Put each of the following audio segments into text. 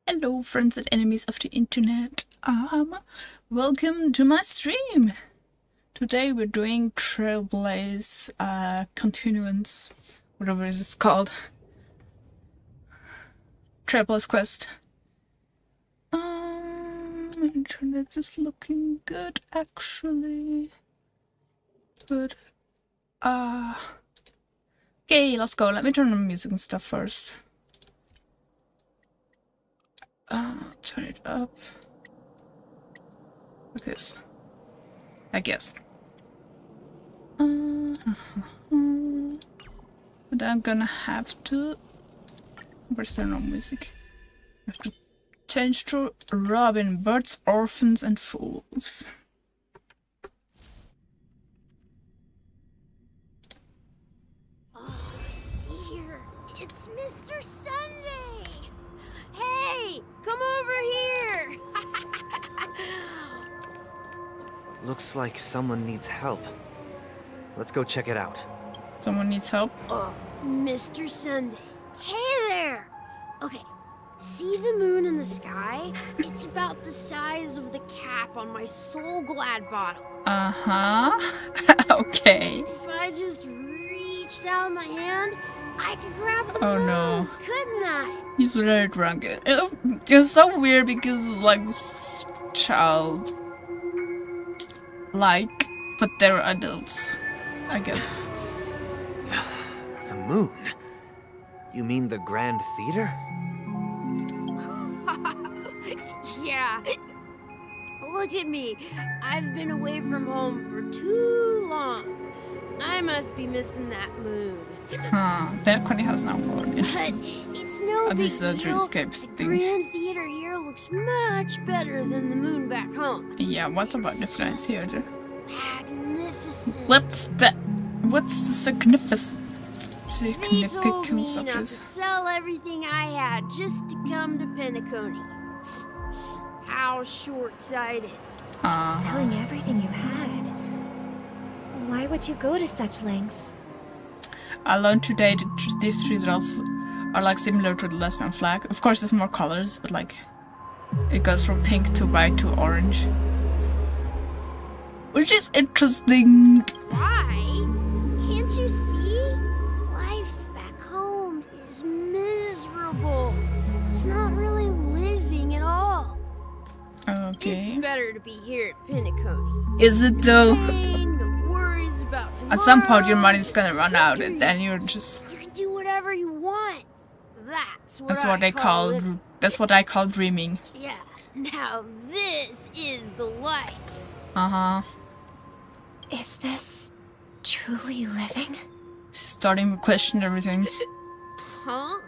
Hello friends and enemies of the internet, welcome to my stream. Today we're doing Trailblaze continuance, whatever it is called. Trailblaze quest. Internet is looking good actually. Good. Okay, let's go. Let me turn on the music and stuff first. Turn it up. Like this. I guess. But I'm gonna have to... Where's the no music? I have to change to Robin, Birds, Orphans and Fools. Oh dear, it's Mr. Sunday! Hey, come over here! Looks like someone needs help. Let's go check it out. Someone needs help? Mr. Sunday. Hey there! Okay, see the moon in the sky? It's about the size of the cap on my Soul Glad bottle. Uh-huh. Okay. If I just reached out my hand, I could grab the Oh moon, no. couldn't I? He's very drunk. It's so weird because it's like this child. Like, but they're adults, I guess. The moon? You mean the Grand Theater? Yeah. Look at me. I've been away from home for too long. I must be missing that moon. Balcony has no more. But it's no At big least the deal. dreamscape The thing. Grand Theater here looks much better than the moon back home. Yeah, what's about the Grand Theater? Magnificent. What's the significance They told me of not to this? sell everything I had just to come to Penacony. How short-sighted. Selling everything you had. Why would you go to such lengths? I learned today that these three dots are like similar to the lesbian flag. Of course, there's more colors, but like it goes from pink to white to orange, which is interesting. Why? Can't you see? Life back home is miserable. It's not really living at all. Okay. It's better to be here at Penacony. Is it though? No worries about tomorrow. At some point, your money's gonna run Sweet out, and dreams. then you're just. You can do whatever you want. That's That's what I they call. living. That's what I call dreaming. Yeah. Now this is the life. Is this truly living? Starting to question everything. Huh?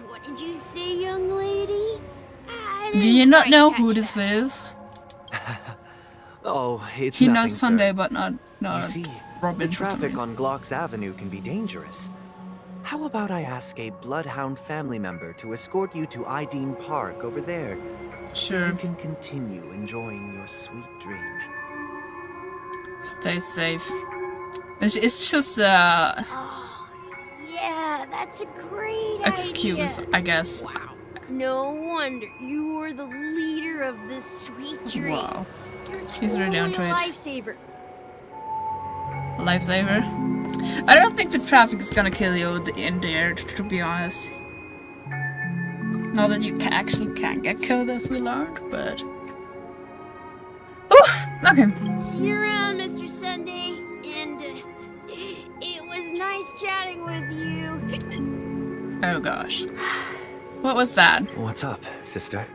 What did you say, young lady? I Do didn't you not quite know catch who this that. is? Oh, it's He nothing, knows sir. Sunday, but not You see, Robin. the for some traffic reason. on Glock's Avenue can be dangerous. How about I ask a Bloodhound family member to escort you to Ideen Park over there? Sure. You can continue enjoying your sweet dream. Stay safe. It's just Oh, yeah, that's a great excuse, idea. I guess. Wow. No wonder you were the leader of this sweet dream. Wow. You're He's really totally onto a it. lifesaver. Lifesaver. I don't think the traffic is gonna kill you in there, to be honest. Not that you actually can get killed, as we learned, but. Ooh, okay. See you around, Mr. Sunday. And it was nice chatting with you. Oh gosh. What was that? What's up, sister?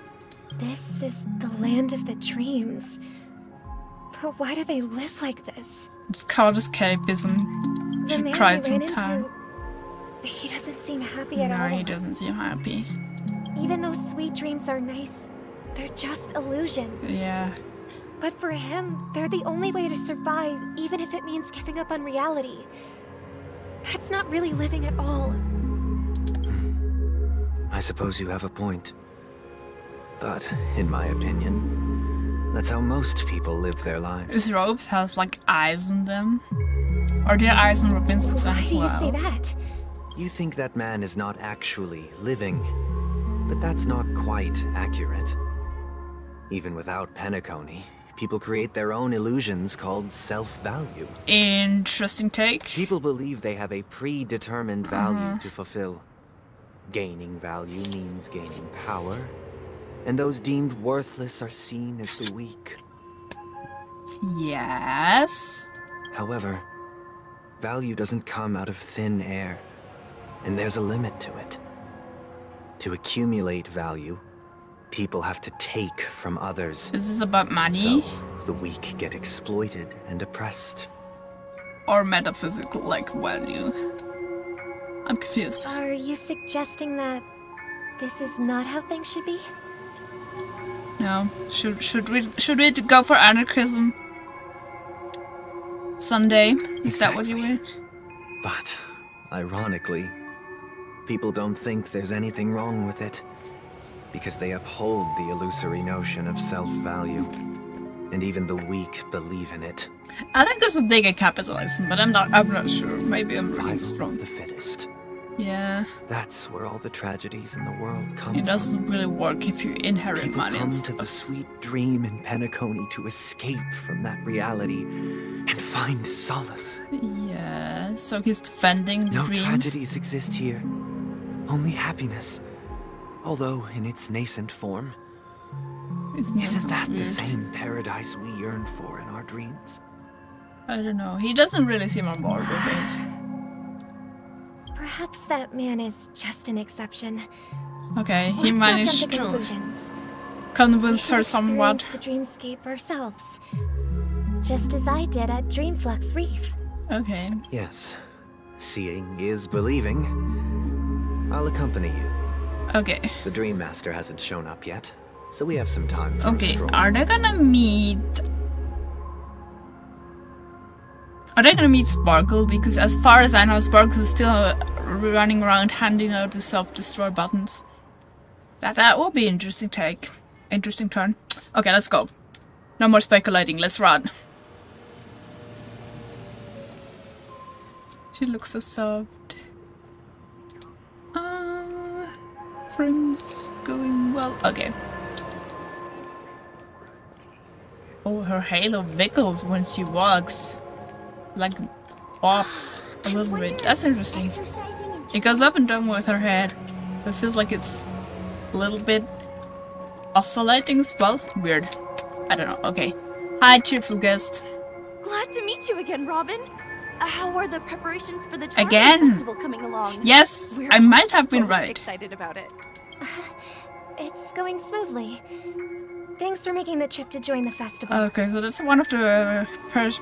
This is the land of the dreams. But why do they live like this? It's called escapism. The Should man try we it ran sometime. into, he doesn't seem happy at No, all. he doesn't seem happy. Even though sweet dreams are nice, they're just illusions. Yeah. But for him, they're the only way to survive, even if it means giving up on reality. That's not really living at all. I suppose you have a point. But, in my opinion, that's how most people live their lives. His robes has like eyes on them. Are there eyes on Robin's Why as do you say well? that? You think that man is not actually living, But that's not quite accurate. Even without Penacony, people create their own illusions called self-value. Interesting take. People believe they have a predetermined value to fulfill. Gaining value means gaining power, and those deemed worthless are seen as the weak. Yes. However, value doesn't come out of thin air, and there's a limit to it. To accumulate value, people have to take from others. Is this about money? So, the weak get exploited and oppressed. Or metaphysical, like, value? I'm confused. Are you suggesting that this is not how things should be? No. Should we go for anarchism? Sunday? Is that what you want? But, ironically, people don't think there's anything wrong with it, because they uphold the illusory notion of self-value, and even the weak believe in it. I think there's a dig at capitalism, but I'm not sure. Maybe I'm really Survival wrong. of the fittest. Yeah, That's where all the tragedies in the world come it from. doesn't really work if you inherit People money come and to stuff. the sweet dream in Penacony to escape from that reality and find solace. Yeah, so he's defending the No dream. tragedies exist here, only happiness. Although in its nascent form, isn't that the weird. same paradise we yearn for in our dreams? I don't know. He doesn't really seem on board with it. Perhaps that man is just an exception. Okay, he Let's not managed jump to to conclusions. convince We her should somewhat. experience the dreamscape ourselves, just as I did at Dreamflux Reef. Okay. Yes, seeing is believing. I'll accompany you. Okay. The Dream Master hasn't shown up yet, so we have some time for a Okay, stroll. are they gonna meet... Are they gonna meet Sparkle? Because as far as I know, Sparkle is still running around handing out the self-destroy buttons. That would be interesting take. Interesting turn. Okay, let's go. No more speculating, let's run. She looks so soft. Frame's going well. Okay. Oh, her halo wiggles when she walks. Like bobs a little bit. That's interesting. It goes up and down with her head. It feels like it's a little bit oscillating as well. Weird. I don't know. Okay. Hi, cheerful guest. Glad to meet you again, Robin. How are the preparations for the Again? Trailblaze Festival coming along? Yes, We're I might have been so right. excited about it. It's going smoothly. Thanks for making the trip to join the festival. Okay, so that's one of the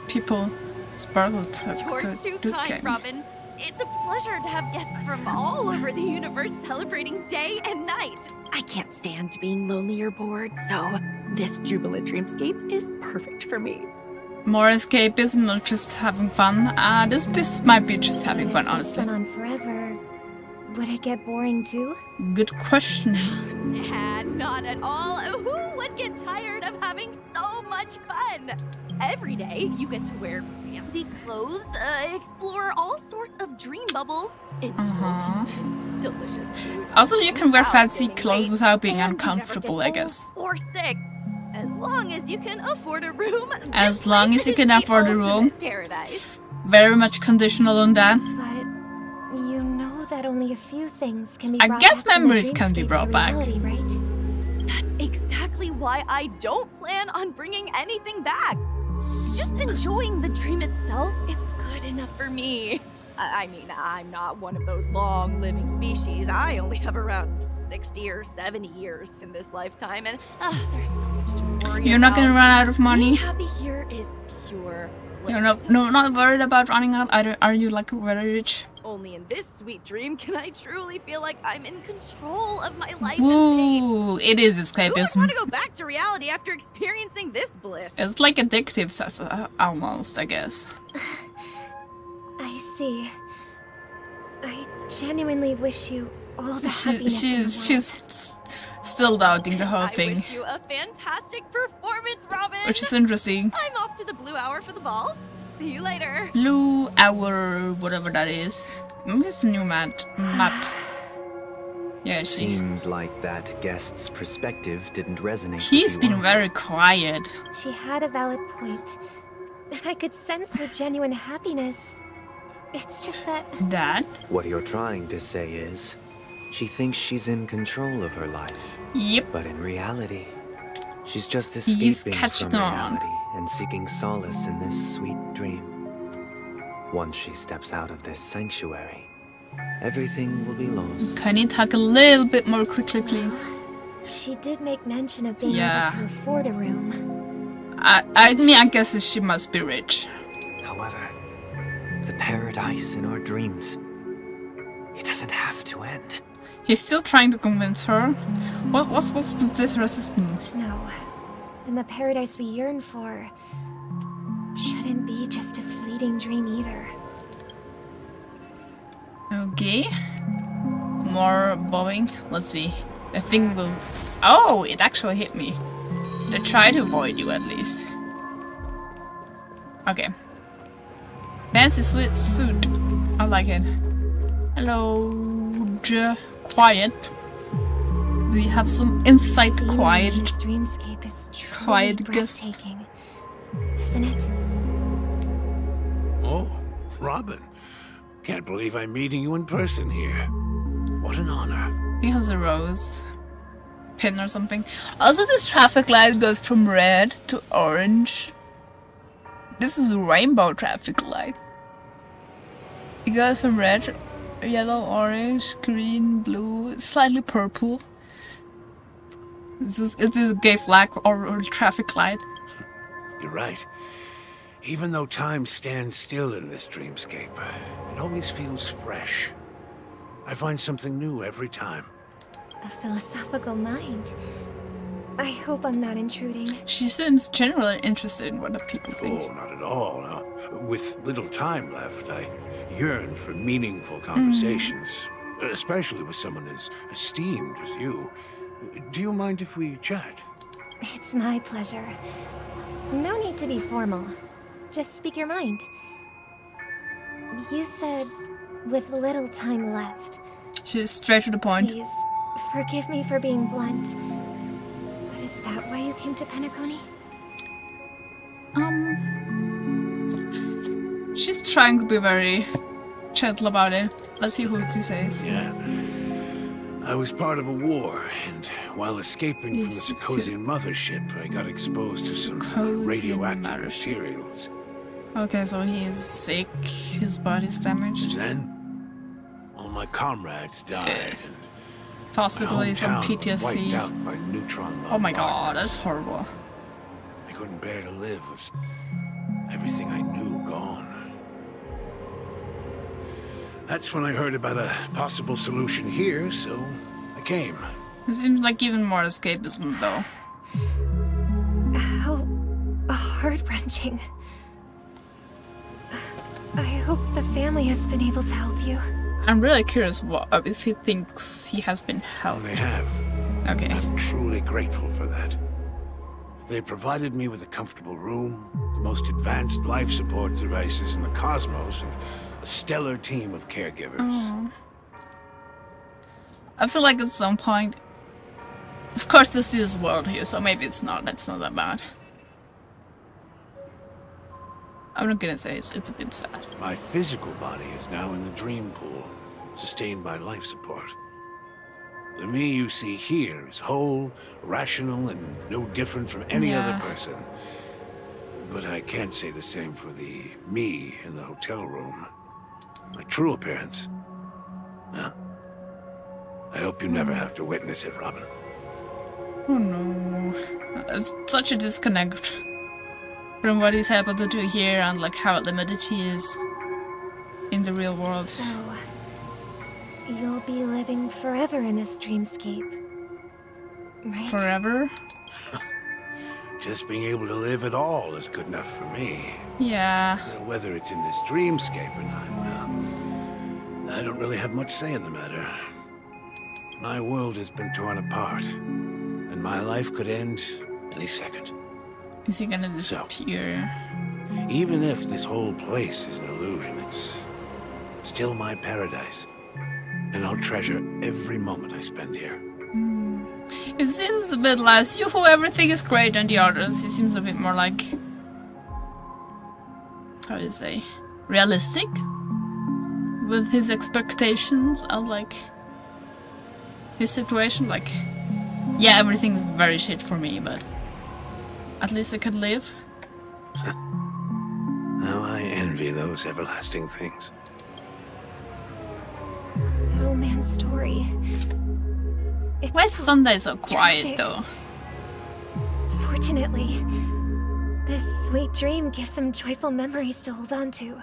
people Sparkle took You're to too do kind, game. Robin. It's a pleasure to have guests from all over the universe celebrating day and night. I can't stand being lonely or bored, so this jubilant dreamscape is perfect for me. More escapism, not just having fun. This might be just having fun, If this honestly. went on forever, would it get boring too? Good question. Nah, not at all. Who would get tired of having so much fun? Every day, you get to wear fancy clothes, explore all sorts of dream bubbles, indulge in delicious food. Also, you can wear without fancy getting clothes late, without being and you never uncomfortable, get I guess. old or sick. As long as you can afford a room. As this long place as you is can the afford a room. ultimate Paradise. Very much conditional on that. But you know that only a few things can be I brought guess back from the memories can be dreamscape brought to back. reality, right? That's exactly why I don't plan on bringing anything back. Just enjoying the dream itself is good enough for me. I mean, I'm not one of those long-living species. I only have around 60 or 70 years in this lifetime, and there's so much to worry You're not gonna about. run out of Being money. happy here is pure You're bliss. not worried about running out. Are you like very rich? Only in this sweet dream can I truly feel like I'm in control of my life and fate. Woo! It is Who would escapism. want to go back to reality after experiencing this bliss? It's like addictive, almost, I guess. I see. I genuinely wish you all the happiness in the world. She's still doubting the whole I thing, wish you a fantastic performance, Robin. which is interesting. I'm off to the Blue Hour for the ball. See you later. Blue Hour, whatever that is. Maybe it's a new map. Yeah, Seems like that guest's perspective didn't resonate He's with you. been very quiet. She had a valid point. I could sense her genuine happiness. It's just that... Dad? What you're trying to say is, she thinks she's in control of her life. Yep. But in reality, she's just He's escaping catching from on. reality and seeking solace in this sweet dream. Once she steps out of this sanctuary, everything will be lost. Can you talk a little bit more quickly, please? She did make mention of being Yeah. able to afford a room. I mean, I guess she must be rich. However, the paradise in our dreams, it doesn't have to end. He's still trying to convince her. What's supposed to be this resistant? No. And the paradise we yearn for shouldn't be just a fleeting dream either. Okay. More bobbing. Let's see. The thing will... Oh, it actually hit me. They try to avoid you at least. Okay. Fancy suit. I like it. Hello. Quiet. Do you have some insight? Seeing Quiet. This dreamscape is truly Quiet guest. breathtaking, isn't it? Oh, Robin. Can't believe I'm meeting you in person here. What an honor. He has a rose pin or something. Also, this traffic light goes from red to orange. This is a rainbow traffic light. It goes from red, yellow, orange, green, blue, slightly purple. It is a gay flag or traffic light. You're right. Even though time stands still in this dreamscape, it always feels fresh. I find something new every time. A philosophical mind. I hope I'm not intruding. She seems generally interested in what the people Oh, think. not at all. No. With little time left, I yearn for meaningful conversations, especially with someone as esteemed as you. Do you mind if we chat? It's my pleasure. No need to be formal. Just speak your mind. You said, with little time left. She's straight to the point. Please, forgive me for being blunt. But is that why you came to Penacony? She's trying to be very gentle about it. Let's see what she says. Yeah. I was part of a war, and while escaping from the Yes, Sikosian mothership, I got exposed to some Sikosian radioactive mothership. materials. Okay, so he is sick. His body's damaged. Then, all my comrades died, and my Possibly some hometown was wiped PTSD. out by neutron Oh my god, bombardments. that's horrible. I couldn't bear to live with everything I knew gone. That's when I heard about a possible solution here, so I came. It seems like even more escapism, though. How heart-wrenching. I hope the family has been able to help you. I'm really curious if he thinks he has been helped. They have. Okay. I'm truly grateful for that. They provided me with a comfortable room, the most advanced life support devices in the cosmos, and a stellar team of caregivers. Oh. I feel like at some point... Of course, this is world here, so maybe it's not that bad. I'm not gonna say it's a bit sad. My physical body is now in the dream pool, sustained by life support. The me you see here is whole, rational, and no different from any Yeah. other person. But I can't say the same for the me in the hotel room. My true appearance. Huh? I hope you never have to witness it, Robin. Oh no. It's such a disconnect from what he's able to do here and like how limited he is in the real world. So, you'll be living forever in this dreamscape, right? Forever? Just being able to live at all is good enough for me. Yeah. Whether it's in this dreamscape or not, well, I don't really have much say in the matter. My world has been torn apart, and my life could end any second. Is he gonna disappear? Even if this whole place is an illusion, it's still my paradise. and I'll treasure every moment I spend here. It seems a bit less you who everything is great and the others. He seems a bit more like, how do you say, realistic with his expectations and like his situation. Like, yeah, everything's very shit for me, but at least I can live. How I envy those everlasting things. Little man's story. It's Why is so Sunday so quiet tragic. though? Fortunately, this sweet dream gives him joyful memories to hold on to.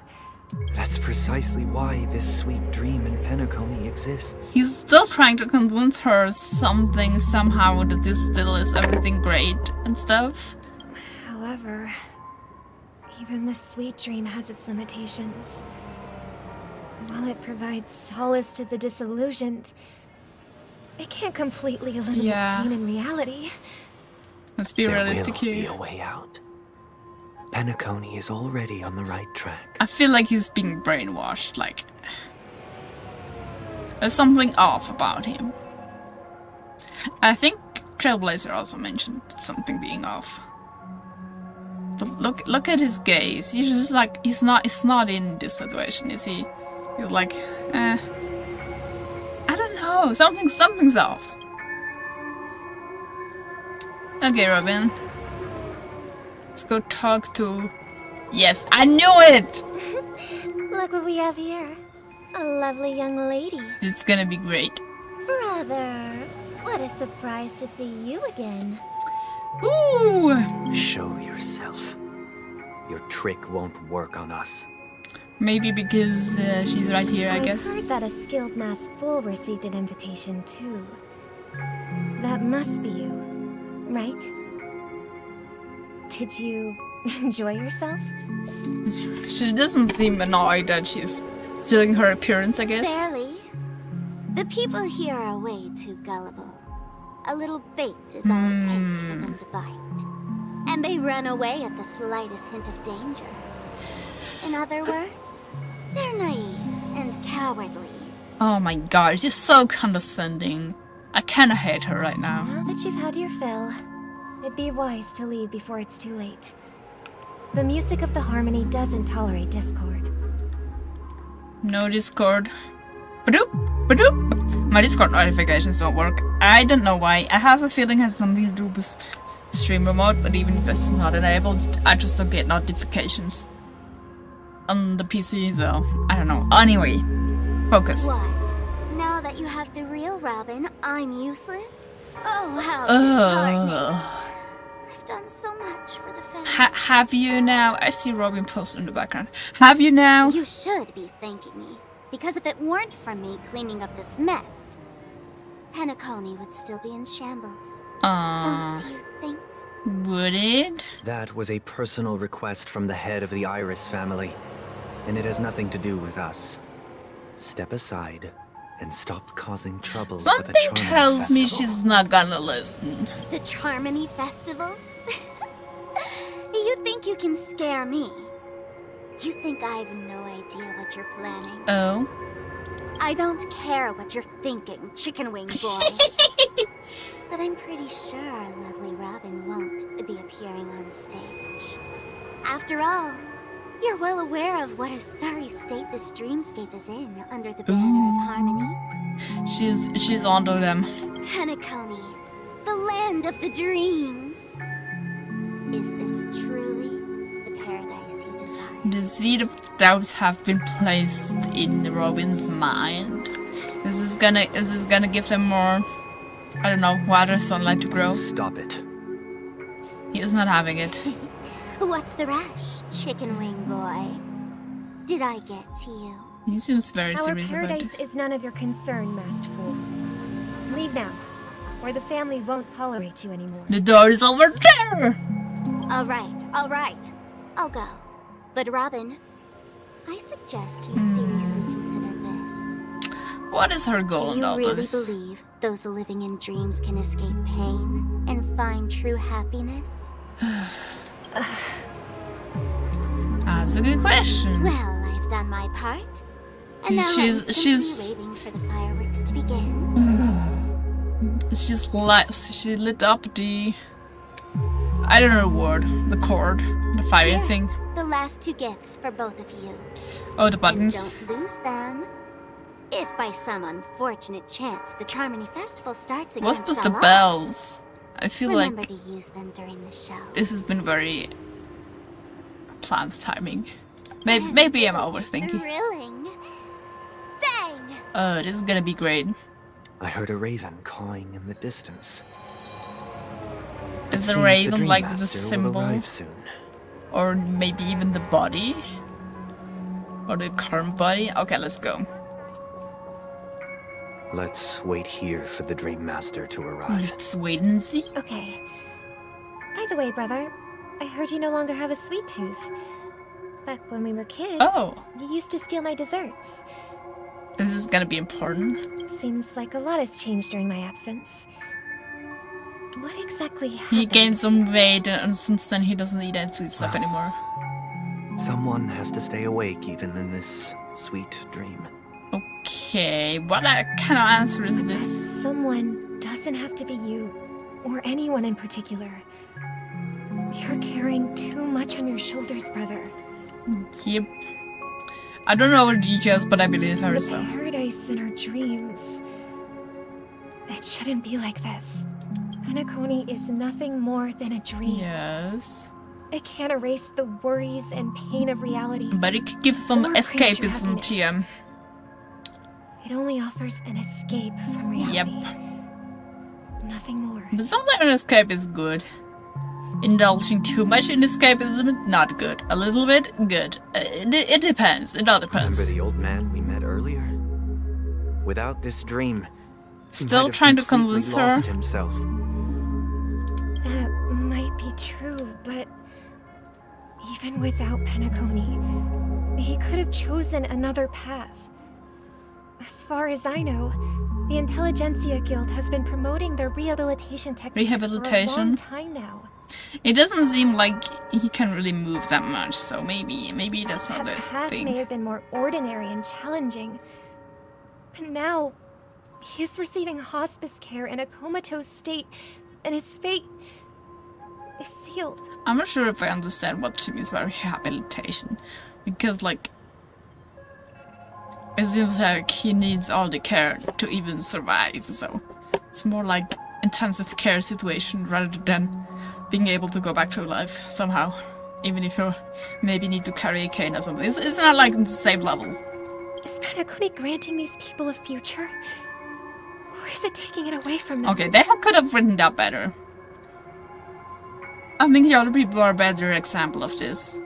That's precisely why this sweet dream in Penacony exists. He's still trying to convince her something somehow that this still is everything great and stuff. However, even this sweet dream has its limitations. While it provides solace to the disillusioned, it can't completely eliminate Yeah. pain in reality. Let's be There realistic will be here. a way out. Penacony is already on the right track. I feel like he's being brainwashed, like there's something off about him. I think Trailblazer also mentioned something being off. But look at his gaze. He's just like he's not in this situation, is he? He's like, I don't know, something's off. Okay, Robin. Let's go talk to... Yes, I knew it! Look what we have here. A lovely young lady. This is gonna be great. Brother, what a surprise to see you again. Ooh! Show yourself. Your trick won't work on us. Maybe because she's right here, I guess. I've heard that a skilled mass fool received an invitation too. That must be you, right? Did you enjoy yourself? She doesn't seem annoyed that she's stealing her appearance, I guess. Barely. The people here are way too gullible. A little bait is all it takes for them to bite. And they run away at the slightest hint of danger. In other words, they're naive and cowardly. Oh my god, she's so condescending. I kinda hate her right now. Now that you've had your fill, it'd be wise to leave before it's too late. The music of the harmony doesn't tolerate discord. No Discord. Badoop! Badoop! My Discord notifications don't work. I don't know why. I have a feeling it has something to do with stream remote, but even if it's not enabled, I just don't get notifications on the PC, so I don't know. Anyway, focus. What? Now that you have the real Robin, I'm useless? Oh, how disheartening. Ugh. I've done so much for the family. Have you now? I see Robin post in the background. Have you now? You should be thanking me. Because if it weren't for me cleaning up this mess, Penacony would still be in shambles. Don't you think? Would it? That was a personal request from the head of the Iris family, and it has nothing to do with us. Step aside and stop causing trouble. Something with the tells me Festival. she's not gonna listen. The Charmony Festival? You think you can scare me? You think I have no idea what you're planning? Oh? I don't care what you're thinking, chicken wing boy. But I'm pretty sure our lovely Robin won't be appearing on stage. After all, you're well aware of what a sorry state this dreamscape is in under the banner of harmony. She's onto them. Penacony, the land of the dreams. Is this truly the paradise you desire? The seed of doubts have been placed in Robin's mind. Is this gonna give them more, I don't know, water, sunlight to grow? Stop it. He is not having it. What's the rush, chicken wing boy? Did I get to you? He seems very Our serious about paradise it. is none of your concern, masked fool. Leave now, or the family won't tolerate you anymore. The door is over there! All right. I'll go. But Robin, I suggest you seriously consider this. What is her goal Do in you all really this? believe those living in dreams can escape pain and find true happiness? That's a good question. Well, I've done my part. And now She's- I'm she's- simply waiting for the fireworks fireworks to begin. It's just light. She lit up the. I don't know the word. The cord. The fire Here, thing. The last 2 gifts for both of you. Oh, the And buttons. don't lose them. If by some unfortunate chance the Charmony Festival starts again, What's with the bells? I feel remember like to use them during the show. this has been very planned timing. Maybe I'm overthinking. Thrilling. Bang! This is gonna be great. I heard a raven cawing in the distance. Is Seems the raven Dream like Master the will symbol? arrive soon. Or maybe even the body? Or the current body? Okay, let's go. Let's wait here for the Dream Master to arrive. Let's wait and see. Okay. By the way, brother, I heard you no longer have a sweet tooth. Back when we were kids, Oh. you used to steal my desserts. This is gonna be important. Seems like a lot has changed during my absence. What exactly happened? He gained some weight and since then he doesn't eat that sweet stuff anymore. Someone has to stay awake even in this sweet dream. Okay, what kind of answer is this? Someone doesn't have to be you, or anyone in particular. You're carrying too much on your shoulders, brother. Yep. I don't know the details, but I believe her, The so. paradise in our dreams. It shouldn't be like this. Penacony is nothing more than a dream. Yes. It can't erase the worries and pain of reality. But it could give some Or praise your escapism to you. It only offers an escape from reality. Yep. Nothing more. But sometimes an escape is good. Indulging too much in escapism, not good. A little bit, good. It depends. It all depends. Remember the old man we met earlier? Without this dream, he Still might have trying to completely convince her. lost himself. That might be true, but even without Penacony, he could have chosen another path. As far as I know, the Intelligentsia Guild has been promoting their rehabilitation techniques for a Rehabilitation? long time now. It doesn't seem like he can really move that much, so maybe that's not That a path may thing. have been more ordinary and challenging, but now he is receiving hospice care in a comatose state, and his fate is sealed. I'm not sure if I understand what she means by rehabilitation, because like it seems like he needs all the care to even survive, so it's more like intensive care situation rather than being able to go back to life somehow, even if you maybe need to carry a cane or something. It's not like on the same level. Is Penacony granting these people a future? Or is it taking it away from them? Okay, they could have written that better. I think the other people are a better example of this.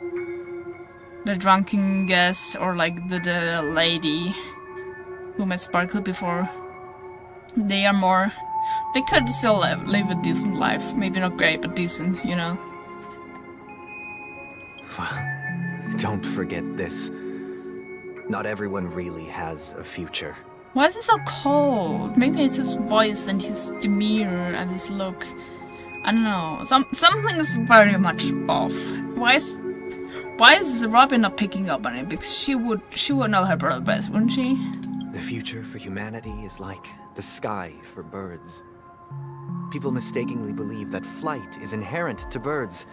The drunken guest or like the lady who met Sparkle before. They are more... They could still live a decent life. Maybe not great, but decent, you know. Well, don't forget this. Not everyone really has a future. Why is he so cold? Maybe it's his voice and his demeanor and his look. I don't know. Something is very much off. Why is Robin not picking up on it? Because she would know her brother best, wouldn't she? The future for humanity is like the sky for birds. People mistakenly believe that flight is inherent to birds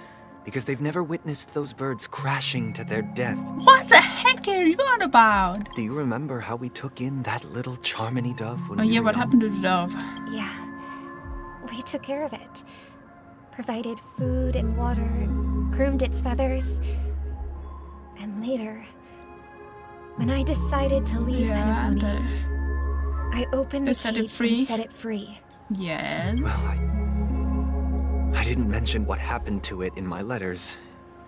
because they've never witnessed those birds crashing to their death. What the heck are you on about? Do you remember how we took in that little Charmony dove when Oh we yeah, were what young? happened to the dove? Yeah. We took care of it. Provided food and water, groomed its feathers. And later, when I decided to leave Yeah, and Penacony, I opened they the set it cage free? and set it free. Yes. Well, I didn't mention what happened to it in my letters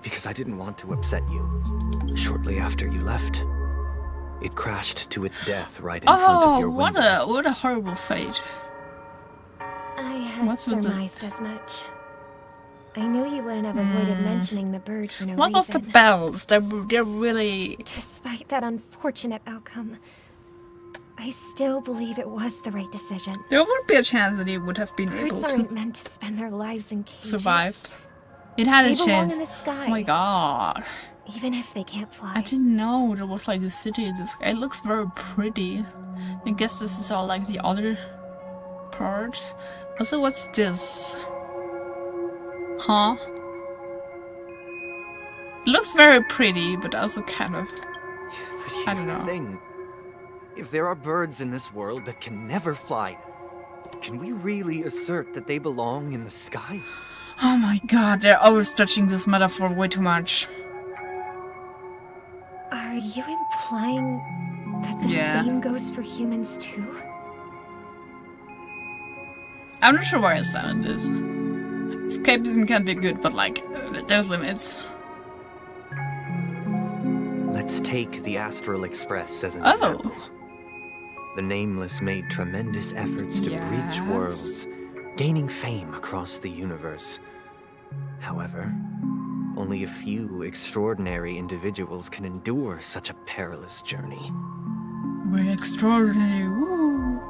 because I didn't want to upset you. Shortly after you left, it crashed to its death right in front of your window. what a horrible fate. I had What's with the- surmised as much. I knew you wouldn't have avoided mentioning the bird for no What reason. of the bells? They're really... Despite that unfortunate outcome, I still believe it was the right decision. There would be a chance that he would have been Birds able aren't to meant to spend their lives in cages. survive. It had They a belong chance. in the sky, Oh my god. even if they can't fly. I didn't know there was like a city in the sky. It looks very pretty. I guess this is all like the other parts. Also, what's this? Huh? It looks very pretty, but also kind of... But I here's don't the know. thing. If there are birds in this world that can never fly, can we really assert that they belong in the sky? Oh my god, they're overstretching this metaphor way too much. Are you implying that the Yeah. same goes for humans too? I'm not sure where I stand on this. Escapism can be good, but like, there's limits. Let's take the Astral Express as an Oh. example. The Nameless made tremendous efforts to bridge Yes. worlds, gaining fame across the universe. However, only a few extraordinary individuals can endure such a perilous journey. We're extraordinary, woo!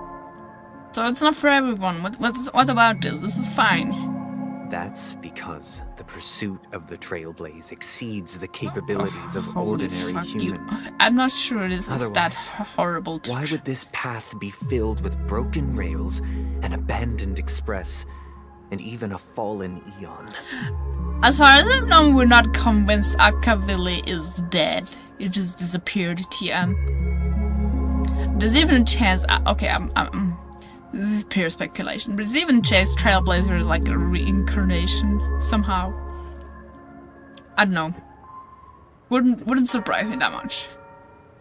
So it's not for everyone. What about this? This is fine. That's because the pursuit of the trailblaze exceeds the capabilities of Holy ordinary fuck you. humans. I'm not sure this is that Otherwise, horrible to Why would this path be filled with broken rails, an abandoned express, and even a fallen eon? As far as I know, we're not convinced Akavili is dead. It just disappeared, TM. There's even a chance... okay, this is pure speculation. But there's even a chance Trailblazer is like a reincarnation, somehow. I don't know. Wouldn't surprise me that much.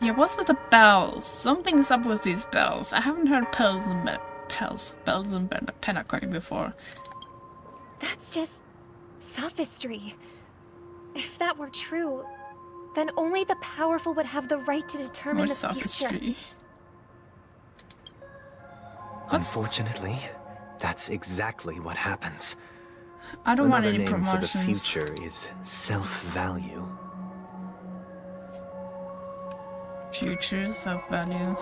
Yeah, what's with the bells? Something's up with these bells. I haven't heard bells and Penacony before. That's just sophistry. If that were true, then only the powerful would have the right to determine More the future. sophistry. Unfortunately, that's exactly what happens. I don't want Another any name for the promotions. future is self-value. Future self-value.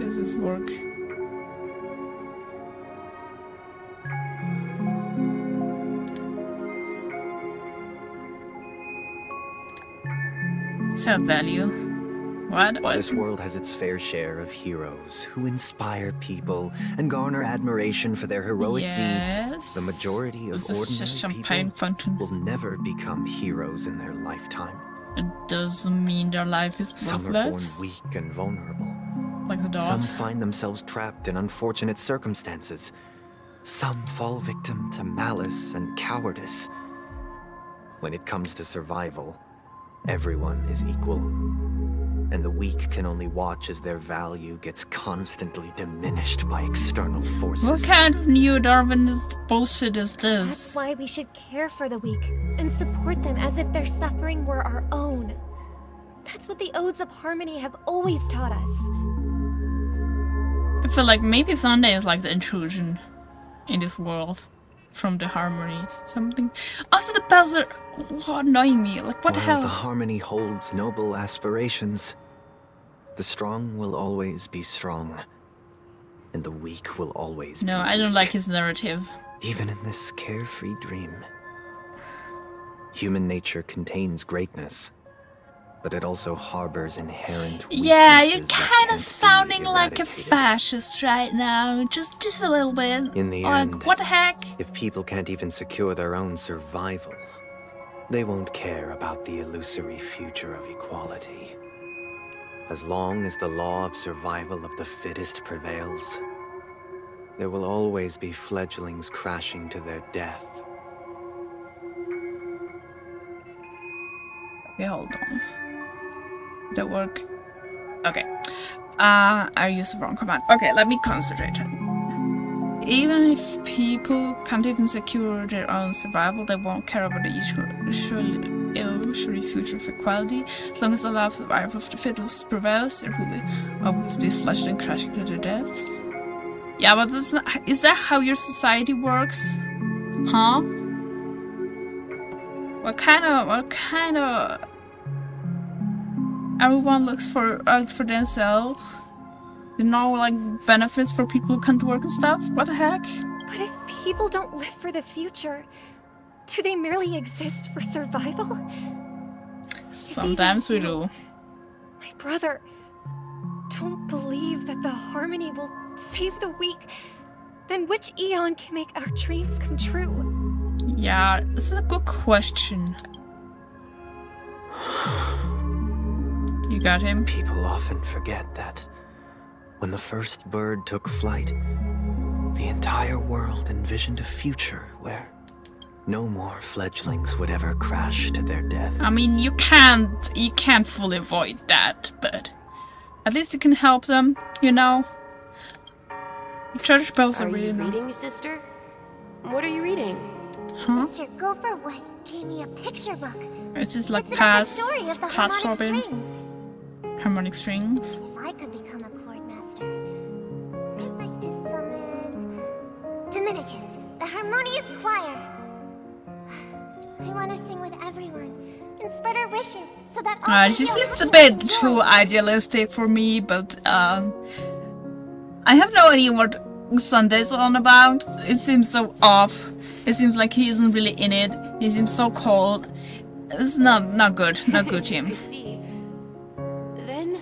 Does this work? Self-value. What? What? This world has its fair share of heroes who inspire people and garner admiration for their heroic deeds. The majority of This is just ordinary champagne people fountain. will never become heroes in their lifetime. It doesn't mean their life is Some are born worthless. weak and vulnerable. Like the dog. Some find themselves trapped in unfortunate circumstances. Some fall victim to malice and cowardice. When it comes to survival, everyone is equal. And the weak can only watch as their value gets constantly diminished by external forces. What kind of new Darwinist bullshit is That's this? why we should care for the weak and support them as if their suffering were our own. That's what the Odes of Harmony have always taught us. I feel like maybe Sunday is like the intrusion in this world from the harmonies. Something. Also, the bells are annoying me. Like, what the While hell? the harmony holds noble aspirations, the strong will always be strong, and the weak will always No, be I don't weak. like his narrative. Even in this carefree dream, human nature contains greatness, but it also harbors inherent weaknesses. Yeah, you're that kind can't of be sounding like a eradicated. fascist right now. Just a little bit. In the Like, end, what the heck? if people can't even secure their own survival, they won't care about the illusory future of equality. As long as the law of survival of the fittest prevails, there will always be fledglings crashing to their death. Okay, hold on. Did that work? Okay. I used the wrong command. Okay, let me concentrate. Even if people can't even secure their own survival, they won't care about the illusory future of equality. As long as the love survival of the fittest prevails, there will always be flushed and crashing to their deaths. Yeah, but is that how your society works? Huh? What kind of everyone looks for themselves? You know, like benefits for people who can't work and stuff? What the heck? But if people don't live for the future, do they merely exist for survival? Sometimes we do. My brother, don't believe that the harmony will save the weak. Then which eon can make our dreams come true? Yeah, this is a good question. You got him? People often forget that when the first bird took flight, the entire world envisioned a future where no more fledglings would ever crash to their death. I mean, you can't fully avoid that, but at least you can help them, you know? Church bells are really you nice. reading, sister? What are you reading? Huh? Mr. Gopherwood gave me a picture book. Is this like It's about the past story of the harmonic Robin? strings. Harmonic strings? If I could become a chord master, I'd like to summon Dominicus, the harmonious choir. I want to sing with everyone and spread our wishes so that all She can seems a live bit in too joy. idealistic for me, but I have no idea what Sunday's all about. It seems so off. It seems like he isn't really in it. He seems so cold. It's not good. Not good, Jim. I see. Then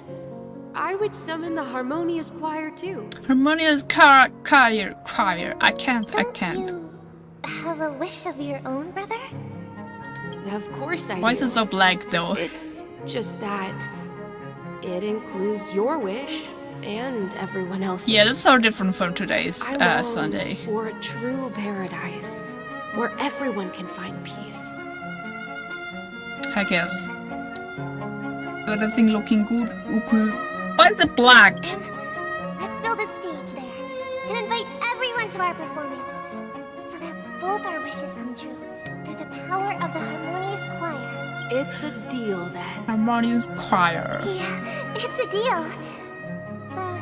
I would summon the harmonious choir too. Harmonious choir. I can't. Don't you have a wish of your own, brother? Of course I Why is do. it so black though? It's just that it includes your wish and everyone else's. Yeah, that's so different from today's I long Sunday. for a true paradise where everyone can find peace. I guess. Everything looking good. Okay. Why is it black? Let's build a stage there and invite everyone to our performance so that both our wishes come true through the power of the harmonious choir. It's a deal then. Harmonious choir. Yeah, it's a deal. But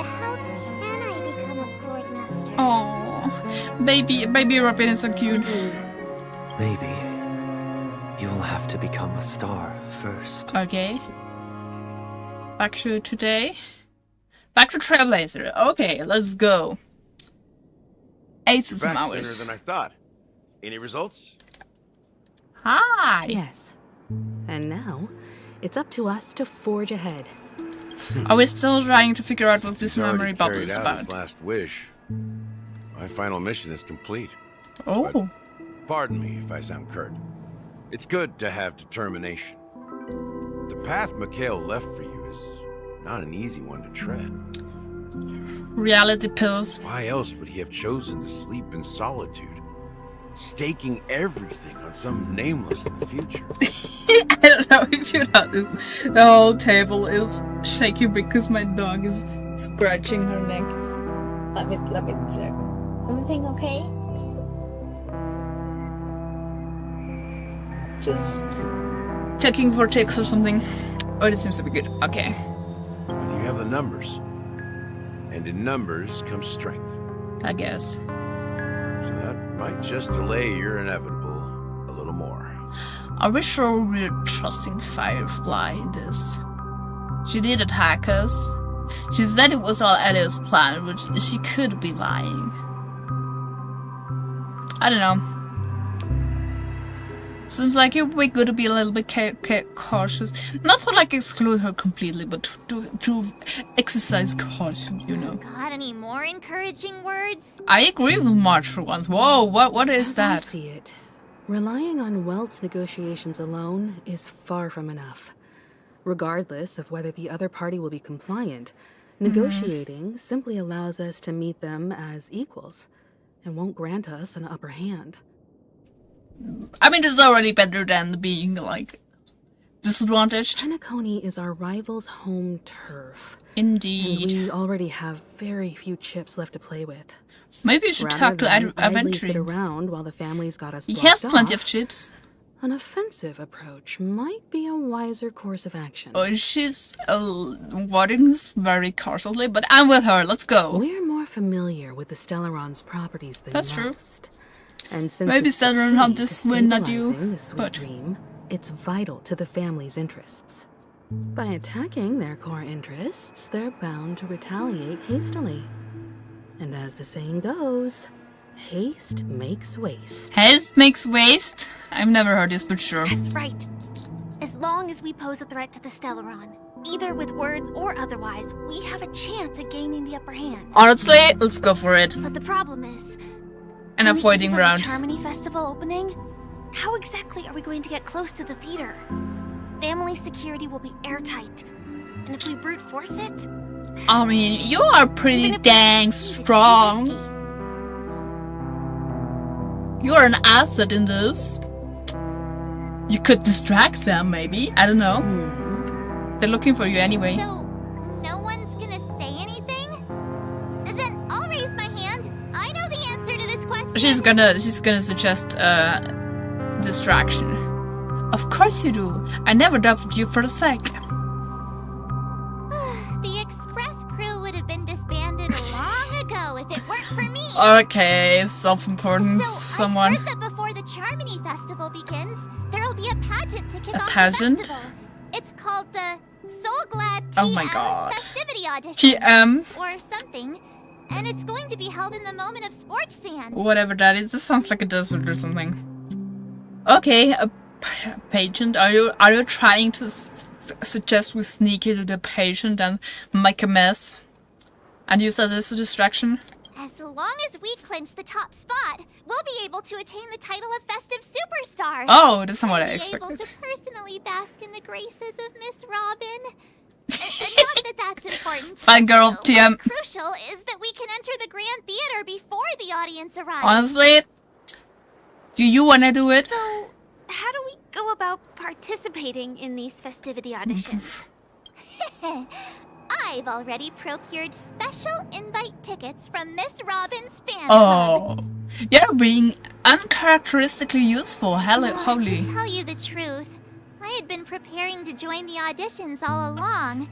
how can I become a chord master? Oh, baby Robin is so cute. Maybe you'll have to become a star first. Okay. Back to today. Back to Trailblazer. Okay, let's go. 8 some Back hours. sooner than I thought. Any results? Hi. Yes. And now, it's up to us to forge ahead. Are we still trying to figure out what this He's already memory bubble carried is out about? his last wish. My final mission is complete. Oh. Pardon me if I sound curt. It's good to have determination. The path Mikhail left for you is not an easy one to tread. Reality pills. Why else would he have chosen to sleep in solitude, staking everything on some nameless in the future? I don't know if you noticed. The whole table is shaking because my dog is scratching her neck. Let me check. Everything okay? Just checking for ticks or something. Oh, this seems to be good. Okay. But you have the numbers. And in numbers comes strength. I guess. So that might just delay your inevitable a little more. Are we sure we're trusting Firefly in this? She did attack us. She said it was all Elliot's plan, but she could be lying. I don't know. Seems like it would be good to be a little bit cautious. Not to like exclude her completely, but to exercise caution, you know. Got any more encouraging words? I agree with March for once. Whoa, what is As I that? see it, relying on Welt's negotiations alone is far from enough. Regardless of whether the other party will be compliant, negotiating simply allows us to meet them as equals and won't grant us an upper hand. I mean, it's already better than being, like, disadvantaged. Penacony is our rival's home turf. Indeed. And we already have very few chips left to play with. Maybe you should Rather talk to than idly sit Adventuring. around while the family's got us He has blocked plenty off, of chips. An offensive approach might be a wiser course of action. Oh, she's wording this very cautiously, but I'm with her. Let's go. We're more familiar with the Stellaron's properties than That's true. most. And since Maybe it's the Stellaron key had to this win, not you. stabilizing the sweet But dream, it's vital to the family's interests. By attacking their core interests, they're bound to retaliate hastily. And as the saying goes, haste makes waste. haste makes waste. I've never heard this, but sure. That's right. As long as we pose a threat to the Stellaron, either with words or otherwise, we have a chance at gaining the upper hand. Honestly, let's go for it. But the problem is, And when we avoiding think of round. the Charmony Festival opening, how exactly are we going to get close to the theater? Family security will be airtight, and if we brute force it, I mean, you are even pretty if we dang succeed, it's too strong. risky. You're an asset in this. You could distract them, maybe. I don't know. They're looking for you anyway. So, no one's gonna say anything? Then I'll raise my hand. I know the answer to this question. She's gonna suggest distraction. Of course you do. I never doubted you for a sec. The express crew would have been disbanded long ago if it weren't for me. Okay, self-importance. So Someone. I've heard that before the Charmony Festival begins, there'll be a pageant to kick A off pageant? the festival. It's called the Soul Glad Oh TM my God. Festivity Audition. TM. Or something. And it's going to be held in the moment of scorched sand. Whatever that is. This sounds like a desert or something. Okay, a pageant. Are you trying to suggest we sneak into the pageant and make a mess? And use that as a distraction? As long as we clinch the top spot, we'll be able to attain the title of Festive Superstar. Oh, that's not what I Be able expected. to personally bask in the graces of Miss Robin. Not that that's important. Fine girl, TM. What's crucial is that we can enter the Grand Theater before the audience arrives. Honestly, do you wanna do it? So, how do we go about participating in these festivity auditions? I've already procured special invite tickets from Miss Robin's fan club. Oh, you're being uncharacteristically useful. Hello, To holy. tell you the truth, I had been preparing to join the auditions all along,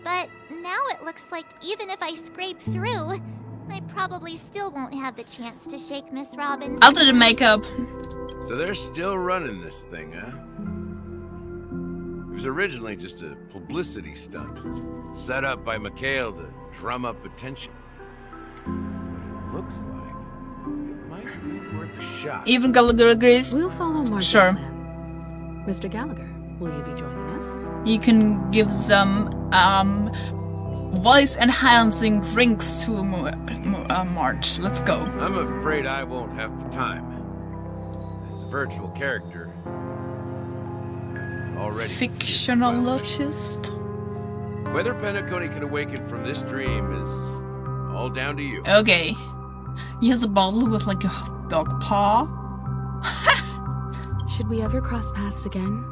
but now it looks like even if I scrape through, I probably still won't have the chance to shake Miss Robin's I'll do the makeup. So they're still running this thing, huh? It was originally just a publicity stunt, set up by Mikhail to drum up attention. But it looks like it might be worth a shot. Even Gallagher agrees. We'll follow Martha's Sure. plan. Mr. Gallagher, will you be joining us? You can give some voice enhancing drinks to March. Let's go. I'm afraid I won't have the time. As a virtual character, I've already Fictionologist. Whether Penacony can awaken from this dream is all down to you. Okay. He has a bottle with like a dog paw. Should we ever cross paths again?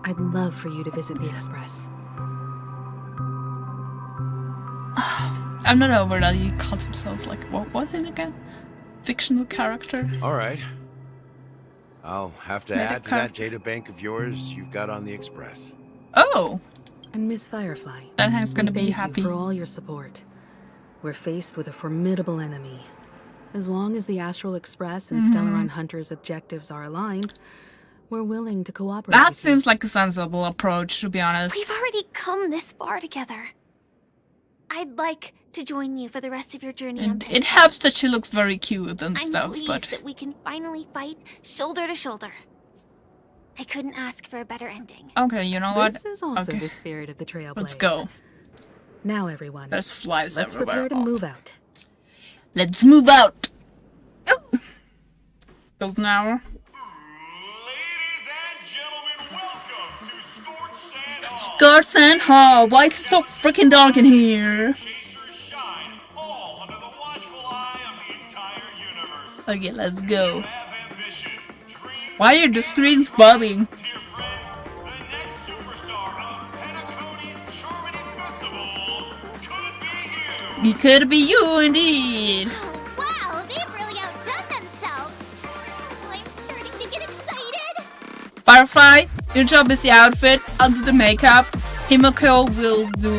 I'd love for you to visit the Express. I'm not over that he called himself like, what was it again? Fictional character. All right. I'll have to Made a add to that data bank of yours you've got on the Express. Oh, And Miss Firefly, that Hank's gonna we be thank happy. you for all your support. We're faced with a formidable enemy. As long as the Astral Express and Stellaron Hunter's objectives are aligned, we're willing to cooperate. That with you. seems like a sensible approach, to be honest. We've already come this far together. I'd like to join you for the rest of your journey on And Penacony. it helps that she looks very cute and I'm stuff, pleased but that we can finally fight shoulder to shoulder. I couldn't ask for a better ending. okay, you know what? This is also Okay. the spirit of the Trailblaze. Let's go. Now, everyone, There's flies let's everywhere. prepare to move out. Let's move out. Oh. Build an hour. Scorched Sand Hall. Why is it so freaking dark in here? Okay, let's go. Why are the screens bobbing? It could be you indeed. Wow, they've really outdone themselves. I'm starting to get excited. Firefly, your job is the outfit. I'll do the makeup. Himiko will do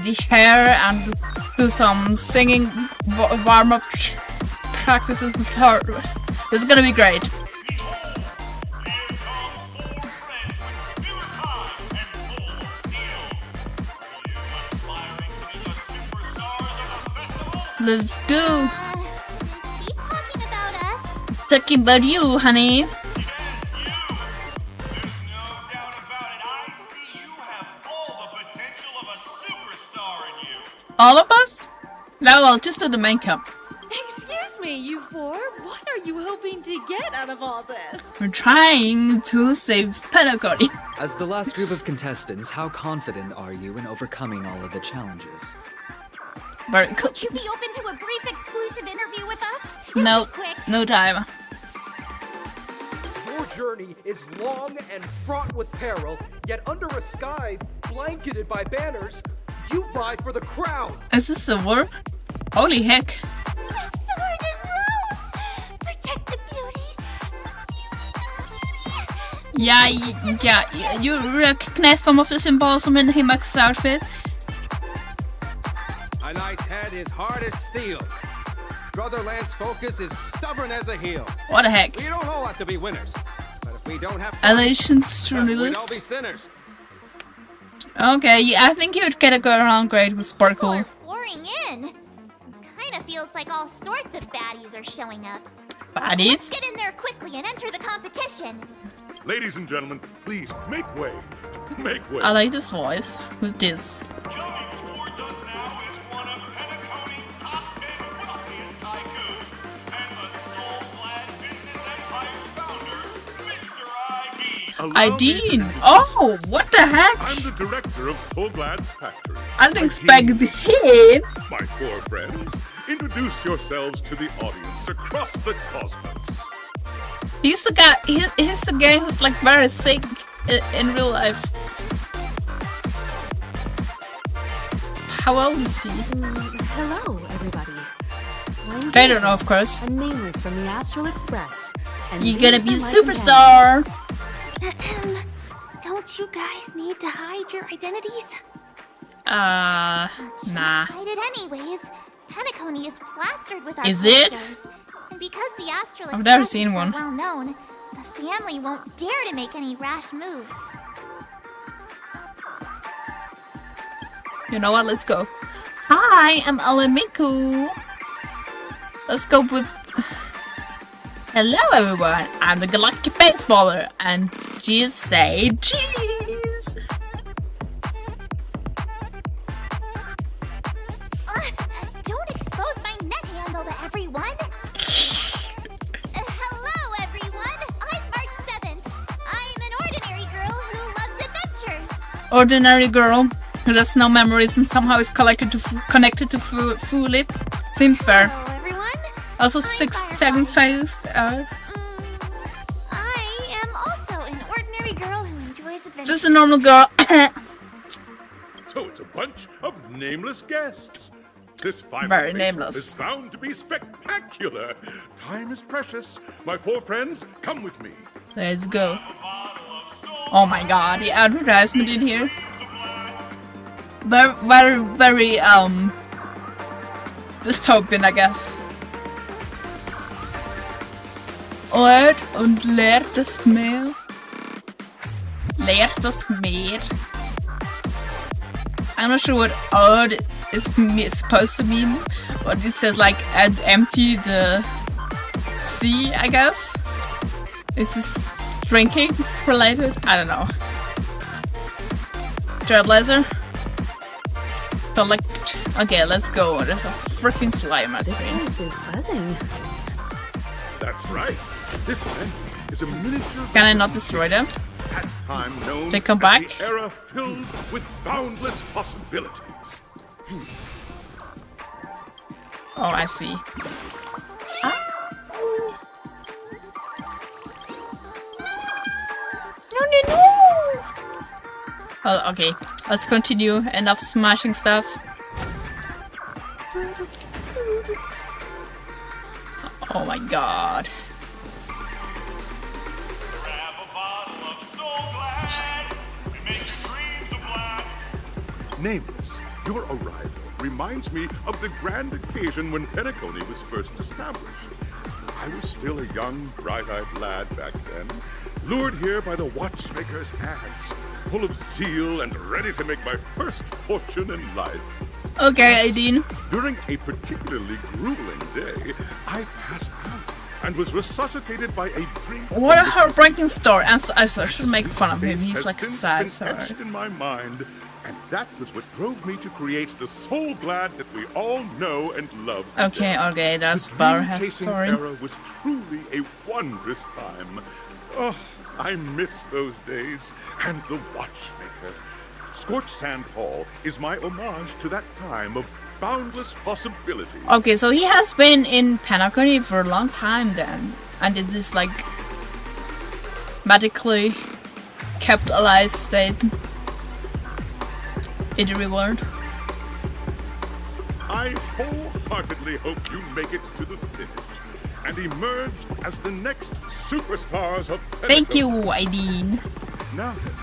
the hair and do some singing warm-up practices with her. This is gonna be great. Let's go. Is he talking about us? Talking about you, honey. All of us? No, I'll just do the makeup. Excuse me, you four. What are you hoping to get out of all this? We're trying to save Penacony. As the last group of contestants, how confident are you in overcoming all of the challenges? Very cool. Would you be open to a brief exclusive interview with us? No, Quick. no time. Your journey is long and fraught with peril, yet under a sky blanketed by banners, you vie for the crown. Is this a work? Holy heck. My sword and rose! Protect the beauty. Yeah, you recognize some of the symbolism in Himiko's outfit. A knight's head is hard as steel. Brother Lance's focus is stubborn as a heel. What the heck? We don't all have to be winners, but if we don't have Alations we'd all journalist. be sinners. Okay, yeah, I think you'd get a go around great with Sparkle. People are pouring in. Kinda feels like all sorts of baddies are showing up. Let's Baddies? get in there quickly and enter the competition. Ladies and gentlemen, please make way. Make way. I like this voice. Who's this? Ideen! Oh, what the heck? I'm the director of Soulglad's factory. I didn't expect him. My four friends, introduce yourselves to the audience across the cosmos. He's the guy. He's the guy who's like very sick in real life. How old is he? Hello, everybody. I'm I don't know, of course. a nameless from the Astral Express. And You're gonna these be a are my companions. superstar. Don't you guys need to hide your identities? Nah. Hide it anyways. Penacony is plastered with our Is it? posters. And because the Astral I've never Express seen is so one. well known, the family won't dare to make any rash moves. You know what? Let's go. Hi, I'm Alamiku. Let's go with. Hello, everyone. I'm the Galactic Baseballer, and just say cheese. Don't expose my net handle to everyone. Hello, everyone. I'm March 7th. I'm an ordinary girl who loves adventures. Ordinary girl who has no memories and somehow is connected to fool it. Seems fair. Hello, everyone. Also, 6-second phase. I am also an ordinary girl who enjoys adventures. Just a normal girl. So it's a bunch of nameless guests. This final Very phase nameless. is bound to be spectacular. Time is precious. My four friends, come with me. Let's go. Oh my god, the advertisement in here. Very, dystopian, I guess. Ord und lehrt das Meer. Lehrt das Meer. I'm not sure what Ord is supposed to mean, but it says like and empty the sea, I guess. Is this drinking related? I don't know. Trailblazer. Collect. Okay, let's go. There's a freaking fly on my This screen. place is buzzing. That's right. This event is a miniature. Can I not destroy them? At time known They come as back? the era filled with boundless possibilities. Oh, I see. No. Oh, okay. Let's continue. Enough smashing stuff. Oh my god. Nameless, your arrival reminds me of the grand occasion when Penacony was first established. I was still a young, bright-eyed lad back then, lured here by the watchmaker's ads, full of zeal and ready to make my first fortune in life. Okay, Aideen. During a particularly grueling day, I passed out and was resuscitated by a drink. What a heartbreaking story. I should make fun of him. He's like a sad story. Etched in my mind, and that was what drove me to create the Soul Glad that we all know and love. Okay, that's Barha's story. The era was truly a wondrous time. Oh, I miss those days and the watchmaker. Scorched Sand Hall is my homage to that time of boundless possibility. Okay, so he has been in Penacony for a long time then, and in this like magically kept alive state in the real world. I wholeheartedly hope you make it to the finish and emerge as the next superstars of Penacony. Thank you, Aideen. Now then,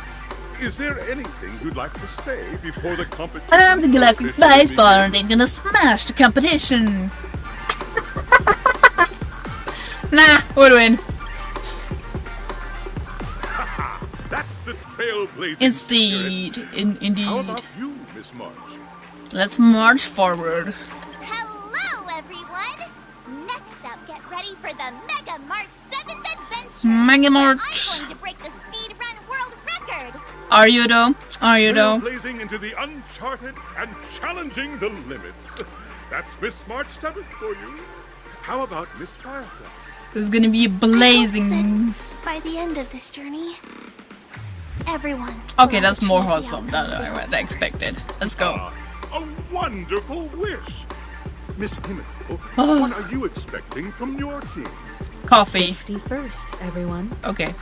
is there anything you'd like to say before the competition? I'm the Galactic Baseball and they're gonna smash the competition. Nah, we're doing. That's the trailblaze. Indeed. How about you, Miss March? Let's march forward. Hello, everyone! Next up, get ready for the Mega March 7th adventure! Mega March! I'm going to break the speed run world record! Are you though? Are you though? Blazing into the uncharted and challenging the limits. That's Miss March 7th for you. How about Miss Firefly? There's gonna be blazing. By the end of this journey, everyone. Okay, that's more wholesome than I expected. Let's go. A wonderful wish. Miss Himiko, what are you expecting from your team? Coffee. Safety first, everyone. Okay.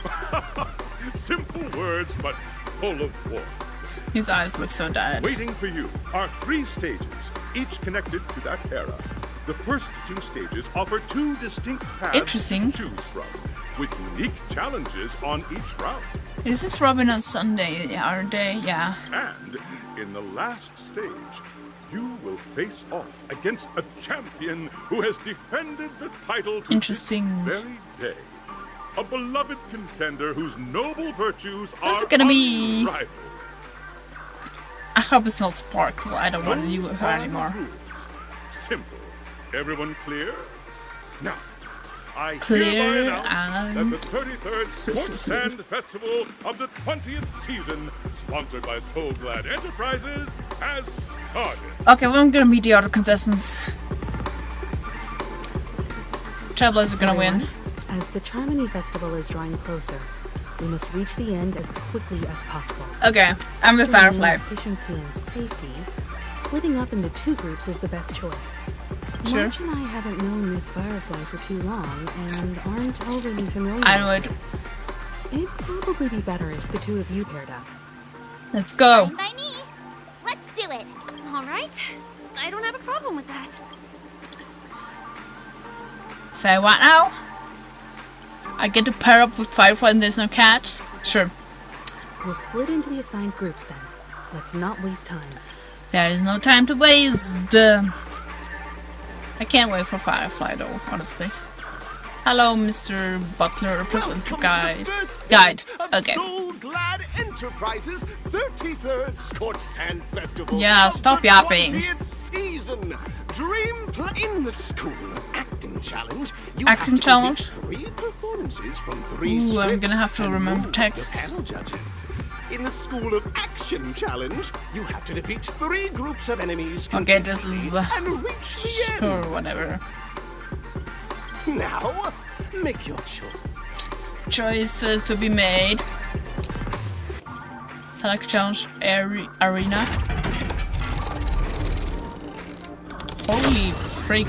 Simple words, but full of warmth. His eyes look so dead. Waiting for you are 3 stages, each connected to that era. The first 2 stages offer 2 distinct paths to choose from, with unique challenges on each route. Is this Robin on Sunday? Are they? Yeah. And in the last stage, you will face off against a champion who has defended the title to this very day. A beloved contender whose noble virtues are unrivaled. I hope it's not Sparkle. I don't want to use her anymore. Simple. Everyone clear? Now, I clear hereby announce that the 33rd Scorched Sand Festival of the 20th season, sponsored by Soul Glad Enterprises, has started. Okay, well, I'm gonna meet the other contestants. Trailblaze are gonna win. As the Charmony Festival is drawing closer, we must reach the end as quickly as possible. Okay, I'm the Firefly. Efficiency and safety, splitting up into 2 groups is the best choice. Sure. March and I haven't known Miss Firefly for too long and aren't overly familiar. I know it. It'd probably be better if the 2 of you paired up. Let's go. Fine by me. Let's do it. All right. I don't have a problem with that. Say what now? I get to pair up with Firefly and there's no catch? Sure. We'll split into the assigned groups then. Let's not waste time. There is no time to waste. I can't wait for Firefly though, honestly. Hello, Mr. Butler, presenter guide. Okay. Soul Glad Enterprises 33rd Scorched Sand Festival. Yeah, stop yapping. 20th season. In the School of Acting Challenge, you Acting Challenge? 3 performances from 3 Ooh, I'm scripts gonna have to and remember move text. the panel judges. In the School of Action Challenge, you have to defeat 3 groups of enemies. Okay, this is and reach the end. sure, whatever. Now, make your choice. Choices to be made. Select challenge arena. Holy freak.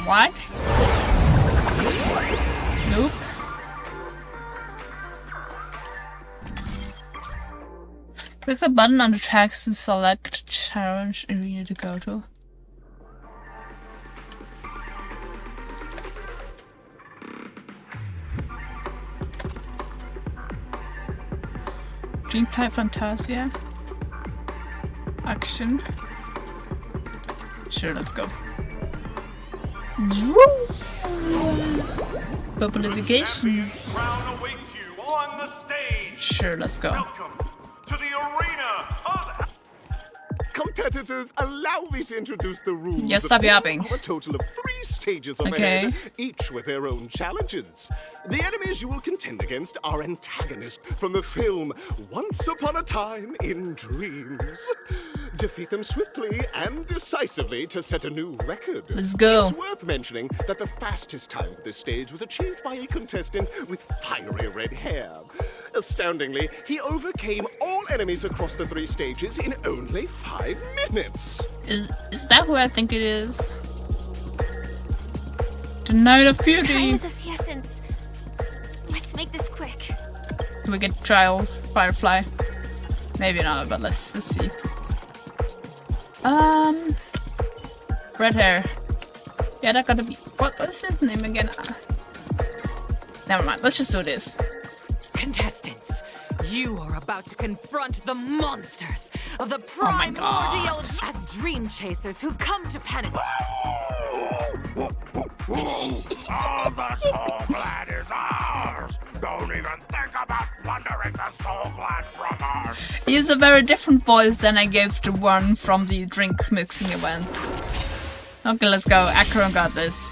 What? Nope. Click the button on the tracks and select challenge arena to go to. Dreampipe Fantasia. Action. Sure, let's go. Bubblification. Sure, let's go. To the arena of... Competitors, allow me to introduce the rules. Yes, stop yapping. A total of 3 stages of Okay. ahead, each with their own challenges. The enemies you will contend against are antagonists from the film Once Upon a Time in Dreams. Defeat them swiftly and decisively to set a new record. Let's go. It's worth mentioning that the fastest time for this stage was achieved by a contestant with fiery red hair. Astoundingly, he overcame all enemies across the 3 stages in only 5 minutes. Is that who I think it is? The Night of Beauty. Time is of the essence. Let's make this quick. Do we get trial Firefly? Maybe not, but let's see. Red hair. Yeah, that gotta be. What's his name again? Never mind. Let's just do this. Contestants, you are about to confront the monsters of the my God. primordial as dream chasers who've come to panic. All the soul glad is ours! Don't even think about plundering the soul glad from us! He used a very different voice than I gave the one from the drink mixing event. Okay, let's go. Akron got this.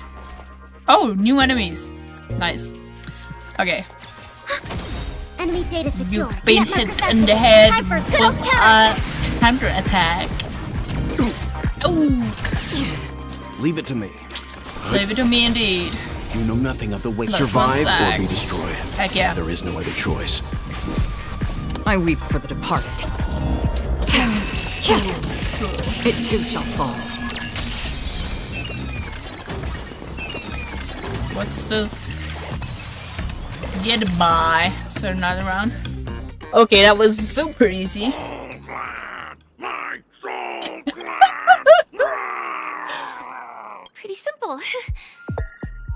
Oh, new enemies. Nice. Okay. Enemy data secure. You've been hit in the head with a counter attack. Oh. Leave it to me. Leave it to me indeed. You know nothing of the way. Let's Survive not or be sack. destroyed. Heck yeah. There is no other choice. I weep for the departed. It too shall fall. What's this? Get by. So another round. Okay, that was super easy. Pretty simple.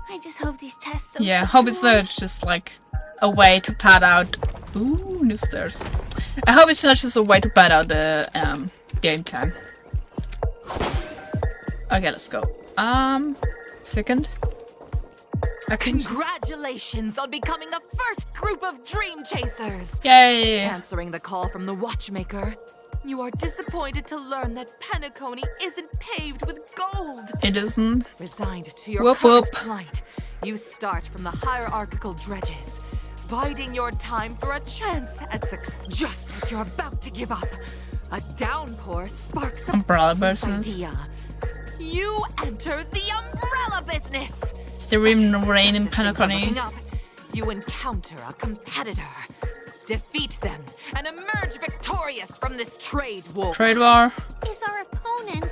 I just hope these tests don't Yeah, touch hope it's more. not just like a way to pad out. Ooh, new stairs. I hope it's not just a way to pad out the game time. Okay, let's go. Second. Congratulations on becoming the first group of dream chasers! Yay! Answering the call from the watchmaker, you are disappointed to learn that Penacony isn't paved with gold. It isn't. Resigned to your Whoop, current whoop. plight, you start from the hierarchical dredges, biding your time for a chance at success. Just as you're about to give up, a downpour sparks a Umbrella business business. idea. You enter the umbrella business. Is there even rain in Just as things are looking Penacony? up, you encounter a competitor. Defeat them and emerge victorious from this trade war. Trade war? Is our opponent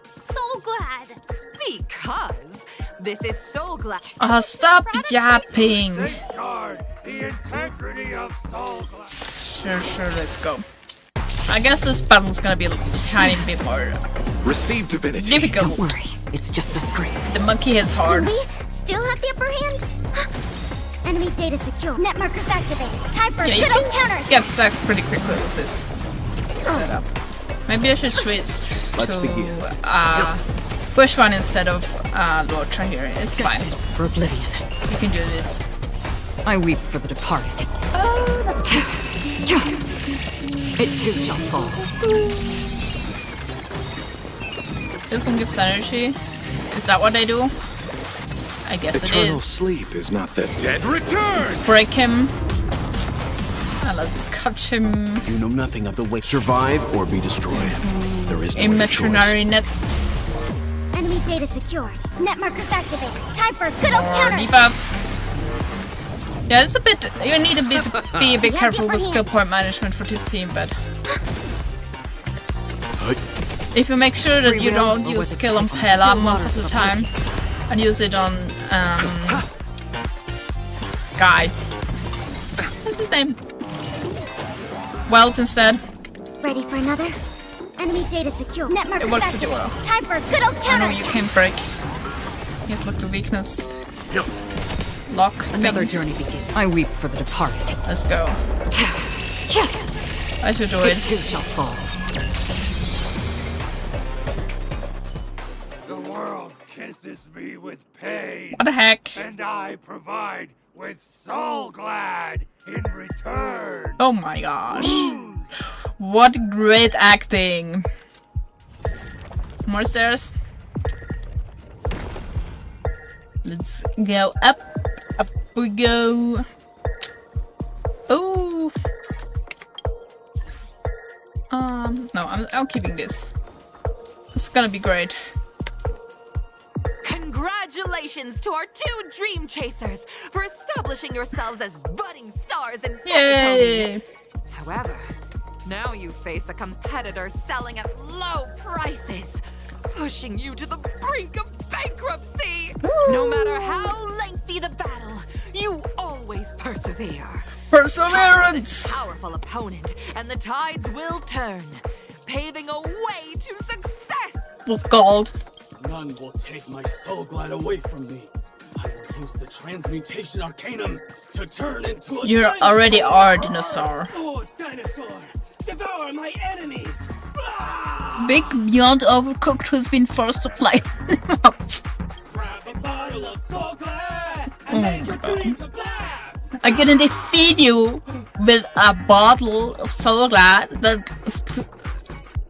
Soul Glad? Because this is Soul Glad. Stop yapping! Safeguard the integrity of soul glad. Sure, let's go. I guess this battle's gonna be a tiny bit more Receive divinity. difficult. Don't worry, it's just a scrape. The monkey hits hard. Do we still have the upper hand? Enemy data secure. Net markers activated. Time for Yeah, you good old counters. can get stacks pretty quickly with this setup. Maybe I should switch to push one instead of Lord here. It's fine. For oblivion. You can do this. I weep for the departed. It too shall fall. This one gives energy. Is that what they do? I guess it Eternal is. sleep is not the Dead return! Let's break him. And let's cut him. You know nothing of the way. Survive or be destroyed. There is no other choice. Imaginary nets. Enemy data secured. Net markers activated. Time for good old Or counters. debuffs. Yeah, it's a bit. You need to be a bit careful with skill point management for this team, but if you make sure that you don't use skill on Pela most of the time and use it on guy. What's his name? Welt instead. Ready for another? Enemy data secure. Net markers It works for activated. Duo. Time for good old I know counters. you can't break. Here's look the weakness. Lock. Another thing. journey begins. I weep for the departed. Let's go. I should do it. It too shall fall. The world kisses me with pain. What the heck? And I provide with soul glad in return. Oh my gosh. What great acting. More stairs. Let's go up. Up we go. Oh. No, I'm keeping this. It's gonna be great. Congratulations to our 2 dream chasers for establishing yourselves as budding stars in Yay! Penacony. However, now you face a competitor selling at low prices, pushing you to the brink of bankruptcy. No matter how lengthy the battle, you always persevere. Perseverance! Powerful opponent, and the tides will turn, paving a way to success. What's called? None will take my soul glad away from me. I will use the transmutation arcanum to turn into a You dinosaur. already are a dinosaur. Oh, dinosaur! Devour my enemies! Big Beyond Overcooked who's been forced to play. Grab a bottle of soul glad and make your dreams a blast! I'm gonna defeat you with a bottle of Soul Glad that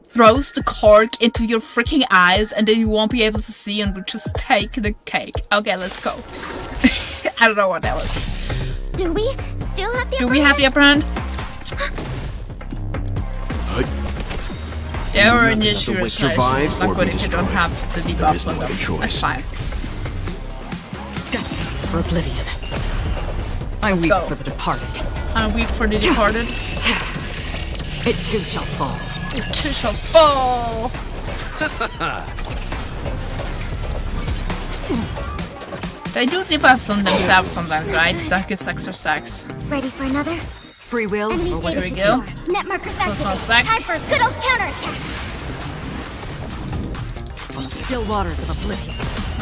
throws the cork into your freaking eyes, and then you won't be able to see and will just take the cake. Okay, let's go. I don't know what that was. Do we still have the Do we have the upper hand? Yeah, or in this Survive situation, it's or not good be if you don't destroyed. have the There is debuff no on them. other choice. That's fine. Destined for oblivion. I Let's weep go. for the departed. I'm weak for the departed. It too shall fall. It too shall fall. They do debuffs on themselves sometimes, right? That gives extra stacks. Ready for another? Free will Enemy or what? Here we go. Net markers Plus one activated. sec. Time for a good old counterattack. On the still waters of oblivion.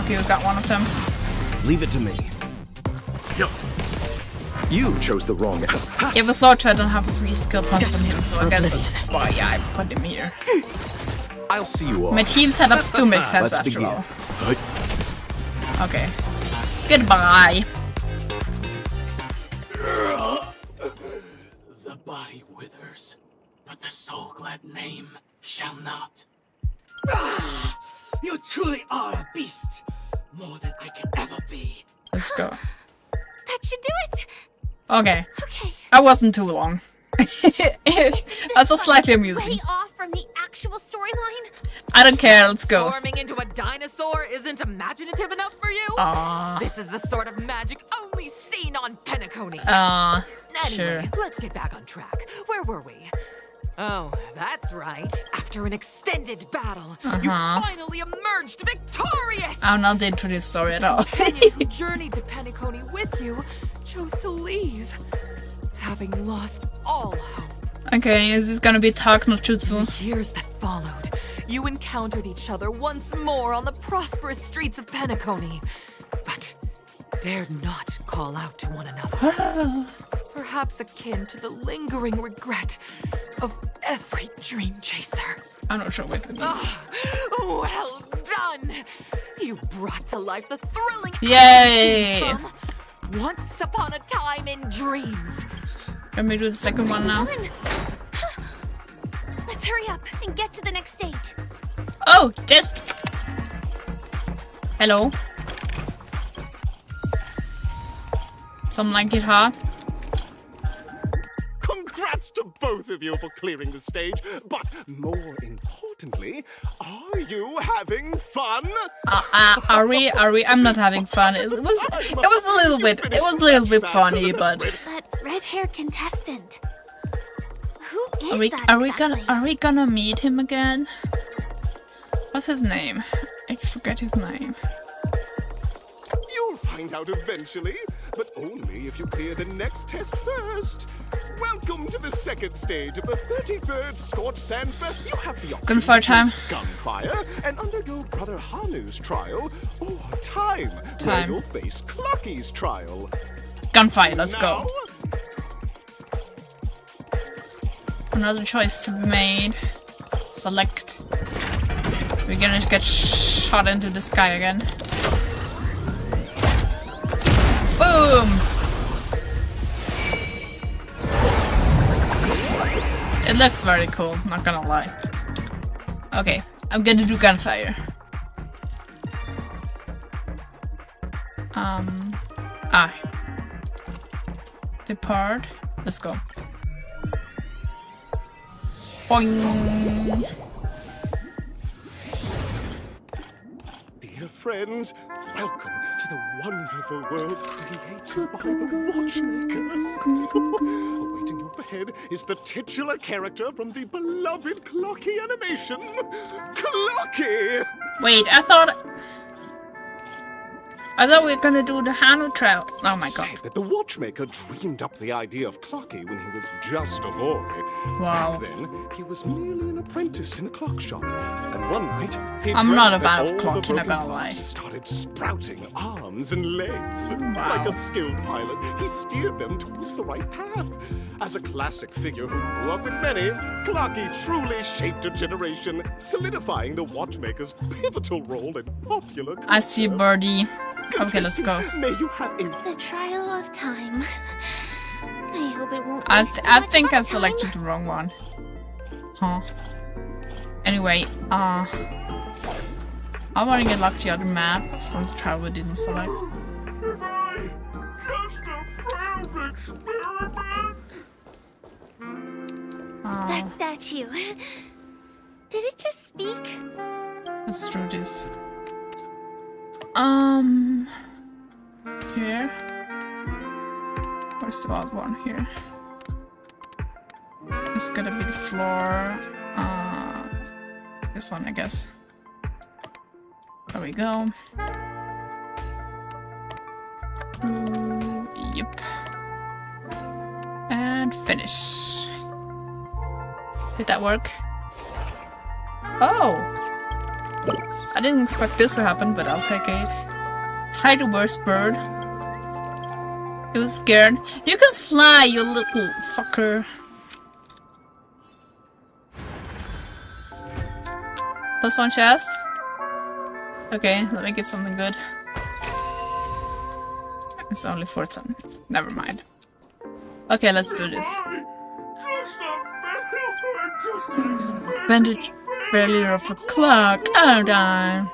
Okay, we got one of them. Leave it to me. You chose the wrong. Yeah, with Lord I don't have three skill points on him, so I guess that's why I put him here. I'll see you all. My team setups do make sense Let's after begin. all. Okay. Goodbye. The body withers, but the soul glad name shall not. You truly are a beast, more than I can ever be. Let's go. That should do it. Okay. Okay. That wasn't too long. Also slightly amusing. Way off from the actual storyline. I don't care, let's go. Forming into a dinosaur isn't imaginative enough for you? This is the sort of magic only seen on Penacony. Sure. Anyway, let's get back on track. Where were we? Oh, that's right. After an extended battle, you finally emerged victorious! I'm not into this story at all. The companion who journeyed to Penacony with you chose to leave, having lost all hope. Okay, is this gonna be Talk no In Jutsu? the years that followed, you encountered each other once more on the prosperous streets of Penacony, but dared not call out to one another. Perhaps akin to the lingering regret of every dream chaser. I'm not sure what it means. Well done! You brought to life the thrilling Yay! action from Once Upon a Time in Dreams. Let me do the second one now. Let's hurry up and get to the next stage. Oh, just. Hello. Some like it, huh? Congrats to both of you for clearing the stage, but more importantly, are you having fun? Are we? I'm not having fun. It was a little bit funny, but. That red-haired contestant. Who is Are we that gonna meet him again? What's his name? I forget his name. You'll find out eventually, but only if you clear the next test first. Welcome to the second stage of the 33rd Scorched Sand Fest. You have the option Gunfire time. to choose gunfire and undergo Brother Hanu's trial, or time, where you'll face Clucky's trial. Gunfire, let's go. Another choice to be made. Select. We're gonna get shot into the sky again. Boom! It looks very cool, not gonna lie. Okay, I'm gonna do gunfire. Depart. Let's go. Boing! Dear friends, welcome to the wonderful world created by the Watchmaker. Awaiting you up ahead is the titular character from the beloved Clocky animation, Clocky! Wait, I thought we were gonna do the Hanu trail. Oh my god. Said that the Watchmaker dreamed up the idea of Clocky when he was just a boy. Wow. Back then, he was merely an apprentice in a clock shop. And one night, he I'm not a dreamt fan that of all the Clocky, not broken gonna lie. clocks started sprouting arms and legs. Wow. Like a skilled pilot, he steered them towards the right path. As a classic figure who grew up with many, Clocky truly shaped a generation, solidifying the Watchmaker's pivotal role in popular culture. I see Birdie. Okay, let's go. May you have a The trial of time. I hope it won't. I waste too much think my I selected the wrong one. Huh. Anyway, I want to get luck the other map from the trial we didn't select. That statue. Did it just speak? Let's do this. Here. Where's the odd one here? It's gonna be the floor. This one, I guess. There we go. Yep. And finish. Did that work? Oh! I didn't expect this to happen, but I'll take it. Hi, the worst bird. He was scared. You can fly, you little fucker. Plus one chest. Okay, let me get something good. It's only 14. Never mind. Okay, let's do this. Bandage failure of a clock. Oh, darn.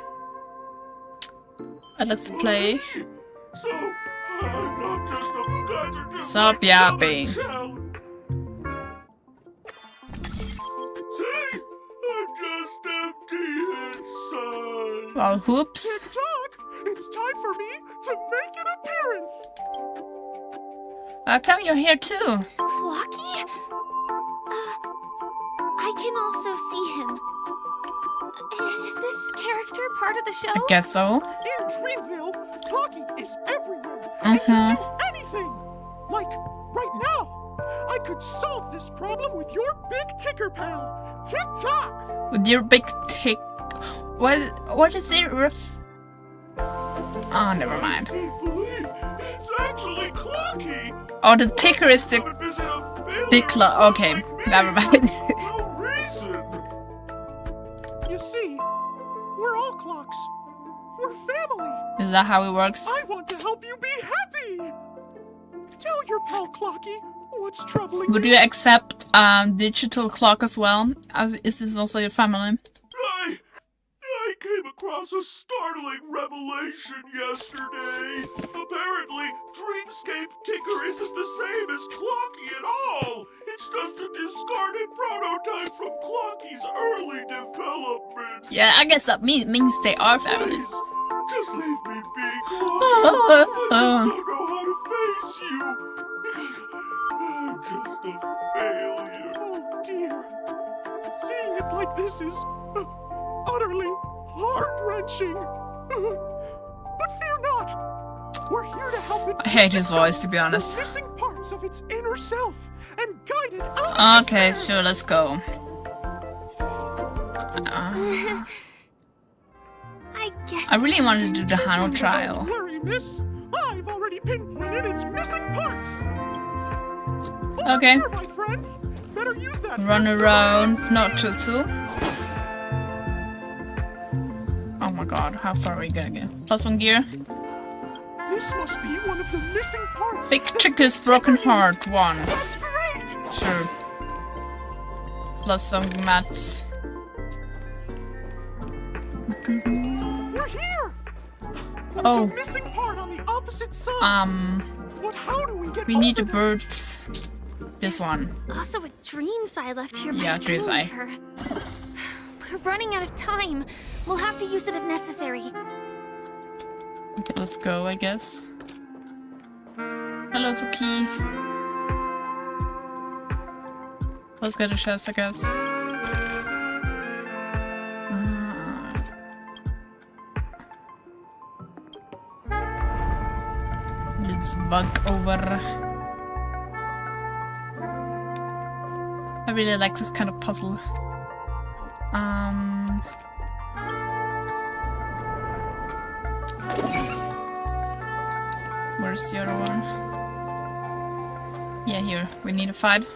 I'd like to play. Stop yapping. Well, whoops. It's time for me to make an appearance. How come you're here too? Clocky? I can also see him. Is this character part of the show? I guess so. In Dreamville, Clocky is everywhere. Mm-hmm. He can do anything. Like right now, I could solve this problem with your big ticker pal, Tick-Tock. With your big tick. What is it? Oh, never mind. It's actually Clocky. Oh, the ticker is the clock. Okay, never mind. You see, we're all clocks. We're family. Is that how it works? I want to help you be happy. Tell your pal Clocky what's troubling Would you. you accept digital clock as well? Is this also your family? I came across a startling revelation yesterday. Apparently, Dreamscape Ticker isn't the same as Clocky at all. It's just a discarded prototype from Clocky's early development. Yeah, I guess that means they are family. Please, just leave me be, Clocky. I just don't know how to face you because I'm just a failure. Oh dear. Seeing it like this is utterly heart-wrenching. But fear not. We're here to help it. I hate his voice, to be honest. Missing parts of its inner self and guide it out. Okay, sure, let's go. I guess. I really wanted to do the Hano trial. Don't worry, miss. I've already pinpointed its missing parts. Okay. Over here, my friends. better use that. Run around, not Jutsu. Oh my god, how far are we gonna go? +1 gear. This must be one of the missing parts. Big Chicka's Broken Heart 1. That's great. Sure. Plus some mats. We're here. There's Oh. a missing part on the opposite side. But how do we get we need the birds. This one. Also a dream's eye left here by Yeah, a dream's eye. dream weaver. We're running out of time. We'll have to use it if necessary. Okay, let's go, I guess. Hello, Tuki. Let's get a chest, I guess. Let's bug over. I really like this kind of puzzle. Where's the other one? Yeah, here. We need a fight.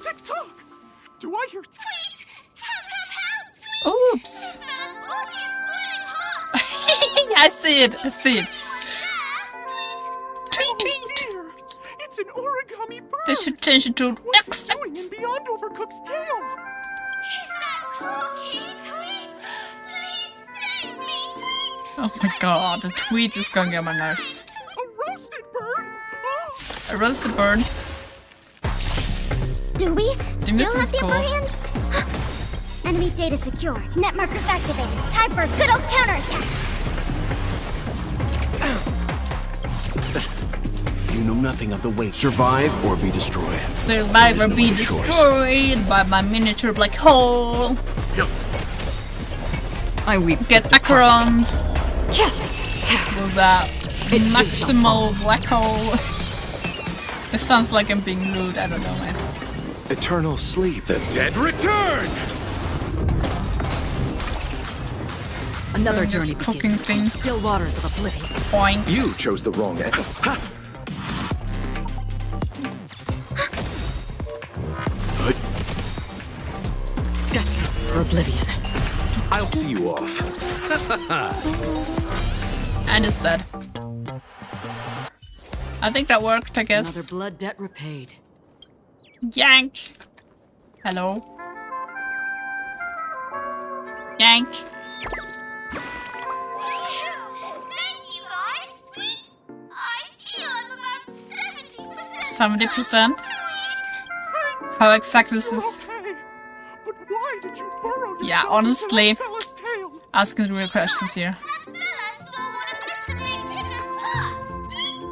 Tick-tock! Do I hear Tweet! Help! Tweet! Oops! Fella's body is boiling hot! I see it! I see it! Tweet, tweet! Dear, it's an origami bird. They should change it to What's it doing in Beyond Overcooked's tail? Is that cookie, Tweet? Please save me, Tweet! Oh my god, the tweet is going on my nerves. A roasted bird? Oh. A roasted bird. Do we The missing still have the upper hand? Enemy data secure. Net markers activated. Time for a good old counterattack. You know nothing of the weight. Survive or be destroyed. Survive or There's no be other choice. destroyed by my miniature black hole. I weep. Get Acheroned with that maximal black hole. It sounds like I'm being rude, I don't know, man. Eternal sleep. The dead return! Another So journey this cooking begins. thing. Still waters of oblivion. Point. You chose the wrong end. Destined for oblivion. I'll see you off. And it's dead. I think that worked, I guess. Another blood debt repaid. Yank! Hello? Yank! Thank you, guys! Tweet! I heal I'm about 70%. 70%? How exactly is this? Okay. But why did you burrow Yeah, yourself honestly, into Fella's tail? asking real questions here. Bella stole one of Mr. Big Tinder's parts! Tweet!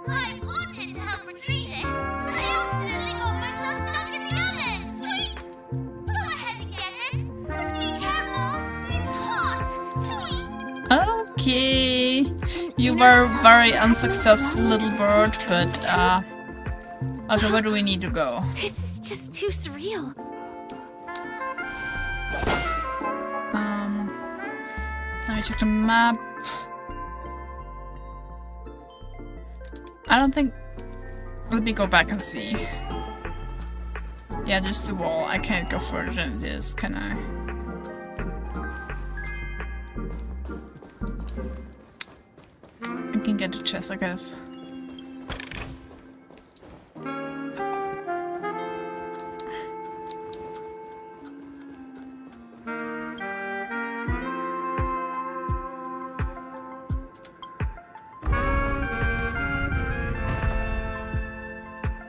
I wanted to help retrieve it, but I accidentally got myself stuck in the oven! Tweet! Go ahead and get it! But be careful! It's hot! Tweet! Okay. You were a very unsuccessful little bird, but okay, where do we need to go? This is just too surreal. Let me check the map. I don't think... Let me go back and see. Yeah, just the wall. I can't go further than it is, can I? I can get the chest, I guess.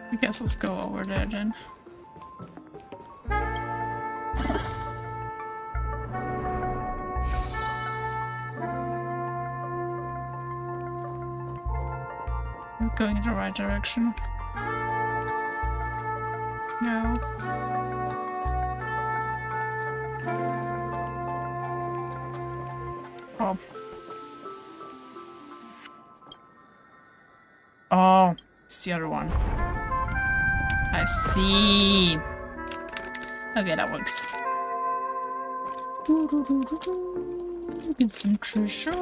I guess let's go over there then. I'm going in the right direction. No. Oh. Oh, it's the other one. I see. Okay, that works. Get some treasure.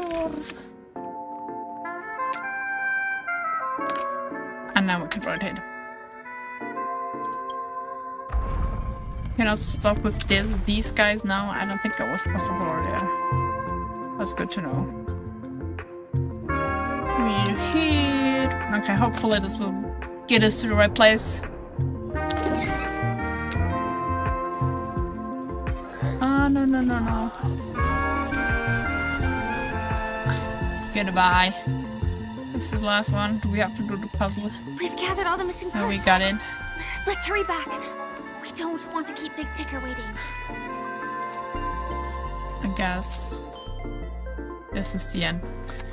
And now we can rotate. can also stop with these guys now. I don't think that was possible earlier. That's good to know. We need to hit. Okay, hopefully this will get us to the right place. No. Goodbye. This is the last one. Do we have to do the puzzle? We've gathered all the missing parts. Oh, we got it. Let's hurry back. We don't want to keep Big Ticker waiting. I guess this is the end.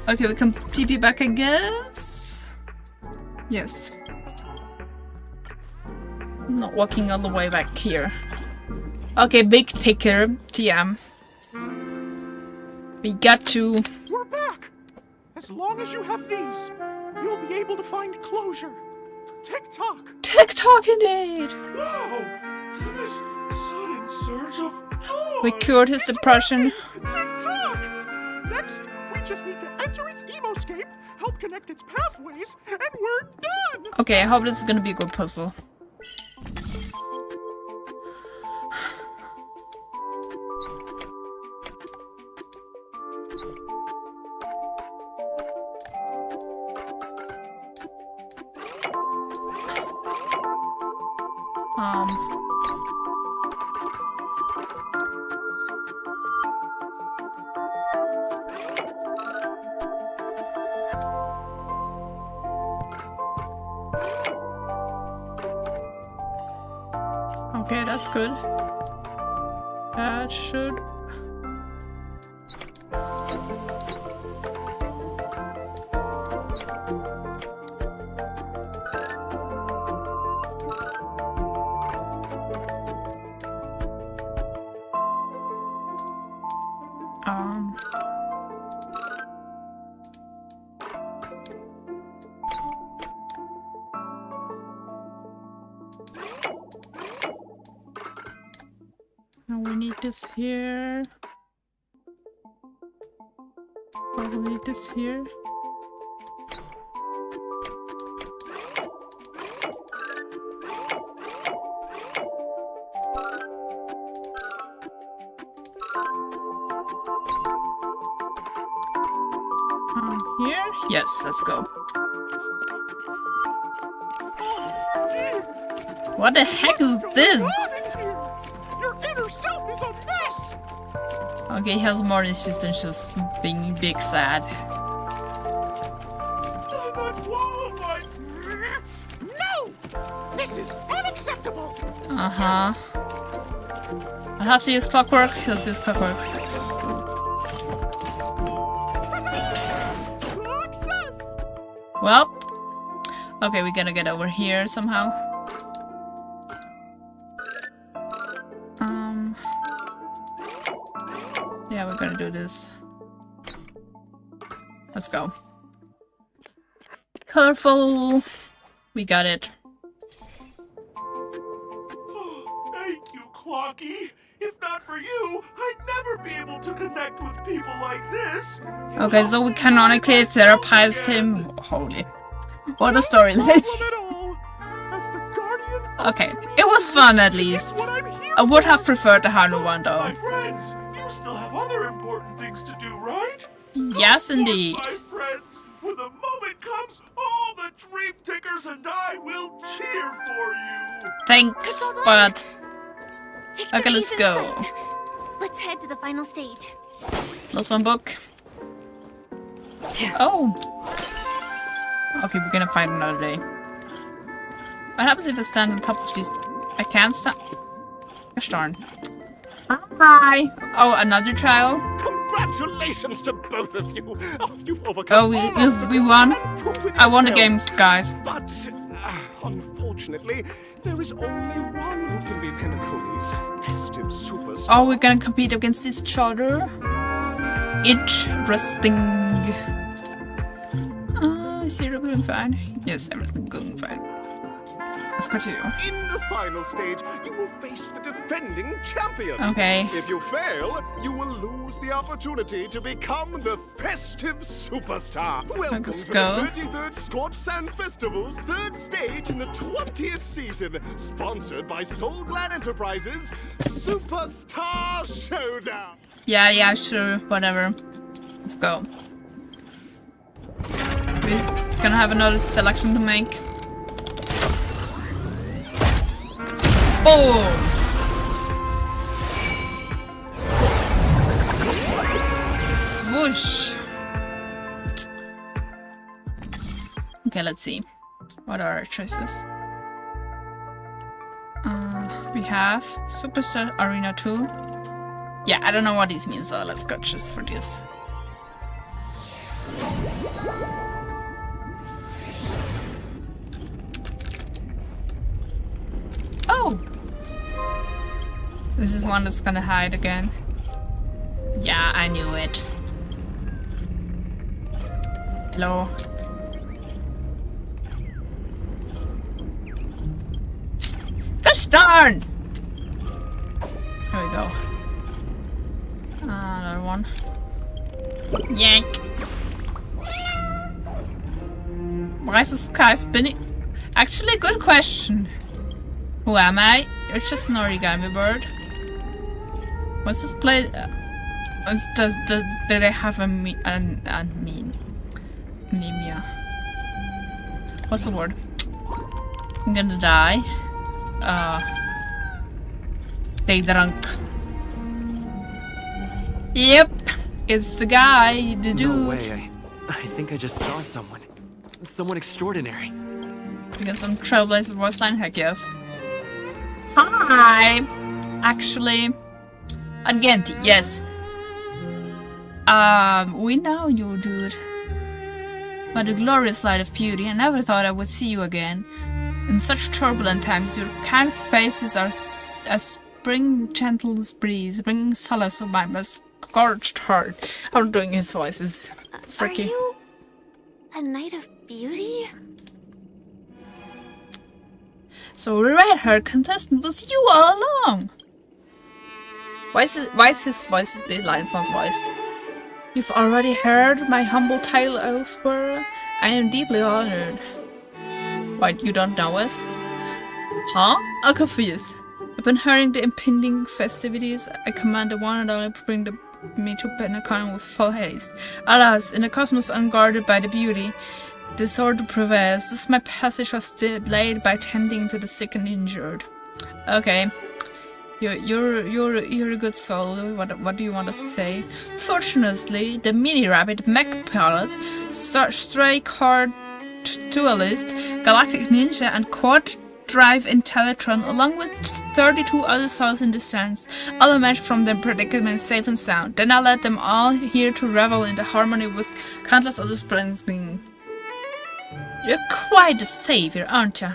Okay, we can TP back, I guess. Yes. I'm not walking all the way back here. Okay, Big Ticker, TM. We got to. We're back. As long as you have these, you'll be able to find closure. Tick-tock. Tick-tock indeed. Wow! This sudden surge of joy. We cured his depression. Tick-tock. Next, we just need to enter its emoscape, help connect its pathways, and we're done. Okay, I hope this is gonna be a good puzzle. Okay, that's good. That should. We need this here. We need this here. Here? Yes, let's go. What the heck is this? Okay, he has more issues than just being big sad. No! This is unacceptable! Uh-huh. I have to use clockwork. Let's use clockwork. Success! Well. Okay, we gotta get over here somehow. Yeah, we're gonna do this. Let's go. Colorful. We got it. Thank you, Clocky. If not for you, I'd never be able to connect with people like this. Okay, so we canonically therapized him. Holy. What a storyline. Okay, it was fun at least. I would have preferred the Harlow one though. My friends, you still have other important things to do, right? Yes, indeed. My friends, when the moment comes, all the dream tickers and I will cheer for you. Thanks, but okay, let's go. Let's head to the final stage. Lost one book. Oh. Okay, we're gonna find another day. What happens if I stand on top of these? I can't stand. Gosh darn. Hi. Oh, another trial. Congratulations to both of you. Oh, you've overcome. Oh, we won. I won the game, guys. But unfortunately, there is only one who can be Penacony's festive superstar. Oh, we're gonna compete against each other. Interesting. Is everything going fine? Yes, everything going fine. Let's continue. In the final stage, you will face the defending champion. Okay. If you fail, you will lose use the opportunity to become the festive superstar. Welcome Let's to go. the 33rd Scorched Sand Festival's 3rd stage in the 20th season, sponsored by Soul Glad Enterprises Superstar Showdown. Yeah, sure, whatever. Let's go. We're gonna have another selection to make. Boom! Swoosh! Okay, let's see. What are our choices? We have Superstar Arena 2. Yeah, I don't know what these mean, so let's go just for this. Oh! This is one that's gonna hide again. Yeah, I knew it. Hello. Gosh darn! There we go. Another one. Yank! Why is the sky spinning? Actually, good question. Who am I? You're just an origami bird. What's this place? Do they have a mean? Anemia. What's the word? I'm gonna die. They drunk. Yep, it's the guy, the dude. No way, I think I just saw someone. Someone extraordinary. Because some trailblazer voice line, heck yes. Hi! Actually, Argenti, yes. We know you, dude. By the glorious light of beauty, I never thought I would see you again. In such turbulent times, your kind faces are as spring gentle breeze, bringing solace of my scorched heart. I'm doing his voices. Freaky. Are you a knight of beauty? So the red-haired contestant was you all along. Why is his voice lines not voiced? You've already heard my humble title elsewhere. I am deeply honored. What, you don't know us? Huh? I'm confused. I've been hearing the impending festivities. I command the one and only to bring me to Penacon with full haste. Alas, in a cosmos unguarded by the beauty, disorder prevails. This my passage was delayed by tending to the sick and injured. Okay. You're a good soul. What do you want us to say? Fortunately, the mini rabbit mech pilot, stray car duelist, galactic ninja, and quad drive Intellatron, along with 32 other souls in distance, all emerged from their predicament safe and sound. Then I led them all here to revel in the harmony with countless other planets being. You're quite a savior, aren't you?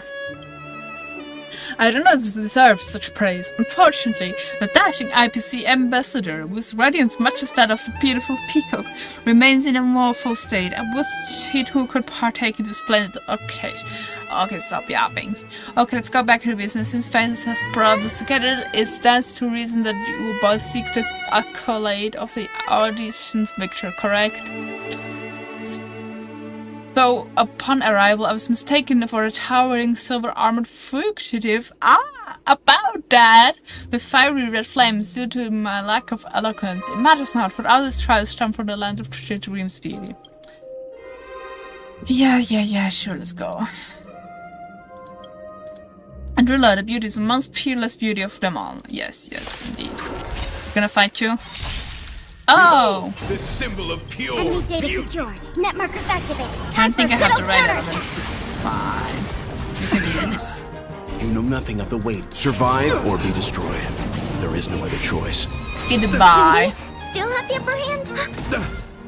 I do not deserve such praise. Unfortunately, the dashing IPC ambassador, whose radiance matches that of the beautiful peacock, remains in a woeful state. I wish she too could partake in this splendid Okay, stop yapping. Okay, let's go back to business. Since fate has brought us together, it stands to reason that you both seek this accolade of the audition's victor, correct? So, upon arrival, I was mistaken for a towering silver-armored fugitive. About that! With fiery red flames due to my lack of eloquence. It matters not, but others try to stamp for the land of dreams beauty. Yeah, sure, let's go. Andrilla, the beauty is the most peerless beauty of them all. Yes, indeed. We're gonna fight you. Oh! The symbol of pure Enemy data beauty. secured. Net markers activated. I think I have the right elements. This is fine. You can do this. You know nothing of the weight. Survive or be destroyed. There is no other choice. Goodbye. Still have the upper hand?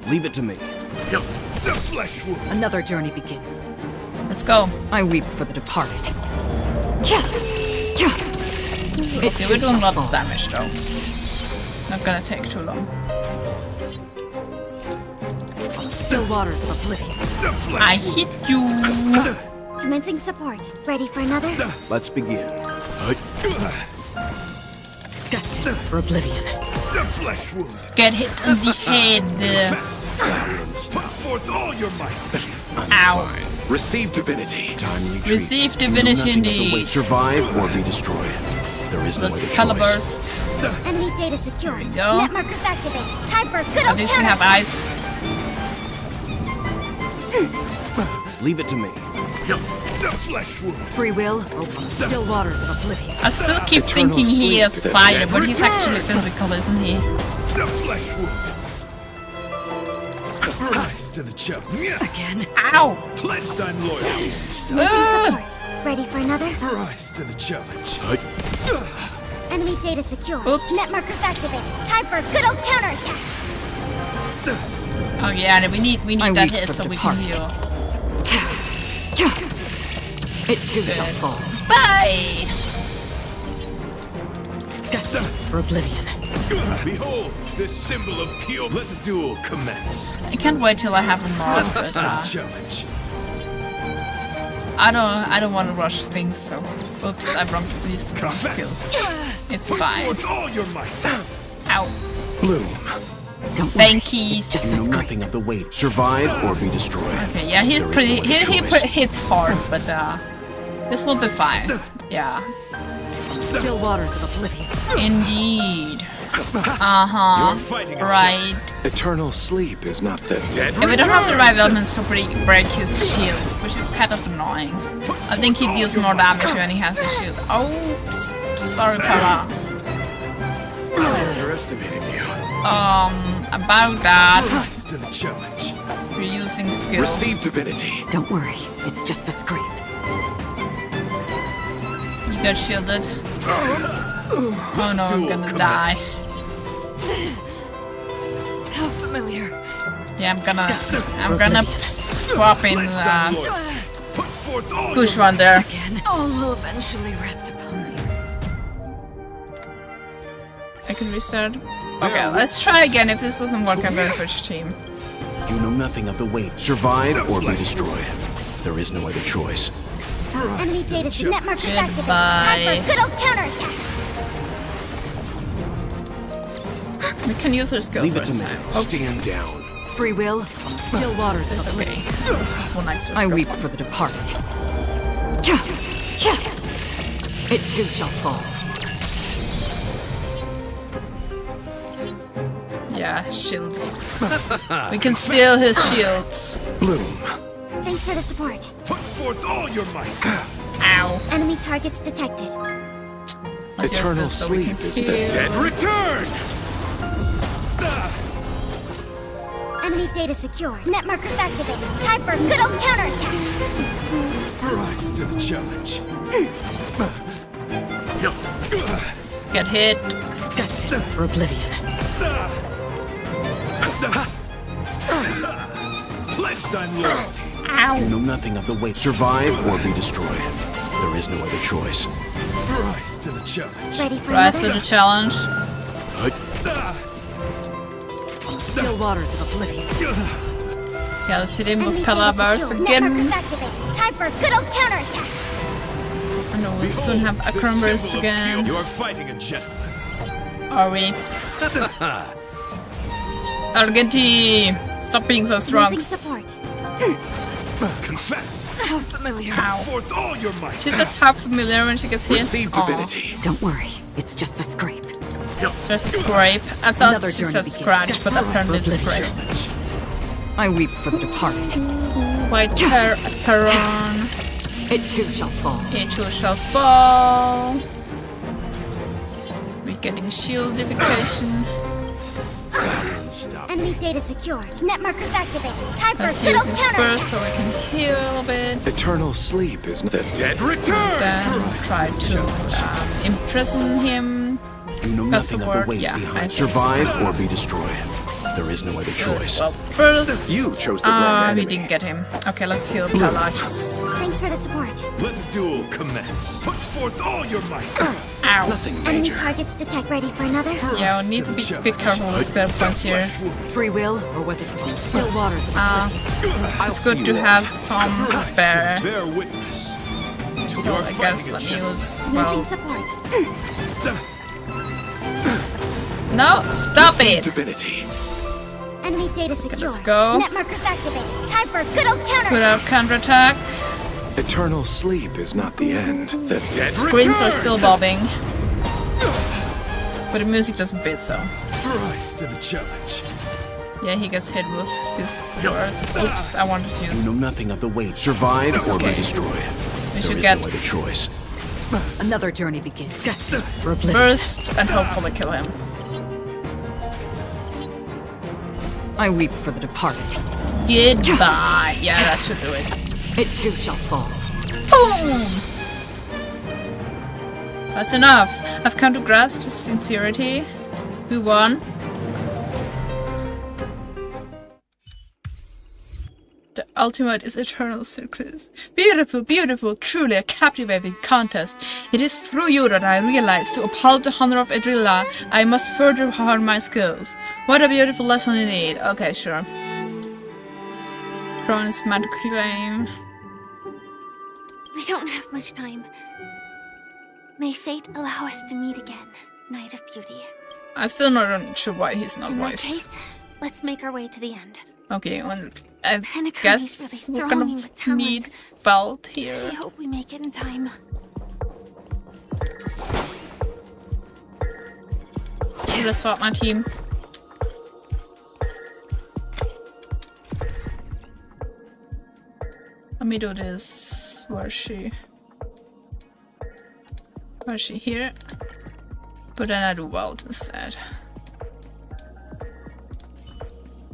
Leave it to me. The flesh wound. Another journey begins. Let's go. I weep for the departed. Okay, we're doing a lot of damage though. Not gonna take too long. Still waters of oblivion. I hit you. Commencing support. Ready for another? Let's begin. Destined for oblivion. The flesh wound. Get hit on the head. Put forth all your might. Ow. Receive divinity. Receive divinity indeed. Survive or be destroyed. There is no Let's other color choice. burst. Enemy data secured. Go. Net markers activate. Time for good At old least we have counterattack. eyes. Leave it to me. The flesh wound. Free will or still waters of oblivion. I still keep thinking he is fire, but he's actually physical, isn't he? The flesh wound. Rise to the challenge. Again. Ow! Pledge thine loyalty. Ready for another? Rise to the challenge. Enemy data secure. Oops. Net markers activate. Time for good old counterattack. Oh yeah, and we need that hit so we can heal. It too shall fall. Bye! Destined for oblivion. Behold, this symbol of pure. Let the duel commence. I can't wait till I have him on, but Challenge. I don't want to rush things, so oops, I've used the wrong skill. It's fine. With all your might. Ow. Bloom. Don't Thank you. You know nothing of the weight. Survive or be destroyed. Okay, yeah, he's There is pretty. no other He choice. hits hard, but this will be fine. Yeah. Still waters of oblivion. Indeed. Right. Eternal sleep is not the dead. And we don't have the right elements to break his shields, which is kind of annoying. I think he deals more damage when he has his shield. Oops. Sorry, Pala. I underestimated you. About that. Rise to the challenge. We're using skill. Receive divinity. Don't worry, it's just a scrape. You got shielded. Oh no, I'm gonna die. How familiar. Yeah, I'm gonna swap in push one there. Again, all will eventually rest upon the I can restart. Okay, let's try again. If this doesn't work, I'm gonna switch team. You know nothing of the weight. Survive or be destroyed. There is no other choice. Enemy data net markers activate. Goodbye. Time for good old counterattack. We can use our skill Leave it first to me. time. Oops. Stand down. free will. Still waters It's of okay. oblivion. Full nice I weep for the departed. It too shall fall. Yeah, shield. We can steal his shields. Bloom. Thanks for the support. Put forth all your might. Ow. Enemy targets detected. Let's use Eternal this so we can sleep is the heal. Dead return. Enemy data secure. Net markers activated. Time for good old counterattack. Rise to the challenge. Get hit. Destined for oblivion. Pledge thine loyalty. You know nothing of the weight. Survive or be destroyed. There is no other choice. Rise to the challenge. Ready for Rise to another? the challenge. Still waters of oblivion. Yeah, let's hit him with Enemy data calabars secure. Net markers again. activated. Time for good old counterattack. And then we'll soon have Akron burst again. You're fighting a gentleman. Are we? Argenti! Stop being so strong. Losing support. Confess. How familiar. Ow. Forth all your might. She says half familiar when she gets hit. Receive Aw. divinity. Don't worry, it's just a scrape. So it's a scrape. I thought Another she journey said begins. scratch, but apparently it's scrape. I weep for the departed. White Caron. It too shall fall. It too shall fall. We're getting shieldification. Enemy data secure. Net markers activated. Time for Let's good use old his counterattack. burst so we can heal a bit. Eternal sleep is the dead return. Then try to imprison him. You know That's the nothing of the word, weight yeah, I behind. think Survive so. or be destroyed. There is no other choice. Well, first, You chose the wrong we enemy. didn't get him. Okay, let's heal Palachus. Thanks for the support. Let the duel commence. Put forth all your might. Ow. Nothing Enemy major. targets detect. Ready for another? Yeah, we need to be careful with spell points here. Free will, or was it still waters of oblivion? It's good to have some spare. Bear witness. So I guess let me use, well, Losing support. No, stop it! Divinity. Enemy data secure. Let's go. Net markers activated. Time for a good old counter. Good old counterattack. Eternal sleep is not the end. The dead Screens are still bobbing. But the music doesn't fit, so. Rise to the challenge. Yeah, he gets hit with his yours. Oops, I wanted to use. You know nothing of the weight. Survive or be destroyed. We There should is get no other choice. Another journey begins. Destined for oblivion. first and hopefully kill him. I weep for the departed. Goodbye. Yeah, that should do it. It too shall fall. Boom! That's enough. I've come to grasp his sincerity. We won. The ultimate is eternal secrets. Beautiful, beautiful, truly a captivating contest. It is through you that I realize to uphold the honor of Edrilla, I must further hone my skills. What a beautiful lesson indeed. Okay, sure. Cronus magic claim. We don't have much time. May fate allow us to meet again, Knight of Beauty. I'm still not sure why he's not In that wise. case, let's make our way to the end. Okay, and I Penacony's guess really we're thronging gonna with talent. need Veld here. I hope we make it in time. Should I swap my team? Let me do this. Where is she? Where is she? Here? But then I do Veld instead.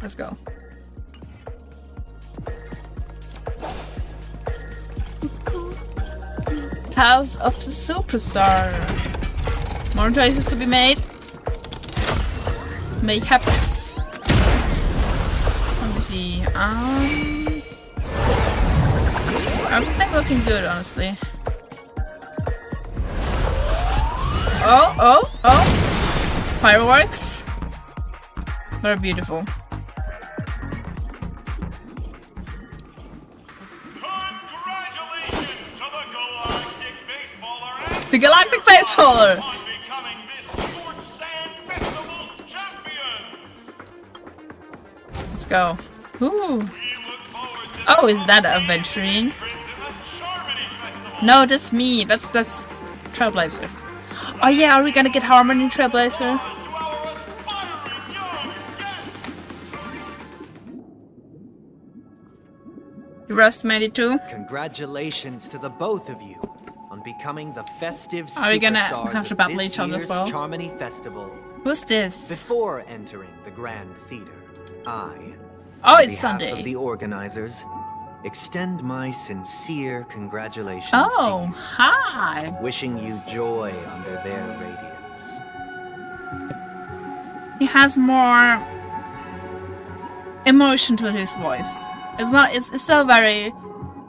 Let's go. House of the Superstar. More choices to be made. Mayhaps. Let me see. Everything looking good, honestly. Oh! Fireworks. Very beautiful. The Galactic Baseballer! Let's go. Ooh. Oh, is that a Aventurine? No, that's me. That's Trailblazer. Oh yeah, are we gonna get Harmony Trailblazer? Rust made it too. Congratulations to the both of you on becoming the festive Are we gonna superstars have to of battle this each other as year's well? Charmony Festival. Who's this? Before entering the Grand Theater, I, Oh, on it's behalf Sunday. of the organizers, extend my sincere congratulations Oh, to hi. you, wishing you joy under their radiance. He has more emotion to his voice. It's still very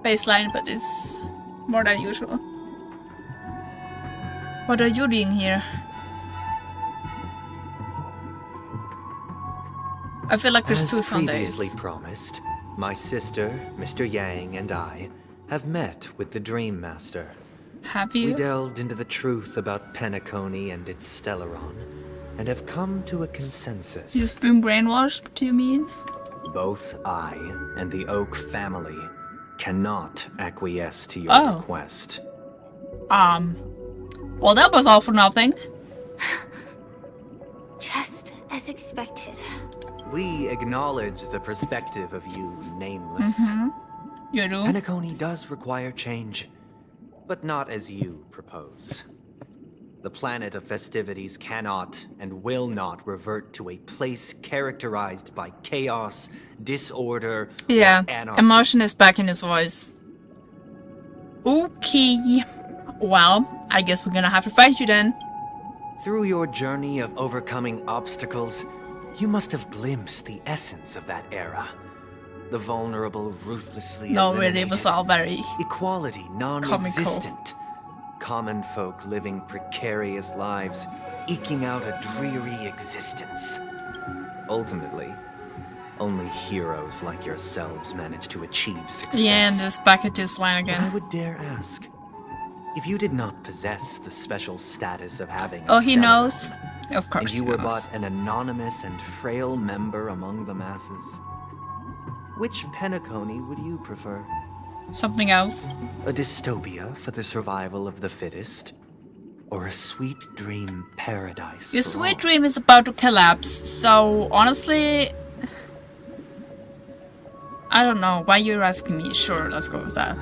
baseline, but it's more than usual. What are you doing here? I feel like there's As two Sundays. previously promised, my sister, Mr. Yang, and I have met with the Dream Master. Have We you? delved into the truth about Penacony and its Stellaron, and have come to a consensus. You've been brainwashed, do you mean? Both I and the Oak family cannot acquiesce to your Oh. request. Well, that was all for nothing. Just as expected. We acknowledge the perspective of you, Nameless. You do? Penacony does require change, but not as you propose. The planet of festivities cannot and will not revert to a place characterized by chaos, disorder, Yeah, or anarchy. emotion is back in his voice. Okay. Well, I guess we're gonna have to fight you then. Through your journey of overcoming obstacles, you must have glimpsed the essence of that era. The vulnerable, ruthlessly No, really, it eliminated. was all very Equality non-existent. Common folk living precarious lives, eking out a dreary existence. Ultimately, only heroes like yourselves manage to achieve success. Yeah, and just back at this line But I again. would dare ask, if you did not possess the special status of having a Oh, he Stellaron, knows. Of course. And you were yes. but an anonymous and frail member among the masses. Which Penacony would you prefer? Something else. A dystopia for the survival of the fittest? Or a sweet dream paradise? Your for sweet all? dream is about to collapse, so honestly... I don't know why you're asking me. Sure, let's go with that.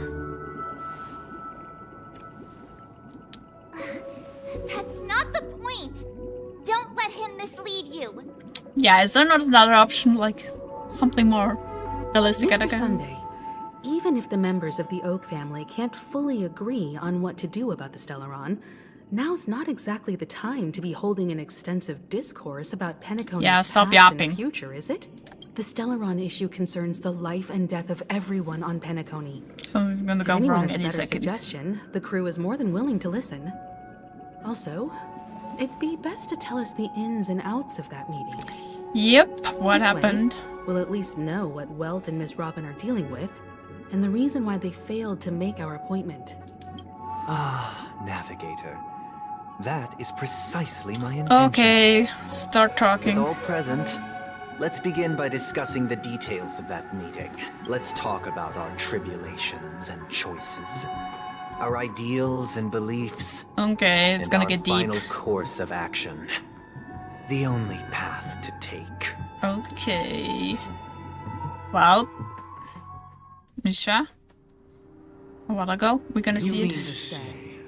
That's not the point. Don't let him mislead you. Yeah, is there not another option, like something more realistic? Mr. Sunday, even if the members of the Oak family can't fully agree on what to do about the Stellaron, now's not exactly the time to be holding an extensive discourse about Penacony's stop past yapping. and future, is it? The Stellaron issue concerns the life and death of everyone on Penacony. Something's gonna If go anyone wrong has a any better second. suggestion, the crew is more than willing to listen. Also, it'd be best to tell us the ins and outs of that meeting. Yep, what This way, happened? we'll at least know what Welt and Miss Robin are dealing with, and the reason why they failed to make our appointment. Ah, Navigator. That is precisely my intention. Okay, start talking. With all present, let's begin by discussing the details of that meeting. Let's talk about our tribulations and choices, our ideals and beliefs. Okay, it's and gonna our get deep. final course of action. The only path to take. Okay. Well, Misha, a while ago, we're gonna see You it. mean to say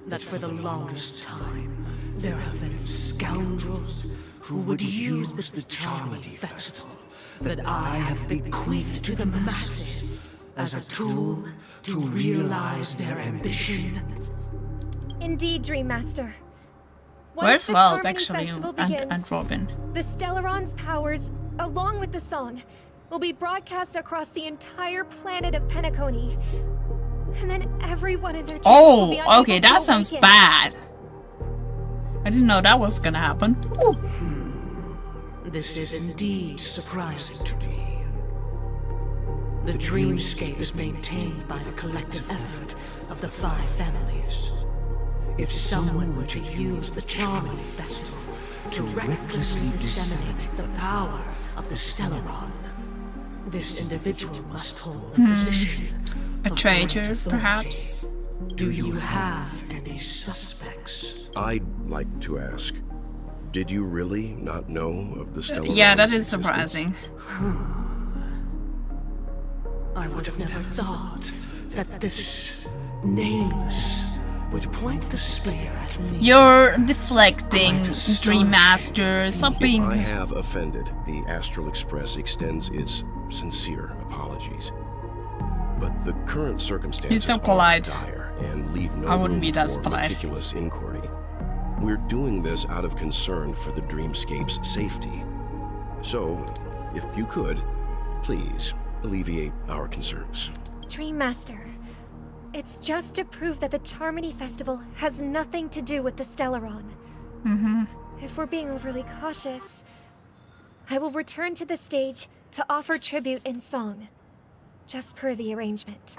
that for the longest time, there have been scoundrels who would use the Charmity Festival that I have bequeathed to the masses as a tool to realize their ambition? Indeed, Dream Master. Once Where's the Welt, Charmony actually, Festival and begins, Robin? the Stellaron's powers, along with the song, will be broadcast across the entire planet of Penacony. And then everyone in their dreams will be Oh, unable okay, to that sounds awaken. bad. I didn't know that was gonna happen. Ooh. This is indeed surprising to me. The dreamscape is maintained by the collective effort of the 5 families. If someone were to use the Charming Festival to recklessly disseminate the power of the Stellaron, this individual must hold the position A of traitor, great authority. perhaps? Do you have any suspects? I'd like to ask, did you really not know of the Stellaron's Yeah, that is existence? surprising. I would have never thought that this nameless would point the spear at me. You're deflecting, Dream Master. Stop being. If I have offended, the Astral Express extends its sincere apologies. But the current circumstances so polite. are dire and leave no I wouldn't be room that for polite. meticulous inquiry. We're doing this out of concern for the dreamscape's safety. So, if you could, please alleviate our concerns. Dream Master, it's just to prove that the Charmony Festival has nothing to do with the Stellaron. If we're being overly cautious, I will return to the stage to offer tribute in song, just per the arrangement.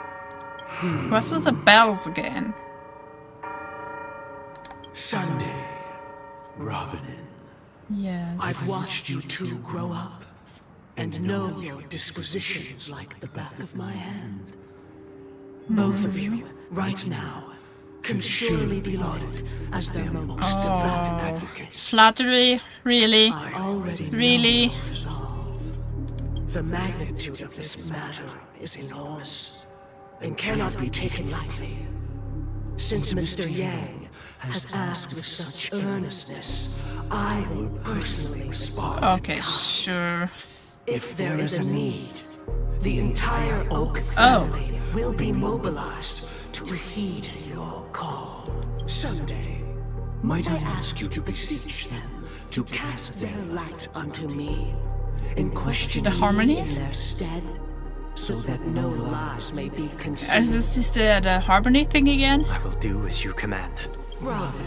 What's with the bells again? Sunday, Robin. Yes. I've watched you two grow up and know your dispositions like the back of my hand. Both of you, right now, can surely be lauded as their most devout advocates. Flattery? Really? I already know Really? your resolve. The magnitude of this matter is enormous and cannot be taken lightly. Since Mr. Yang has asked with such earnestness, I will personally respond. Okay, sure. If there is a need, the entire Oak family will be mobilized to heed your call. Someday, might I ask you to beseech them to cast their light unto me and question The me harmony? in their stead, so that no lies may be Is concealed. this just the harmony thing again? I will do as you command. Robin,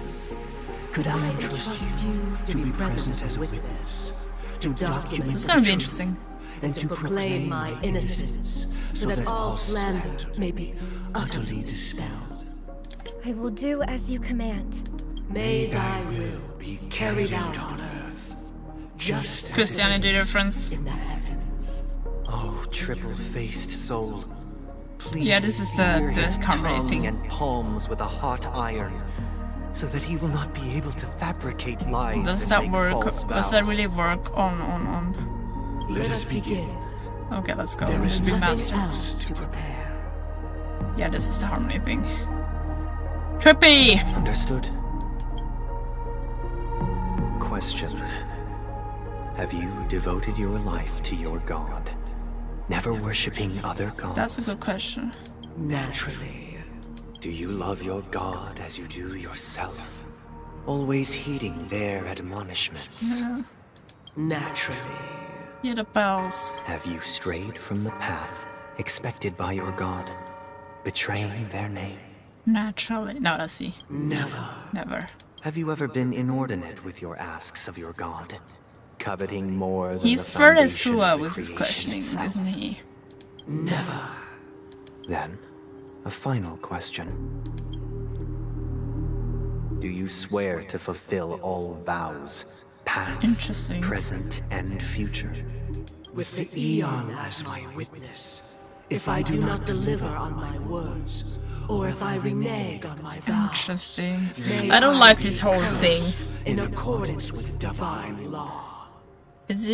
could I entrust you to be present as a witness, to document It's gonna the be truth, interesting. and to proclaim my innocence, so that all slander may be utterly dispelled? I will do as you command. May thy will be carried out on Earth. Just Christianity reference. Oh, triple-faced soul. Please Yeah, this is the comedy tongue thing. and palms with a hot iron, so that he will not be able to fabricate lies. Does and that make work? false Does that vows. really work on? Let us begin. Okay, let's go. There is Big nothing master. else to prepare. Yeah, this is the harmony thing. Trippy! Understood. Question. Have you devoted your life to your god, never worshipping other gods? That's a good question. Naturally. Do you love your god as you do yourself, always heeding their admonishments? Yeah. Naturally. Yeah, the bells. Have you strayed from the path expected by your god, betraying their name? Naturally. No, let's see. Never. Never. Have you ever been inordinate with your asks of your god, coveting more than He's the further foundation through of the with his creation questioning, itself? isn't he? Never. Then, a final question. Do you swear to fulfill all vows, past, Interesting. present, and future? With the Eon as my witness, if I do not deliver on my words, or if I renege on my vows, Interesting. may I don't like be this whole thing. cursed in accordance with divine law. It's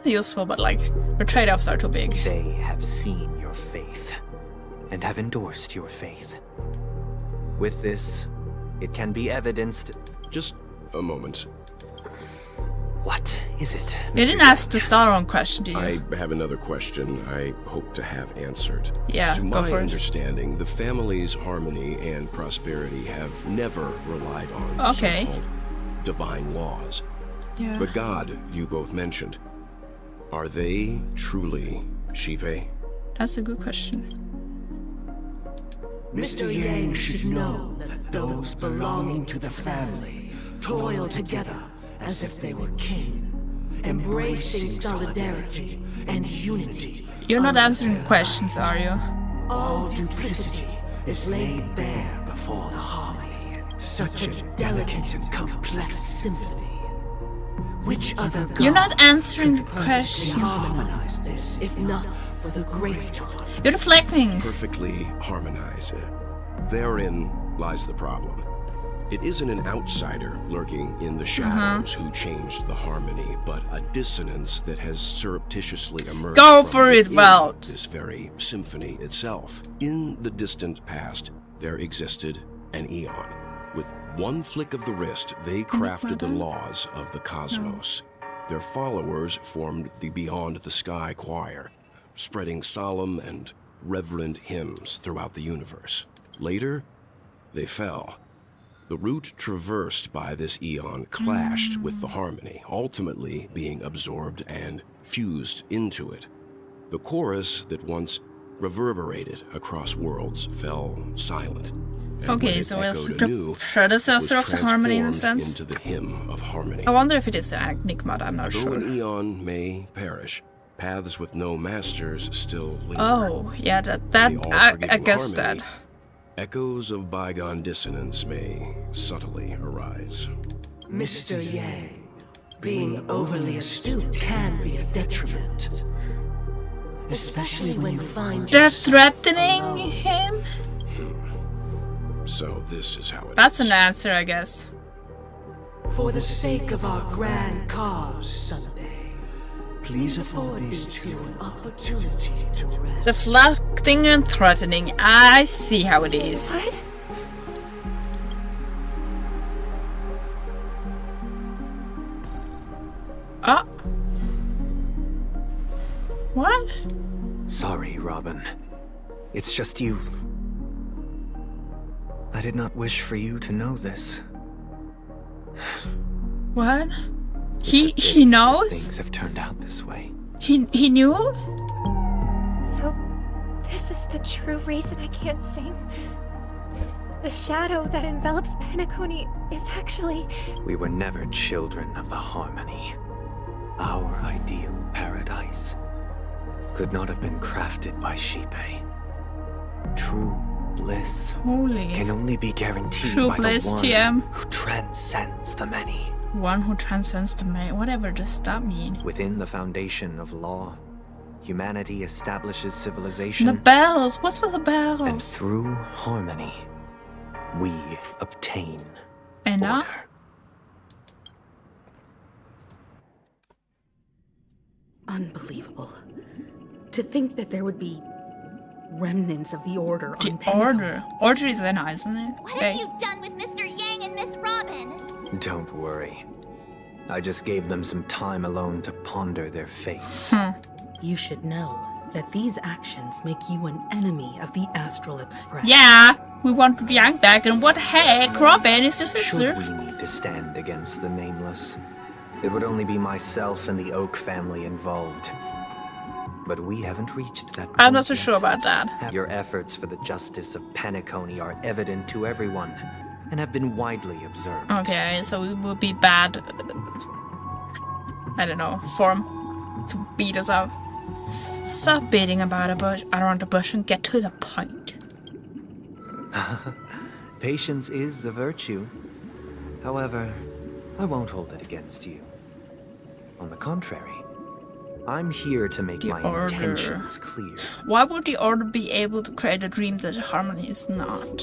useful, but like, the trade-offs are too big. They have seen your faith, and have endorsed your faith. With this, it can be evidenced. Just a moment. What is it? You didn't ask the Starron question, did you? I have another question I hope to have answered. Yeah, to go my for it. understanding, the family's harmony and prosperity have never relied on Okay. so-called divine laws. Yeah. The god you both mentioned, are they truly Shipe? That's a good question. Mr. Yang should know that those belonging to the family toil together as if they were kin, embracing solidarity and unity. You're not answering questions, are you? All duplicity is laid bare before the harmony. Such a delicate and complex symphony. Which other god You're not answering the could perfectly question. harmonize this, if not for the great one? You're deflecting. Perfectly harmonize it. Therein lies the problem. It isn't an outsider lurking in the shadows who changed the harmony, but a dissonance that has surreptitiously emerged Go from for it, within Welt. this very symphony itself. In the distant past, there existed an Eon. With one flick of the wrist, they crafted the laws of the cosmos. Their followers formed the Beyond the Sky Choir, spreading solemn and reverent hymns throughout the universe. Later, they fell. The route traversed by this Eon clashed with the harmony, ultimately being absorbed and fused into it. The chorus that once reverberated across worlds fell silent. And when Okay, it so it's echoed the anew, predecessor was of the harmony in a transformed sense. into the hymn of harmony. I wonder if it is Enigma, I'm not Though sure. an Eon may perish, paths with no masters still linger. Oh, yeah, that In the I all-forgiving guess harmony, that. Echoes of bygone dissonance may subtly arise. Mr. Yang, being overly astute can be a detriment. Especially when you find They're yourself threatening alone. him? So this is how it That's is. an answer, I guess. For the sake of our grand cause Sunday, please afford these two an opportunity to rest. Deflecting and threatening. I see how it is. What? Ah. What? Sorry, Robin. It's just you. I did not wish for you to know this. What? He knows? Things have turned out this way. He knew? So, this is the true reason I can't sing? The shadow that envelops Penacony is actually... We were never children of the harmony. Our ideal paradise could not have been crafted by Shipe. True bliss Holy. can only be guaranteed True by bliss, the one TM. who transcends the many. One who transcends the man. Whatever does that mean? Within the foundation of law, humanity establishes civilization. The bells. What's with the bells? And through harmony, we obtain and order. Unbelievable. To think that there would be remnants of the Order on The Order. Order is very nice, isn't it? What have you done with Mr. Yang and Miss Robin? Don't worry. I just gave them some time alone to ponder their fates. You should know that these actions make you an enemy of the Astral Express. Yeah, we want Yang back, and what the heck? Robin is your sister. Should we need to stand against the Nameless, it would only be myself and the Oak family involved. But we haven't reached that point. I'm not so sure about that. Your efforts for the justice of Penacony are evident to everyone, and have been widely observed. Okay, so it would be bad, I don't know, form to beat us up. Stop beating about around the bush and get to the point. Patience is a virtue. However, I won't hold it against you. On the contrary, I'm here to make my intentions clear. Why would the Order be able to create a dream that Harmony is not?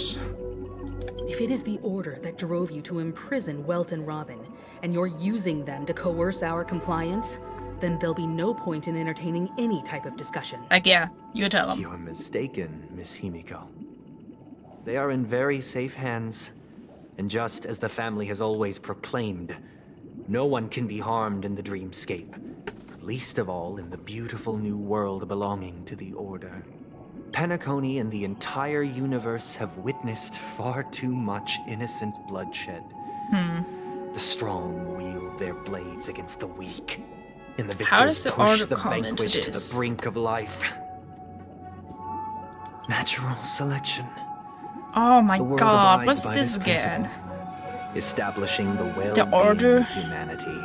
If it is the Order that drove you to imprison Welt and Robin, and you're using them to coerce our compliance, then there'll be no point in entertaining any type of discussion. Like, yeah, you tell them. You're mistaken, Miss Himiko. They are in very safe hands, and just as the family has always proclaimed, no one can be harmed in the dreamscape, least of all in the beautiful new world belonging to the Order. Penacony and the entire universe have witnessed far too much innocent bloodshed. The strong wield their blades against the weak, and the How does victors the push Order the come into vanquished to this? the brink of life. Natural selection. Oh my The world god, abides what's by this this again? principle, establishing the well-being The Order? of humanity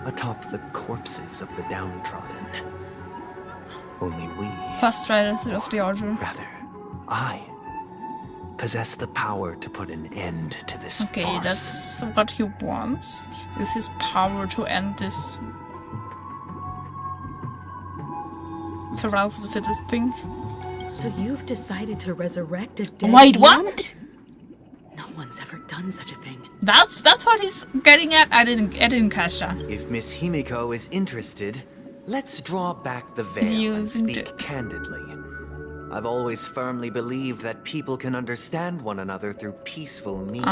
atop the corpses of the downtrodden. Only we, Frustrators of the Order. rather, I, possess the power to put an end to this Okay, farce. that's what he wants. Is his power to end this survival of the fittest thing. So you've decided to resurrect a dead Wait, Eon? what? No one's ever done such a thing. That's what he's getting at. I didn't catch that. If Miss Himiko is interested, let's draw back the veil and Using speak candidly. I've always firmly believed that people can understand one another through peaceful means.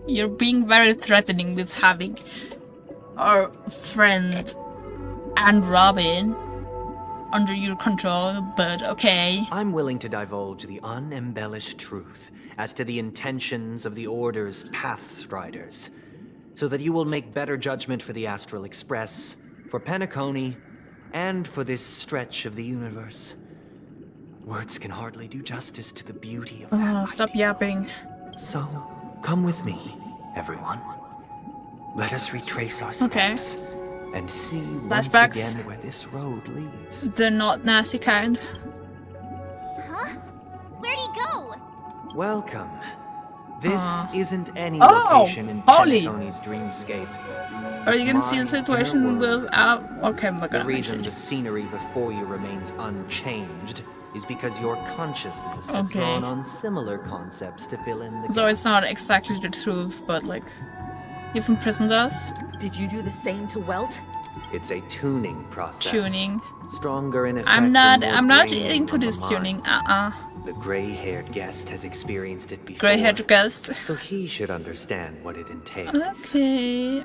You're being very threatening with having our friend and Robin under your control, but okay. I'm willing to divulge the unembellished truth as to the intentions of the Order's Pathstriders, so that you will make better judgment for the Astral Express, for Penacony, and for this stretch of the universe. Words can hardly do justice to the beauty of that. Stop yapping. So, come with me, everyone. Let us retrace our steps and see once Flashbacks. again where this road leads. The not nasty kind. Huh? Where'd he go? Welcome. This isn't any Oh, location in holy. Penacony's dreamscape. Are you gonna see the It's my situation inner world. with okay, I'm not The gonna reason mention the scenery before you remains unchanged is because your consciousness has Okay. drawn on similar concepts to fill in the So it's not exactly the truth, but like you've imprisoned us. Did you do the same to Welt? It's a tuning process. Tuning. Stronger in effect. I'm than not more draining into on the this mind. tuning. The gray-haired guest has experienced it before. Gray-haired guest. So he should understand what it entails. Okay.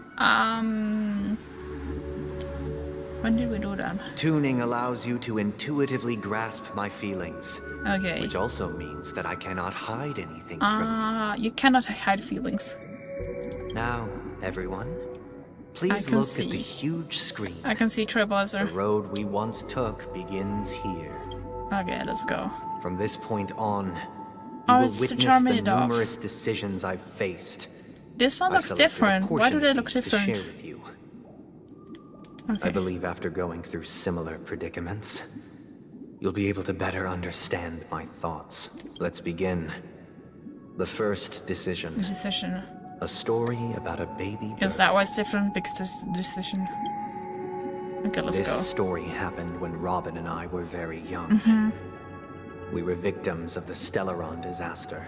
When did we do that? Tuning allows you to intuitively grasp my feelings. Okay. Which also means that I cannot hide anything from You cannot hide feelings. you. Now, everyone, I please can look see. at the huge screen. I can see Trailblazer. The road we once took begins here. Okay, let's go. From this point on, you Oh, will it's to witness charm the it off. numerous decisions I've faced. This one I've looks selected a different. Why portion do they of look these to different? share with you. Okay. I believe after going through similar predicaments, you'll be able to better understand my thoughts. Let's begin. The first decision. A story about a baby Is that why it's different? Because there's decision. Okay, let's This go. story happened when Robin and I were very young. We were victims of the Stellaron disaster,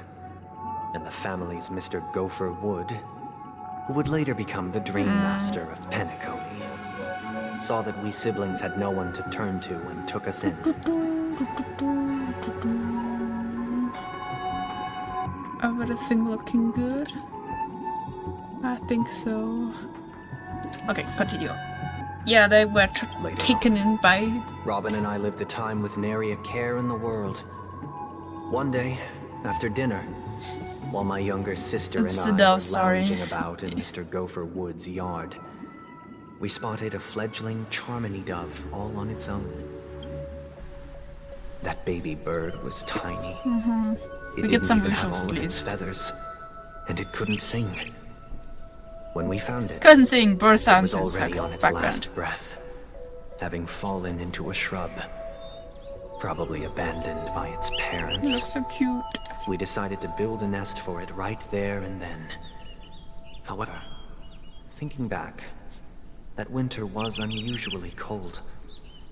and the family's Mr. Gopher Wood, who would later become the Dream Master of Penacony, saw that we siblings had no one to turn to and took us in. Everything looking good? I think so. Okay, continue. Yeah, they were taken in by... Robin and I lived a time with nary a care in the world. One day, after dinner, while my younger sister and I were lounging about in Mr. Gopher Wood's yard, we spotted a fledgling Charmony dove all on its own. That baby bird was tiny. We get some didn't even have visuals all at of its least. feathers, and it couldn't sing. When we found it, Couldn't sing, bird it sounds was in the already on its background. last breath, having fallen into a shrub, probably abandoned by its parents. It looks so cute. We decided to build a nest for it right there and then. However, thinking back, that winter was unusually cold.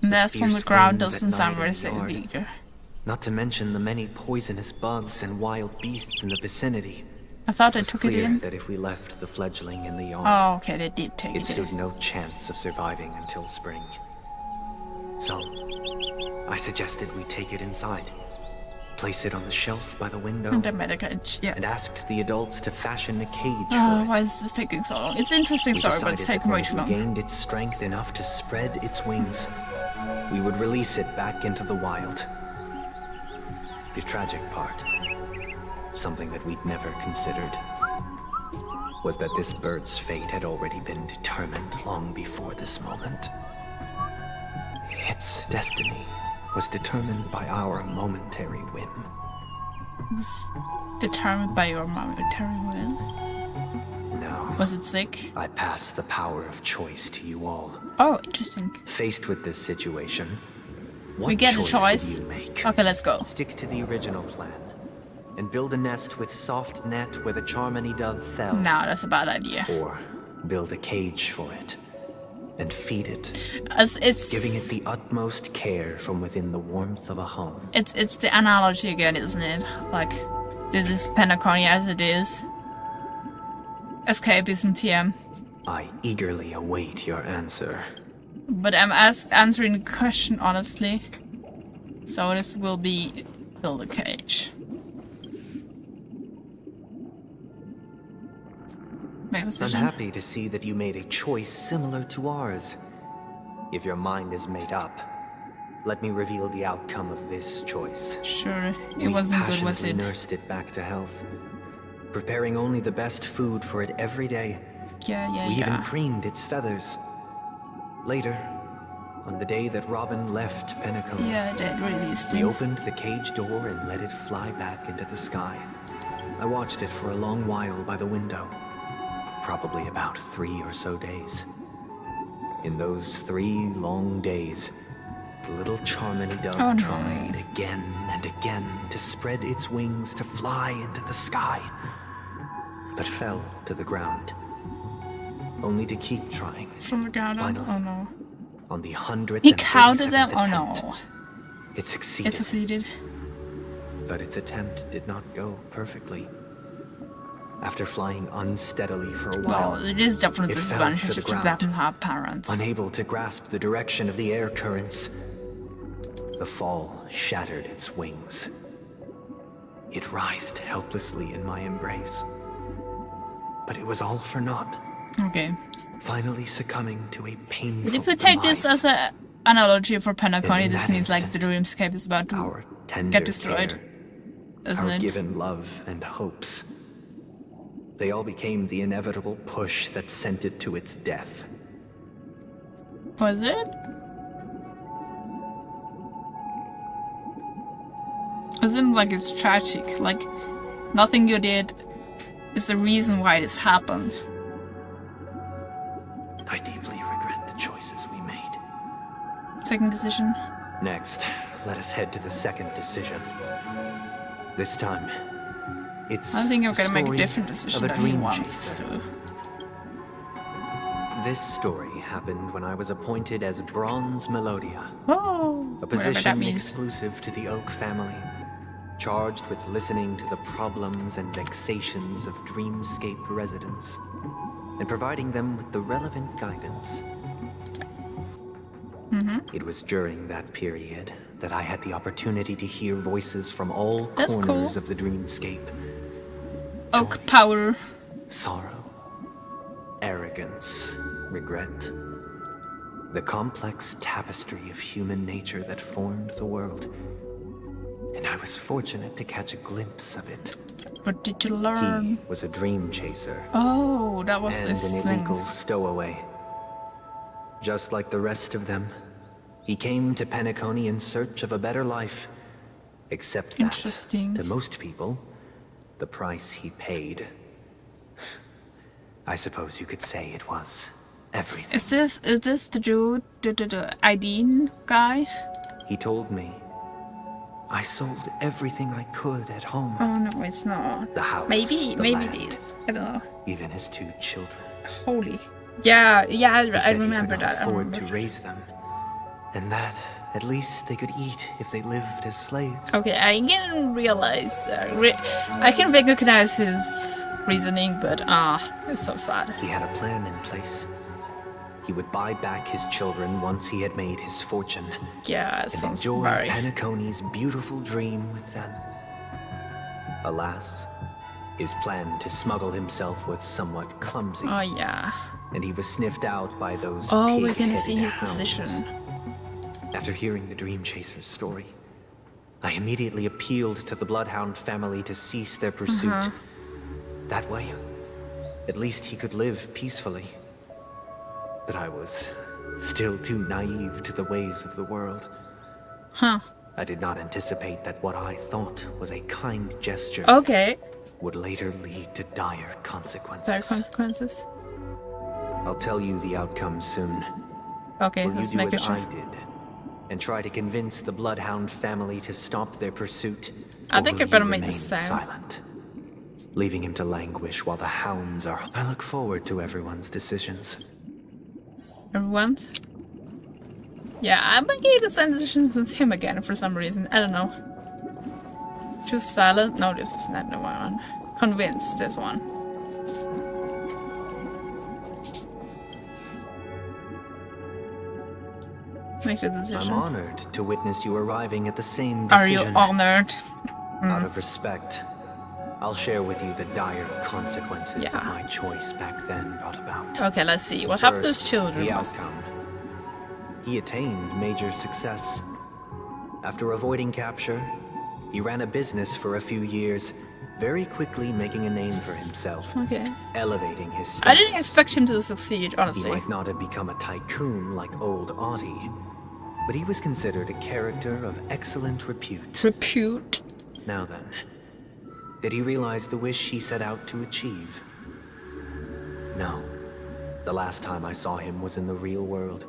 Nest on the Fierce ground winds doesn't at sound night very in safe the yard. either. Not to mention the many poisonous bugs and wild beasts in the vicinity. I thought I It was took it clear in. that if we left the fledgling in the yard, Oh, okay, they did take it it stood in. no chance of surviving until spring. So, I suggested we take it inside, place it on the shelf by the window, And the cage, yeah. and asked the adults to fashion a cage for Oh, it. why is this taking so long? It's interesting We story, but it's decided taking that way when too it long. gained its strength enough to spread its wings, we would release it back into the wild. The tragic part, something that we'd never considered, was that this bird's fate had already been determined long before this moment. Its destiny was determined by our momentary whim. It was determined by your momentary will. No. Was it sick? I pass the power of choice to you all. Oh, interesting. Faced with this situation, what We get a choice. would you make? Okay, let's go. Stick to the original plan and build a nest with soft net where the Charmony dove fell. No, that's a bad idea. Or build a cage for it and feed it, As it's giving it the utmost care from within the warmth of a home. it's the analogy again, isn't it? Like, this is Penacony as it is. Escapism TM. I eagerly await your answer. But I'm answering the question honestly. So this will be build a cage. Make a I'm decision. happy to see that you made a choice similar to ours. If your mind is made up, let me reveal the outcome of this choice. Sure, it wasn't good, was We it? nursed it back to health, preparing only the best food for it every day. Yeah, We even yeah. preened its feathers. Later, on the day that Robin left Penacony, Yeah, that released we him. opened the cage door and let it fly back into the sky. I watched it for a long while by the window, probably about 3 or so days. In those 3 long days, the little Charmony dove Oh, no. tried again and again to spread its wings to fly into the sky, but fell to the ground, only to keep trying. From the ground on? Finally, Oh no. on the 137th He counted them? Oh attempt, no. it succeeded. It succeeded. But its attempt did not go perfectly. After flying unsteadily for a while, Well, it is definitely it fell disadvantage to the to ground, that and have parents. unable to grasp the direction of the air currents. The fall shattered its wings. It writhed helplessly in my embrace. But it was all for naught, Okay. finally succumbing to a painful But if we take this demise. as an analogy for Penacony, In this that means like the instant, dreamscape is about to Tender get destroyed. care, Isn't our it? given love and hopes, they all became the inevitable push that sent it to its death. Was it? It seems like it's tragic. Like, nothing you did is the reason why this happened. I deeply regret the choices we made. Second decision. Next, let us head to the second decision. This time, It's I think I'm gonna make a story different of decision a than he dream wants chaser. to. This story happened when I was appointed as Bronze Melodia, Oh, a whatever that position means. exclusive to the Oak family, charged with listening to the problems and vexations of Dreamscape residents, and providing them with the relevant guidance. It was during that period that I had the opportunity to hear voices from all That's corners cool. of the Dreamscape. Oak power. Sorrow, arrogance, regret. The complex tapestry of human nature that formed the world. And I was fortunate to catch a glimpse of it. What did you learn? He was a dream chaser. Oh, that was And his an thing. illegal stowaway. Just like the rest of them, he came to Penacony in search of a better life. Except that, to most people, the price he paid, I suppose you could say it was everything. Is this the dude, the ID guy? He told me I sold everything I could at home. Oh no, it's not. The house, Maybe the it land, is. I don't know. even his 2 children. Holy. Yeah, He I said he remember could not that. I afford remember. to raise them, and that at least they could eat if they lived as slaves. Okay, I can realize, I can recognize his reasoning, but it's so sad. He had a plan in place. He would buy back his children once he had made his fortune. Yeah, it and sounds enjoy very... Penacony's beautiful dream with them. Alas, his plan to smuggle himself was somewhat clumsy. Oh yeah. And he was sniffed out by those Oh, we're gonna pig-headed see his hounds. decision. After hearing the Dream Chaser's story, I immediately appealed to the Bloodhound family to cease their pursuit. That way, at least he could live peacefully. But I was still too naive to the ways of the world. Huh. I did not anticipate that what I thought was a kind gesture would later lead to dire consequences. Dire consequences? I'll tell you the outcome soon. Okay, Will let's you do make as it sure. I did and try to convince the Bloodhound family to stop their pursuit? I think I'm gonna make remain the same. silent, leaving him to languish while the hounds are... I look forward to everyone's decisions. Everyone's? Yeah, I'm making the same decision as him again for some reason. I don't know. Choose silent. No, this is not the one. Convinced, this one. Make the decision. I'm honored to witness you arriving at the same Are decision. you honored? Out of respect, I'll share with you the dire consequences that my choice back then brought about. Okay, let's see. What happened to his First, children? The outcome. He attained major success. After avoiding capture, he ran a business for a few years, very quickly making a name for himself, Okay. elevating his status. I didn't expect him to succeed, honestly. He might not have become a tycoon like old Audie, but he was considered a character of excellent repute. Repute? Now then, did he realize the wish he set out to achieve? No. The last time I saw him was in the real world,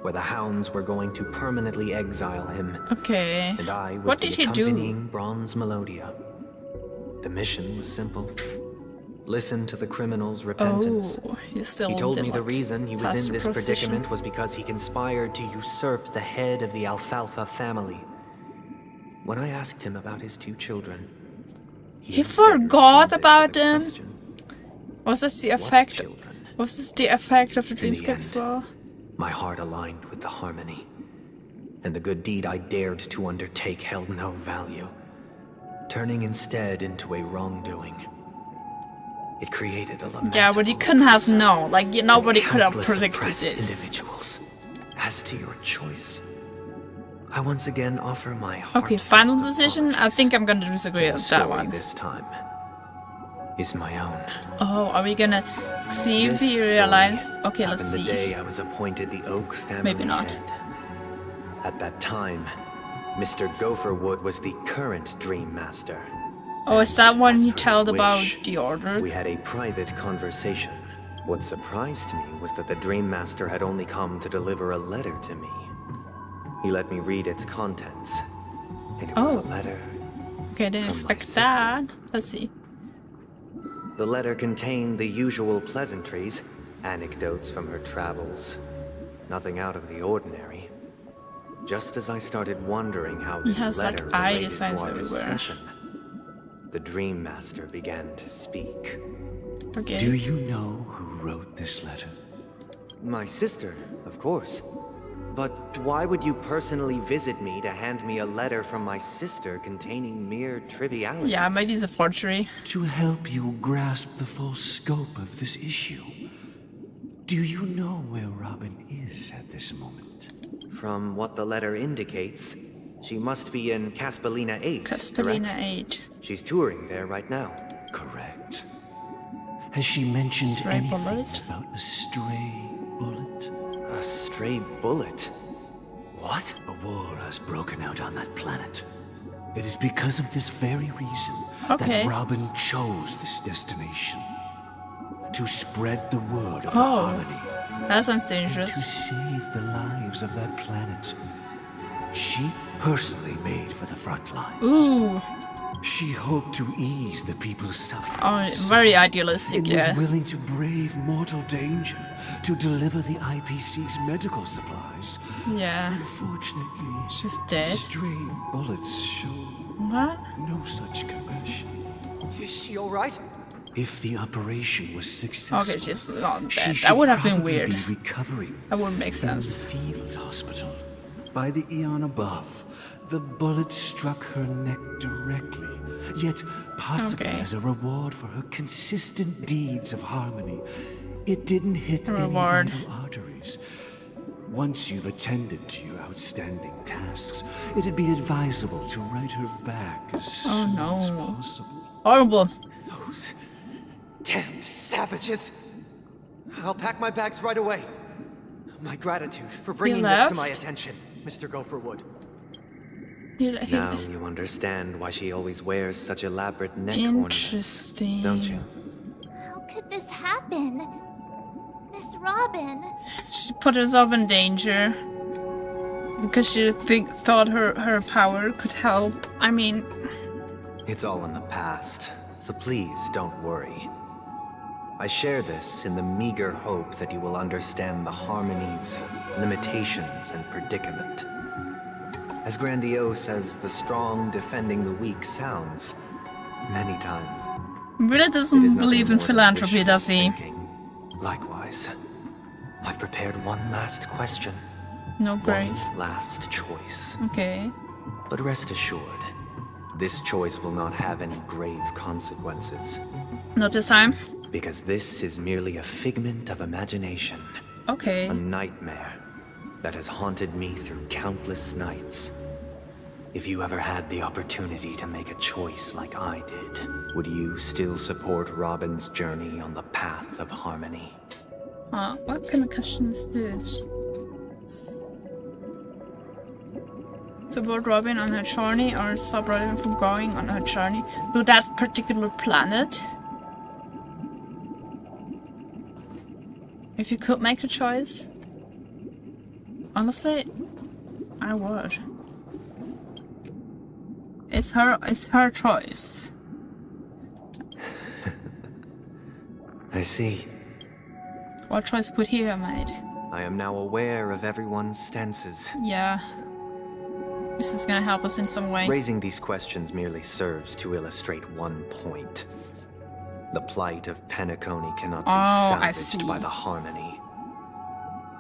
where the hounds were going to permanently exile him. Okay. And I was What the did he do? accompanying Bronze Melodia. The mission was simple. Listen to the criminal's repentance. Oh, he still He told did me the like reason he was pass in the this procession. predicament was because he conspired to usurp the head of the Alfalfa family. When I asked him about his 2 children, He forgot about them? Was this the effect? Was this the effect of the In the dreamscape end, as well? my heart aligned with the harmony, and the good deed I dared to undertake held no value, turning instead into a wrongdoing. It created a lamentable... Yeah, but you couldn't have known. Like, nobody could have countless predicted oppressed this. individuals. As to your choice, I once again offer my Okay, final decision? I think I'm gonna disagree with that one. this time is my own. Oh, are we gonna see if he realizes? Okay, let's Happened see. the day I was appointed the Oak family Maybe not. head. At that time, Mr. Gopherwood was the current Dream Master. Oh, is that one you for his told about wish, the order? We had a private conversation. What surprised me was that the Dream Master had only come to deliver a letter to me. He let me read its contents, and it was a letter. Okay, I didn't expect that. Let's see. The letter contained the usual pleasantries, anecdotes from her travels. Nothing out of the ordinary. Just as I started wondering how this has, like, letter eye related designs to our everywhere. discussion, the Dream Master began to speak. Okay. Do you know who wrote this letter? My sister, of course. But why would you personally visit me to hand me a letter from my sister containing mere trivialities? Yeah, maybe it's a forgery. To help you grasp the full scope of this issue. Do you know where Robin is at this moment? From what the letter indicates, she must be in Caspelina 8, Caspelina correct? 8. She's touring there right now. Correct. Has she mentioned Stray anything bullet? about a stray bullet? A stray bullet? What? A war has broken out on that planet. It is because of this very reason Okay. that Robin chose this destination. To spread the word of Oh, harmony. that sounds To dangerous. save the lives of that planet. She personally made for the front lines. Ooh. She hoped to ease the people's suffering. Oh, very idealistic, and yeah. was willing to brave mortal danger to deliver the IPC's medical supplies. Yeah. Unfortunately, she's dead. Stray bullets show What? no such compassion. Is she alright? If the operation was successful, Okay, she's not she dead. should That would have been probably weird. be recovering That would make in the sense. field hospital. By the eon above, the bullet struck her neck directly, yet possibly Okay. as a reward for her consistent deeds of harmony. It didn't hit any Reward. vital arteries. Once you've attended to your outstanding tasks, it'd be advisable to write her back as soon as possible. Horrible. Those damned savages. I'll pack my bags right away. My gratitude for bringing this to my left? attention, Mr. Gopherwood. Now you understand why she always wears such elaborate neck ornaments, Interesting. don't you? How could this happen? Miss Robin. She put herself in danger because she thought her power could help. I mean, It's all in the past, so please don't worry. I share this in the meager hope that you will understand the harmonies, limitations, and predicament. As grandiose as the strong defending the weak sounds, many times, really doesn't believe in philanthropy, does he? likewise, I've prepared one last question. No grave. One last choice. Okay. But rest assured, this choice will not have any grave consequences. Not this time. Because this is merely a figment of imagination. Okay. A nightmare that has haunted me through countless nights. If you ever had the opportunity to make a choice like I did, would you still support Robin's journey on the path of harmony? What kind of question is this? Support Robin on her journey or stop Robin from going on her journey to that particular planet? If you could make a choice, honestly, I would. It's her choice. I see. What choice would he have made? I am now aware of everyone's stances. Yeah. This is gonna help us in some way. Raising these questions merely serves to illustrate one point. The plight of Penacony cannot be I salvaged see. by the harmony.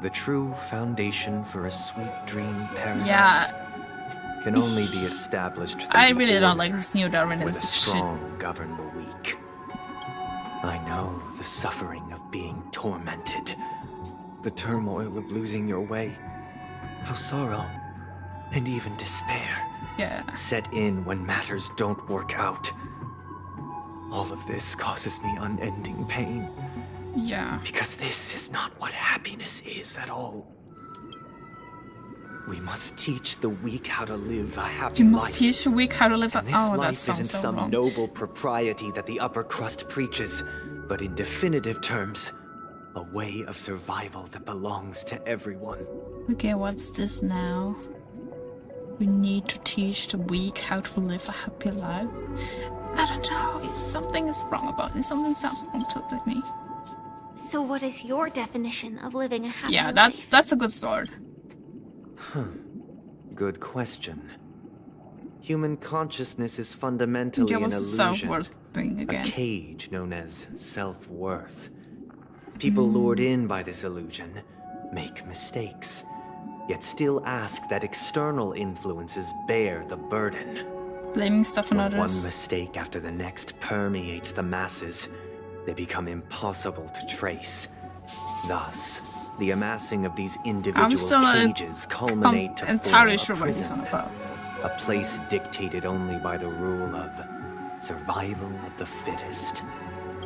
The true foundation for a sweet dream paradise Yeah. can only be established through I the really don't order like this new where the Darwinistic shit. strong govern the weak. I know the suffering of being tormented, the turmoil of losing your way, how sorrow and even despair set in when matters don't work out. All of this causes me unending pain. Yeah. Because this is not what happiness is at all. We must teach the weak how to live a happy You life. must teach the weak how to live. And this Oh, that life sounds isn't so some wrong. noble propriety that the upper crust preaches, but in definitive terms, a way of survival that belongs to everyone. Okay, what's this now? We need to teach the weak how to live a happy life. I don't know. Something is wrong about it. Something sounds wrong to me. So what is your definition of living a happy Yeah, life? that's a good start. Good question. Human consciousness is fundamentally an what's the illusion. self-worth thing again? A cage known as self-worth. People lured in by this illusion make mistakes, yet still ask that external influences bear the burden. Blaming stuff on When others. one mistake after the next permeates the masses, they become impossible to trace. Thus, the amassing of these individual cages culminate to entirely form sure a what he's prison, on about. a place dictated only by the rule of survival of the fittest.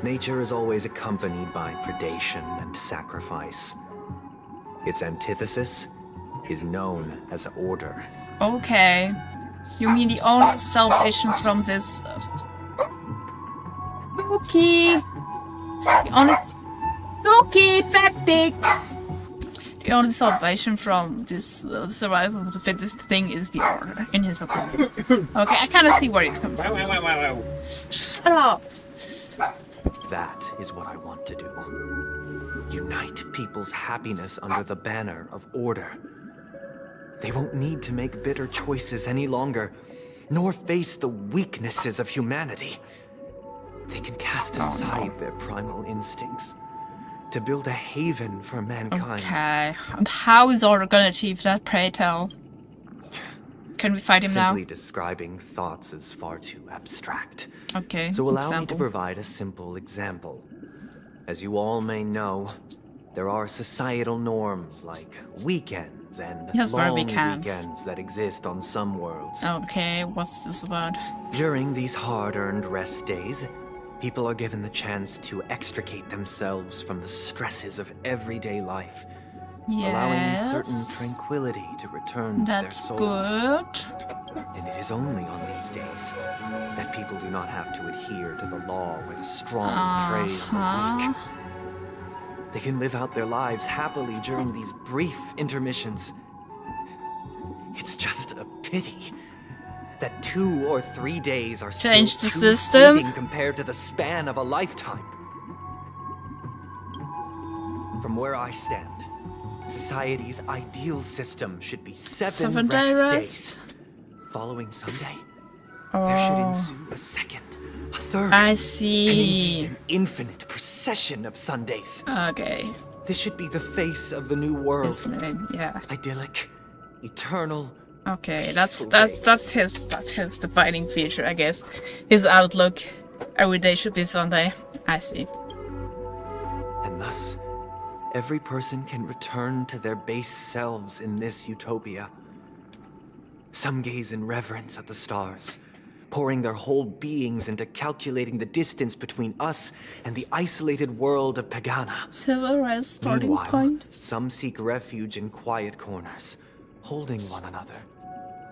Nature is always accompanied by predation and sacrifice. Its antithesis is known as order. Okay. You mean the only salvation from this... Cookie! The only... Cookie! Factic! The only salvation from this survival of the fittest thing is the order, in his opinion. Okay, I kind of see where it's coming from. Shut up! That is what I want to do. Unite people's happiness under the banner of order. They won't need to make bitter choices any longer, nor face the weaknesses of humanity. They can cast aside their primal instincts to build a haven for mankind. Okay, and how is Order gonna achieve that, pray tell? Can we fight him now? Simply describing thoughts is far too abstract. Okay, So allow me to provide a simple example. As you all may know, there are societal norms like weekends and long weekends that exist on some worlds. Okay, what's this about? During these hard-earned rest days, people are given the chance to extricate themselves from the stresses of everyday life, allowing certain tranquility to return to their souls. That's good. And it is only on these days that people do not have to adhere to the law where the strong prey on the weak. They can live out their lives happily during these brief intermissions. It's just a pity that 2 or 3 days are still Change the too system fleeting compared to the span of a lifetime. From where I stand, society's ideal system should be 7 7-day rest rest. days. Following Sunday, there should ensue a second, a third, I and see. indeed an infinite procession of Sundays. Okay. This should be the face of the new world. Yeah. Idyllic, eternal. Okay, that's his defining feature, I guess. His outlook. Every day should be Sunday. I see. And thus, every person can return to their base selves in this utopia. Some gaze in reverence at the stars, pouring their whole beings into calculating the distance between us and the isolated world of Pagana. Civilized starting Meanwhile, point. some seek refuge in quiet corners, holding one another,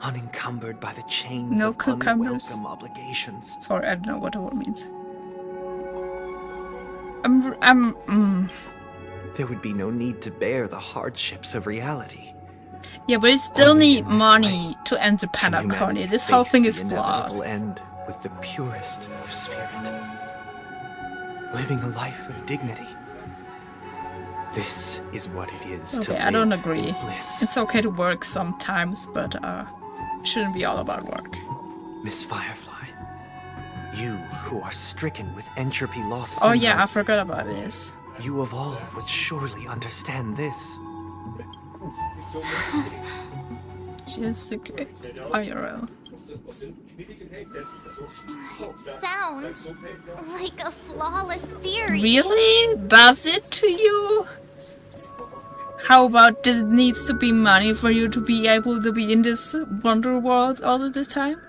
unencumbered by the chains No of cucumbers. unwelcome obligations. Sorry, I don't know what the word means. There would be no need to bear the hardships of reality. Yeah, but you still need money to enter Panaconia. This whole thing is flawed. Will end with the purest of spirit, living a life of dignity. This is what it is to Okay, live I don't in agree. bliss. It's okay to work sometimes, but it shouldn't be all about work. Miss Firefly, you who are stricken with entropy loss Oh syndrome, yeah, I forgot about this. you of all would surely understand this. Jessica IRL. It sounds like a flawless theory. Really? Does it to you? How about there needs to be money for you to be able to be in this wonder world all of the time?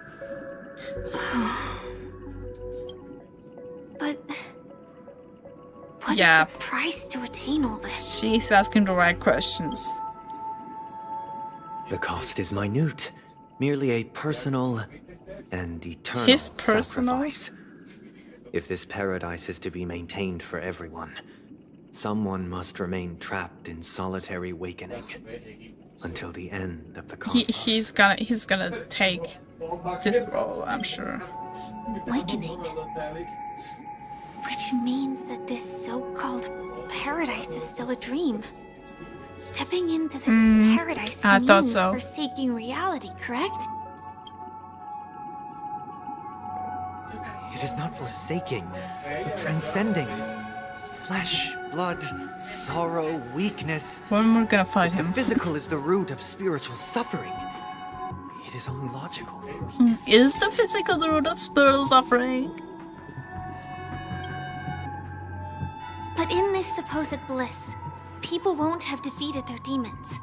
But what is the price to attain all this? She's asking the right questions. The cost is minute, merely a personal and eternal His personal? sacrifice. If this paradise is to be maintained for everyone, someone must remain trapped in solitary awakening until the end of the cosmos. He's gonna take this role, I'm sure. Awakening. Which means that this so-called paradise is still a dream. Stepping into this paradise I thought means so. forsaking reality, correct? It is not forsaking, but transcending. Flesh, blood, sorrow, weakness. When we're gonna fight him? The physical is the root of spiritual suffering. It is only logical that we Is the physical the root of spiritual suffering? But in this supposed bliss, people won't have defeated their demons.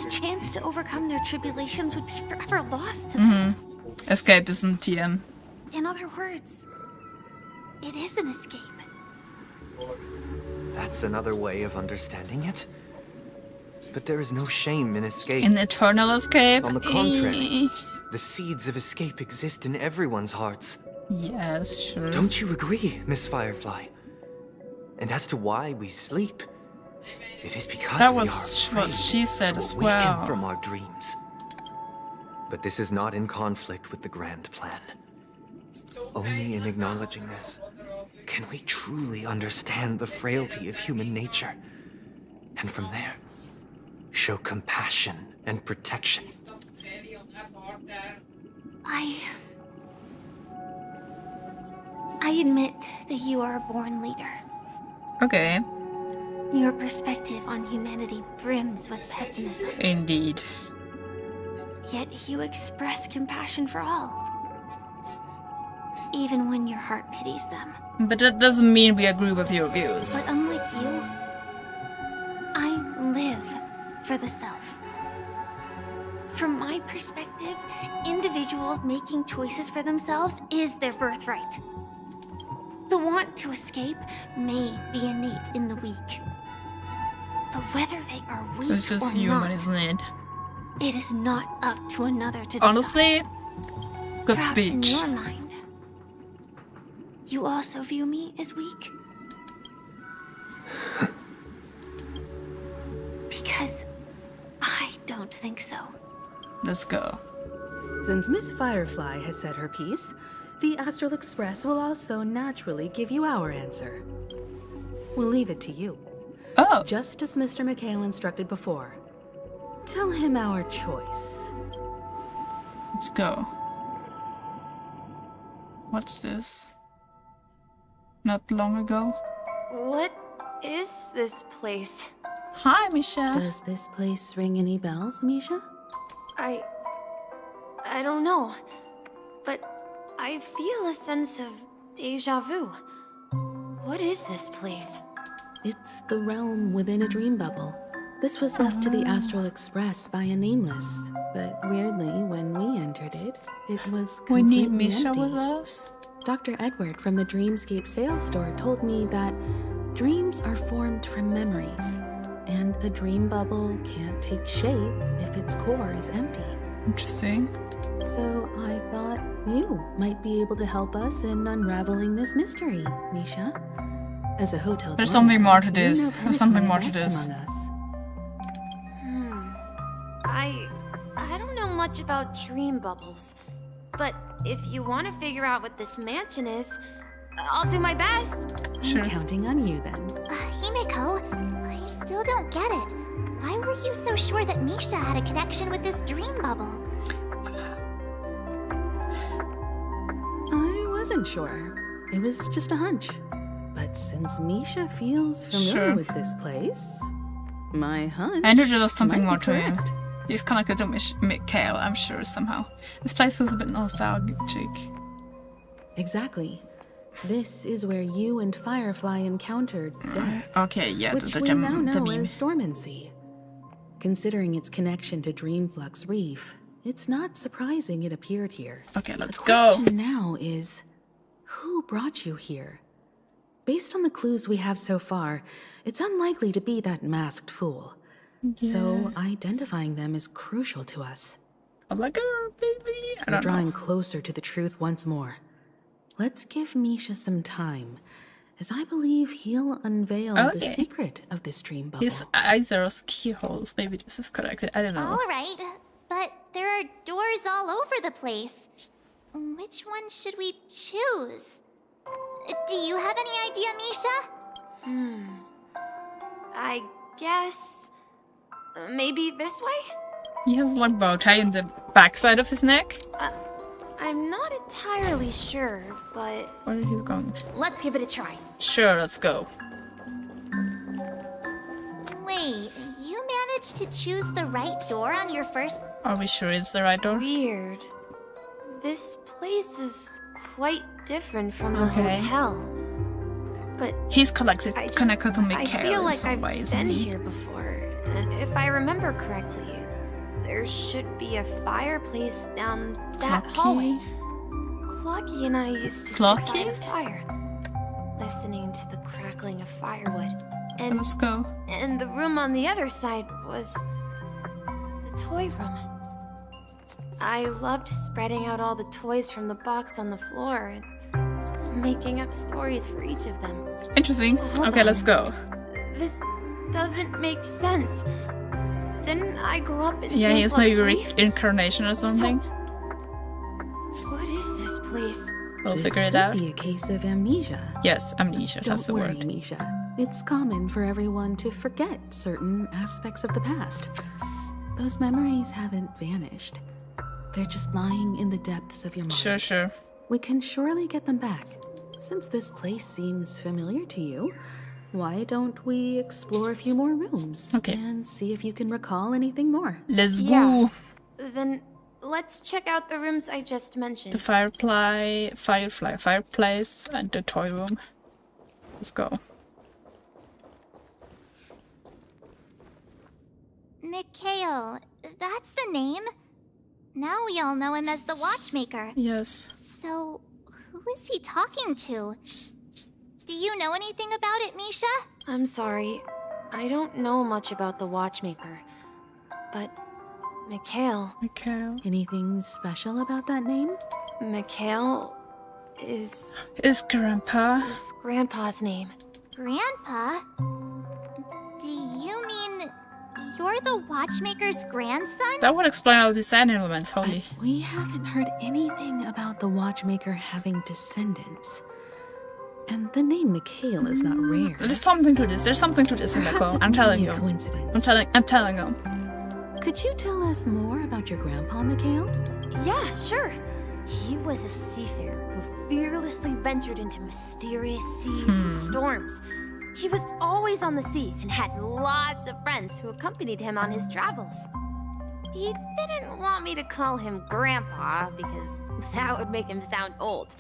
The chance to overcome their tribulations would be forever lost to them. Escape isn't TM. In other words, it is an escape. That's another way of understanding it. But there is no shame in escape. An eternal escape? On the contrary, the seeds of escape exist in everyone's hearts. Yes, sure. Don't you agree, Miss Firefly? And as to why we sleep, it is because that we was are what she said as well. from our dreams. But this is not in conflict with the grand plan. Only in acknowledging this can we truly understand the frailty of human nature, and from there, show compassion and protection. I admit that you are a born leader. Okay. Your perspective on humanity brims with pessimism. Indeed. Yet you express compassion for all. Even when your heart pities them. But that doesn't mean we agree with your views. But unlike you, I live for the self. From my perspective, individuals making choices for themselves is their birthright. The want to escape may be innate in the weak. But whether they are weak it's just or human, not, isn't it? it is not up to another to decide. Honestly, good Perhaps speech. in your mind, you also view me as weak? Because I don't think so. Let's go. Since Miss Firefly has said her piece, the Astral Express will also naturally give you our answer. We'll leave it to you. Oh. Just as Mr. McHale instructed before. Tell him our choice. Let's go. What's this? Not long ago. What is this place? Hi, Misha. Does this place ring any bells, Misha? I don't know, but I feel a sense of déjà vu. What is this place? It's the realm within a dream bubble. This was left to the Astral Express by a nameless, but weirdly, when we entered it, it was completely We need Misha empty. with us. Dr. Edward from the Dreamscape sales store told me that dreams are formed from memories, and a dream bubble can't take shape if its core is empty. Interesting. So I thought you might be able to help us in unraveling this mystery, Misha. As a hotel There's dweller, something more to you this. know There's something Pentacle more to best this. among us. I don't know much about dream bubbles, but if you want to figure out what this mansion is, I'll do my best. Sure. I'm counting on you then. Himeko, I still don't get it. Why were you so sure that Misha had a connection with this dream bubble? I wasn't sure. It was just a hunch. But since Misha feels familiar Sure. with this place, my hunch. I knew there was something might be more to him. correct. He's connected to Mikhail, I'm sure, somehow. This place feels a bit nostalgic. Exactly. This is where you and Firefly encountered death. Okay, yeah, which we now know as dormancy. Considering its connection to Dreamflux Reef, it's not surprising it appeared here. Okay, let's the go. question now is, who brought you here? Based on the clues we have so far, it's unlikely to be that masked fool. So identifying them is crucial to us. Like her, baby. I We're don't drawing know. closer to the truth once more. Let's give Misha some time, as I believe he'll unveil the Okay. secret of this dream bubble. His eyes are also keyholes. Maybe this is correct. I don't know. All right, but there are doors all over the place. which one should we choose? Do you have any idea, Misha? I guess... maybe this way? He has like bow tie in the backside of his neck. I'm not entirely sure, but... Where are you going? let's give it a try. Sure, let's go. Wait, you managed to choose the right door on your first... Are we sure it's the right door? Weird. This place is quite different from the Okay. hotel. But He's connected to I Mikael feel in like some I've way, isn't been he? here before. And if I remember correctly, there should be a fireplace down that hallway. Clocky and I used to sit by the fire, listening to the crackling of firewood. And let's go. And the room on the other side was the toy room. I loved spreading out all the toys from the box on the floor and making up stories for each of them. Interesting. Hold Okay, on. let's go. This doesn't make sense. Didn't I grow up in Yeah, St. he's Luke's maybe Reef? reincarnation or something. What is this place? We'll This figure it could out. be a case of amnesia. Yes, amnesia, that's the Don't worry, word. Misha. It's common for everyone to forget certain aspects of the past. Those memories haven't vanished. They're just lying in the depths of your mind. Sure, sure. We can surely get them back. Since this place seems familiar to you, why don't we explore a few more rooms? Okay. And see if you can recall anything more. Let's Yeah. go. Then let's check out the rooms I just mentioned. The fireplace, and the toy room. Let's go. Mikhail, that's the name. Now we all know him as the Watchmaker. Yes. So, who is he talking to? Do you know anything about it, Misha? I'm sorry. I don't know much about the Watchmaker. But Mikhail... Anything special about that name? Mikhail is... Is Grandpa? Is Grandpa's name. Grandpa? Do you mean you're the Watchmaker's grandson? That would explain all these elements, holy. We haven't heard anything about the Watchmaker having descendants. And the name Mikhail is not rare. There's something to this. There's something to this in Perhaps Nicole. it's I'm telling only a you. coincidence. I'm telling you. Could you tell us more about your grandpa, Mikhail? Yeah, sure. He was a seafarer who fearlessly ventured into mysterious seas and storms. He was always on the sea and had lots of friends who accompanied him on his travels. He didn't want me to call him Grandpa because that would make him sound old.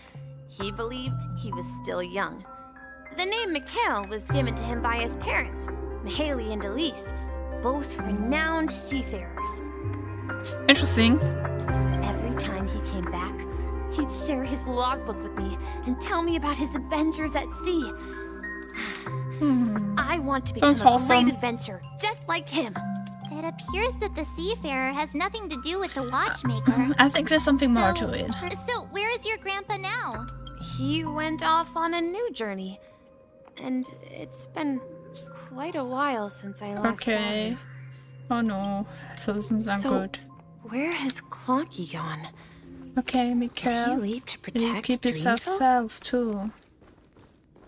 He believed he was still young. The name Mikhail was given to him by his parents, Mihaly and Elise, both renowned seafarers. Interesting. Every time he came back, he'd share his logbook with me and tell me about his adventures at sea. I want to become Sounds a wholesome. great adventurer, just like him. It appears that the Seafarer has nothing to do with the Watchmaker. I think there's something more to it. So, where is your grandpa now? He went off on a new journey, and it's been quite a while since I last saw Okay. him. Oh no. So this doesn't sound So, good. where has Clocky gone? Okay, Mikhail. Did he leave to You protect keep yourself Dreamville? safe too.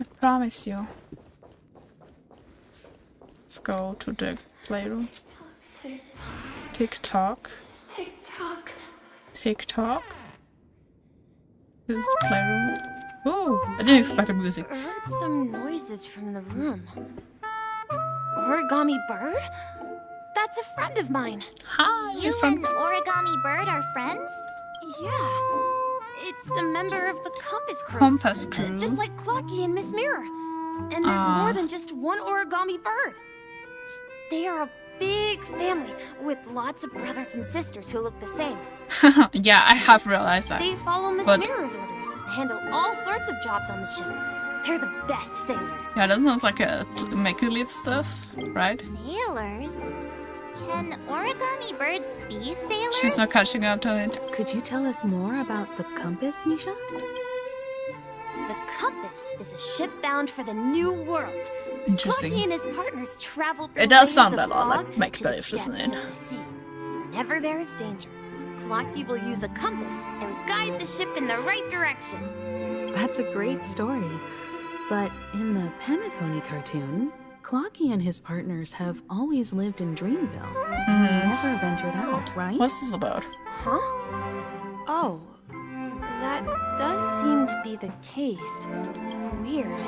I promise you. Let's go to the playroom. Tick-tock. Tick-tock. Tick-tock. This is the playroom. Ooh, I didn't expect the music. I heard some noises from the room. Origami Bird? That's a friend of mine. Hi, You and Origami Bird are friends? Yeah. It's a member of the Compass Crew. Compass Crew. Just like Clocky and Miss Mirror. And there's more than just one Origami Bird. They are a big family with lots of brothers and sisters who look the same. Yeah, I have realized that. They follow Miss But- Mirror's orders and handle all sorts of jobs on the ship. They're the best sailors. Yeah, that sounds like a make-believe stuff, right? Sailors? Can Origami Birds be sailors? She's not catching up to it. Could you tell us more about the compass, Misha? The Compass is a ship bound for the New World. Interesting. Clocky and his partners traveled through It does layers sound of a lot fog like make-believe, to the doesn't depths it? of the sea. Whenever there is danger, Clocky will use a compass and guide the ship in the right direction. That's a great story. But in the Penacony cartoon, Clocky and his partners have always lived in Dreamville. Never ventured out, right? What's this about? Huh? Oh, that does seem to be the case. Weird.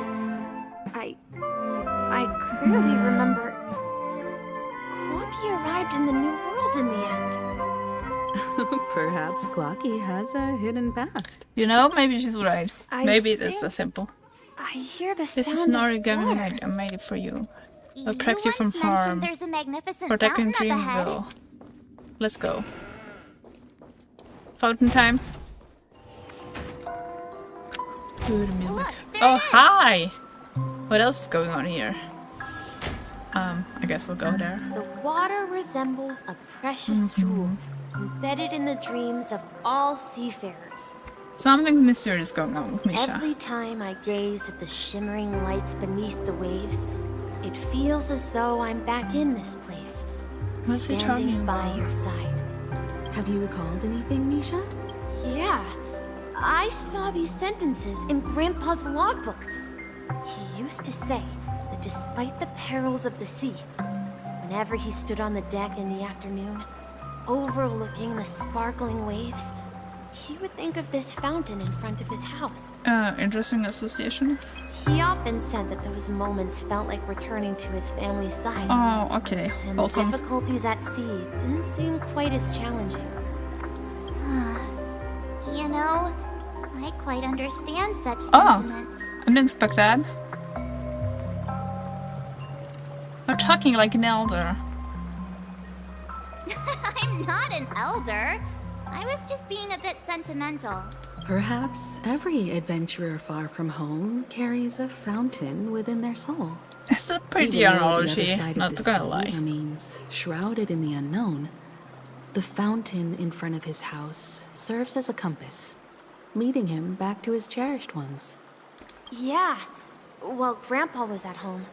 I clearly remember Clocky arrived in the New World in the end. Perhaps Clocky has a hidden past. You know, maybe she's right. Maybe it is that simple. I hear the This sound is an of origami water. made. I made it for you. You I'll protect you from once mentioned harm. there's a magnificent Protecting fountain up ahead. Dreamville. Let's go. Fountain time. Ooh, the music. Oh, hi! What else is going on here? I guess we'll go there. The water resembles a precious jewel, embedded in the dreams of all seafarers. Something mysterious going on with Misha. Every time I gaze at the shimmering lights beneath the waves, it feels as though I'm back in this place, What's he talking standing by about? your side. Have you recalled anything, Misha? Yeah, I saw these sentences in Grandpa's logbook. He used to say that despite the perils of the sea, whenever he stood on the deck in the afternoon, overlooking the sparkling waves, he would think of this fountain in front of his house. Interesting association. He often said that those moments felt like returning to his family's side. Oh, okay. And Awesome. the difficulties at sea didn't seem quite as challenging. You know, I quite understand such Oh. sentiments. I didn't expect that. You're talking like an elder. I'm not an elder. I was just being a bit sentimental. Perhaps every adventurer far from home carries a fountain within their soul. It's a pretty Even though the other analogy, side of not the gonna sea lie. remains shrouded in the unknown. The fountain in front of his house serves as a compass, leading him back to his cherished ones. Yeah, while Grandpa was at home,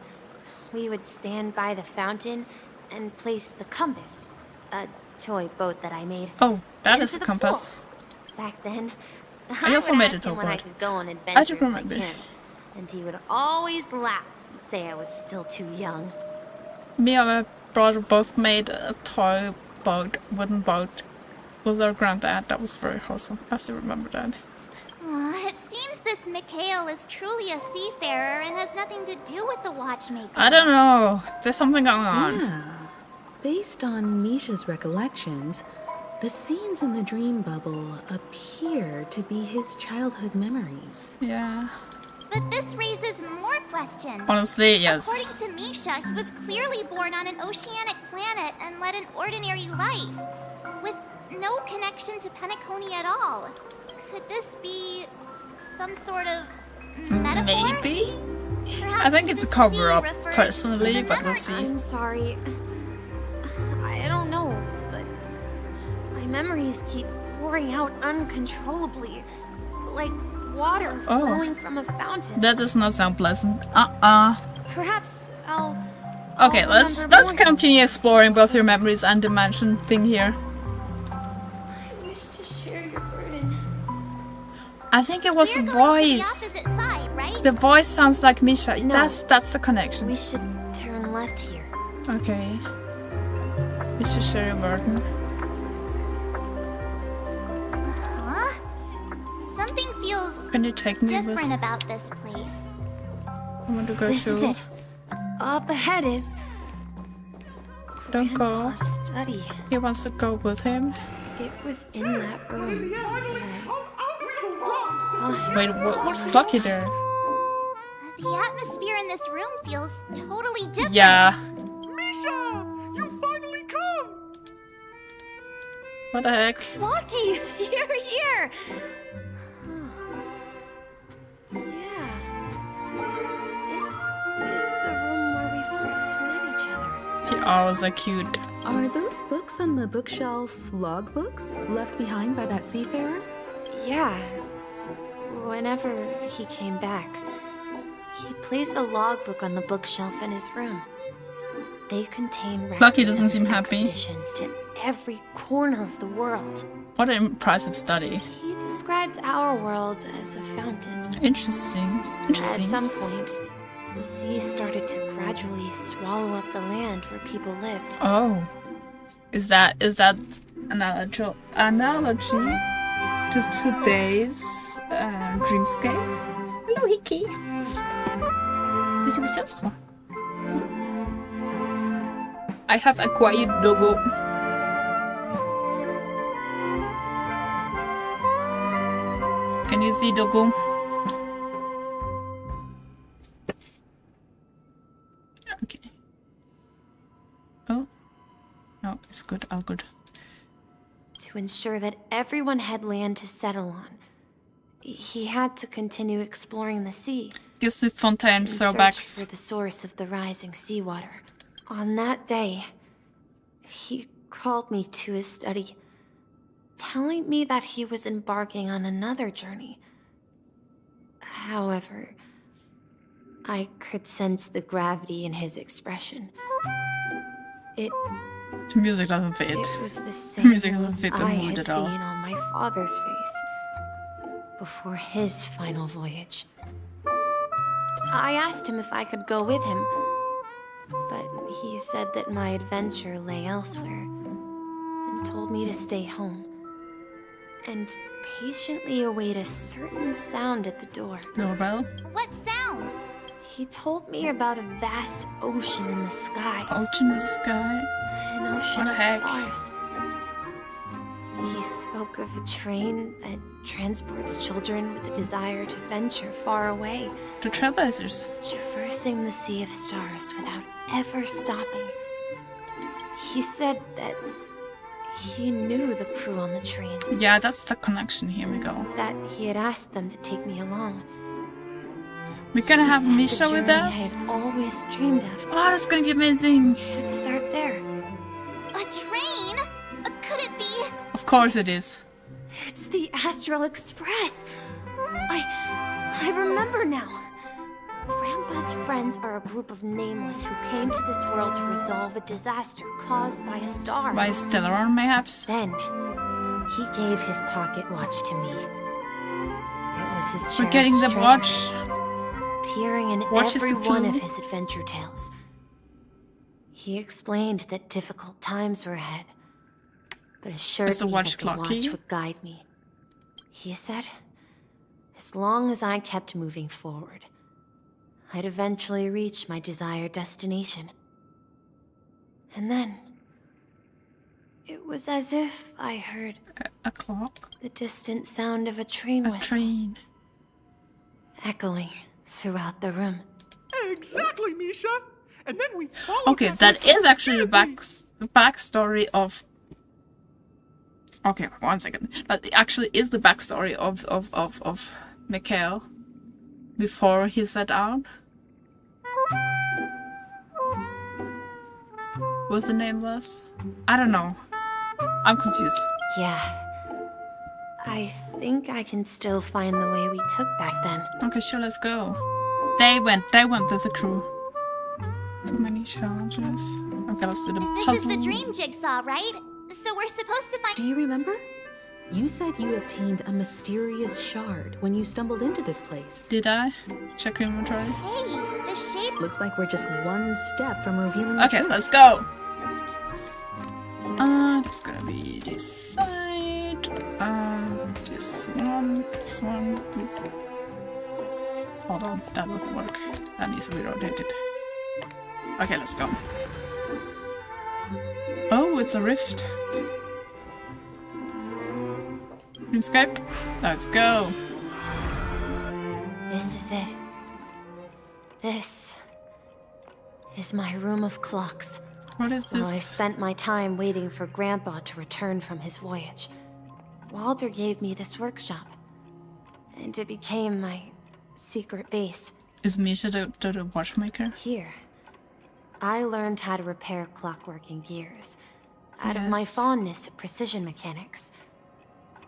we would stand by the fountain and place the compass, a toy boat that I made. Oh, that into is a the compass. pool. Back then, I also would made ask a him when I toy could go on I adventures just like remember. him, and he would always laugh and say I was still too young. Me and my brother both made a toy boat, wooden boat, with our granddad. That was very awesome. I still remember that. It seems this Mikhail is truly a seafarer and has nothing to do with the watchmaker. I don't know. There's something going on. Yeah. Based on Misha's recollections, the scenes in the dream bubble appear to be his childhood memories. Yeah. But this raises more questions. Honestly, yes. According to Misha, he was clearly born on an oceanic planet and led an ordinary life, with no connection to Penacony at all. Could this be some sort of metaphor? Maybe? Perhaps I think it's a the sea cover-up, refers personally, to the but we'll see. I'm sorry. I don't know, but my memories keep pouring out uncontrollably, like water Oh. flowing from a fountain. That does not sound pleasant. Perhaps I'll Okay, let's continue exploring both your memories and the mansion thing here. I wish to share your burden. I think it was the We're going to the voice. opposite side, right? The voice sounds like Misha. No. That's the connection. We should turn left here. Okay. We should share your burden. Huh? Something feels Can you take me with? different about this place. I want to go This is to. it. Up ahead is Don't go. Grandpa's study. He wants to go with him. It was in that room. And I saw him. Wait, what's Clocky there? The atmosphere in this room feels totally different. Yeah. Misha! You finally come! What the heck? Clocky, you're here. Yeah. This is the room where we first met each other. The owls are cute. Are those books on the bookshelf logbooks left behind by that seafarer? Yeah. Whenever he came back, he placed a logbook on the bookshelf in his room. They contain Clocky records doesn't of seem his happy. expeditions to every corner of the world. What an impressive study. He described our world as a fountain. Interesting. Interesting. At some point, the sea started to gradually swallow up the land where people lived. Oh. Is that analogy to today's dreamscape? Hello, Hiki. I have acquired Dogo. Can you see Dogo? Okay. Oh. No, it's good. All good. To ensure that everyone had land to settle on, he had to continue exploring the sea. Gives me Fontaine throwbacks. For the source of the rising seawater. On that day, he called me to his study, telling me that he was embarking on another journey. However, I could sense the gravity in his expression. The music doesn't fit. It was the same The music doesn't fit the I mood had at all. seen on my father's face before his final voyage. I asked him if I could go with him, but he said that my adventure lay elsewhere and told me to stay home and patiently await a certain sound at the door. Doorbell? What sound? He told me about a vast ocean in the sky. Ocean in the sky? An ocean What of the heck? stars. He spoke of a train that transports children with a desire to venture far away. The Trailblazers. Traversing the sea of stars without ever stopping. He said that he knew the crew on the train. Yeah, that's the connection. Here we go. That he had asked them to take me along. We're gonna have He Misha said the with journey us? I had always dreamed of. Oh, that's gonna be amazing. Would start there. A train? Could it be? Of course it is. It's the Astral Express. I remember now. Grandpa's friends are a group of nameless who came to this world to resolve a disaster caused by a star. By Stellaron, mayhaps? Then, he gave his pocket watch to me. It was his We're getting the treasure, watch. appearing in Watch is every the one clue. of his adventure tales. He explained that difficult times were ahead, but assured Is the me watch that the clock watch key? would guide me. He said, as long as I kept moving forward, I'd eventually reach my desired destination. And then, it was as if I heard a clock, the distant sound of a train whistle, echoing throughout the room. Exactly, Misha. And then we followed Okay, that is actually the backstory of. Okay, 1 second. That actually is the backstory of Mikhail before he set out. With the nameless? I don't know. I'm confused. Yeah. I think I can still find the way we took back then. Okay, sure, let's go. They went with the crew. Too many challenges. Okay, let's do the This puzzle. is the dream jigsaw, right? So we're supposed to find. Do you remember? You said you obtained a mysterious shard when you stumbled into this place. Did I? Check your inventory. Hey, the shape. Looks like we're just one step from revealing the Okay, truth. let's go. That's gonna be this side. This one. Hold on, that doesn't work. That needs to be rotated. Okay, let's go. Oh, it's a rift. Dreamscape. Let's go. This is it. This is my room of clocks. What is While I this? spent my time waiting for Grandpa to return from his voyage, Walter gave me this workshop, and it became my secret base. Is Misha the watchmaker? Here, I learned how to repair clockworking gears out of my Yes. fondness of precision mechanics.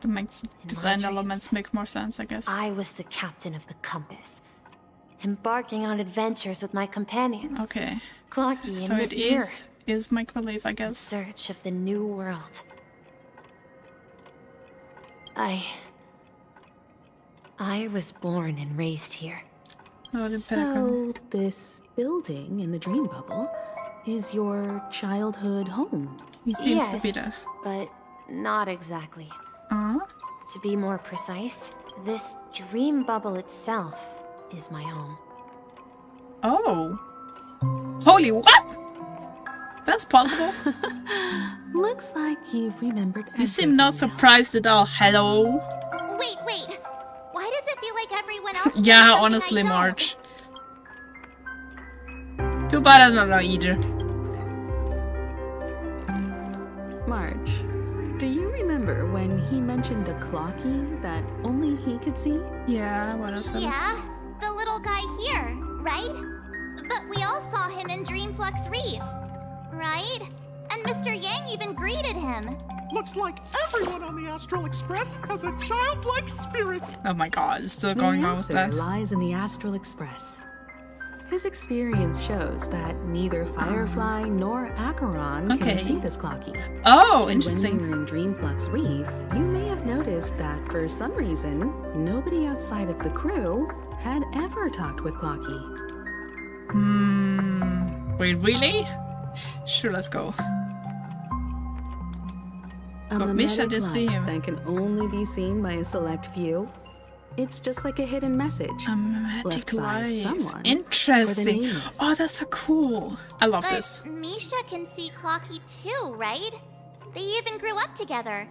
That makes design elements make more sense, I guess. I was the captain of the compass, embarking on adventures with my companions. Okay. Clocky So and it Miss Muir. is make-believe, I guess. In search of the new world. I was born and raised here. So, this building in the dream bubble is your childhood home? He seems to be there. But not exactly. Uh-huh. To be more precise, this dream bubble itself is my home. Oh. Holy what? That's possible. Looks like you've remembered You seem not surprised at all. Hello? Wait. Why does it feel like everyone else knows Yeah, something honestly, I don't? March. Too bad I don't know either. March, do you remember when he mentioned a clocky that only he could see? Yeah, what is that? Yeah, the little guy here, right? But we all saw him in Dreamflux Reef, right? And Mr. Yang even greeted him. Looks like everyone on the Astral Express has a childlike spirit. Oh my god, it's still going on with that. The answer lies in the Astral Express. His experience shows that neither Firefly nor Acheron can see this clocky. Oh, And interesting. when you were in Dreamflux Reef, you may have noticed that for some reason, nobody outside of the crew had ever talked with Clocky. Wait, really? Sure, let's go. A But Misha mimetic did see light him. that can only be seen by a select few. It's just like a hidden message A mimetic left by life. someone. Interesting. for the nameless. Oh, that's so cool. I love But this. Misha can see Clocky too, right? They even grew up together.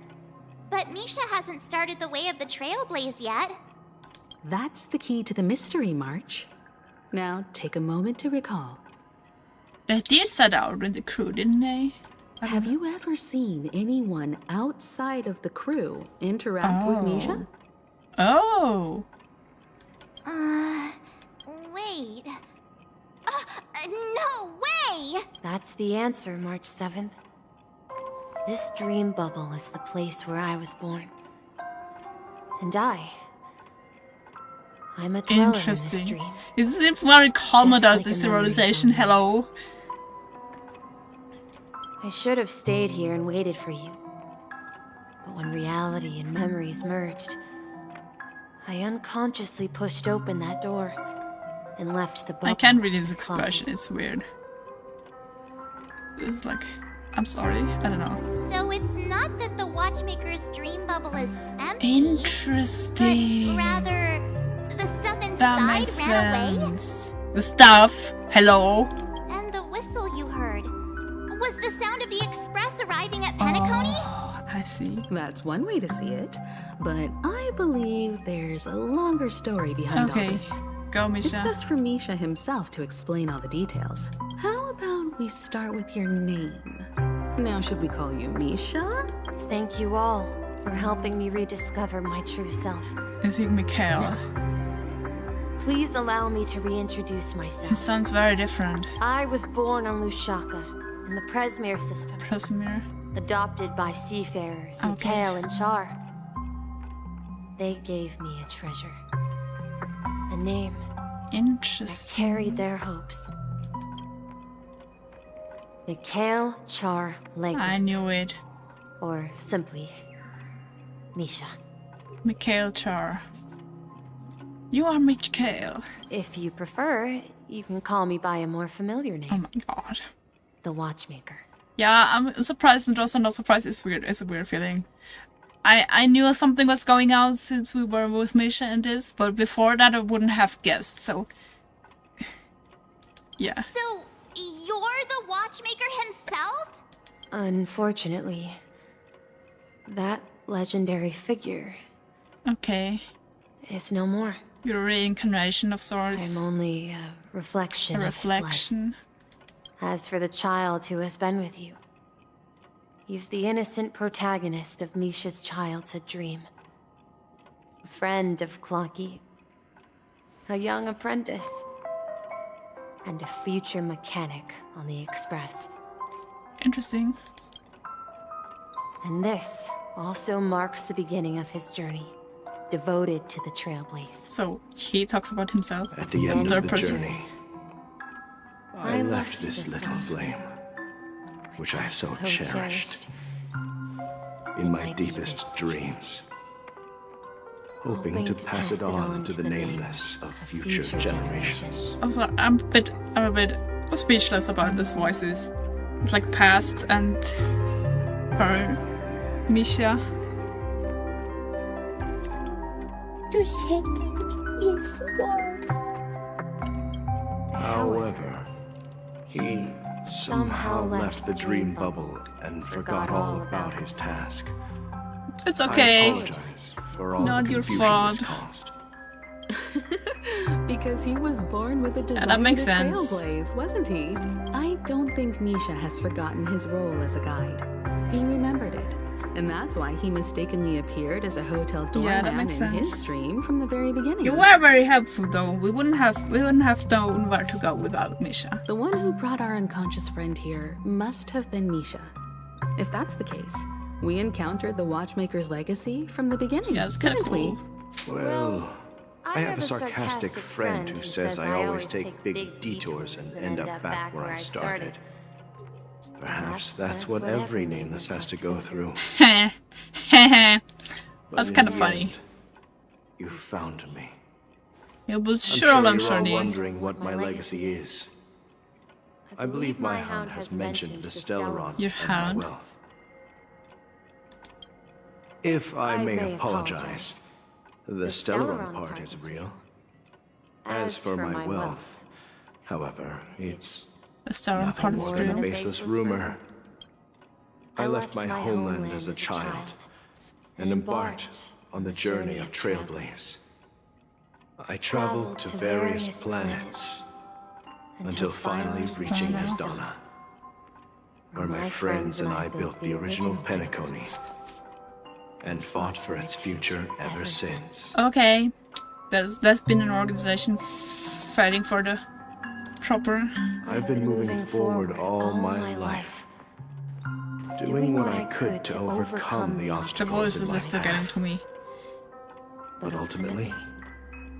But Misha hasn't started the way of the trailblaze yet. That's the key to the mystery, March. Now, take a moment to recall. They did set out with the crew, didn't they? Have you ever seen anyone outside of the crew interact with Misha? Oh. Wait. No way! That's the answer, March 7th. This dream bubble is the place where I was born. And I'm a dweller in this Interesting. dream. It seems very calm Just about like this a memory civilization. zone. Hello. I should have stayed here and waited for you. But when reality and memories merged, I unconsciously pushed open that door and left the bubble. I can't read his with Clocky. expression. It's weird. It's like, I'm sorry. I don't know. So it's not that the Watchmaker's dream bubble is empty. Interesting. But rather, the stuff That inside makes ran away? sense. The stuff. Hello. And the whistle you heard was the sound of the express arriving at Penacony? Oh, I see. That's one way to see it, but I believe there's a longer story behind all Okay. this. Go, It's Misha. best for Misha himself to explain all the details. How about we start with your name? Now, should we call you Misha? Thank you all for helping me rediscover my true self. Is he Mikhail? Please allow me to reintroduce He myself. sounds very different. I was born on Lushaka, in the Presmere system. Presmere. Adopted by seafarers, Okay. Mikhail and Char. They gave me a treasure. A name that Interesting. carried their hopes. Mikhail Char Legge. I knew it. Or simply, Misha. Mikhail Char. You are Mikhail. If you prefer, you can call me by a more familiar name. Oh my god. The Watchmaker. Yeah, I'm surprised and also not surprised. It's weird. It's a weird feeling. I knew something was going on since we were with Misha and this, but before that I wouldn't have guessed, so... Yeah. So, you're the Watchmaker himself? Unfortunately, that legendary figure Okay. is no more. You're a reincarnation of sorts. I'm only a reflection A of his life. reflection. As for the child who has been with you, he's the innocent protagonist of Misha's childhood dream. A friend of Clocky, a young apprentice, and a future mechanic on the Express. Interesting. And this also marks the beginning of his journey, devoted to the trailblaze. So, he talks about himself. At the end Third of the person. journey, I left this little flame. which I so cherished. In my deepest dreams, hoping to pass it on to the nameless of future generations. Also, I'm a bit speechless about these voices. It's like past and her, Misha. To shake is warm. However, he somehow left the dream bubble and forgot all about his task. It's okay. I apologize for all Not the your confusion fault. this caused. Because he was born with a desire that makes to sense. trailblaze, wasn't he? I don't think Misha has forgotten his role as a guide. He remembered it. And that's why he mistakenly appeared as a hotel Yeah, that doorman makes in his sense. dream from the very beginning. You were very helpful, though. We wouldn't have known where to go without Misha. The one who brought our unconscious friend here must have been Misha. If that's the case, we encountered the Watchmaker's legacy from the beginning. Yeah, it's kind of didn't cool. Well, I have a sarcastic friend who says I always take big detours and end up back where I started. Perhaps that's what every nameless has to go through. That's kind of funny. You found me. It was I'm I'm sure sure. you're all wondering what my legacy is. I believe my hound has mentioned the Stellaron Your and my hound? wealth. If I may apologize, the Stellaron part is real. As for my wealth, however, it's The Stellaron part is more than a real. baseless rumor. I left my homeland as a child and embarked on the journey of trailblaze. I traveled to various planets until finally reaching Asdana, where my friends and I built the original Penacony and fought for its future ever since. Okay. There's been an organization fighting for the proper. I've been moving forward all my life, doing what I could to overcome the The obstacles voices in are still my getting path. to me. But ultimately,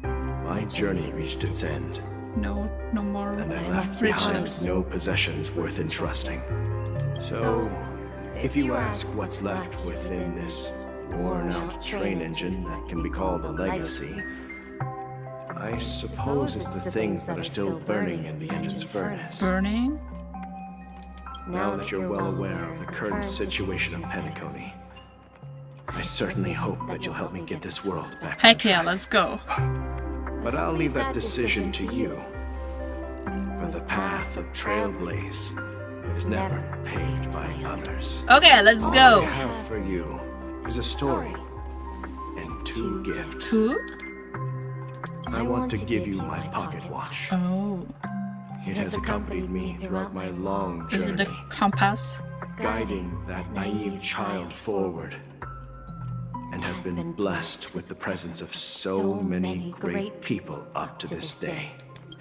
my journey reached its end, No more and I left behind riches. no possessions worth entrusting. So, if you ask what's left within this worn-out train engine that can be called a legacy, I suppose it's the things that are still burning in the engine's furnace. Burning? Now that you're well aware of the current situation of Penacony, I certainly hope that you'll help me get this world back. Heck yeah, let's go. But I'll leave that decision to you. For the path of trailblaze is never paved by others. Okay, let's All go. I have for you is a story and 2 gifts. 2? I want to give you my pocket watch. Oh. It has accompanied me throughout my long Is it the journey, compass? guiding that naive child forward, and has been blessed with the presence of so many great people up to this day.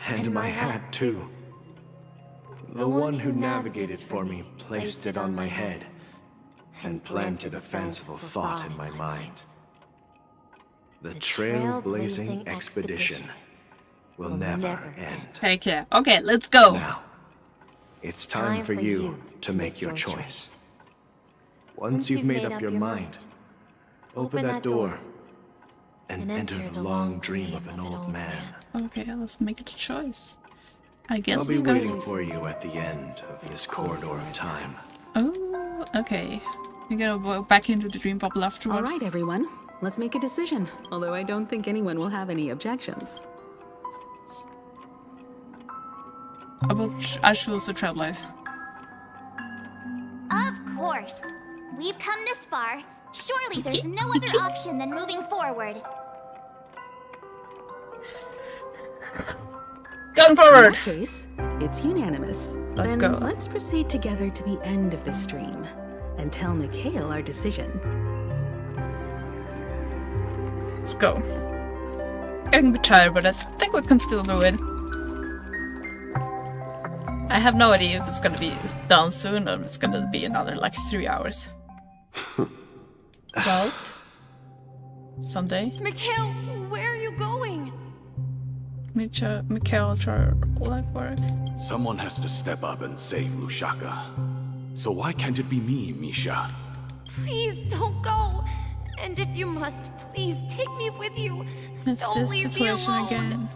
And my hat, too. The one who navigated for me placed it on my head and planted a fanciful thought in my mind. The trailblazing expedition will never end. Heck yeah. Okay, let's go. Now, it's time for you to make your choice. Once you've made up your mind, open that door and enter the long dream of an old man. Okay, let's make it a choice. I guess I'll be let's go. waiting for you at the end of this corridor of time. Oh, okay. We're gonna go back into the dream bubble All afterwards. right, everyone. Let's make a decision. Although I don't think anyone will have any objections. I choose the trailblaze. Of course. We've come this far. Surely there's no other option than moving forward. Going forward! In that case, it's unanimous. Let's Then go. Let's proceed together to the end of this stream and tell Mikhail our decision. Let's go. Getting a bit tired, but I think we can still do it. I have no idea if it's gonna be done soon or it's gonna be another like 3 hours. Well, someday. Mikhail, where are you going? Mikhail, try life work. Someone has to step up and save Lushaka. So why can't it be me, Misha? Please don't go. And if you must, please take me with you. It's Don't this leave me situation alone. again.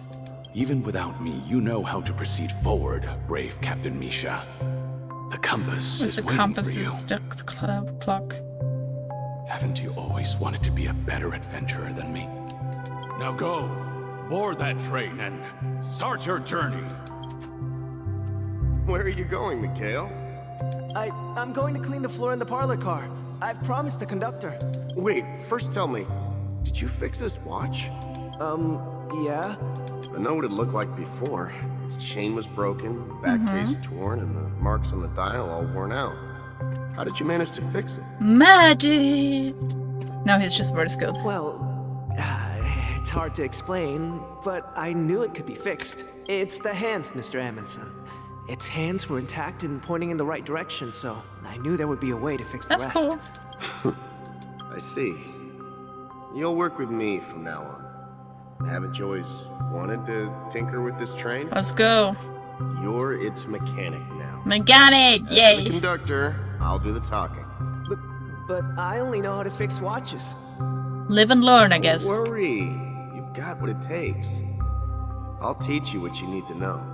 Even without me, you know how to proceed forward, brave Captain Misha. The compass It's is the waiting compass for you. is the clock. Haven't you always wanted to be a better adventurer than me? Now go, board that train and start your journey. Where are you going, Mikhail? I'm going to clean the floor in the parlor car. I've promised the conductor. Wait, first tell me, did you fix this watch? Yeah? I know what it looked like before. Its chain was broken, the back case torn, and the marks on the dial all worn out. How did you manage to fix it? Magic! No, he's just very skilled. Well, it's hard to explain, but I knew it could be fixed. It's the hands, Mr. Amundsen. Its hands were intact and pointing in the right direction, so I knew there would be a way to fix the rest. That's cool. I see. You'll work with me from now on. Haven't you always wanted to tinker with this train? Let's go. You're its mechanic now. Mechanic! As Yay! the conductor, I'll do the talking. But I only know how to fix watches. Live and learn, I guess. Don't worry. You've got what it takes. I'll teach you what you need to know.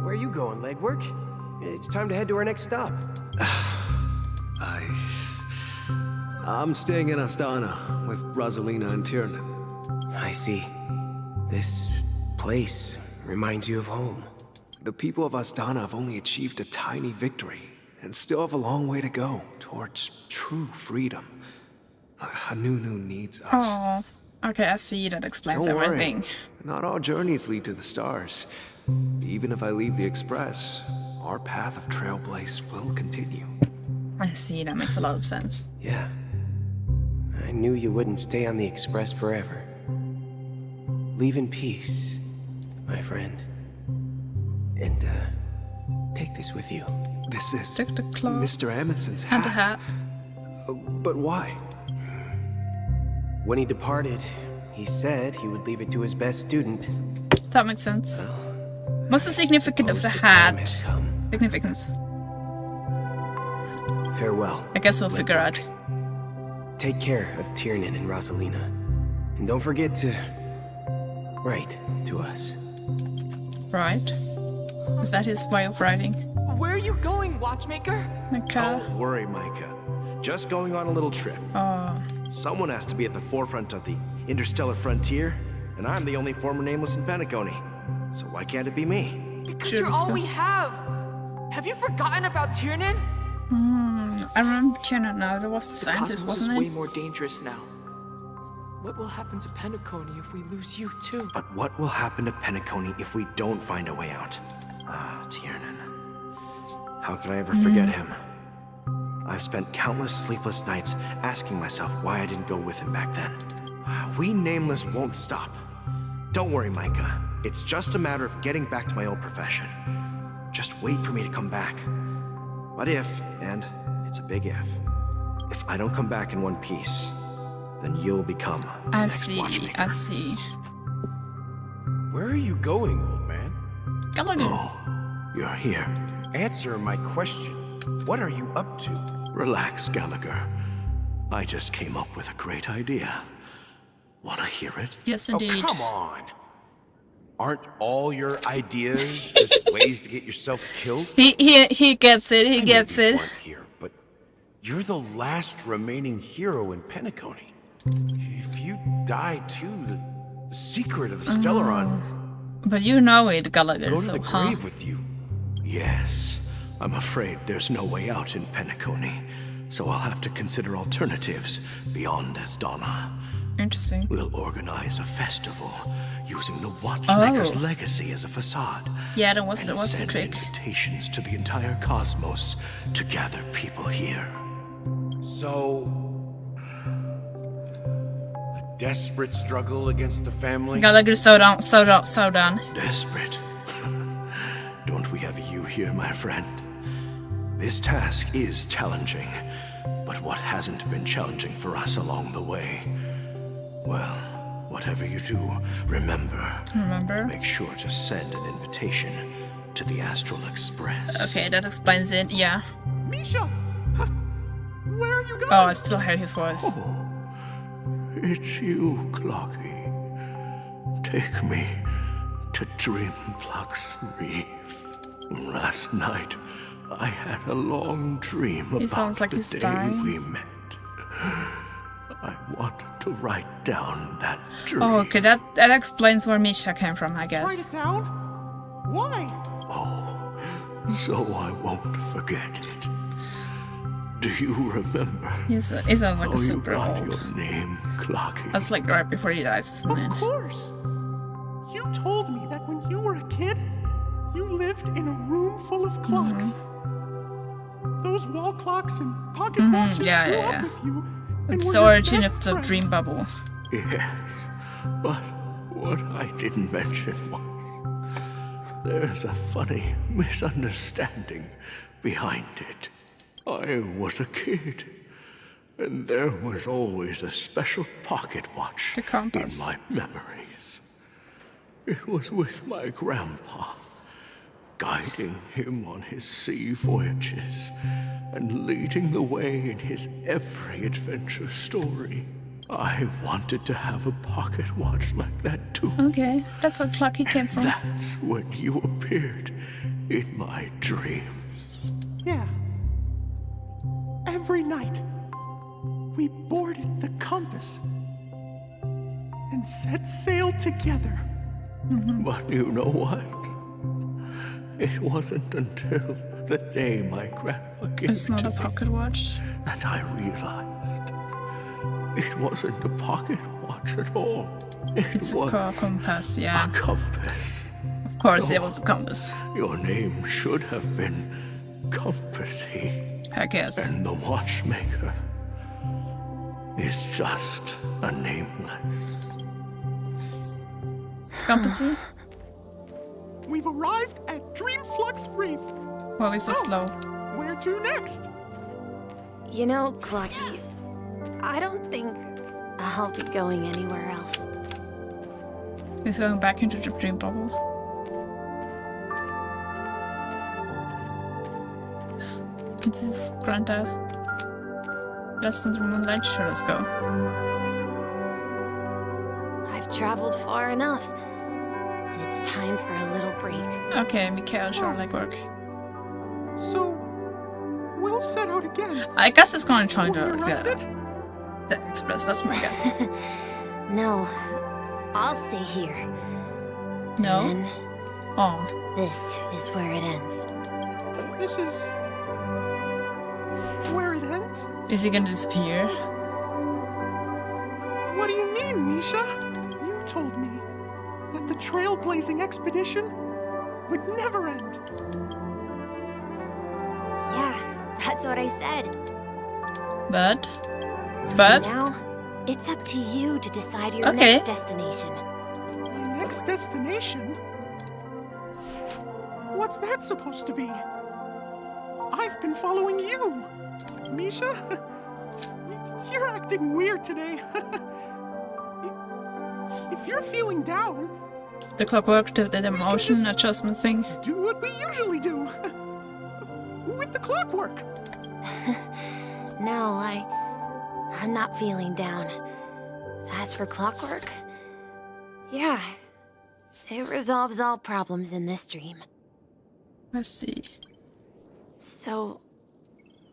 Where are you going, legwork? It's time to head to our next stop. I'm staying in Astana with Rosalina and Tiernan. I see. This place reminds you of home. The people of Astana have only achieved a tiny victory and still have a long way to go towards true freedom. Hanunu needs us. Oh, okay, I see. That explains Don't everything. worry. Not all journeys lead to the stars. Even if I leave the Express, our path of trailblaze will continue. I see. That makes a lot of sense. Yeah. I knew you wouldn't stay on the Express forever. Leave in peace, my friend. And, take this with you. This is Take the cloth. Mr. Amundsen's And hat. the hat. But why? When he departed, he said he would leave it to his best student. That makes sense. What's the significance of the hat? Significance. Farewell. I guess we'll figure out. Take care of Tiernan and Rosalina. And don't forget to write to us. Right. Is that his way of writing? Where are you going, watchmaker? Don't worry, Micah. Just going on a little trip. Someone has to be at the forefront of the interstellar frontier, and I'm the only former nameless in Penacony. So why can't it be me? Because you're all we have. Have you forgotten about Tiernan? I remember Tiernan now. There was the scientist, cosmos wasn't is it? way more dangerous now. What will happen to Penacony if we lose you too? But what will happen to Penacony if we don't find a way out? Ah, Tiernan. How could I ever forget him? I've spent countless sleepless nights asking myself why I didn't go with him back then. We Nameless won't stop. Don't worry, Micah. It's just a matter of getting back to my old profession. Just wait for me to come back. But if, and it's a big if I don't come back in one piece, then you'll become the I next see. watchmaker. I see. Where are you going, old man? Gallagher. Oh, you're here. Answer my question. What are you up to? Relax, Gallagher. I just came up with a great idea. Wanna hear it? Yes, indeed. Oh, come on. Aren't all your ideas just ways to get yourself killed? He gets it. He gets it. Here, but you're the last remaining hero in Penacony. If you die too, the secret of the Stellaron But you know it, Gallagher. go to So, the huh? grave with you. Yes, I'm afraid there's no way out in Penacony, so I'll have to consider alternatives beyond Astana. Interesting. We'll organize a festival using the Watchmaker's Oh. legacy as a facade. Yeah, then what's and the send trick? invitations to the entire cosmos to gather people here. So, a desperate struggle against the family? Gallagher, so down. Desperate. Don't we have you here, my friend? This task is challenging, but what hasn't been challenging for us along the way? Well, whatever you do, remember. Remember? Make sure to send an invitation to the Astral Express. Okay, that explains it, yeah. Misha! Where are you going? Oh, I still heard his voice. Oh, it's you, Clocky. Take me to Dreamflux Reef. Last night, I had a long dream He about sounds like the he's day dying. we met. I want to write down that dream. Oh, okay, that explains where Misha came from, I Write guess. it down? Why? So I won't forget it. Do you remember? He sounds like how a super you got old. your name, Clocky? That's like right before he dies, isn't it? Of course. You told me that when you were a kid, you lived in a room full of clocks. Those wall clocks and pocket watches grew up with you. And It's were the your origin best of the friends. dream bubble. Yes, but what I didn't mention was there's a funny misunderstanding behind it. I was a kid, and there was always a special pocket watch in my memories. It was with my grandpa, guiding him on his sea voyages and leading the way in his every adventure story. I wanted to have a pocket watch like that too. Okay, that's where Clocky came from. That's when you appeared in my dreams. Yeah. Every night, we boarded the compass and set sail together. But you know what? It wasn't until the day my grandpa gave It's not to a me pocket watch. that I realized it wasn't a pocket watch at all. It's a compass, yeah. A compass. Of course, So it was a compass. Your name should have been Compassy. I guess. And the watchmaker is just a nameless. Compassy? We've arrived at Dreamflux Reef. Why is so slow? Where to next? You know, Clocky, I don't think I'll be going anywhere else. He's going back into the dream bubble. It's his granddad. Rest of the moonlight, sure, let's go. I've traveled far enough, and it's time for a little break. Okay, Mikhail, sure, like work. So, we'll set out again. I guess it's gonna join Won't be arrested? the express, that's my guess. No, I'll stay here. No? And then Oh. this is where it ends. This is where it ends? Is he gonna disappear? What do you mean, Misha? You told me that the trailblazing expedition would never end. Yeah, that's what I said. But? So now, it's up to you to decide your Okay. next destination. My next destination? What's that supposed to be? I've been following you. Misha? You're acting weird today. If you're feeling down, The clockwork, the emotion adjustment thing. do what we usually do. With the clockwork. No, I'm not feeling down. As for clockwork, yeah, it resolves all problems in this dream. Let's see. So,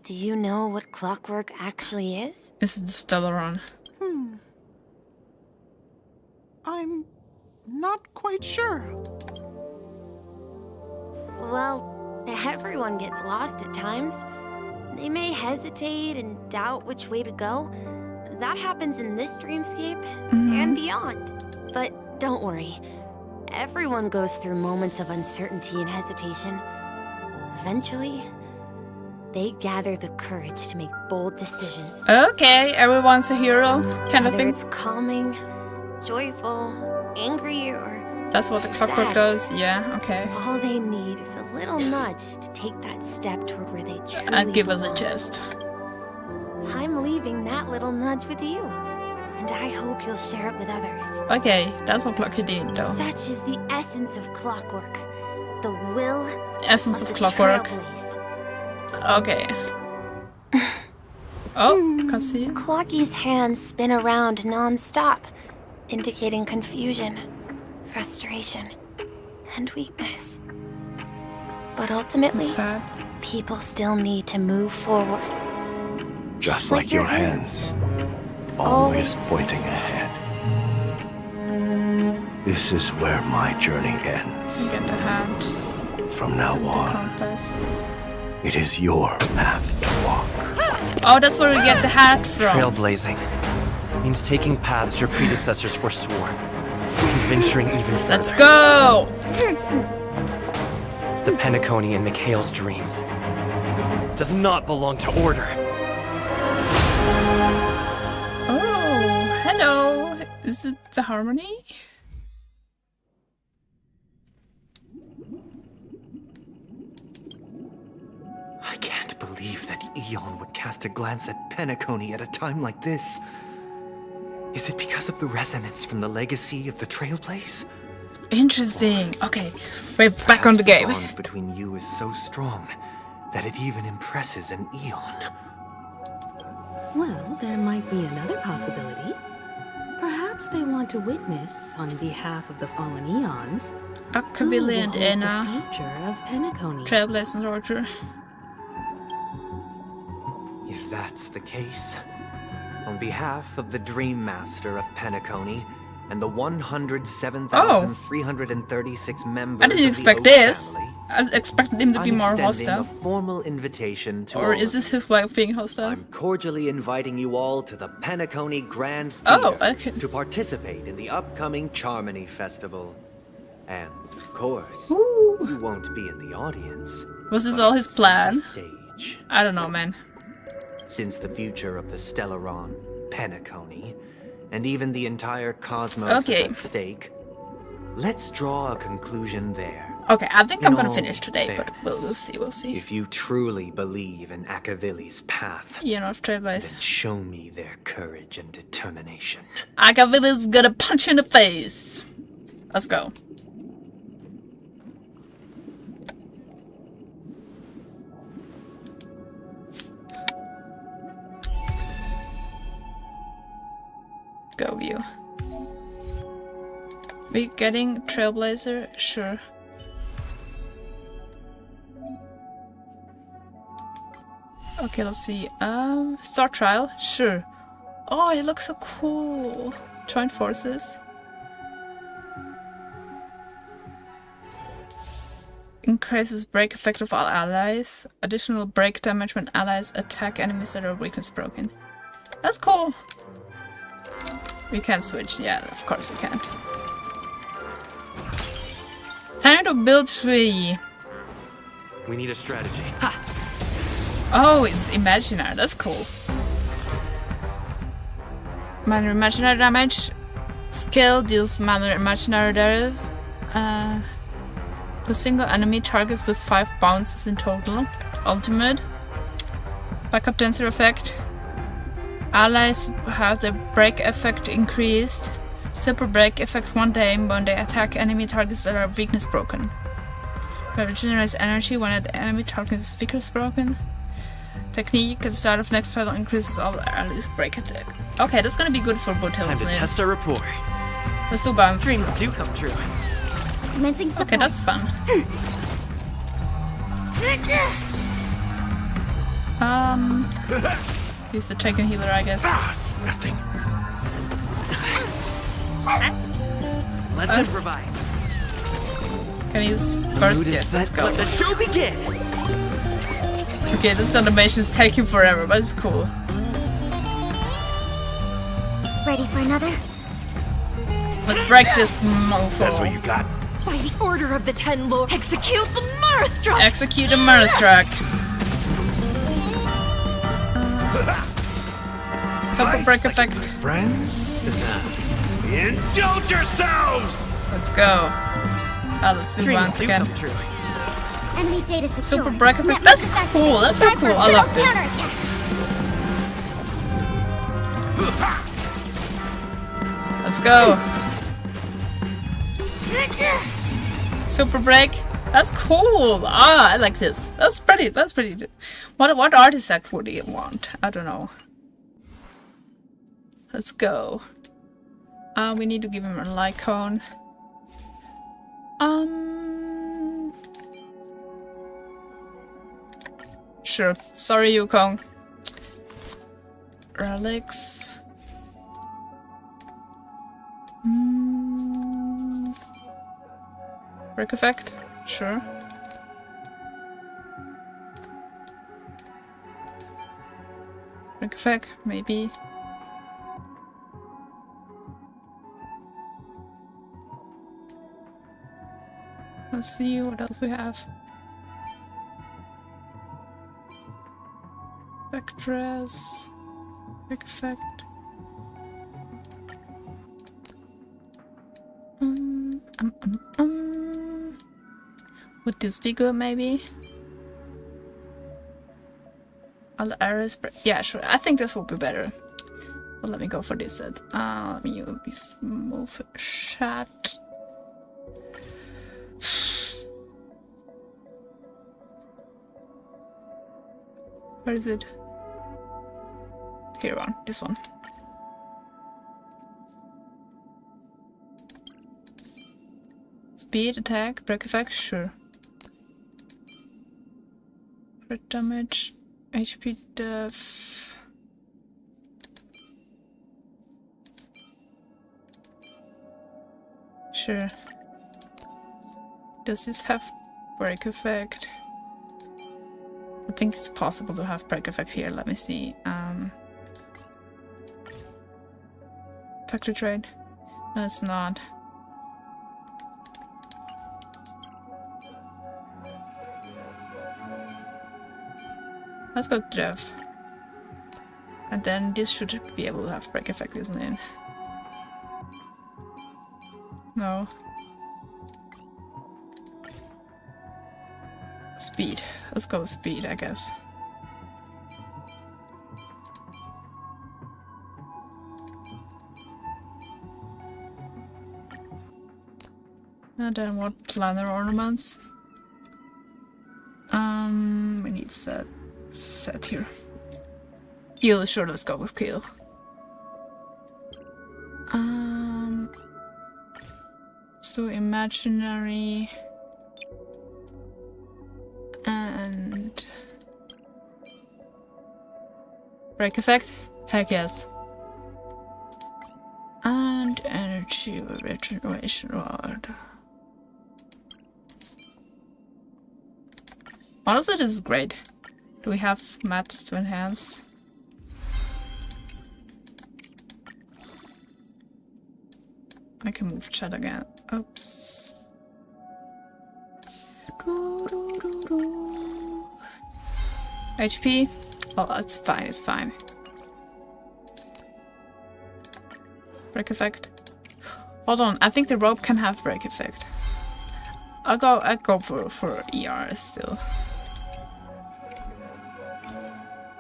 do you know what clockwork actually is? Is it the Stellaron? I'm not quite sure. Well, everyone gets lost at times. They may hesitate and doubt which way to go. That happens in this dreamscape and beyond. But don't worry. Everyone goes through moments of uncertainty and hesitation. Eventually, they gather the courage to make bold decisions. Okay, everyone's a hero, kind of Whether thing. it's calming, joyful, angry, or That's what the clockwork sad. does, yeah, okay. All they need is a little nudge to take that step toward where they truly And give us a belong. chest. I'm leaving that little nudge with you, and I hope you'll share it with others. Okay, that's what Clocky did, though. Such is the essence of clockwork. The will Essence of the clockwork. trailblaze. Okay. Oh, cutscene. Clocky's hands spin around non-stop, indicating confusion, frustration, and weakness. But ultimately, people still need to move forward. Just like your hands, always pointing ahead. This is where my journey ends. You get the hat. From now on, Compass. it is your path to walk. Oh, that's where we get the hat from. Trailblazing means taking paths your predecessors forswore, and venturing even further. Let's go! The Penacony in Mikhail's dreams does not belong to order. Oh, hello. Is it the harmony? I can't believe that Eon would cast a glance at Penacony at a time like this. Is it because of the resonance from the legacy of the trailblaze? Interesting. Okay, we're back on the game. The bond between you is so strong that it even impresses an Eon. Well, there might be another possibility. Perhaps they want to witness, on behalf of the fallen Eons, Akavili and Anna. the future of Penacony. Trailblaze and Roger. If that's the case, on behalf of the Dream Master of Penacony and the 107,336 members I didn't expect this. I expected him to be more hostile. A formal invitation to Or is this his way of being hostile? I'm cordially inviting you all to the Penacony Grand Theater to participate in the upcoming Charmony Festival. And, of course, you won't be in the audience. Was this all his plan? Stage. I don't know, man. Since the future of the Stellaron, Penacony, and even the entire cosmos is at stake, let's draw a conclusion there. Okay, I think I'm gonna all finish today, but fairness, we'll see, we'll see. If you truly believe in Akavili's path, You know, Trailblaze. then show me their courage and determination. Akavili's gonna punch you in the face. Let's go. Go view. We getting Trailblazer? Sure. Okay, let's see. Start trial? Sure. Oh, it looks so cool. Joint forces. Increases break effect of all allies. Additional break damage when allies attack enemies that are weakness broken. That's cool. We can't switch. Yeah, of course we can't. Time to build tree. We need a strategy. Oh, it's imaginary. That's cool. Minor imaginary damage. Skill deals minor imaginary damage. To single enemy targets with 5 bounces in total. Ultimate. Backup dancer effect. Allies have the break effect increased. Super break effect 1 day when they attack enemy targets that are weakness broken. Regenerates energy when an enemy target is weakness broken. Technique at the start of next battle increases all allies break attack. Okay, that's gonna be good for both Time to test our rapport. Let's do bounce. Dreams do come true. Commencing support. Okay, that's fun. He's the Tekken healer, I guess. It's nothing. Let's improvise. Can you use burst? Yes, let's go. Let the show begin. Okay, this animation is taking forever, but it's cool. Ready for another? Let's break this mofo. That's what you got? By the order of the 10 Lords, execute the Murderstruck! Execute the Murderstruck. Super break effect. Friends? Indulge yourselves! Let's go. Let's do once again. Enemy data secure. Super break effect. That's cool. That's so cool. I love this. Let's go. Super break. That's cool. Ah, I like this. That's pretty. That's pretty. What artifact would you want? I don't know. Let's go. We need to give him a light cone. Sure. Sorry, Yukong. Relics. Break effect? Sure. Break effect? Maybe. Let's see what else we have. Vectress. Break effect. Would this be good, maybe? Aris, yeah, sure. I think this will be better. But let me go for this set. Let me move chat. Where is it? Here on this one. Speed, attack, break effect, sure. Crit damage, HP def. Sure. Does this have break effect? I think it's possible to have break effect here. Let me see. Factory trade. No, it's not. Let's go to Dev. And then this should be able to have break effect, isn't it? No. Speed. Let's go with speed, I guess. And then what planner ornaments? We need set here. Keel, sure, let's go with Keel. So imaginary and break effect? Heck yes. And energy regeneration rod. Honestly, this is great. Do we have mats to enhance? I can move chat again. Oops. HP? Oh, it's fine, it's fine. Break effect. Hold on, I think the rope can have break effect. I'll go for ER still.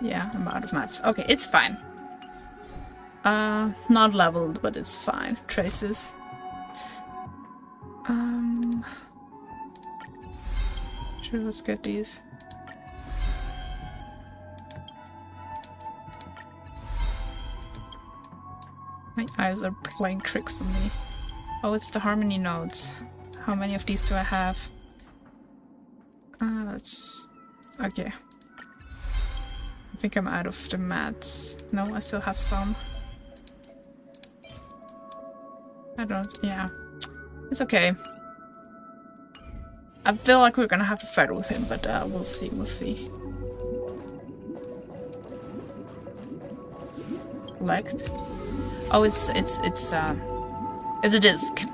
Yeah, I'm out of mats. Okay, it's fine. Not leveled, but it's fine. Traces. Sure, let's get these. My eyes are playing tricks on me. Oh, it's the harmony nodes. How many of these do I have? That's... okay. I think I'm out of the mats. No, I still have some. I don't... yeah. It's okay. I feel like we're gonna have to fight with him, but we'll see, we'll see. Collect. Oh, it's a disc.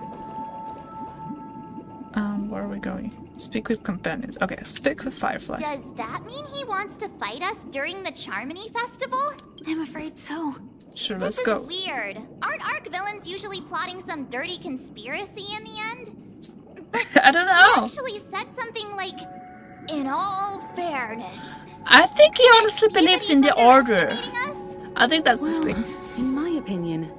Where are we going? Speak with companions. Okay, speak with Firefly. Does that mean he wants to fight us during the Charmony Festival? I'm afraid so. Sure, let's go. This is weird. Aren't Arc villains usually plotting some dirty conspiracy in the end? But I don't know. He actually said something like, "In all fairness." I think he honestly believes in the order. I think that's the thing. In my opinion,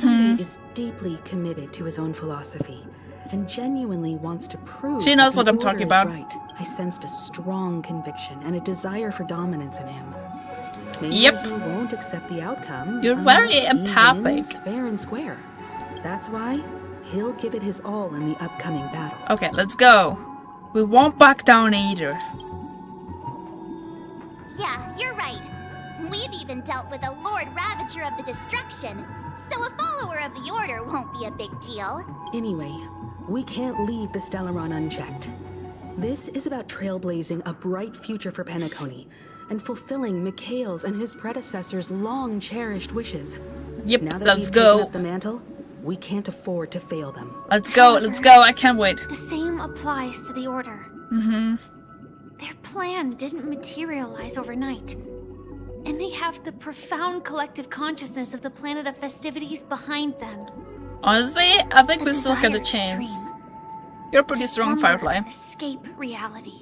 Sunday is deeply committed to his own philosophy. and genuinely wants to prove She knows that what the I'm talking Order is about. Right. I sensed a strong conviction and a desire for dominance in him. Maybe Yep. he won't accept the outcome. You're very unless he empathic. wins fair and square. That's why he'll give it his all in the upcoming battle. Okay, let's go. We won't back down either. Yeah, you're right. We've even dealt with a Lord Ravager of the Destruction, so a follower of the Order won't be a big deal. Anyway, we can't leave the Stellaron unchecked. This is about trailblazing a bright future for Penacony and fulfilling Mikhail's and his predecessors' long-cherished wishes. Yep, Now that let's we've go. taken up the mantle, we can't afford to fail them. Let's go, let's go. I can't wait. The same applies to the Order. Mm-hmm. Their plan didn't materialize overnight. And they have the profound collective consciousness of the planet of festivities behind them. Honestly, I think we still got a chance. You're pretty strong, Firefly. Escape reality.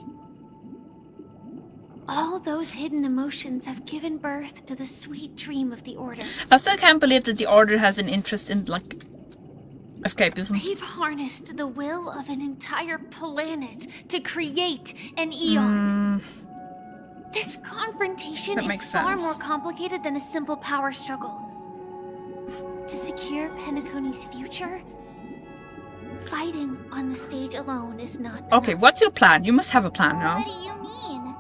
All those hidden emotions have given birth to the sweet dream of the Order. I still can't believe that the Order has an interest in, like, escapism. They've harnessed the will of an entire planet to create an Eon. This confrontation That is makes far sense. more complicated than a simple power struggle. To secure Penacony's future, fighting on the stage alone is not Okay, what's your plan? You must have a plan now. What do you mean?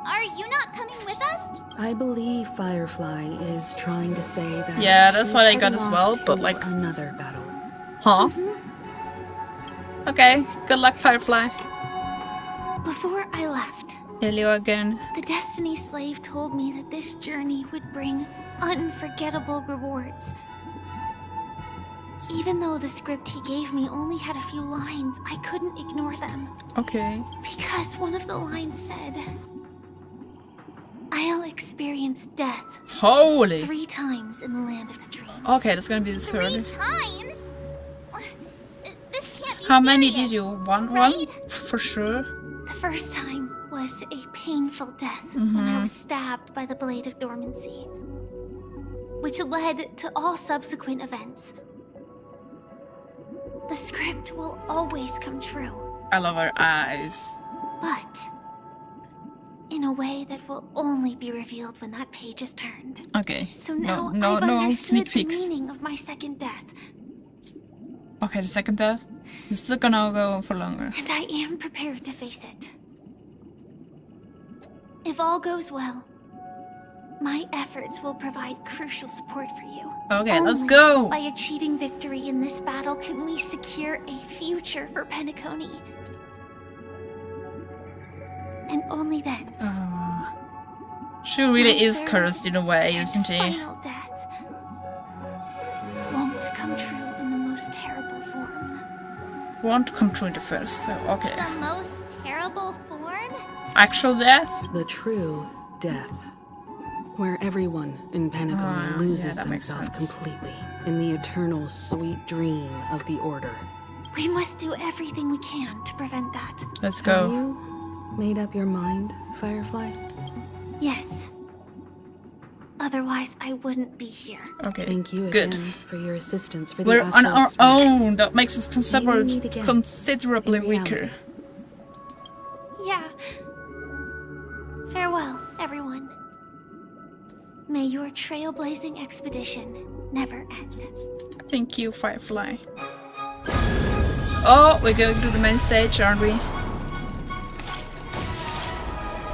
Are you not coming with us? I believe Firefly is trying to say that. Yeah, that's she's what I got heading as off well, but to like... another battle. Huh? Okay, good luck, Firefly. Before I left, Elli again. the Destiny Slave told me that this journey would bring unforgettable rewards. Even though the script he gave me only had a few lines, I couldn't ignore them. Okay. Because one of the lines said, I'll experience death Holy! 3 times in the land of the dreams. Okay, that's gonna be the third. 3 times? This can't be How many serious, did you want? right? One? For sure. The first time was a painful death when I was stabbed by the Blade of Dormancy, which led to all subsequent events. The script will always come true, I love her eyes. but in a way that will only be revealed when that page is turned. Okay. So now no I've understood sneak peeks. the meaning of my second death, Okay, the second death. It's still gonna go on for longer. and I am prepared to face it. If all goes well, my efforts will provide crucial support for you. Okay, let's Only go. By achieving victory in this battle can we secure a future for Penacony. And only then. She really is cursed in a way, isn't she? Final death won't come true in the most terrible form. Won't come true in the first, so okay. The most terrible form? Actual death? The true death. Where everyone in Penacony loses that makes themselves sense. completely in the eternal sweet dream of the Order. We must do everything we can to prevent that. Let's Have go. you made up your mind, Firefly? Yes. Otherwise, I wouldn't be here. Okay, Thank you good. again for your assistance for the We're on our assault smiths. own. That makes us meet again considerably in reality. weaker. Yeah. Farewell, everyone. May your trailblazing expedition never end. Thank you, Firefly. Oh, we're going to the main stage, aren't we?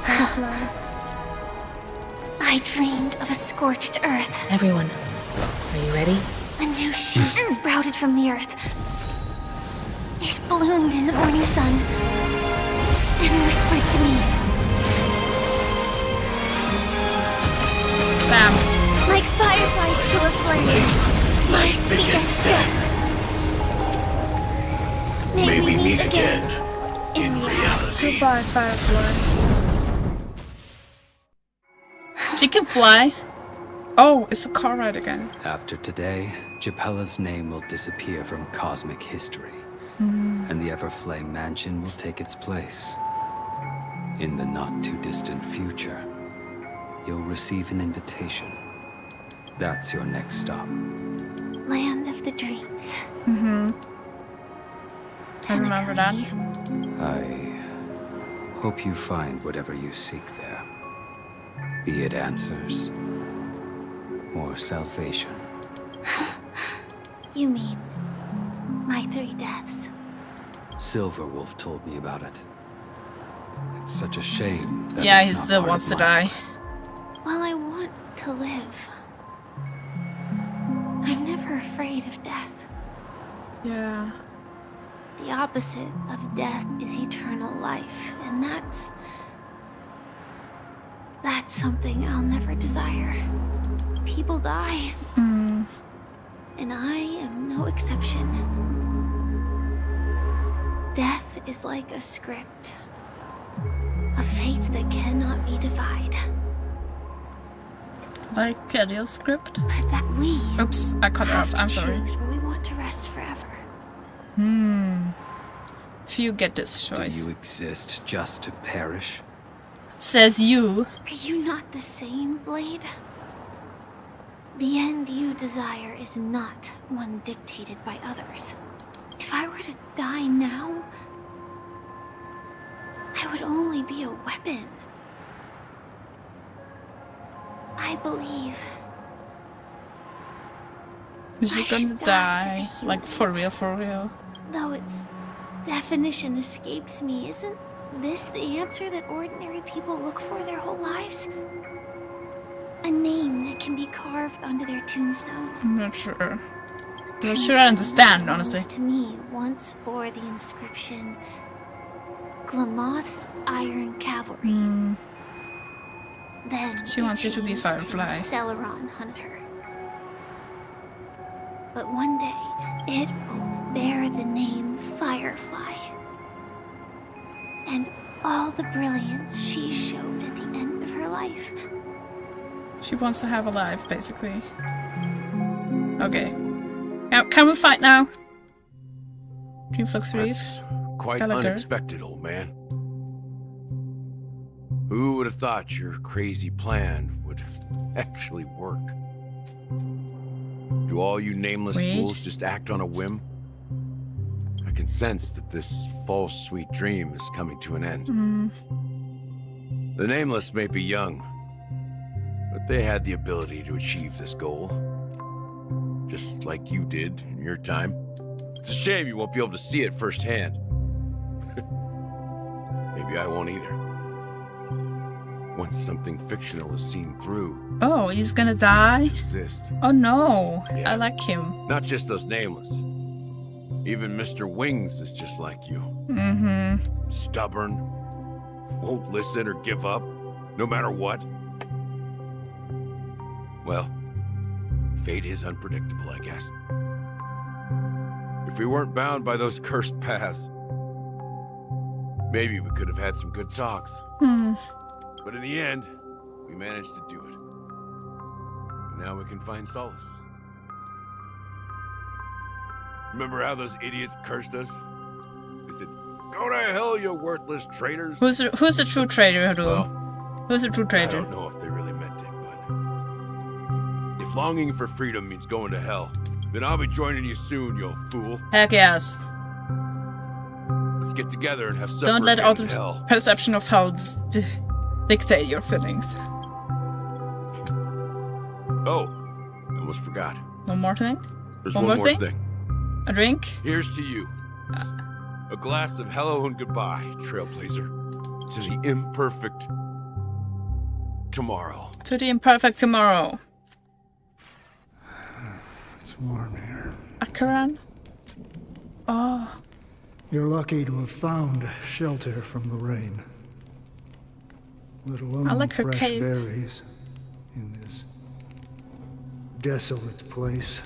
Firefly. I dreamed of a scorched earth. Everyone, are you ready? A new shoot sprouted from the earth. It bloomed in the morning sun and whispered to me. Sam. Like fireflies to a flame, life begets death. May we meet again in reality. Goodbye, Firefly. She can fly. Oh, it's a car ride again. After today, Japella's name will disappear from cosmic history, Mm. and the Everflame Mansion will take its place. In the not-too-distant future, you'll receive an invitation. That's your next stop. Land of the dreams. I remember that. I hope you find whatever you seek there. Be it answers or salvation. You mean my 3 deaths? Silverwolf told me about it. It's such a shame that Yeah, it's he not still part wants of to my die. Well, I want to live. I'm never afraid of death. Yeah. The opposite of death is eternal life, and that's something I'll never desire. People die. And I am no exception. Death is like a script. A fate that cannot be defied. Like a real script? But that we Oops, I cut her off. I'm sorry. choose where we want to rest forever. If you get this Do choice. you exist just to perish? Says you. Are you not the same, Blade? The end you desire is not one dictated by others. If I were to die now, I would only be a weapon. I believe. Is she I gonna should die as a die? human. Like for real, for real? Though its definition escapes me, isn't this the answer that ordinary people look for their whole lives? A name that can be carved onto their tombstone. I'm not sure. I'm not sure I understand, honestly. To me, once bore the inscription, Glamoth's Iron Cavalry. Then She wants you to be changed Firefly. Stellaron Hunter. But one day, it will bear the name Firefly. And all the brilliance she showed at the end of her life. She wants to have a life, basically. Okay. Now, can we fight now? Dreamflux Reef. That's quite Gallagher. unexpected, old man. Who would have thought your crazy plan would actually work? Do all you nameless Wait. fools just act on a whim? I can sense that this false sweet dream is coming to an end. The nameless may be young, but they had the ability to achieve this goal. Just like you did in your time. It's a shame you won't be able to see it firsthand. Maybe I won't either. Once something fictional is seen through, Oh, he's gonna die? exist. Oh no, Yeah. I like him. Not just those nameless. Even Mr. Wings is just like you. Stubborn, won't listen or give up, no matter what. Well, fate is unpredictable, I guess. If we weren't bound by those cursed paths, maybe we could have had some good talks. But in the end, we managed to do it. And now we can find solace. Remember how those idiots cursed us? They said, "Go to hell, you worthless traitors." Who's the true traitor, Hadu? Well, Who's the true I traitor? don't know if they really meant it, but if longing for freedom means going to hell, then I'll be joining you soon, you fool. Heck yes. Let's get together and have supper Don't let again in others' hell. perception of hell dictate your feelings. Oh, I almost forgot. One more thing? There's One one more more thing? thing. A drink? Here's to you. A glass of hello and goodbye, Trailblazer. To the imperfect tomorrow. To the imperfect tomorrow. It's warm here. Akaran? Oh. You're lucky to have found shelter from the rain. Let alone I like her fresh cave. berries in this desolate place.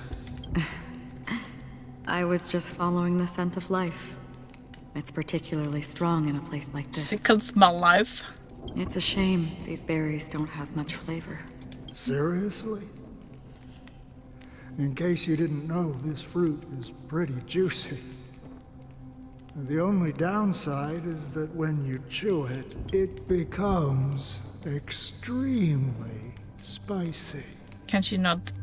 I was just following the scent of life. It's particularly strong in a place like this. She can smell life. It's a shame these berries don't have much flavor. Seriously? In case you didn't know, this fruit is pretty juicy. The only downside is that when you chew it, it becomes extremely spicy. Can she not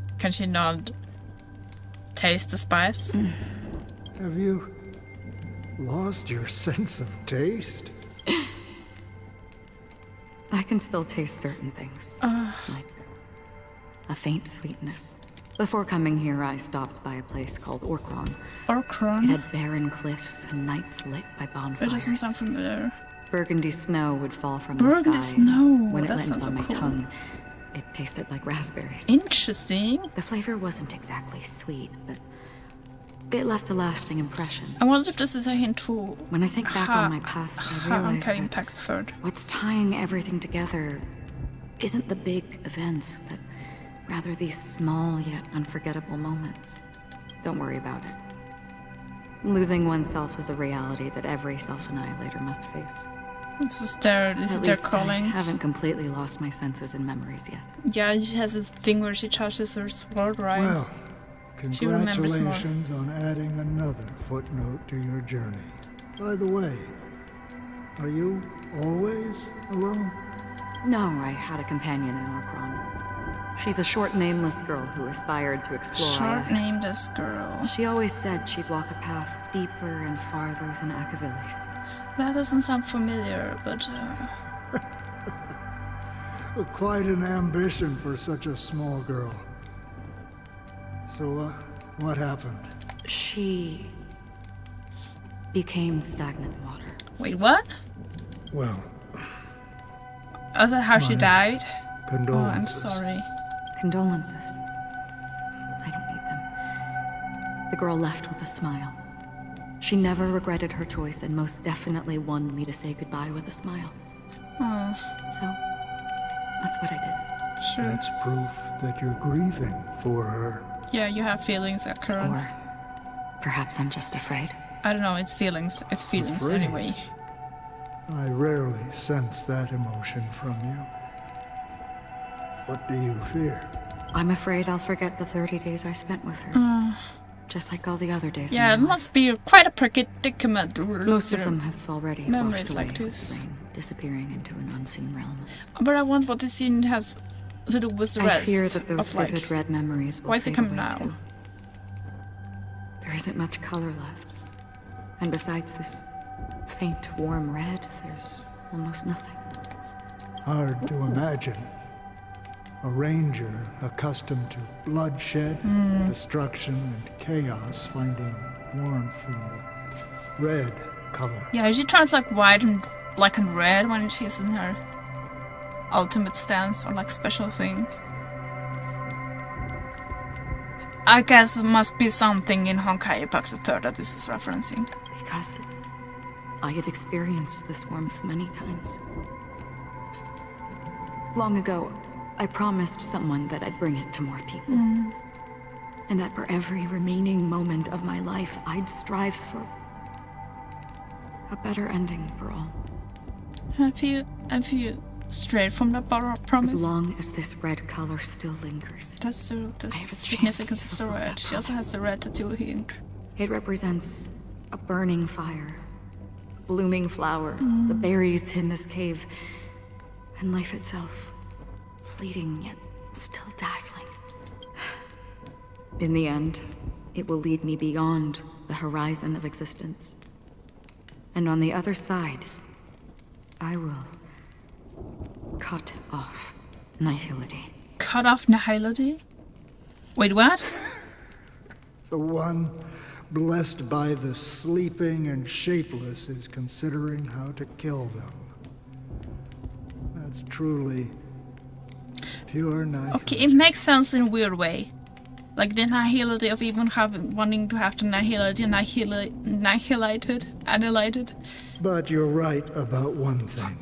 taste the spice? Have you lost your sense of taste? I can still taste certain things, like a faint sweetness. Before coming here, I stopped by a place called Orkron. Orkron? It had barren cliffs and nights lit by bonfires. It doesn't sound familiar. Burgundy snow would fall from the Burgundy sky. snow. When it That landed sounds on so my cool. tongue, it tasted like raspberries. Interesting. The flavor wasn't exactly sweet, but it left a lasting impression. I wonder if this is a hint to When I think back on my past, I realize Uncanny that Impact third. what's tying everything together isn't the big events, but rather these small yet unforgettable moments. Don't worry about it. Losing oneself is a reality that every self-annihilator must face. This is their calling. I haven't completely lost my senses and memories yet. Yeah, she has this thing where she charges her sword, right? Well, she remembers more. congratulations on adding another footnote to your journey. By the way, are you always alone? No, I had a companion in Orkron. She's a short, nameless girl who aspired to explore Short, IX. nameless girl. She always said she'd walk a path deeper and farther than Akavilis. That doesn't sound familiar, but... Quite an ambition for such a small girl. So, what happened? She became stagnant water. Wait, what? Well... Is that how she died? Condolences. Oh, I'm sorry. Condolences. I don't need them. The girl left with a smile. She never regretted her choice and most definitely wanted me to say goodbye with a smile. Oh. So, that's what I did. Sure. That's proof that you're grieving for her. Yeah, you have feelings, Karen. Or perhaps I'm just afraid. I don't know, it's feelings. It's feelings Afraid? anyway. I rarely sense that emotion from you. What do you fear? I'm afraid I'll forget the 30 days I spent with her. Just like all the other days. Yeah, it must be quite a predicament. Most of them have already memories washed away like with this. the rain, disappearing into an unseen realm. But I want what this scene has to do with the I rest. fear that those of, like, vivid red memories will why is it fade coming away now? too. There isn't much color left. And besides this faint, warm red, there's almost nothing. Hard to imagine. A ranger accustomed to bloodshed, destruction, and chaos finding warmth in the red color. Yeah, she turns like white and black and red when she's in her ultimate stance or like special thing. I guess it must be something in Honkai Impact III that this is referencing. Because I have experienced this warmth many times. Long ago, I promised someone that I'd bring it to more people. And that for every remaining moment of my life, I'd strive for a better ending for all. Have you strayed from that promise? As long as this red color still lingers. That's the significance of the red. She also has the red tattoo here. It represents a burning fire, a blooming flower, the berries in this cave, and life itself. Fleeting yet still dazzling. In the end, it will lead me beyond the horizon of existence. And on the other side, I will cut off nihility. Cut off nihility? Wait, what? The one blessed by the sleeping and shapeless is considering how to kill them. That's truly pure nihility. Okay, it makes sense in a weird way. Like the nihility of even wanting to have the nihility annihilated. But you're right about one thing.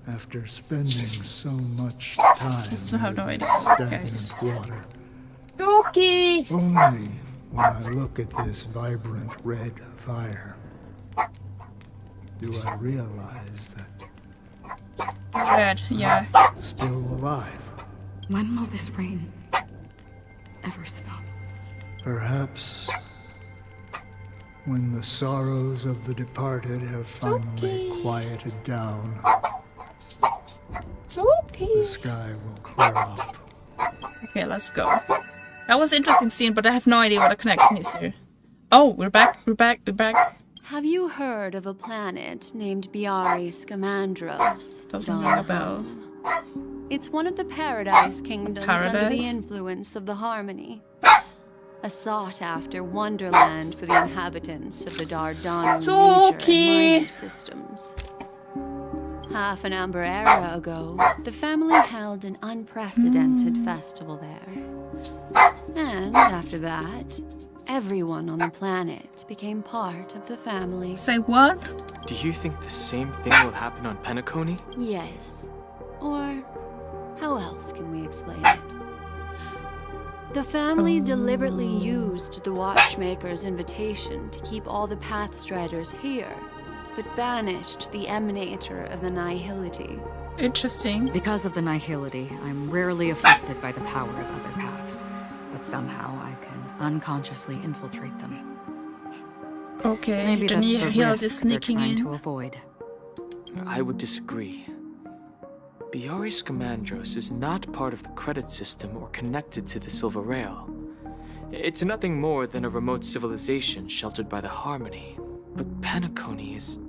After spending so much time I still have no idea. stagnant water, Doki! only when I look at this vibrant red fire do I realize that Red, yeah. still alive. When will this rain ever stop? Perhaps when the sorrows of the departed have finally quieted down, the sky will clear up. Okay, let's go. That was an interesting scene, but I have no idea what the connection is here. Oh, we're back. Have you heard of a planet named Biari Scamandros? Doesn't ring a bell. It's one of the Paradise Kingdoms under the Paradise? influence of the Harmony. A sought-after wonderland for the inhabitants of the Dardanu nature and mining systems. Half an amber era ago, the family held an unprecedented festival there. And after that, everyone on the planet became part of the family. Say what? Do you think the same thing will happen on Penacony? Yes. Or how else can we explain it? The family deliberately used the Watchmaker's invitation to keep all the Pathstriders here, but banished the Emanator of the Nihility. Interesting. Because of the Nihility, I'm rarely affected by the power of other paths, but somehow I can unconsciously infiltrate them. Okay, Maybe the that's the Nihility risk is sneaking they're trying in. to avoid. I would disagree. Biari Scamandros is not part of the credit system or connected to the Silver Rail. It's nothing more than a remote civilization sheltered by the Harmony. But Penacony is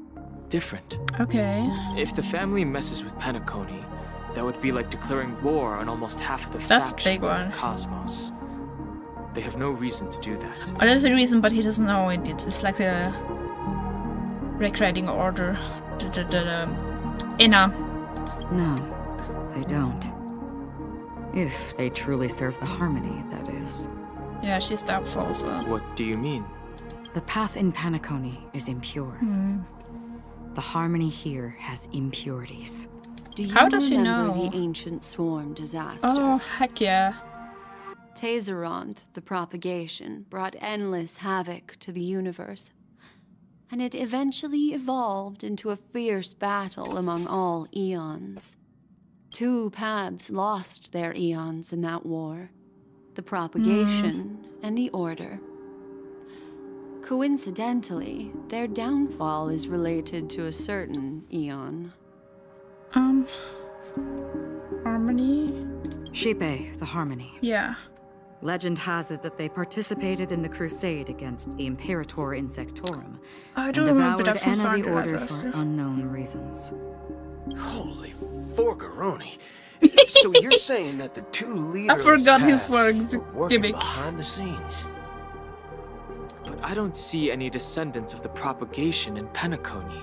different. Okay. If the family messes with Penacony, that would be like declaring war on almost half of the That's a factions big in one. the cosmos. They have no reason to do that. Oh, there's a reason, but he doesn't know it. It's like a recreating order. Inna. No, they don't. If they truly serve the Harmony, that is. Yeah, she's doubtful as well. What do you mean? The path in Penacony is impure. The Harmony here has impurities. Do you How does she remember know? the ancient swarm disaster? Oh, heck yeah. Tazeront, the propagation, brought endless havoc to the universe. And it eventually evolved into a fierce battle among all eons. 2 paths lost their eons in that war. The propagation and the order. Coincidentally, their downfall is related to a certain eon. Harmony? Shipe, the Harmony. Yeah. Legend has it that they participated in the crusade against the Imperator Insectorum I and don't remember devoured that from Anna the Sargeras, Order Esther. for unknown reasons. Holy forgaroni. So you're saying that the 2 leaders I forgot his were working gimmick. behind the scenes? But I don't see any descendants of the propagation in Penacony.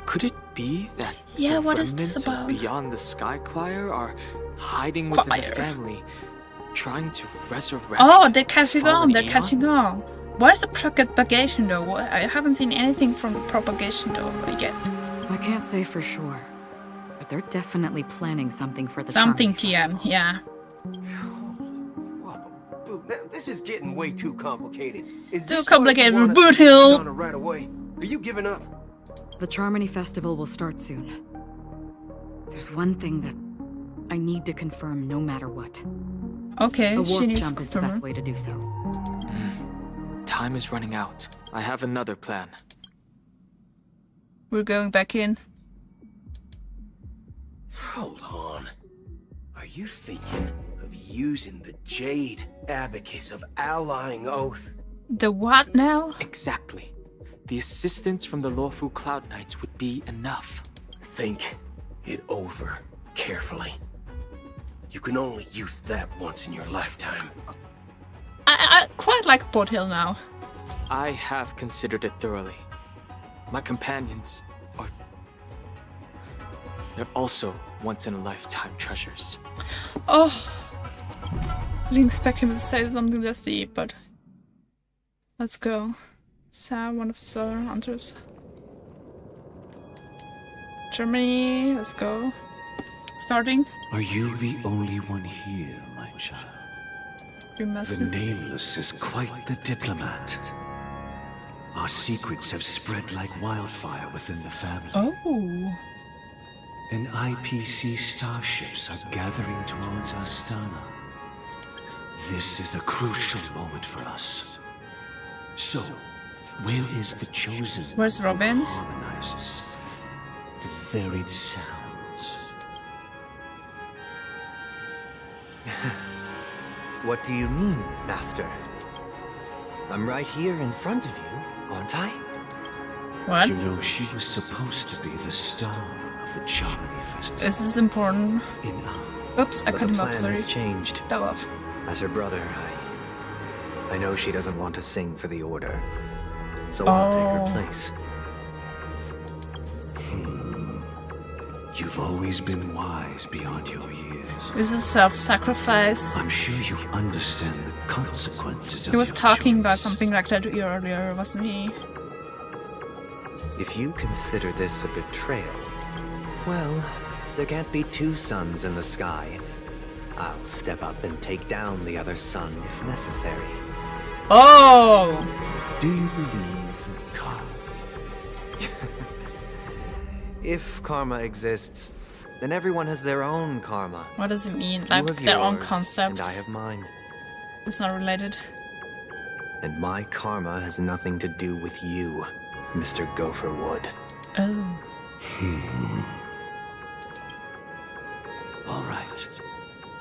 Could it be that Yeah, the what is this remnants of about? Beyond the Sky Choir are hiding within the Choir. family, trying to resurrect? Oh, they're catching fallen on. They're eon? catching on. Where's the propagation though? I haven't seen anything from the propagation though yet. I can't say for sure, but they're definitely planning something for the Something Charming TM, yeah. Boo, now, this is getting way too complicated. Is Too this complicated what you for want us Boot to get Hill. done right away? Are you giving up? The Charmony Festival will start soon. There's one thing that I need to confirm no matter what. Okay, The she warp needs jump to is the confirm. best way to do so. Time is running out. I have another plan. We're going back in. Hold on. Are you thinking of using the Jade Abacus of Allying Oath? The what now? Exactly. The assistance from the Lawful Cloud Knights would be enough. Think it over carefully. You can only use that once in your lifetime. I quite like Boot Hill now. I have considered it thoroughly. My companions are... They're also once-in-a-lifetime treasures. Oh, I didn't expect him to say something this deep, but let's go. Sam, one of the Southern Hunters. Germany, let's go. Starting. Are you the only one here, my child? We must. The Nameless is quite the diplomat. Our secrets have spread like wildfire within the family. Oh. And IPC starships are gathering towards Astana. This is a crucial moment for us. So, where is the chosen? Where's Robin? Who harmonizes the varied sounds. What do you mean, Master? I'm right here in front of you, aren't I? What? You know, she was supposed to be the star of the Charmony Festival. Is this important? Oops, I But cut the him off, plan sorry. has changed. Go off. As her brother, I know she doesn't want to sing for the Order, so I'll take her place. You've always been wise beyond your years. This is self-sacrifice. I'm sure you understand the consequences of He was your talking about something like that earlier, wasn't he? If you consider this a betrayal, well, there can't be two suns in the sky. I'll step up and take down the other sun if necessary. Oh! Do you believe in karma? If karma exists, then everyone has their own karma. What does it mean? You Like have their own yours, concept? And I have mine. It's not related. And my karma has nothing to do with you, Mr. Gopherwood. Oh. All right.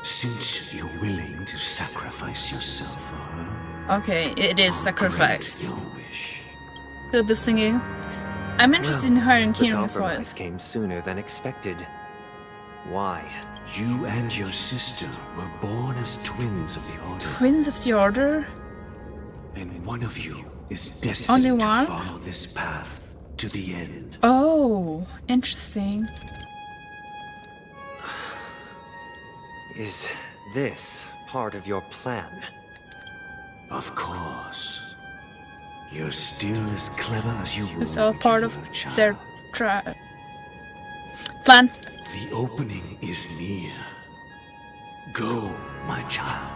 Since you're willing to sacrifice yourself for her, Okay, it is sacrifice. your wish. He'll be singing. I'm interested in hearing The Kieran's compromise voice. came sooner than expected. Why? You and your sister were born as twins of the Order, Twins of the Order? and one of you is Only destined to one? follow this path to the end. Oh, interesting. Is this part of your plan? Of course. You're still as clever as you were. It's all when part you of were a child. their plan. The opening is near. Go, my child.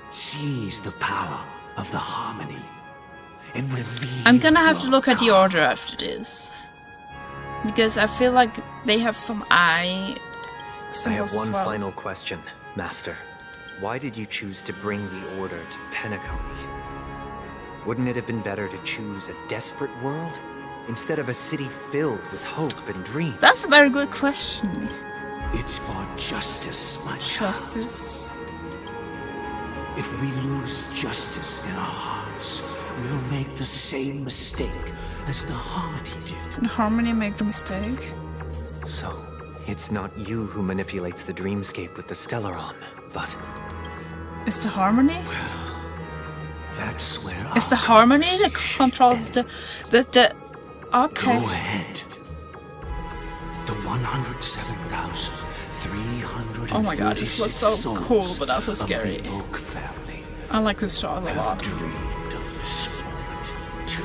Seize the power of the harmony and reveal. I'm gonna have to your look at the order after this. Because I feel like they have some eye I symbols have as one well. final question, Master. Why did you choose to bring the Order to Penacony? Wouldn't it have been better to choose a desperate world instead of a city filled with hope and dreams? That's a very good question. It's for justice, my child. Justice. If we lose justice in our hearts, we'll make the same mistake as the harmony did. Can Harmony make the mistake? So, it's not you who manipulates the dreamscape with the Stellaron, but... It's the Harmony? That's where It's the Harmony that controls the okay. Go ahead. The 107,300. Oh my god, this looks so cool, but also scary. The Oak family. I like this shot a lot. Dreamed of this moment too.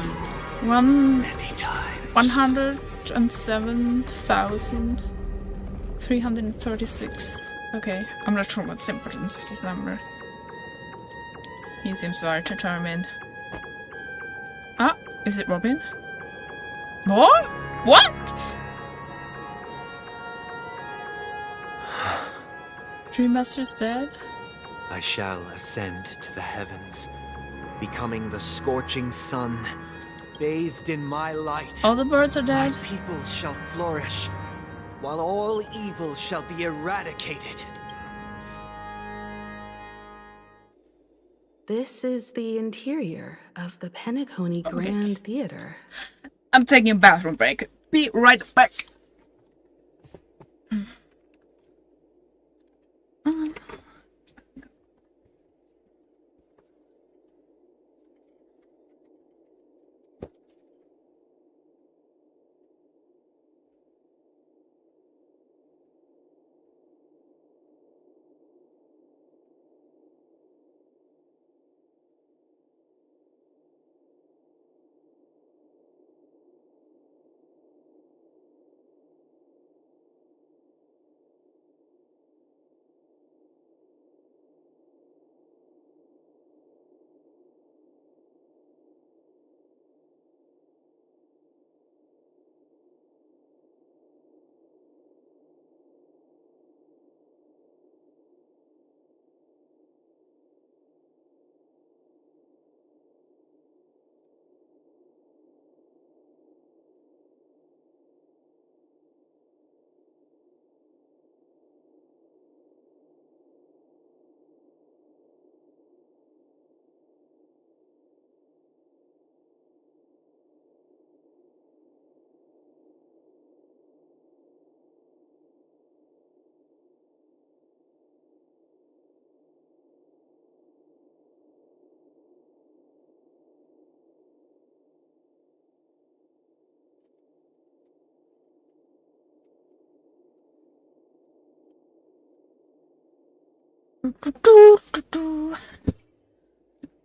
Many times. 107,336. Okay, I'm not sure what's the importance of this number. He seems very determined. Ah, is it Robin? What? What? Dreammaster's dead? I shall ascend to the heavens, becoming the scorching sun, bathed in my light. All the birds are dead? My people shall flourish, while all evil shall be eradicated. This is the interior of the Penacony Grand Theater. I'm taking a bathroom break. Be right back.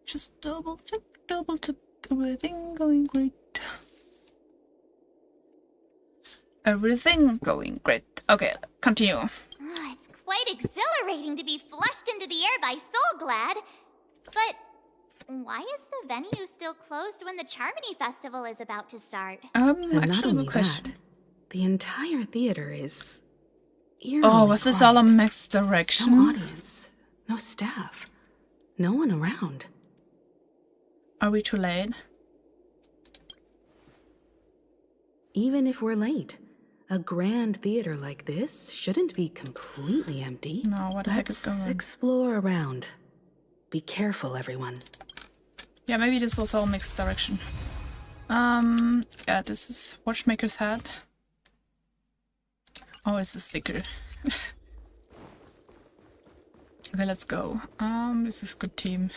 Just double check, everything going great. Everything going great. Okay, continue. It's quite exhilarating to be flushed into the air by Soulglad. But why is the venue still closed when the Charmony Festival is about to start? And not actually, only good question. that, the entire theater is Oh, was this all a misdirection? No audience, no staff, no one around. Are we too late? Even if we're late, a grand theater like this shouldn't be completely empty. No, what the heck is going on? Let's explore around. Be careful, everyone. Yeah, maybe this was all misdirection. Yeah, this is Watchmaker's hat. Oh, it's a sticker. Okay, let's go. This is a good team.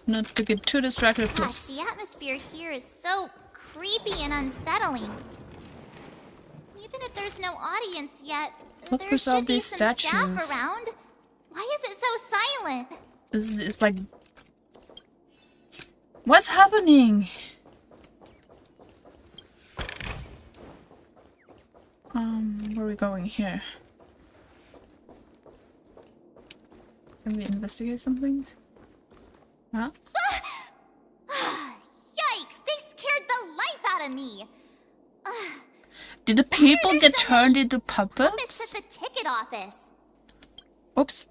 Not to get too distracted, Gosh, please. the atmosphere here is so creepy and unsettling. Even if there's no audience yet, What's there with all should be these some statues? staff around. Why is it so silent? It's like... What's happening? Where are we going here? Can we investigate something? Huh? Yikes! They scared the life out of me. Did the people get turned into Puppets puppets? at the ticket office. Oops.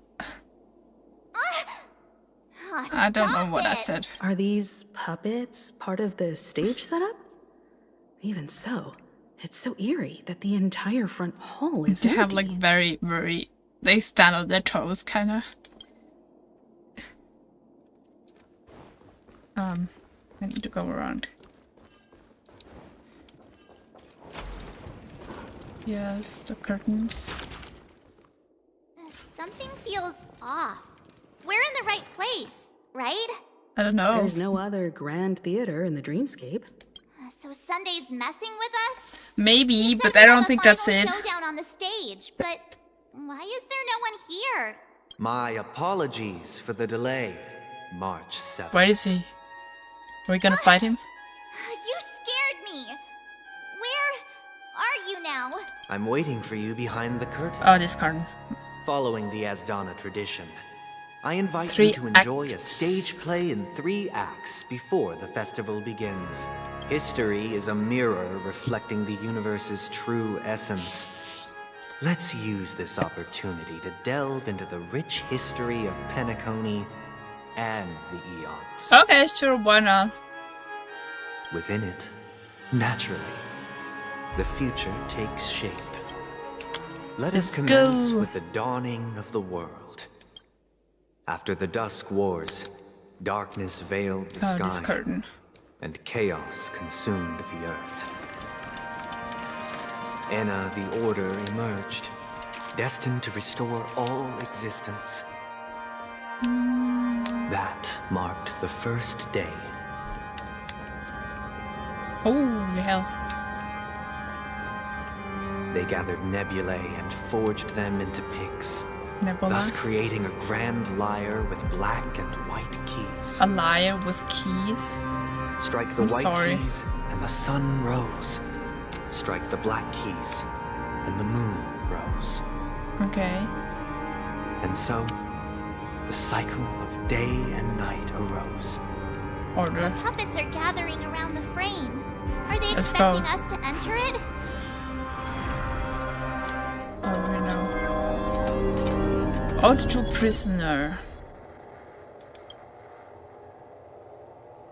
I don't know what I Stop it. said. Are these puppets part of the stage setup? Even so, it's so eerie that the entire front hall is They have empty. like very... They stand on their toes, kinda. I need to go around. Yes, the curtains. Something feels off. We're in the right place, right? I don't know. There's no other grand theater in the dreamscape. So Sunday's messing with us? Maybe, but I don't think that's it. Showdown on the stage, but why is there no one here? My apologies for the delay. March 7th. Where is he? Are we gonna fight him? You scared me. Where are you now? I'm waiting for you behind the curtain. Oh, this curtain. Following the Asdana tradition, I invite 3 you to enjoy a acts. stage play in 3 acts before the festival begins. History is a mirror reflecting the universe's true essence. Let's use this opportunity to delve into the rich history of Penacony and the eons. Okay, sure, why not? Within it, naturally, the future takes shape. Let us Let's commence go. with the dawning of the world. After the Dusk Wars, darkness veiled the Oh, this sky, curtain. and chaos consumed the earth. Enna the Order emerged, destined to restore all existence. That marked the first day. Holy hell. They gathered nebulae and forged them into picks, Nebula. thus creating a grand lyre with black and white keys. A liar with keys? Strike the I'm white sorry. keys, and the sun rose. Strike the black keys, and the moon rose. Okay. And so, the cycle of day and night arose. Order. Puppets are gathering around the frame. Are they Let's go. expecting us to enter it? What do we know? Ode to Prisoner.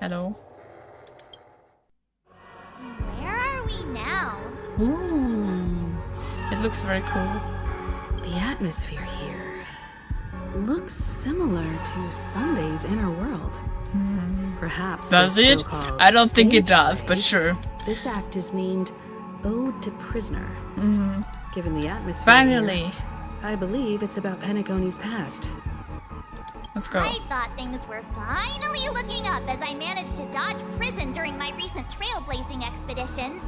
Hello. Where are we now? Ooh. It looks very cool. The atmosphere here looks similar to Sunday's inner world. Perhaps Does this it? so-called I don't think it stage does, but play. sure. This act is named Ode to Prisoner. Given the atmosphere Finally. here, I believe it's about Penacony's past. Let's go. I thought things were finally looking up as I managed to dodge prison during my recent trailblazing expeditions.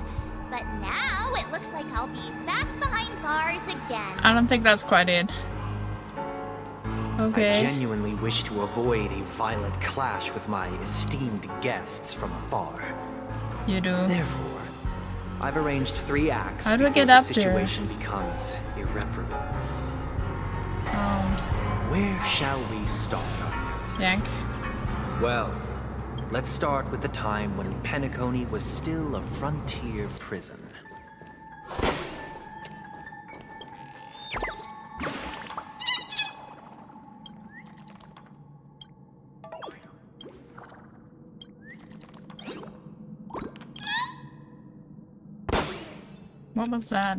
But now it looks like I'll be back behind bars again. I don't think that's quite it. Okay. I genuinely wish to avoid a violent clash with my esteemed guests from afar. You do. Therefore, I've arranged 3 acts How do I before get the up there? situation becomes irreparable. Where shall we start? Yank. Well, let's start with the time when Penacony was still a frontier prison. What was that?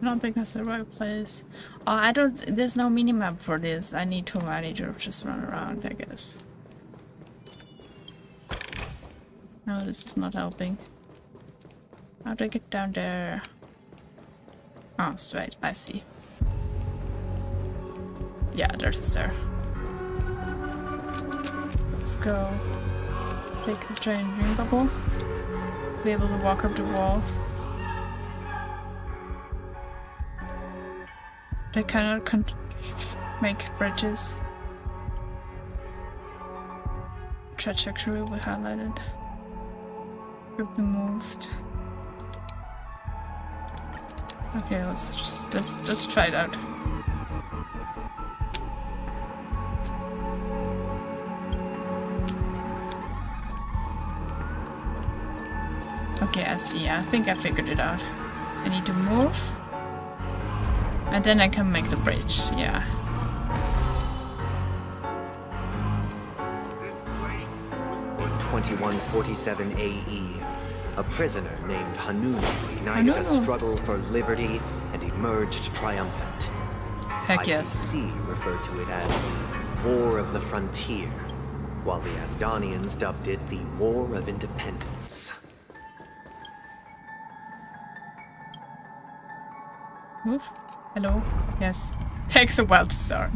I don't think that's the right place. Oh, I don't. There's no minimap for this. I need to manage or just run around, I guess. No, this is not helping. How do I get down there? Oh, straight. I see. Yeah, there's a stair. Let's go. Take a giant dream bubble. Be able to walk up the wall. They cannot make bridges. Trajectory will be highlighted. Will be moved. Okay, let's just try it out. Okay, I see. I think I figured it out. I need to move. And then I can make the bridge, yeah. In 2147 AE, a prisoner named Hanunu ignited a struggle for liberty and emerged triumphant. Heck yes. IPC referred to it as War of the Frontier, while the Asdanians dubbed it the War of Independence. Move. Hello? Yes. Takes a while to start.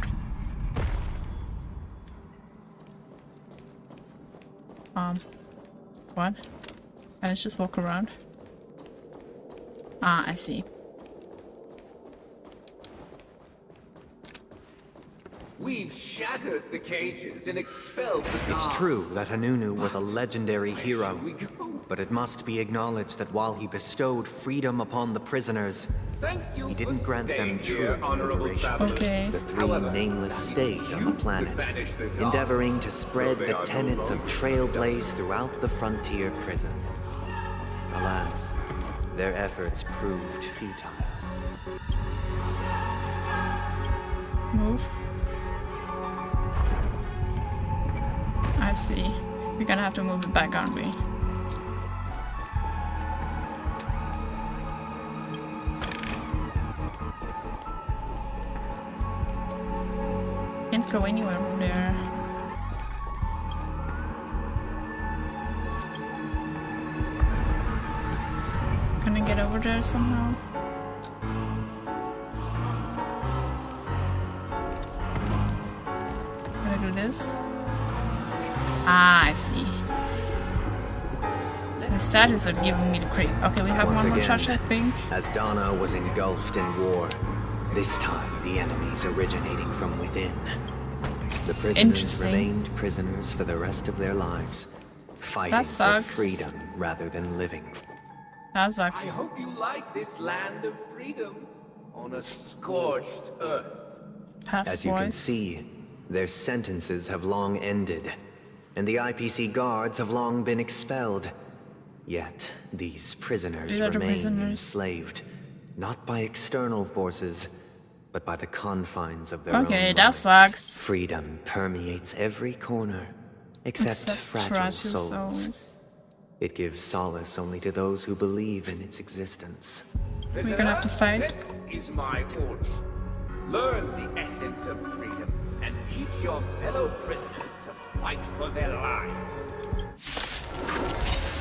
What? Can I just walk around? Ah, I see. We've shattered the cages and expelled the guards. It's true that Hanunu was a legendary hero, but it must be acknowledged that while he bestowed freedom upon the prisoners, he didn't grant them true liberation. Okay. The 3 nameless stayed on the planet, endeavoring to spread the tenets of trailblaze throughout the frontier prison. Alas, their efforts proved futile. Move. I see. We're gonna have to move it back, aren't we? Can't go anywhere from there. Can I get over there somehow? Can I do this? Ah, I see. The statues are giving me the creep. Okay, we have one more charge, I think. Asdana was engulfed in war. This time, the enemies originating from within. The prisoners remained prisoners for the rest of their lives, fighting for freedom rather than living. That sucks. I hope you like this land of freedom on a scorched earth. As you can see, their sentences have long ended, and the IPC guards have long been expelled. Yet, these prisoners remain enslaved, not by external forces, but by the confines of their own that minds. sucks. Freedom permeates every corner, except fragile souls. It gives solace only to those who believe in its existence. We're gonna have to fight. This is my order. Learn the essence of freedom and teach your fellow prisoners to fight for their lives.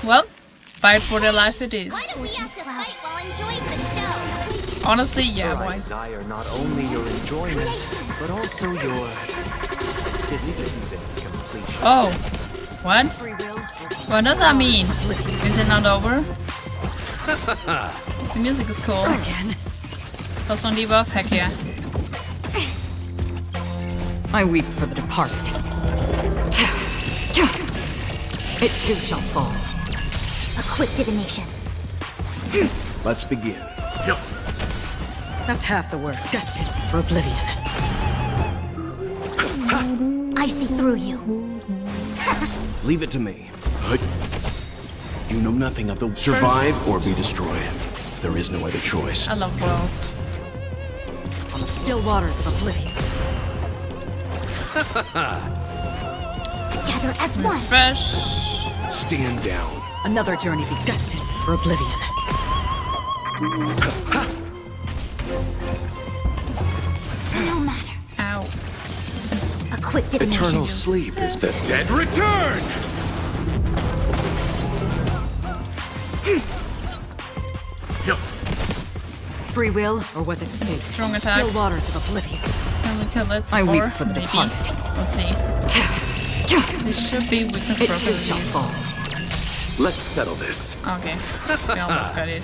Well, fight for their lives it is. Why don't we have to fight while enjoying the show? Honestly, yeah, For I boy. desire not only your enjoyment, but also your assistance in its completion. Oh, what? Free will What does that mean? Is it not over? The music is cool. Again. Plus on debuff? Heck yeah. I weep for the departed. It too shall fall. A quick divination. Let's begin. That's half the work. Destined for oblivion. I see through you. Leave it to me. You know nothing of the survive or be destroyed. There is no other choice. I love world. On the still waters of oblivion. Together as one. Fresh. Stand down. Another journey be destined for oblivion. No matter. Ow. A quick divination. Eternal sleep is the Dead return! Free will, or was it fate? Strong attack. Still waters of oblivion. Can we kill it? I Or weep for the maybe. departed. Let's see. This should be weakness It too shall properties. fall. Let's settle this. Okay. We almost got it.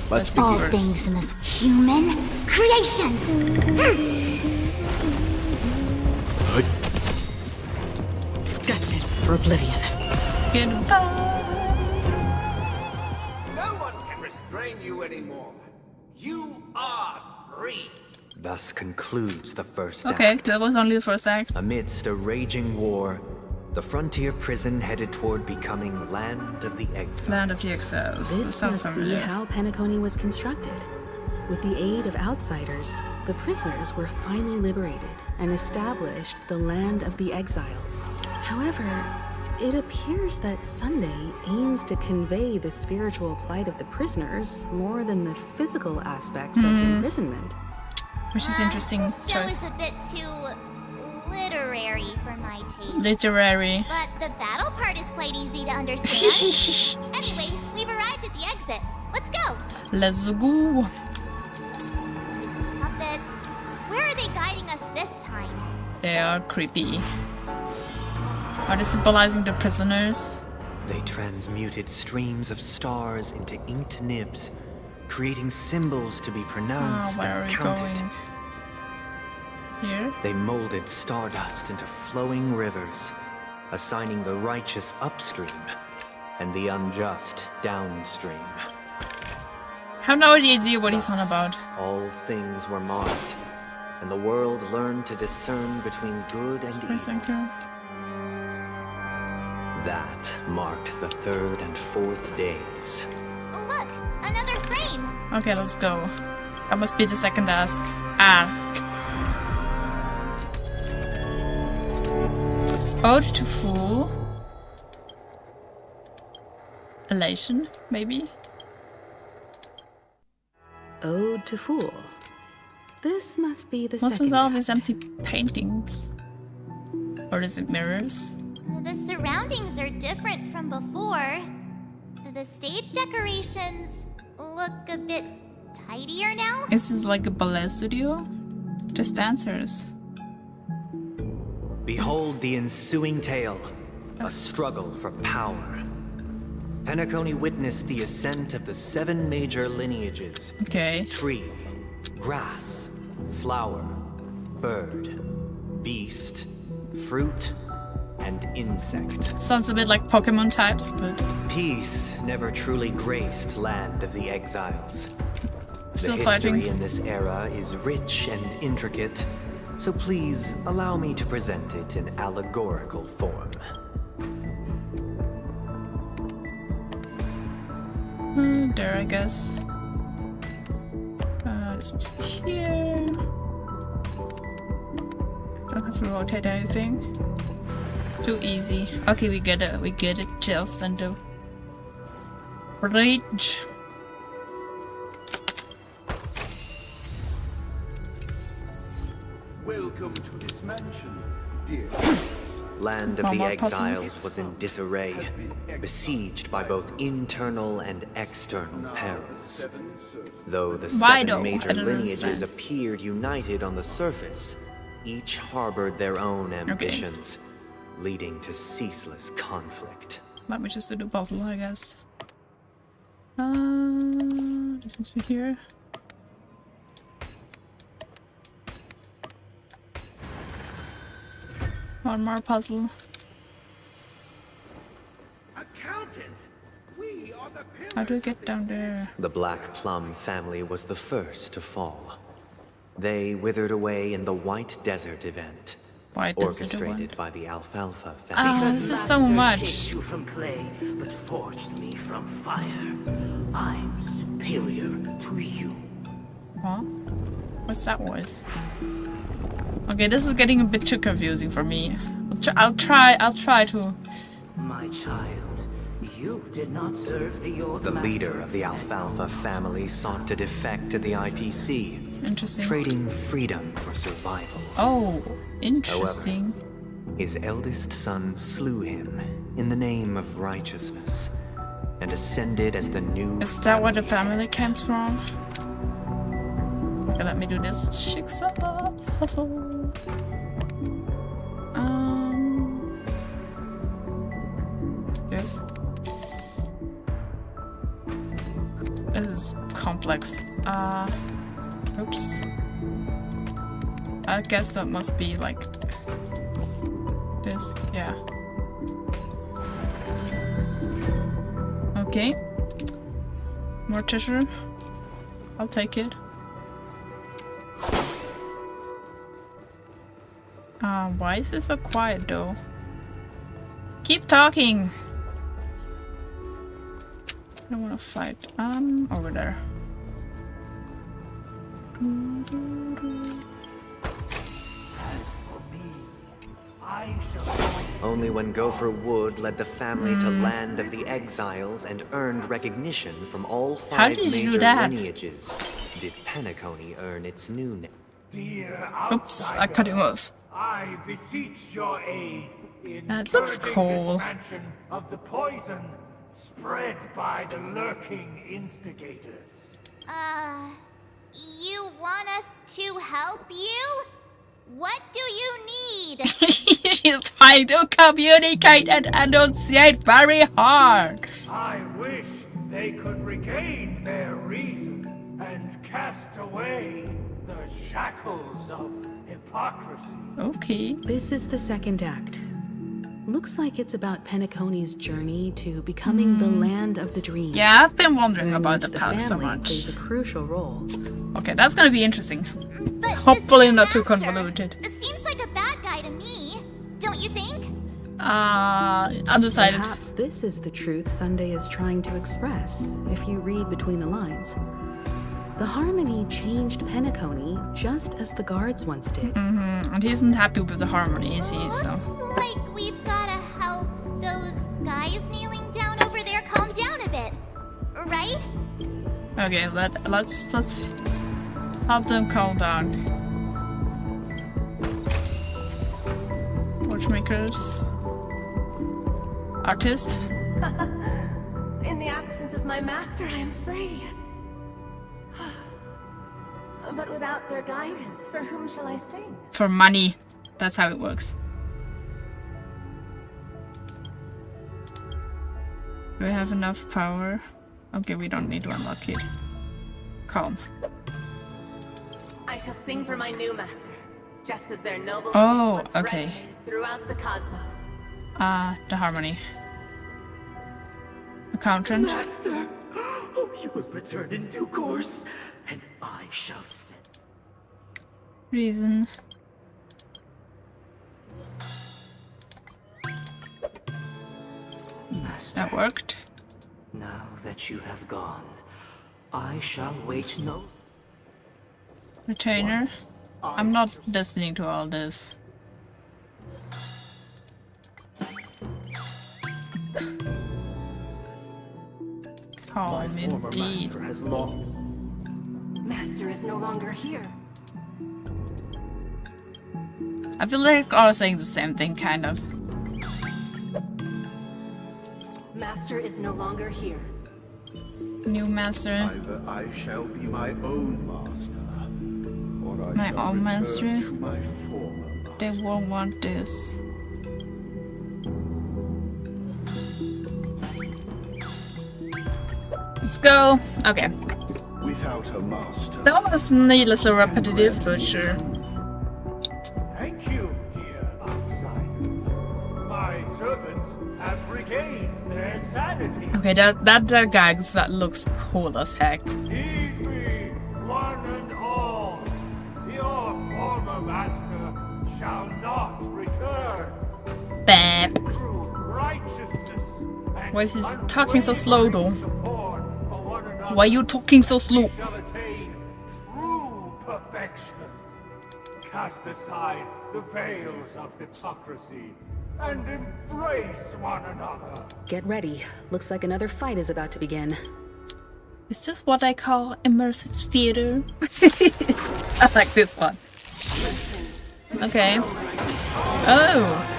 Let's use All first. things in this human creations. Destined for oblivion. Goodbye. No one can restrain you anymore. You are free. Thus concludes the first Okay, act. that was only the first act. Amidst a raging war, the frontier prison headed toward becoming Land of the Exiles. Land of the Exiles. That This sounds must be familiar. how Penacony was constructed. With the aid of outsiders, the prisoners were finally liberated and established the Land of the Exiles. However, it appears that Sunday aims to convey the spiritual plight of the prisoners more than the physical aspects of imprisonment. Which is interesting This show choice. is a bit too literary for my taste. Literary. But the battle part is quite easy to understand. Anyway, we've arrived at the exit. Let's go. Let's go. These puppets. Where are they guiding us this time? They are creepy. Are they symbolizing the prisoners? They transmuted streams of stars into inked nibs, creating symbols to be pronounced Where are and we counted. going? Here? They molded stardust into flowing rivers, assigning the righteous upstream and the unjust downstream. I have no idea what he's on about. All things were marked, and the world learned to discern between good and evil. That marked the third and fourth days. Look, another frame. Okay, let's go. That must be the second act. Ode to Fool. Elation, maybe? Ode to Fool. This must be the What's second with all act. these empty paintings? Or is it mirrors? The surroundings are different from before. The stage decorations look a bit tidier now. Is this like a ballet studio? Just dancers. Behold the ensuing tale, a struggle for power. Penacony witnessed the ascent of the 7 major lineages. Okay. Tree, grass, flower, bird, beast, fruit, and insect. Sounds a bit like Pokemon types, but... Peace never truly graced Land of the Exiles. Still the fighting. history in this era is rich and intricate, so please allow me to present it in allegorical form. There, I guess. This must be here. Don't have to rotate anything. Too easy. Okay, we get it. We get it. Just under bridge. Welcome to this mansion, dear. Land of the More Exiles puzzles? was in disarray, besieged by both internal and external perils. Though the Why 7 though? major I don't lineages understand. appeared united on the surface, each harbored their own ambitions. leading to ceaseless conflict. Let me just do the puzzle, I guess. This must be here. One more puzzle. Accountant, we are the How do I get down there? The Black Plum family was the first to fall. They withered away in the White Desert event, orchestrated by the Alfalfa family. Ah, this is so much. Shaped you from clay, but forged me from fire. I'm superior to you. Huh? What's that voice? Okay, this is getting a bit too confusing for me. I'll try to. My child, you did not serve the old The master. leader of the Alfalfa family sought to defect to the IPC, Interesting. trading freedom for survival. Oh, interesting. However, his eldest son slew him in the name of righteousness and ascended as the new. Is that where the family comes from? Okay, let me do this jigsaw puzzle. Yes. This is complex. Oops. I guess that must be like this. Yeah. Okay. More tissue. I'll take it. Why is this so quiet though? Keep talking! I don't want to fight. Over there. Only when Gopher Wood led the family to land of the exiles and earned recognition from all How 5 did you do major that? lineages did Penacony earn its new name. Dear Oops, I cut him off. I beseech your aid in That looks curbing cool. the expansion of the poison spread by the lurking instigators. You want us to help you? What do you need? She's trying to communicate and enunciate very hard. I wish they could regain their reason and cast away the shackles of hypocrisy. Okay. This is the second act. Looks like it's about Penacony's journey to becoming the land of the dreams. Yeah, I've been wondering in about which the past so family much. plays a crucial role. Okay, that's gonna be interesting. But Hopefully not too convoluted. It seems like a bad guy to me. Don't you think? Undecided. Perhaps this is the truth Sunday is trying to express, if you read between the lines. The Harmony changed Penacony just as the guards once did. And he isn't happy with the Harmony, is he? So. Looks like we've gotta help those guys kneeling down over there calm down a bit. Right? Okay, let's help them calm down. Watchmakers. Artist. In the absence of my master, I am free. But without their guidance, for whom shall I sing? For money. That's how it works. Do we have enough power? Okay, we don't need to unlock it. Calm. I shall sing for my new master, just as their noble Oh, voice once okay. resonated throughout the cosmos. The Harmony. Accountant. Master! Oh, you will return in due course, and I shall stand. Reason. Master, That worked. now that you have gone, I shall wait no... Retainer. I'm not listening to all this. Calm indeed. master has long... Master is no longer here. I feel like all saying the same thing, kind of. Master is no longer here. New master. Either I shall be my own master, or I My shall own return master? to my former They won't want this. Let's go. Okay. Without a master. That was needlessly repetitive, but sure. Thank you, dear outsiders. My servants have regained their sanity. Okay, that gags that looks cool as heck. Heed me, one and all. Your former master shall not return. Bad. True righteousness and Why is he talking so slow though? Why are you talking so slow? shall attain true perfection. Cast aside the veils of hypocrisy and embrace one another. Get ready. Looks like another fight is about to begin. Is this what I call immersive theater? I like this one. Okay. Oh.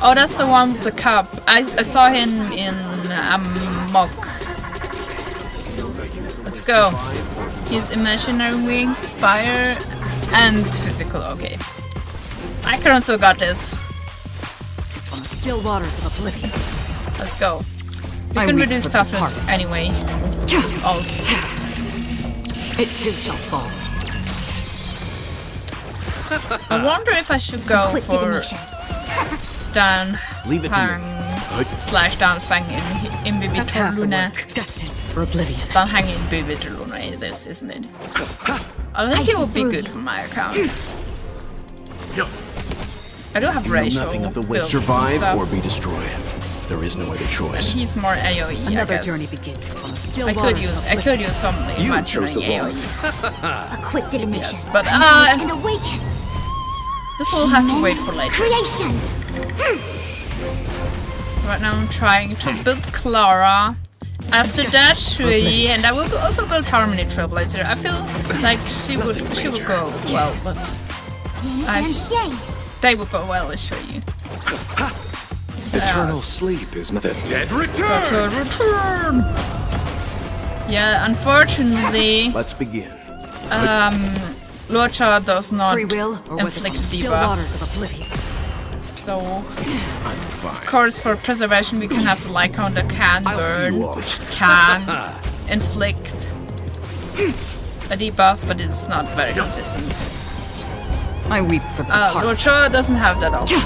Oh, that's the one with the cup. I saw him in Amok. Let's go. He's imaginary wing, fire, and physical. Okay. I can also got this. Still waters of oblivion. Let's go. We can reduce toughness anyway. Oh. It too shall fall. I wonder if I should go for Dan Fang slash Dan Fang in Bibitor Luna. Destined for oblivion. Dan Hang in Bibitor Luna in this, isn't it? I think it would be good for my account. I do have ratio Nothing of the wit built survive and or stuff. be destroyed. There is no other choice. He's more AoE, Another I guess. journey begins. I could use some imaginary AoE. A quick divination. Yes, but and awaken. this will have to wait for later. Creations. Right now I'm trying to build Clara. After that, Shui, and I will also build Harmony Trailblazer. I feel like she would go well with. They would go well with Shui. Eternal sleep is not the dead Return. Yeah, unfortunately. Let's begin. Lucha does not Free will, or was it inflict still waters debuff. of oblivion? So, of course, for preservation, we can have the Lycon that can burn, which can inflict a debuff, but it's not very consistent. I weep for the heart. Lucha doesn't have that option.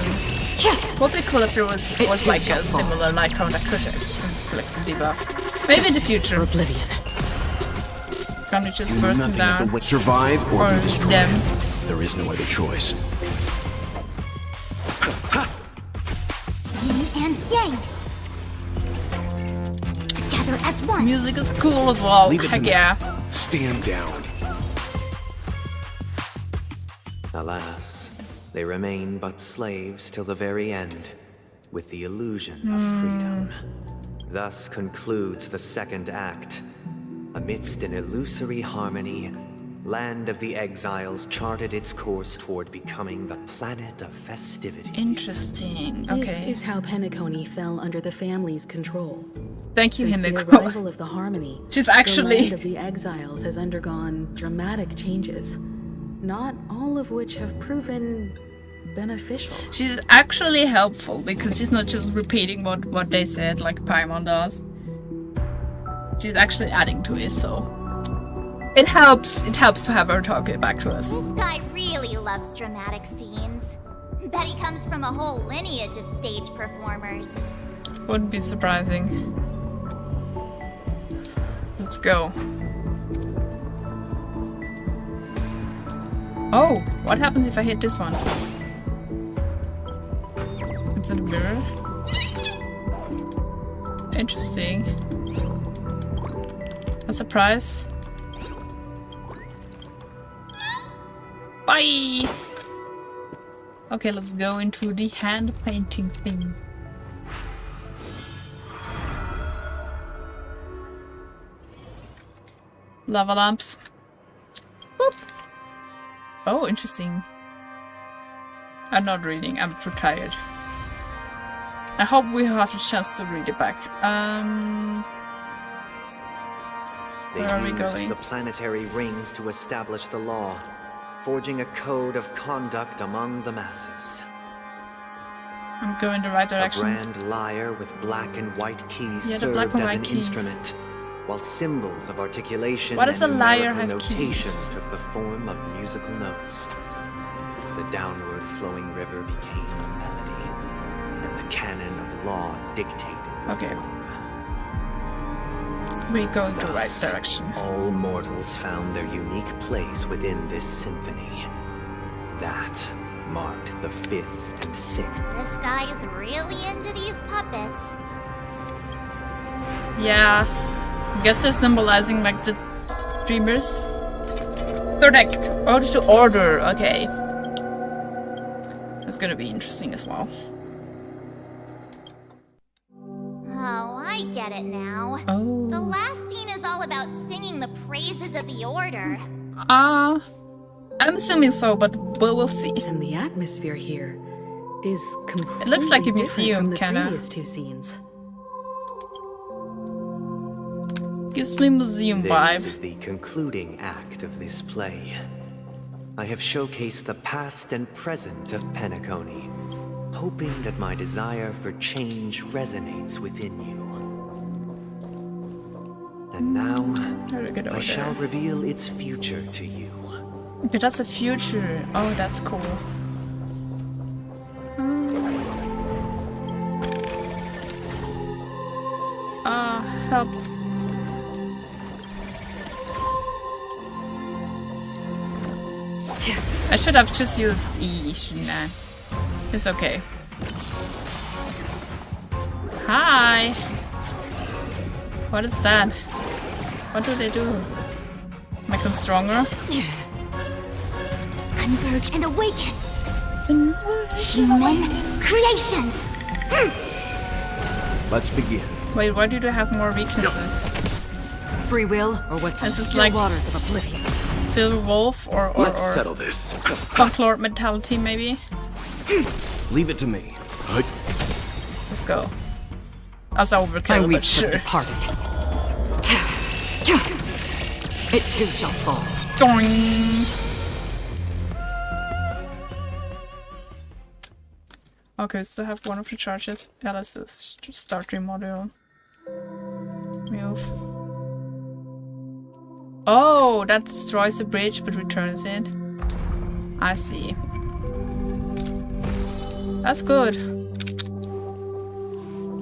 Would be cool if there was like a similar Lycon that could inflict a debuff. Maybe in the future. Oblivion. Can't you just burst them down? Survive or be destroyed. Them. There is no other choice. Yin and yang. Together as one. Music is cool as well. Leave it to Heck me. yeah. Stand down. Alas, they remain but slaves till the very end, with the illusion of freedom. Thus concludes the second act. Amidst an illusory harmony, Land of the Exiles charted its course toward becoming the planet of festivity. Interesting. This Okay. is how Penacony fell under the family's control. Thank you, Since the Himiko. arrival of the Harmony, She's actually- the Land of the Exiles has undergone dramatic changes, not all of which have proven beneficial. She's actually helpful because she's not just repeating what they said like Paimon does. She's actually adding to it, so it helps to have her talk it back to us. This guy really loves dramatic scenes. Bet he comes from a whole lineage of stage performers. Wouldn't be surprising. Let's go. Oh, what happens if I hit this one? It's in a mirror. Interesting. A surprise. Bye! Okay, let's go into the hand painting thing. Lava lamps. Boop. Oh, interesting. I'm not reading, I'm too tired. I hope we have a chance to read it back. Where are we They going? used the planetary rings to establish the law, forging a code of conduct among the masses. I'm going the right A direction. grand lyre with black and white keys Yeah, the served black and as white an keys. instrument, while symbols of articulation Why does and a lyre numerical have notation keys? took the form of musical notes. The downward flowing river became a melody, and the canon of law dictated the form. We're going the right Thus, direction. all mortals found their unique place within this symphony. That marked the 5th and 6th. This guy is really into these puppets. Yeah. I guess they're symbolizing like the dreamers. Correct. Order to order. Okay. That's gonna be interesting as well. Oh, I get it now. Oh. The last scene is all about singing the praises of the Order. I'm assuming so, but we'll see. And the atmosphere here is completely It looks like a different museum, from the kinda. previous 2 scenes. Gives me museum vibe. This is the concluding act of this play. I have showcased the past and present of Penacony, hoping that my desire for change resonates within you. And now, I shall reveal its future to you. Okay, that's the future. Oh, that's cool. Help. I should have just used E, shouldn't I? It's okay. Hi! What is that? What do they do? Make them stronger? Converge and awaken! Human creations! Let's begin. Wait, why do they have more weaknesses? Free will, or was This is still like waters of oblivion? Silver Wolf or Let's settle this. Folklore mentality, maybe? Leave it to me. Let's go. That's My overkill, weak but sure. departed. It too shall fall. Doing. Okay, still have one of the charges. Yeah, let's just start remodel. Move. Oh, that destroys the bridge but returns it. I see. That's good.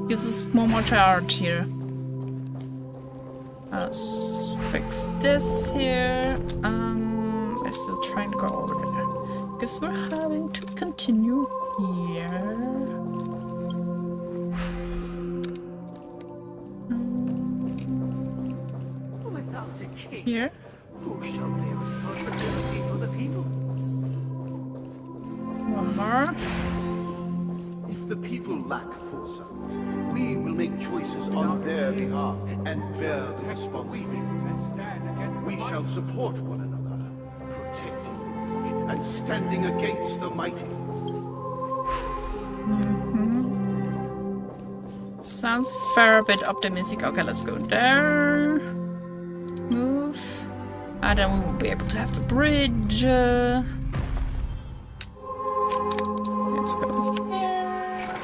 Gives us one more charge here. Let's fix this here. We're still trying to go over there. Guess we're having to continue here. Without a king, Here. who shall bear responsibility for the people? One more. If the people lack foresight, we will make choices on their behalf and bear the responsibility. We shall support one another, protecting the weak and standing against the mighty. Sounds fair bit optimistic. Okay, let's go there. Move. And then we will be able to have the bridge. Let's go here.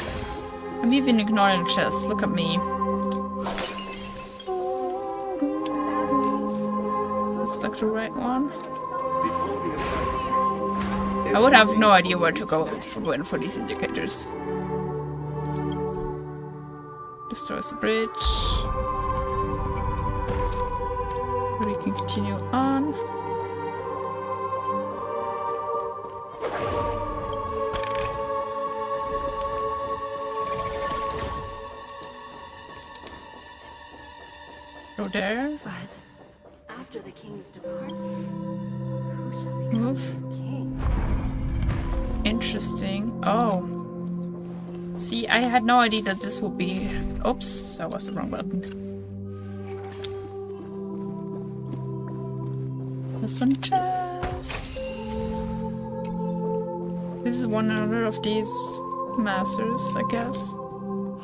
I'm even ignoring chests. Look at me. Looks like the right one. I would have no idea where to go for these indicators. Destroys the bridge. We can continue on. Go there. But after the king's departure, who shall become Move. king? Interesting. Oh. See, I had no idea that this would be... Oops, that was the wrong button. This one chest. This is one other of these masters, I guess.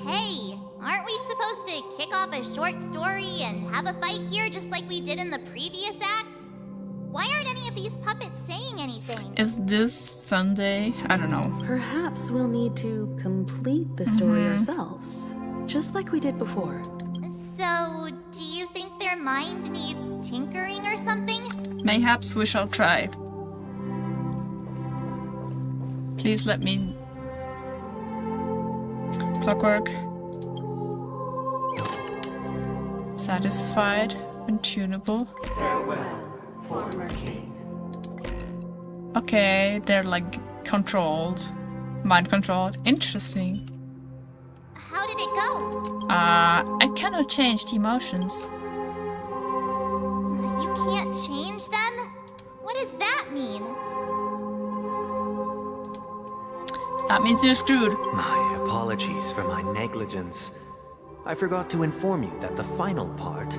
Hey, aren't we supposed to kick off a short story and have a fight here just like we did in the previous acts? Why aren't any of these puppets saying anything? Is this Sunday? I don't know. Perhaps we'll need to complete the story ourselves, just like we did before. So, do you think there mind needs tinkering or something? Mayhaps we shall try. Please let me... Clockwork. Satisfied and tunable. Farewell, former king. Okay, they're like controlled. Mind controlled. Interesting. How did it go? I cannot change the emotions. You can't change them? What does that mean? That means you're screwed. My apologies for my negligence. I forgot to inform you that the final part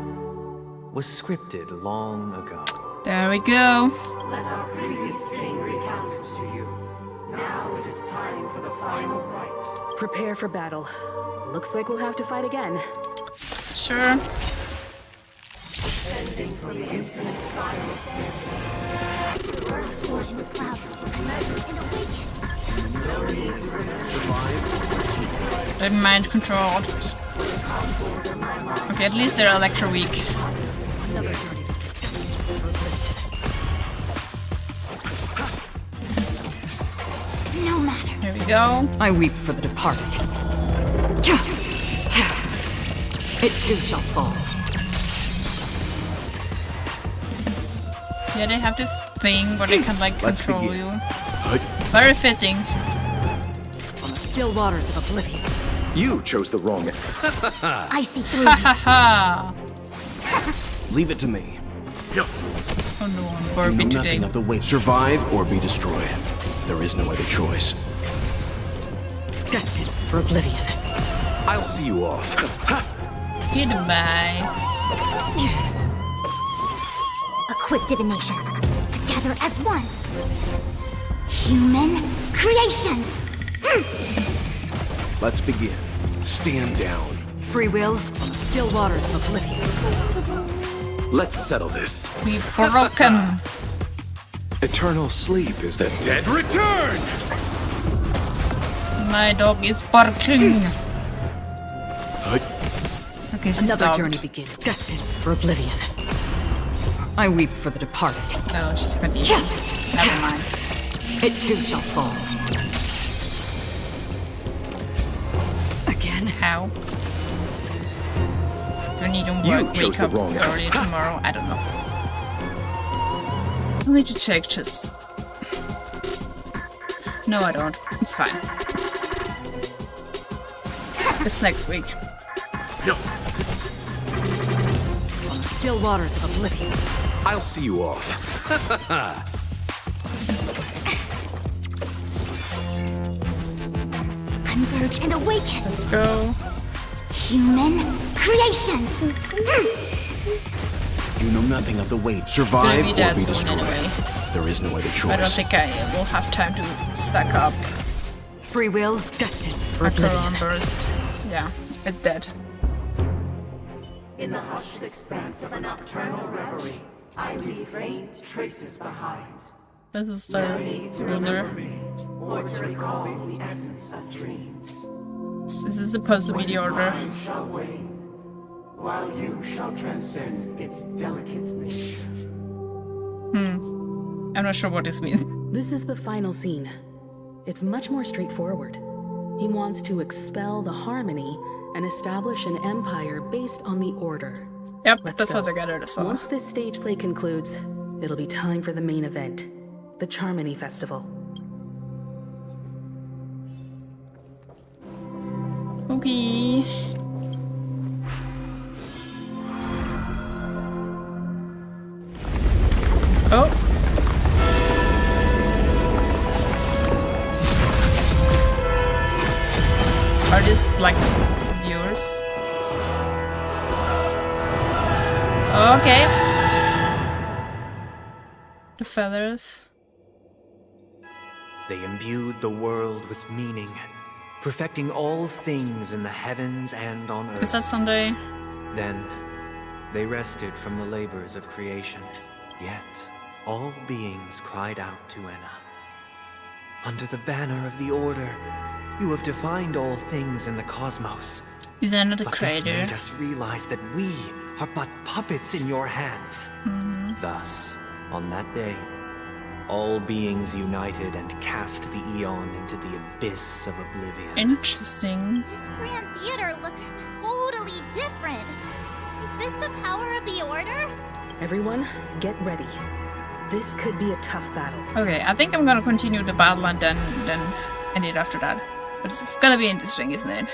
was scripted long ago. There we go. Let our previous king recount it to you. Now it is time for the final rite. Prepare for battle. Looks like we'll have to fight again. Sure. Descending from the infinite spiral staircase. First was the future. They're mind controlled. Okay, at least they're electro weak. No matter. There we go. I weep for the departed. It too shall fall. Yeah, they have this thing where they can like Let's control begin. you. Very fitting. On the still waters of oblivion. You chose the wrong. I see through. Ha ha Leave it to me. Oh no, I'm You know burping today. nothing of the way. Survive or be destroyed. There is no other choice. Destined for oblivion. I'll see you off. Goodbye. A quick divination. Together as one. Human creations. Let's begin. Stand down. Free will on the still waters of oblivion. Let's settle this. We broke him. Eternal sleep is The dead return! My dog is barking. Okay, she's Another stopped. journey begins. Destined for oblivion. I weep for the departed. No, she's continuing. Never mind. It too shall fall. Again? How? Do I need to You chose wake the up wrong early tomorrow? I don't know. I need to check just... No, I don't. It's fine. It's next week. On the still waters of oblivion. I'll see you off. Converge and awaken. Let's go. Human creations. You know nothing of the weight. Gonna Survive be or dead be soon destroyed. anyway. There is no other choice. I don't think I will have time to stack up. Free will destined for My oblivion. Coron burst. Yeah, it's dead. In the hushed expanse of a nocturnal reverie, I leave faint traces behind. This is the Need to ruler. remember me, or to recall the essence of dreams. This is supposed to be the order. Time shall wane, while you shall transcend its delicate nature. I'm not sure what this means. This is the final scene. It's much more straightforward. He wants to expel the harmony and establish an empire based on the order. Yep, Let's that's go. what I gathered as well. Once this stage play concludes, it'll be time for the main event, the Charmony Festival. Okay. Oh. Are these like the viewers? Okay. The feathers. They imbued the world with meaning, perfecting all things in the heavens and on earth. Is that Sunday? Then they rested from the labors of creation. Yet all beings cried out to Enna. Under the banner of the Order, you have defined all things in the cosmos. Is another but crater? This made us realize that we are but puppets in your hands. Thus, on that day, all beings united and cast the Eon into the abyss of oblivion. Interesting. This grand theater looks totally different. Is this the power of the Order? Everyone, get ready. This could be a tough battle. Okay, I think I'm gonna continue the battle and then end it after that. But it's gonna be interesting, isn't it?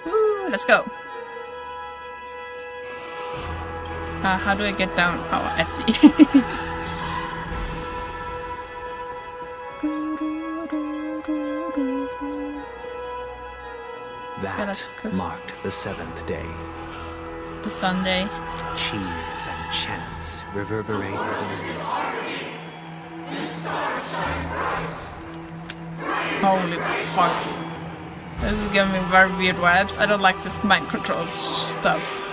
Woo, let's go. How do I get down? Oh, I see. That marked the 7th day. The Sunday. Cheers and chants reverberated in the music. Holy fuck. This is giving me very weird vibes. I don't like this mind control stuff.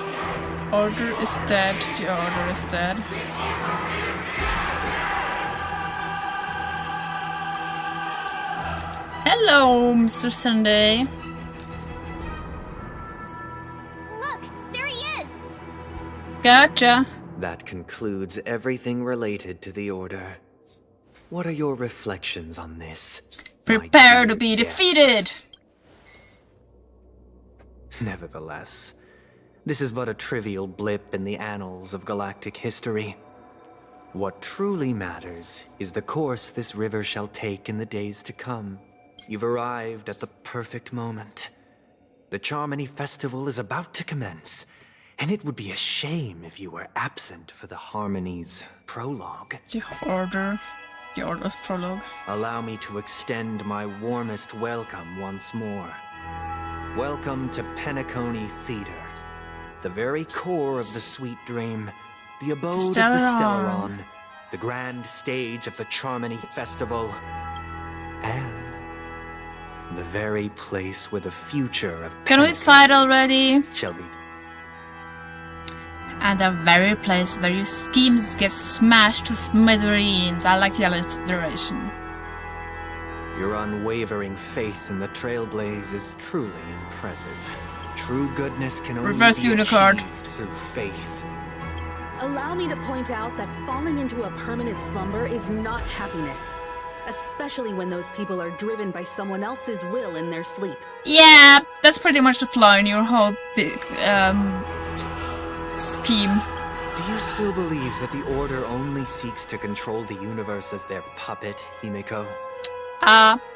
Order is dead. The Order is dead. Hello, Mr. Sunday. Look, there he is. Gotcha. That concludes everything related to the Order. What are your reflections on this? Prepare to be defeated! Nevertheless, this is but a trivial blip in the annals of galactic history. What truly matters is the course this river shall take in the days to come. You've arrived at the perfect moment. The Charmony Festival is about to commence, and it would be a shame if you were absent for the Harmony's prologue. The Order's prologue. Allow me to extend my warmest welcome once more. Welcome to Penacony Theater, the very core of the Sweet Dream, the abode of the Stellaron, the grand stage of the Charmony Festival, and the very place where the future of Can we fight already? shall be. And the very place where your schemes get smashed to smithereens. I like the alliteration. Your unwavering faith in the trailblaze is truly impressive. True goodness can only Reverse be Unicard. achieved through faith. Allow me to point out that falling into a permanent slumber is not happiness. Especially when those people are driven by someone else's will in their sleep. Yeah, that's pretty much the flaw in your whole scheme. Do you still believe that the Order only seeks to control the universe as their puppet, Himiko?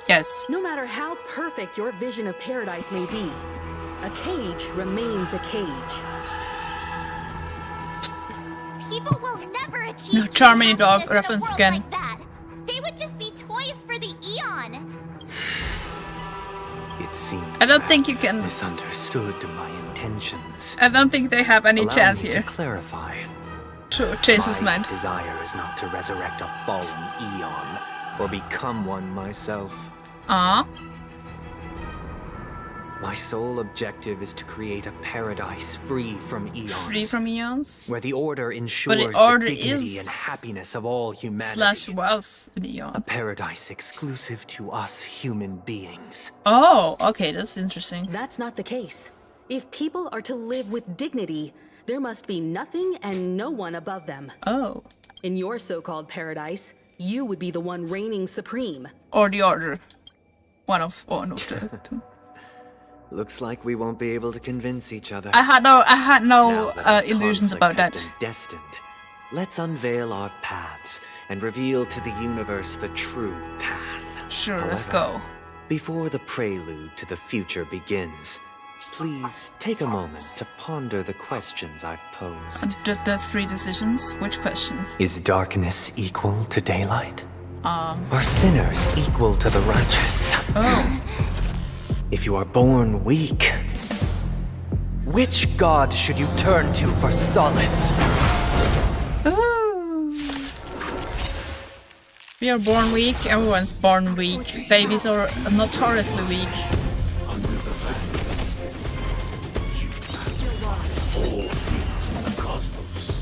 Yes. No matter how perfect your vision of paradise may be, a cage remains a cage. People will never achieve No, Charmony Dog happiness in a reference world again. like that. They would just be toys for the Eon. It seems I don't think you can. misunderstood my intentions. I don't think they have any Allow chance me here to clarify. to change his My mind. desire is not to resurrect a fallen Eon, or become one myself. My sole objective is to create a paradise free from eons. Free from eons? Where the Order ensures But the Order the dignity is and happiness of all humanity. slash wealth in A eon. paradise exclusive to us human beings. Oh, okay, that's interesting. That's not the case. If people are to live with dignity, there must be nothing and no one above them. Oh. In your so-called paradise, you would be the one reigning supreme. Or the Order. One of the two. Looks like we won't be able to convince each other. I had no Now that the illusions conflict about has that. been destined, let's unveil our paths and reveal to the universe the true path. Sure, let's However, go. Before the prelude to the future begins, please take a moment to ponder the questions I've posed. The three decisions? Which question? Is darkness equal to daylight? Are sinners equal to the righteous? Oh. If you are born weak, which god should you turn to for solace? Ooh. We are born weak, everyone's born weak. Babies are notoriously weak.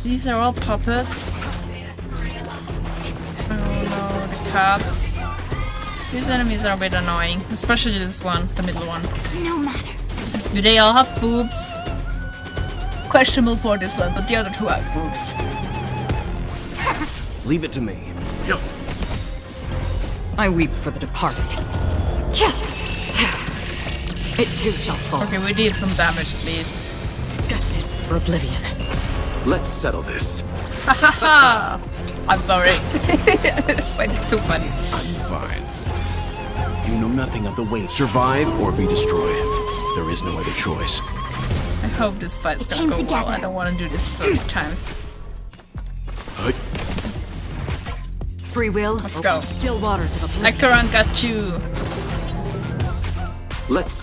These are all puppets. Oh no, the cops. These enemies are a bit annoying, especially this one, the middle one. No matter. Do they all have boobs? Questionable for this one, but the other two have boobs. Leave it to me. I weep for the departed. It too shall fall. Okay, we did some damage at least. Destined for oblivion. Let's settle this. Ha ha ha! I'm sorry. Too funny. I'm fine. You know nothing of the way. Survive or be destroyed. There is no other choice. I hope this fight's gonna go well. I don't want to do this 30 times. Free will. Let's go. Still waters of oblivion. Acheron got you.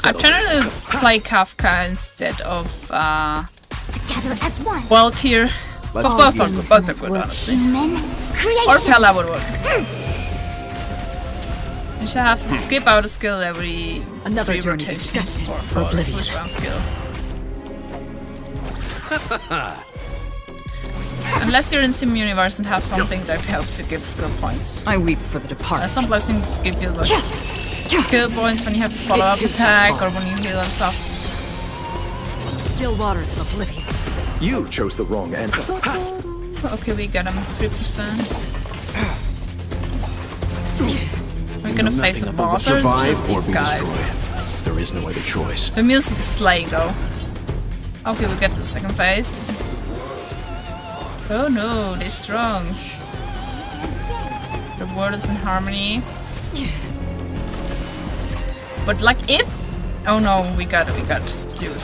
I'm trying to play Kafka instead of Together as one. Welt here. Both are good, honestly. Or Pella would work as well. You should have to skip out a skill every 3 rotations for the first round skill. Unless you're in Sim Universe and have something that helps you give skill points. I weep for the departed. Some blessings give you like skill points when you have to follow up attack or when you heal and stuff. Still waters of oblivion. You chose the wrong end. Okay, we got him 3%. We're gonna face a boss or just these guys? There is no other choice. The music is slaying though. Okay, we get to the second phase. Oh no, they're strong. The world is in harmony. But like if... Oh no, we got dude.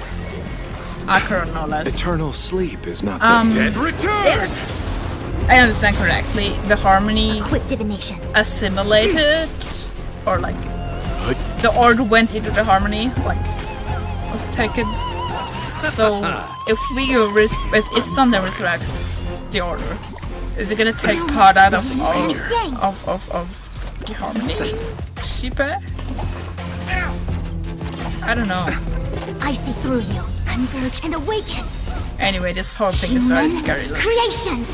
Acheron no less. Eternal sleep is not the dead return. If I understand correctly, the harmony assimilated, or like the order went into the harmony, like was taken. So if we if Sunday resurrects the order, is it gonna take part out of the harmony? Shippe? I don't know. I see through you. Converge and awaken. Anyway, this whole thing is very scary. Creations.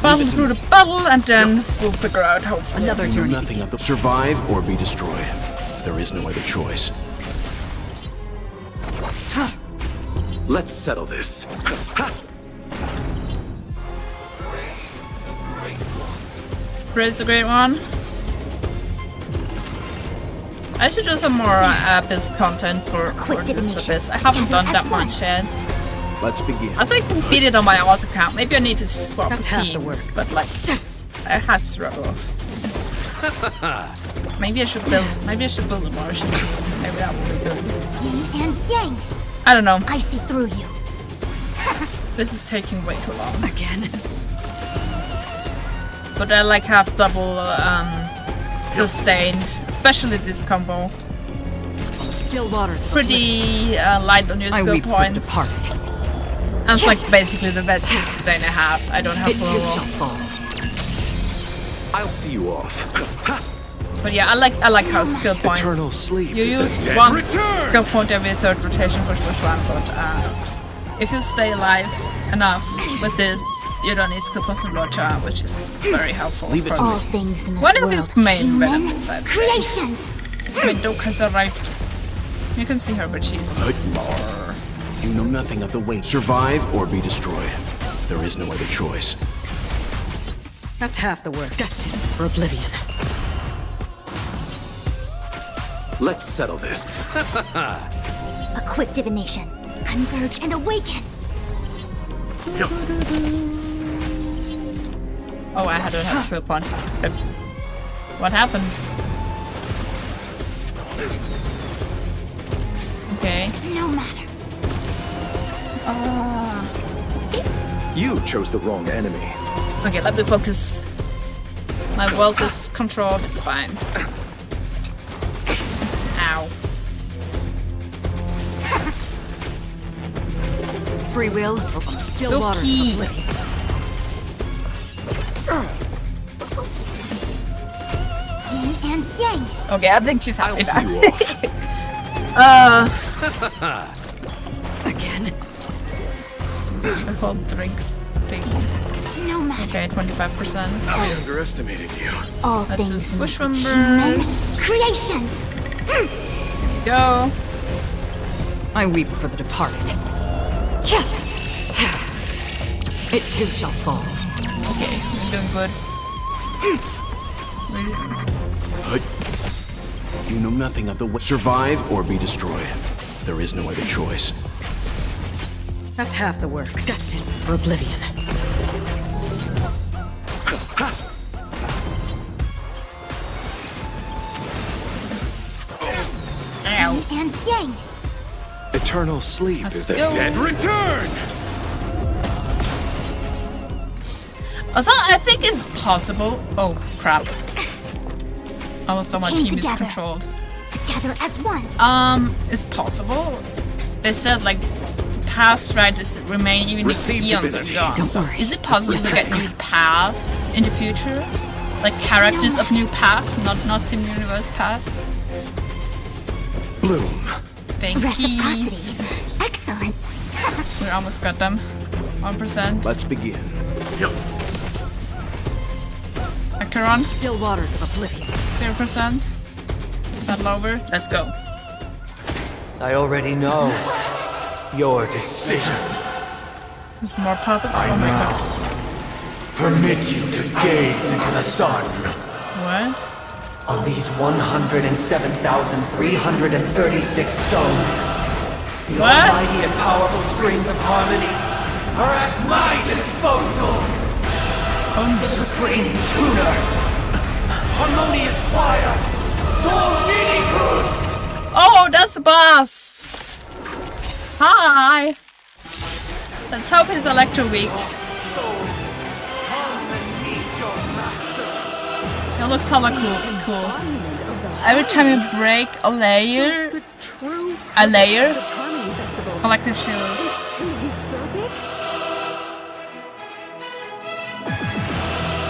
Battle through the battle, and then we'll figure out hopefully. Another journey. Nothing of the survive or be destroyed. There is no other choice. Let's settle this. Praise the Great One. I should do some more Abyss content for this Abyss. I haven't done that much yet. Let's begin. I think I completed on my alt account. Maybe I need to swap the teams, but like, I had struggles. Maybe I should build a Martian team. Maybe that would be good. Yin and yang. I don't know. I see through you. This is taking way too long. Again. But I like have double sustain, especially this combo. It's pretty light on your skill points. And it's like basically the best to sustain I have. I don't have full. I'll see you off. But yeah, I like how skill points. Eternal sleep. You use one skill point every third rotation for first one, but if you stay alive enough with this, you don't need skill points in Locha, which is very helpful. Of course. All things in this One of world. his main benefits, I'd say. Creations. Mendok has arrived. You can see her, but she's on the floor. You know nothing of the way. Survive or be destroyed. There is no other choice. That's half the work. Destined for oblivion. Let's settle this. A quick divination. Converge and awaken. Oh, I don't have skill point. What happened? Okay. No matter. You chose the wrong enemy. Okay, let me focus. My world is controlled, it's fine. Ow. Free will. Still water. Doki. Yin and yang. Okay, I think she's happy now. Again. The whole drink thing. No matter. Okay, 25%. I underestimated you. All Let's things just in push this from burst. creations. Go. I weep for the departed. It too shall fall. Okay, we're doing good. You know nothing of the way. Survive or be destroyed. There is no other choice. That's half the work. Destined for oblivion. Ow. And yang. Eternal sleep is the dead return! Also, I think it's possible. Oh, crap. Almost thought my Came team is together. controlled. Together as one. It's possible. They said, like, the past rights remain even if the eons are gone. So, is it possible to get new paths in the future? Like characters of new path, not Sim Universe path? Bloom. Thankies. Excellent. We almost got them. 1%. Let's begin. Acheron. Still waters of oblivion. 0%. Battle over. Let's go. I already know your decision. There's more puppets. Oh my god. Permit you to gaze into the sun. What? On these 107,336 stones, the What? almighty and powerful strings of harmony are at my disposal. The supreme tuner, harmonious choir, Dominicus! Oh, that's the boss! Hi! Let's hope it's Electro Week. It looks hella cool. Every time you break a layer, collective shield.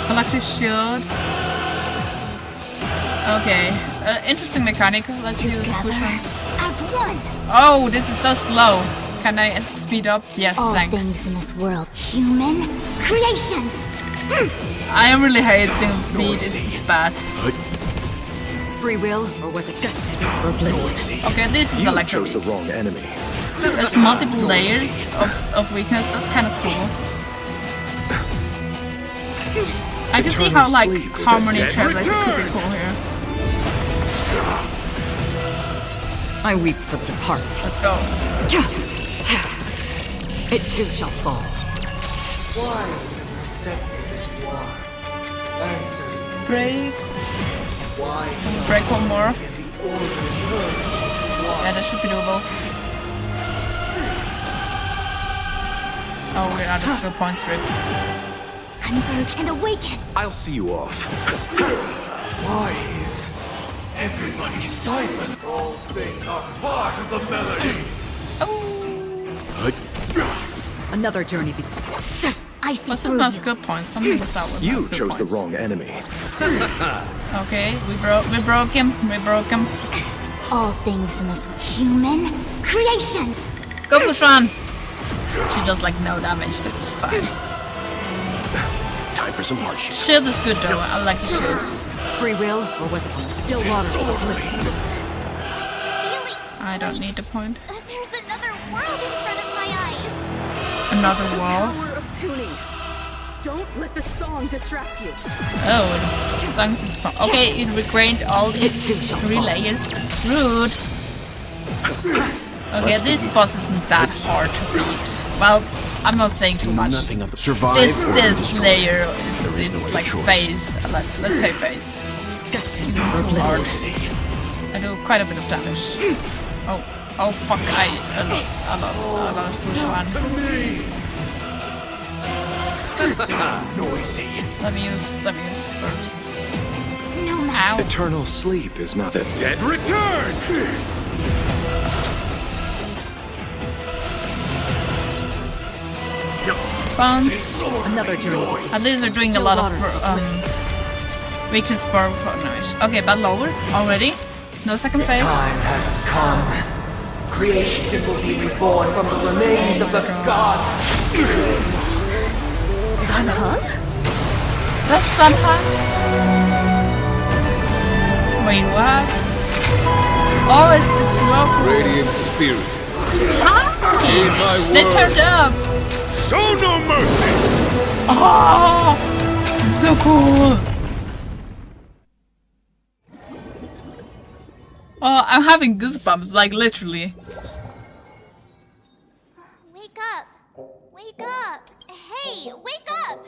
Collective shield. Okay, interesting mechanic. Let's use push one. As one. Oh, this is so slow. Can I speed up? Yes, All thanks. things in this world, human creations. I really hate single speed. It's bad. Free will, or was it destiny for oblivion? Okay, this is You Electro chose the Week. wrong enemy. There's multiple layers of weakness. That's kind of cool. I can see how like Harmony Trailblaze could be cool here. I weep for the departed. Let's go. It too shall fall. Wise and receptive as you are. Answer. Break. Why Break one more. can be ordered Yeah, that should be doable. Oh, we're out of skill points, Rip. Converge and awaken. I'll see you off. Why is everybody silent? All things are part of the melody. Another journey I see What's through with my you. skill points? Something was out with my You skill chose points. the wrong enemy. Okay, we broke him. We broke him. All things in this human creations. Go for Sean. She does like no damage, but it's fine. Time for some hardship. Shield is good though. I like the shield. Free will, or was it still waters of oblivion? I don't need the point. There's another world in front of my eyes. Another world. Power of tuning. Don't let the song distract you. Oh, it sung some song. Okay, it regained all its 3 layers. Rude. Okay, this boss isn't that hard to beat. Well, I'm not saying too much. Nothing of the survive. This or layer There is is no like other choice. phase. Let's say phase. Destined Isn't for too hard. oblivion. I do quite a bit of damage. Oh fuck! I lost Fushuan. Noisy. Let me use burst. No matter. Ow! Eternal sleep is not the Dead return! Bounce. Another journey. At least we're doing a lot of weakness bar damage. Okay, battle over already. No second phase. Time has come. Creation will be reborn from the remains of the gods. That's Danha. Wait, what? Oh, it's lawful. Radiant spirits, Hi! They turned up! Show no mercy! Oh! This is so cool! Oh, I'm having goosebumps, like literally. Wake up! Wake up! Hey, wake up!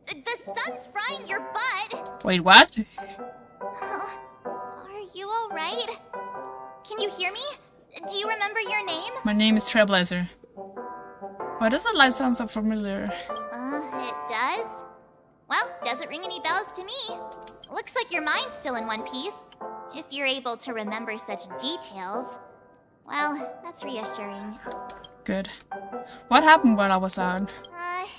The sun's frying your butt! Wait, what? Are you alright? Can you hear me? Do you remember your name? My name is Trailblazer. Why does that light sound so familiar? It does? Well, doesn't ring any bells to me. Looks like your mind's still in one piece. If you're able to remember such details. Well, that's reassuring. Good. What happened while I was out?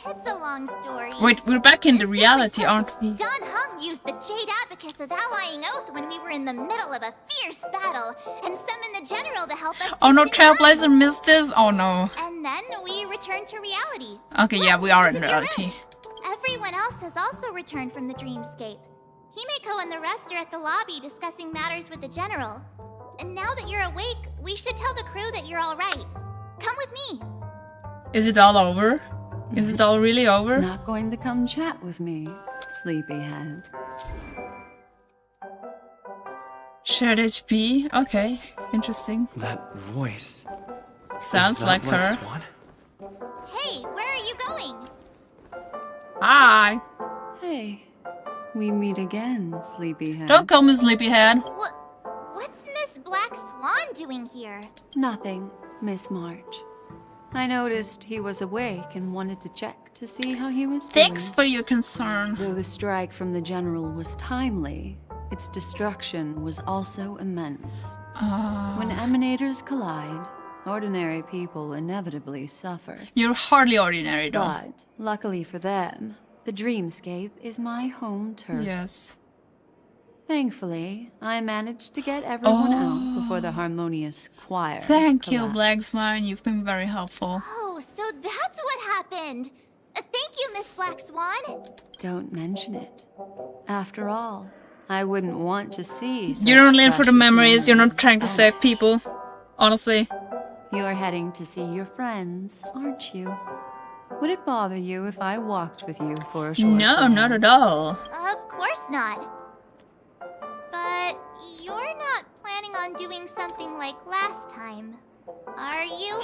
It's a long story. Wait, we're back in the reality, aren't we? Don Hung used the Jade Abacus of Allying Oath when we were in the middle of a fierce battle, and summoned the general to help us. Oh no, Trailblazer missed this? Oh no. And then we returned to reality. Okay, yeah, we are in reality. Everyone else has also returned from the dreamscape. Himeko and the rest are at the lobby discussing matters with the general. And now that you're awake, we should tell the crew that you're alright. Come with me. Is it all over? Is it all really over? Not going to come chat with me, sleepyhead. Shared HP? Okay, interesting. That voice. Sounds like her. Swan? Hey, where are you going? Hi. Hey, we meet again, sleepyhead. Don't call me sleepyhead. What's Miss Black Swan doing here? Nothing, Miss March. I noticed he was awake and wanted to check to see how he was doing. Thanks for your concern. Though the strike from the general was timely, its destruction was also immense. When emanators collide, ordinary people inevitably suffer. You're hardly ordinary, though. But, luckily for them, the dreamscape is my home turf. Yes. Thankfully, I managed to get everyone out before the harmonious choir. Thank you, Black Swan. You've been very helpful. Oh, so that's what happened. Thank you, Miss Black Swan. Don't mention it. After all, I wouldn't want to see. You're only in for the memories. You're not trying to save people. Honestly. You're heading to see your friends, aren't you? Would it bother you if I walked with you for a short time? Not at all. Of course not. But you're not planning on doing something like last time, are you?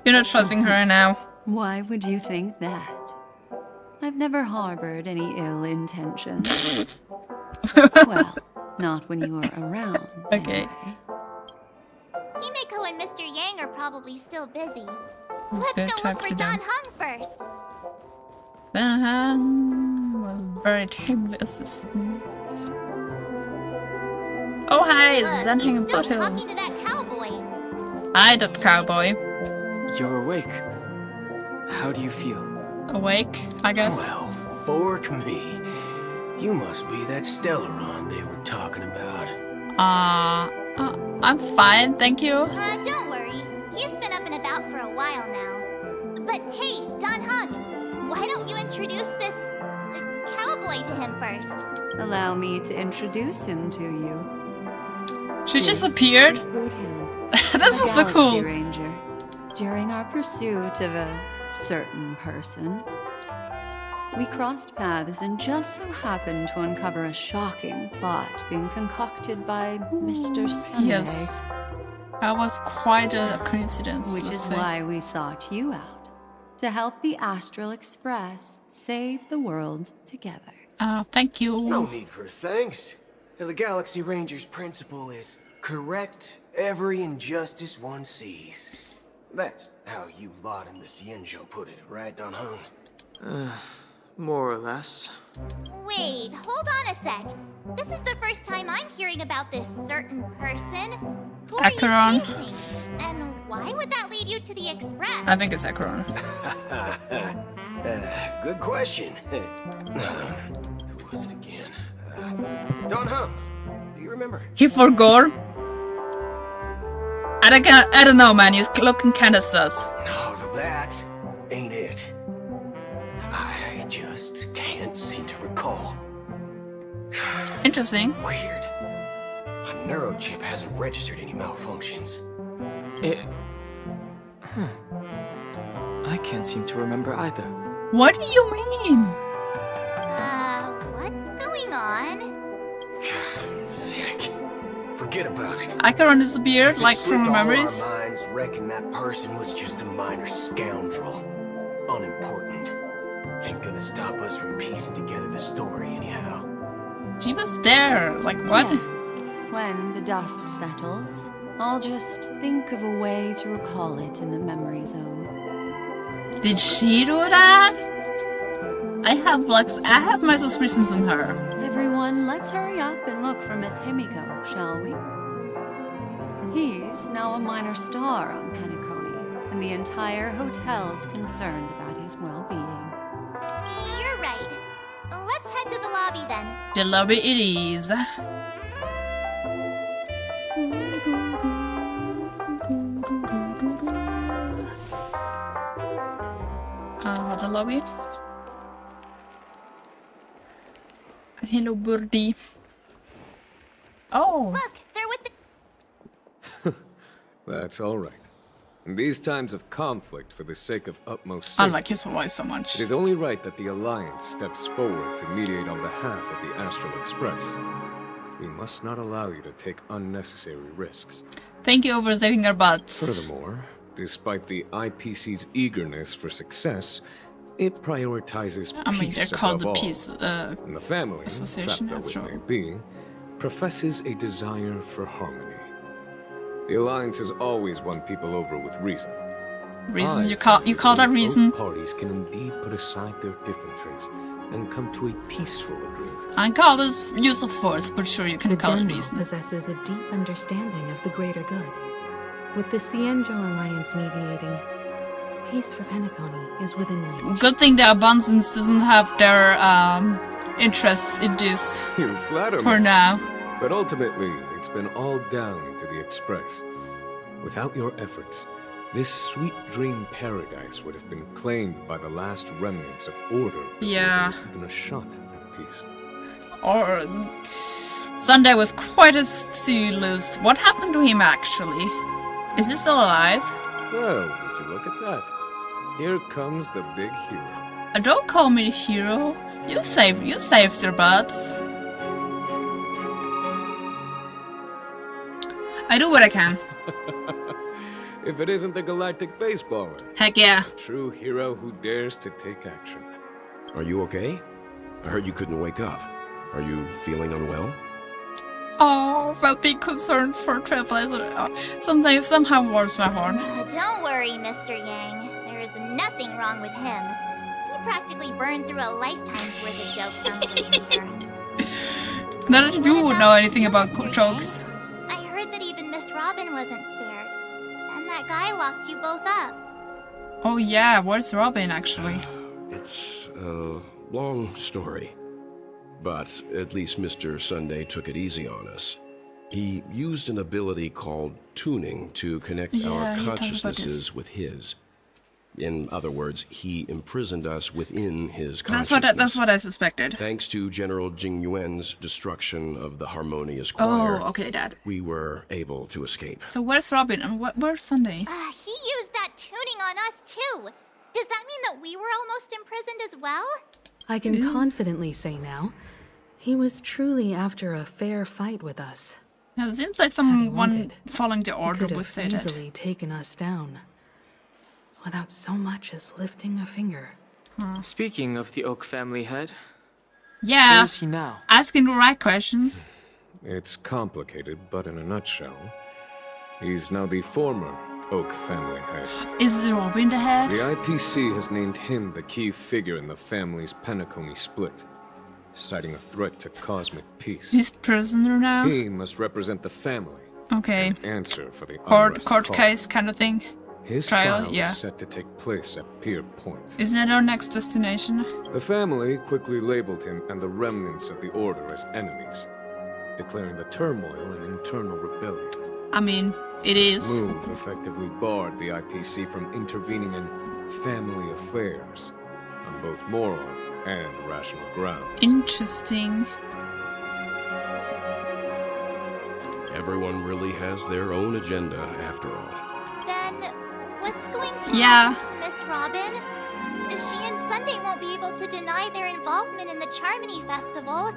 You're not trusting her now. Why would you think that? I've never harbored any ill intentions. Well, not when you are around. Okay. Anyway. Himeko and Mr. Yang are probably still busy. Let's go Let's go look for Don Hung first. Don Hung was very timely assistance. Oh hi, Zen Hang and Foothill. Talking to that cowboy. Hi, that cowboy. You're awake. How do you feel? Awake, I guess. Well, fork me. You must be that Stellaron they were talking about. I'm fine, thank you. Don't worry. He's been up and about for a while now. But hey, Don Hung, why don't you introduce this cowboy to him first? Allow me to introduce him to you. She just appeared. This was so cool. Ranger. During our pursuit of a certain person, we crossed paths and just so happened to uncover a shocking plot being concocted by Mr. Sunday. Yes. That was quite a coincidence. Which is why we sought you out. To help the Astral Express save the world together. Thank you. No need for thanks. The Galaxy Ranger's principle is correct every injustice one sees. That's how you lot in the Cienjo put it, right, Don Hung? More or less. Wait, hold on a sec. This is the first time I'm hearing about this certain person. Who are you chasing? And why would that lead you to the Express? I think it's Acheron. Good question. Who was it again? Don Hung. Do you remember? He forgot. I don't know, man. You're looking kinda sus. No, that ain't it. I just can't seem to recall. Interesting. Weird. neurochip hasn't registered any malfunctions. I can't seem to remember either. What do you mean? What's going on? Heck, forget about it. Acheron disappeared, like from Slipped all memories. our minds, reckon that person was just a minor scoundrel. Unimportant. Ain't gonna stop us from piecing together the story anyhow. She was there, like what? Yes. When the dust settles, I'll just think of a way to recall it in the memory zone. Did she do that? I have my suspicions on her. Everyone, let's hurry up and look for Miss Himiko, shall we? He's now a minor star on Penacony, and the entire hotel's concerned about his well-being. You're right. Let's head to the lobby then. The lobby it is. The lobby. Hello, birdie. Oh. Look, they're with the... That's all right. In these times of conflict, for the sake of utmost safety, I like his voice so much. it is only right that the Alliance steps forward to mediate on behalf of the Astral Express. We must not allow you to take unnecessary risks. Thank you for saving our butts. Furthermore, despite the IPC's eagerness for success, it prioritizes peace they're called the above all. Peace And the family, Association, trapped though after it may all. be, professes a desire for harmony. The Alliance has always won people over with reason. Reason? You call that reason? Both parties can indeed put aside their differences and come to a peaceful agreement. I call this use of force, but sure you can The call it General reason. possesses a deep understanding of the greater good. With the Cienjo Alliance mediating, peace for Penacony is within reach. Good thing the Abundance doesn't have their interests in this You flatter for me. now. But ultimately, it's been all down to the Express. Without your efforts, this sweet dream paradise would have been claimed by the last remnants of order before Yeah. there was even a shot at peace. Or Sunday was quite a C-list. What happened to him actually? Is he still alive? Well, would you look at that? Here comes the big hero. Don't call me the hero. You saved their butts. I do what I can. If it isn't the galactic baseballer. Heck yeah. A true hero who dares to take action. Are you okay? I heard you couldn't wake up. Are you feeling unwell? Oh, well, being concerned for Trailblazer somehow warms my heart. Don't worry, Mr. Yang. There is nothing wrong with him. He practically burned through a lifetime's worth of jokes on the way here. Not that you would know anything about jokes. I heard that even Miss Robin wasn't spared. And that guy locked you both up. Oh yeah, where's Robin actually? It's a long story. But at least Mr. Sunday took it easy on us. He used an ability called tuning to connect Yeah, our he talked about consciousnesses this. with his. In other words, he imprisoned us within his That's consciousness. what I suspected. Thanks to General Jing Yuan's destruction of the Harmonious Choir, Oh, okay, Dad. we were able to escape. So where's Robin and where's Sunday? He used that tuning on us too. Does that mean that we were almost imprisoned as well? I can confidently say now, he was truly after a fair fight with us. Now, it seems like someone following the order Could would have say that. easily taken us down, without so much as lifting a finger. Speaking of the Oak family head, Yeah, where's he now? asking the right questions. It's complicated, but in a nutshell, he's now the former Oak family head. Is Robin the head? The IPC has named him the key figure in the family's Penacony split, citing a threat to cosmic peace. He's prisoner now? He must represent the family Okay. and answer for the Court unrest court caused. case kind of thing. His trial, trial yeah. is set to take place at Pier Point. Isn't it our next destination? The family quickly labeled him and the remnants of the Order as enemies, declaring the turmoil an internal rebellion. I mean, it This is. move effectively barred the IPC from intervening in family affairs on both moral and rational grounds. Interesting. Everyone really has their own agenda, after all. Then, what's going to Yeah. happen to Miss Robin? She and Sunday won't be able to deny their involvement in the Charmony Festival.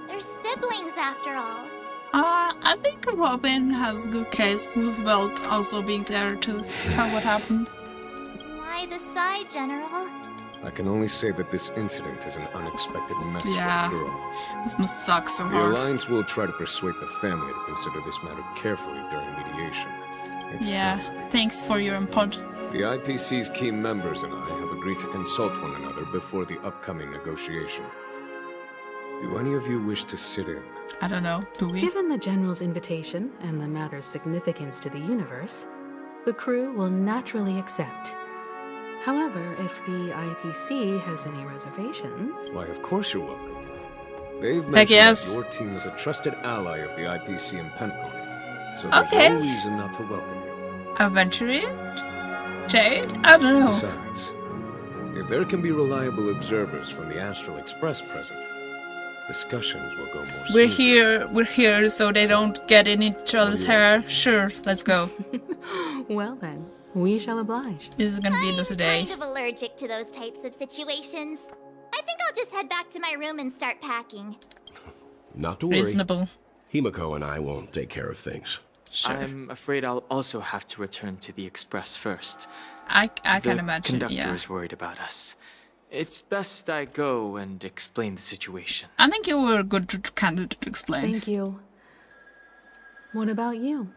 They're siblings, after all. I think Robin has a good case with Welt also being there to tell what happened. Why the sigh, General? I can only say that this incident is an unexpected mess Yeah. for the girl. This must suck so The hard. Alliance will try to persuade the family to consider this matter carefully during mediation. It's Yeah, time. thanks for your input. The IPC's key members and I have agreed to consult one another before the upcoming negotiation. Do any of you wish to sit in? I don't know, do we? Given the General's invitation and the matter's significance to the universe, the crew will naturally accept. However, if the IPC has any reservations... Why, of course you're welcome. They've Heck mentioned yes. that your team is a trusted ally of the IPC in Penacony, so there's Okay. no reason not to welcome you. Aventurine? Jade? I don't know. Besides, if there can be reliable observers from the Astral Express present, discussions will go more smoothly. We're here so they don't get in each other's hair. Sure, let's go. Well then, we shall oblige. This is gonna be the today. Kind of allergic to those types of situations. I think I'll just head back to my room and start packing. Not to worry. Reasonable. Himiko and I will take care of things. Sure. I'm afraid I'll also have to return to the Express first. I can The imagine, conductor yeah. is worried about us. It's best I go and explain the situation. I think you were a good candidate to explain. Thank you. What about you,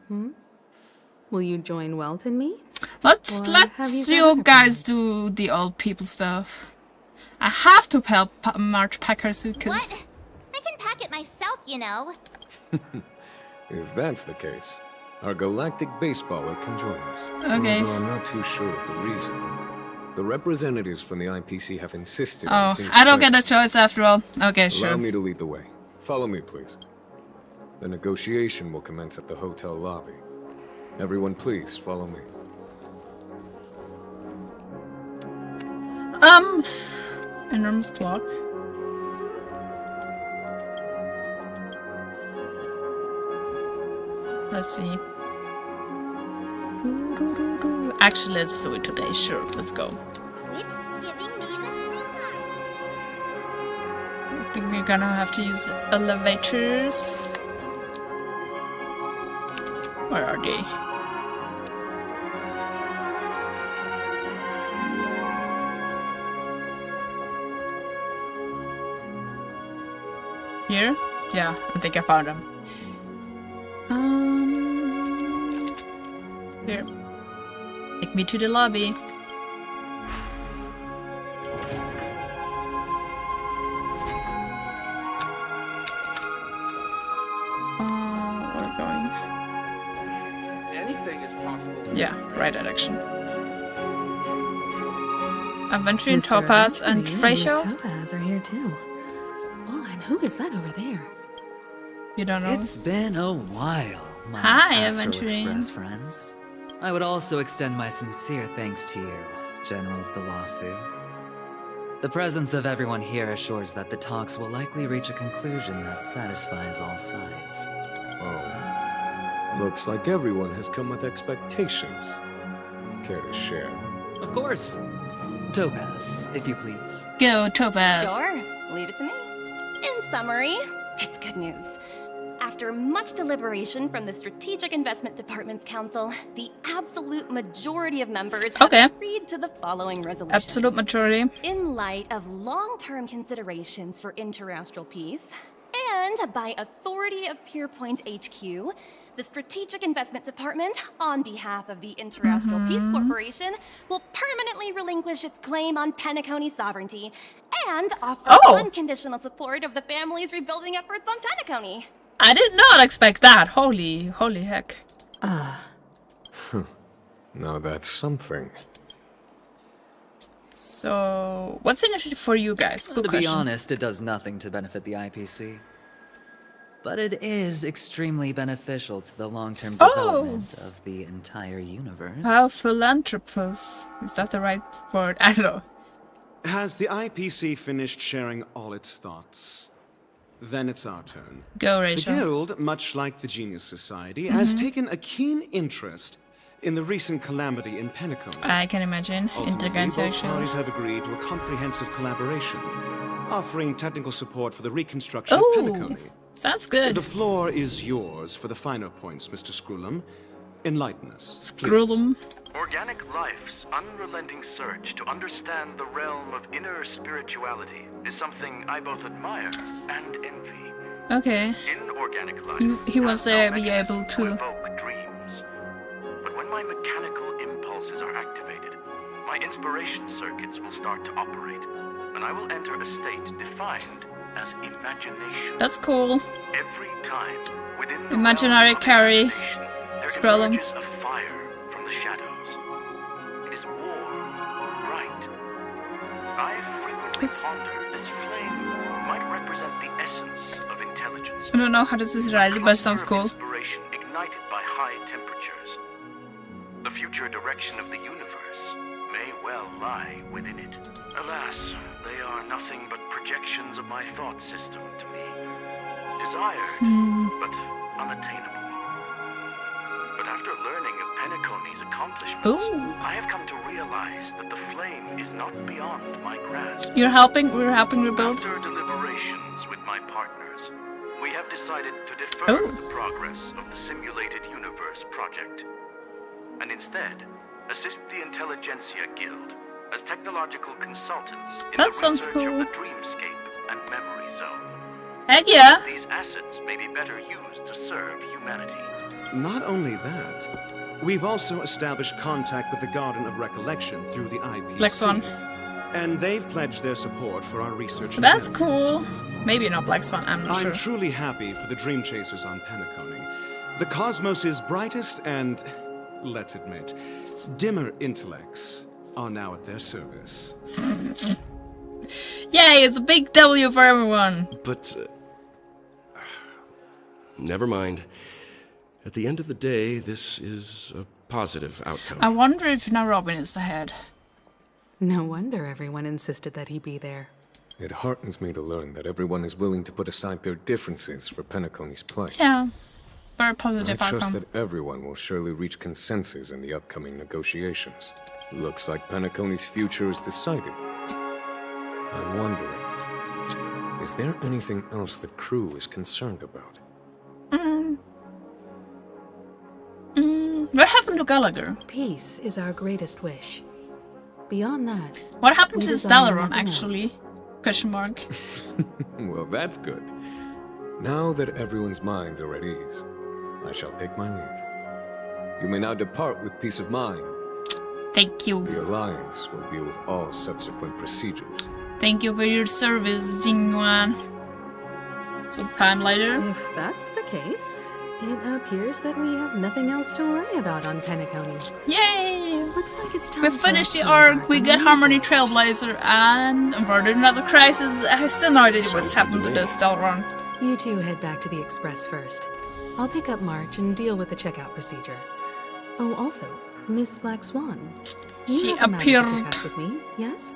Will you join Welt and me? Let's Or have you got you other guys do the old people stuff. I have to help March pack her suitcase. What? I can pack it myself, you know. If that's the case, our galactic baseballer can join us. Okay. Although I'm not too sure of the reason. The representatives from the IPC have insisted Oh, on things I don't get a first. choice after all. Okay, Allow sure. me to lead the way. Follow me, please. The negotiation will commence at the hotel lobby. Everyone, please, follow me. Enormous clock. Let's see. Actually, let's do it today. Sure, let's go. Quit giving me the sticker. I think we're gonna have to use elevators. Where are they? Here? Yeah, I think I found them. Here. Take me to the lobby. We're going. Anything is possible. Yeah, right direction. Aventurine, Mr. Topaz, and Aventurine Frasio? Miss Topaz are here too. Oh, and who is that over there? You don't know? It's been a while, my Hi, Astral Aventurine. Express friends. I would also extend my sincere thanks to you, General of the Lawfu. The presence of everyone here assures that the talks will likely reach a conclusion that satisfies all sides. Oh. Looks like everyone has come with expectations. Care to share? Of course. Topaz, if you please. Go, Topaz. Sure, leave it to me. In summary, it's good news. After much deliberation from the Strategic Investment Department's Council, the absolute majority of members have agreed to the following resolution. Absolute majority. In light of long-term considerations for interastral peace, and by authority of Pierpoint HQ, the Strategic Investment Department, on behalf of the Interastral Peace Corporation, will permanently relinquish its claim on Penacony sovereignty and offer unconditional support of the family's rebuilding efforts on Penacony. I did not expect that. Holy heck. Now that's something. So, what's in it for you guys? Good To be question. honest, it does nothing to benefit the IPC. But it is extremely beneficial to the long-term development of the entire universe. How philanthropous. Is that the right word? I don't know. Has the IPC finished sharing all its thoughts? Then it's our turn. Go, Rachel. The Guild, much like the Genius Society, has taken a keen interest in the recent calamity in Penacony. I can imagine. Ultimately, both parties have agreed to a comprehensive collaboration, offering technical support for the reconstruction of Penacony. Sounds good. The floor is yours for the finer points, Mr. Screwlum. Enlighten us. Screwlum. Organic life's unrelenting search to understand the realm of inner spirituality is something I both admire and envy. Okay. In organic life, He was be able to evoke dreams. But when my mechanical impulses are activated, my inspiration circuits will start to operate, and I will enter a state defined as imagination. That's cool. Every time within the Imaginary carry. there emerges a fire from the shadows. It is warm, bright. I frequently ponder this flame might represent the essence of intelligence. I don't know how this is right, but it sounds cool. Inspiration ignited by high temperatures. The future direction of the universe may well lie within it. Alas, they are nothing but projections of my thought system to me. Desired, but unattainable. But after learning of Penacony's accomplishments, I have come to realize that the flame is not beyond my grasp. We're helping rebuild. After deliberations with my partners, we have decided to defer the progress of the Simulated Universe project, and instead assist the Intelligentsia Guild as technological consultants in the research of the Dreamscape and Memory Zone. Heck yeah! These assets may be better used to serve humanity. Not only that, we've also established contact with the Garden of Recollection through the IPC. Black Swan. And they've pledged their support for our research. That's cool. Maybe not Black Swan, I'm not sure. I'm truly happy for the Dream Chasers on Penacony. The cosmos' brightest and, let's admit, dimmer intellects are now at their service. Yay, it's a big W for everyone. But never mind. At the end of the day, this is a positive outcome. I wonder if now Robin is ahead. No wonder everyone insisted that he be there. It heartens me to learn that everyone is willing to put aside their differences for Penacony's plight. Yeah, very positive I trust outcome. that everyone will surely reach consensus in the upcoming negotiations. Looks like Penacony's future is decided. I'm wondering, is there anything else the crew is concerned about? What happened to Gallagher? Peace is our greatest wish. Beyond that, what happened to desire Stellaron, nothing actually? else. Question mark. Well, that's good. Now that everyone's minds are at ease, I shall take my leave. You may now depart with peace of mind. Thank you. The Alliance will deal with all subsequent procedures. Thank you for your service, Jingyuan. Some time later. If that's the case, it appears that we have nothing else to worry about on Penacony. Yay! Looks like it's time We finished the arc, we get Harmony Trailblazer, and avoided another crisis. I still no idea what's happened to this Stellaron. You two head back to the Express first. I'll pick up March and deal with the checkout procedure. Oh, also, Miss Black Swan. She have a matter to appeared. discuss with me, yes?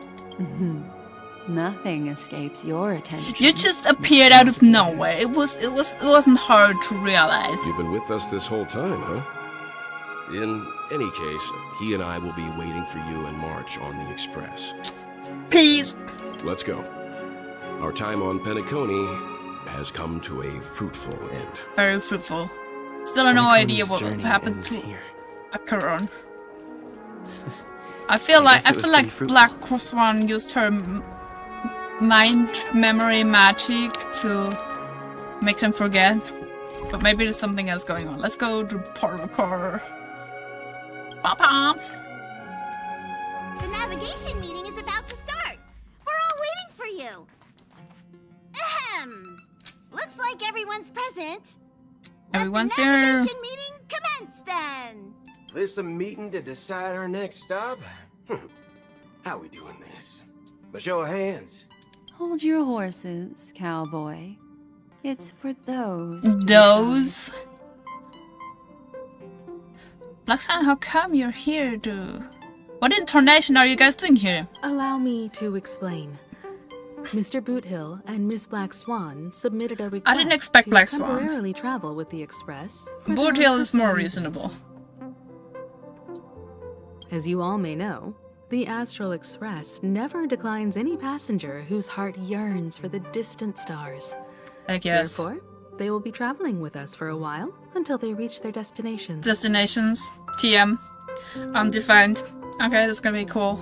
Nothing escapes your attention. You just appeared out of nowhere. It wasn't hard to realize. You've been with us this whole time, huh? In any case, he and I will be waiting for you and March on the Express. Peace. Let's go. Our time on Penacony has come to a fruitful end. Very fruitful. Still have no idea what happened to Acheron. I feel like Black Swan used her mind memory magic to make them forget. But maybe there's something else going on. Let's go to Portal Core. Papa. The navigation meeting is about to start. We're all waiting for you. Ahem. Looks like everyone's present. Everyone's Let the there. navigation meeting commence then. This a meeting to decide our next stop? How we doing this? By show of hands. Hold your horses, cowboy. It's for those. Those. Black Swan, how come you're here to... What intonation are you guys doing here? Allow me to explain. Mr. Boothill and Miss Black Swan submitted a request I didn't expect to Black Swan. temporarily travel with the Express. for their Boothill is personal more reasons. reasonable. As you all may know, the Astral Express never declines any passenger whose heart yearns for the distant stars. I guess. Therefore, they will be traveling with us for a while until they reach their destinations. Destinations. TM. Undefined. Okay, that's gonna be cool.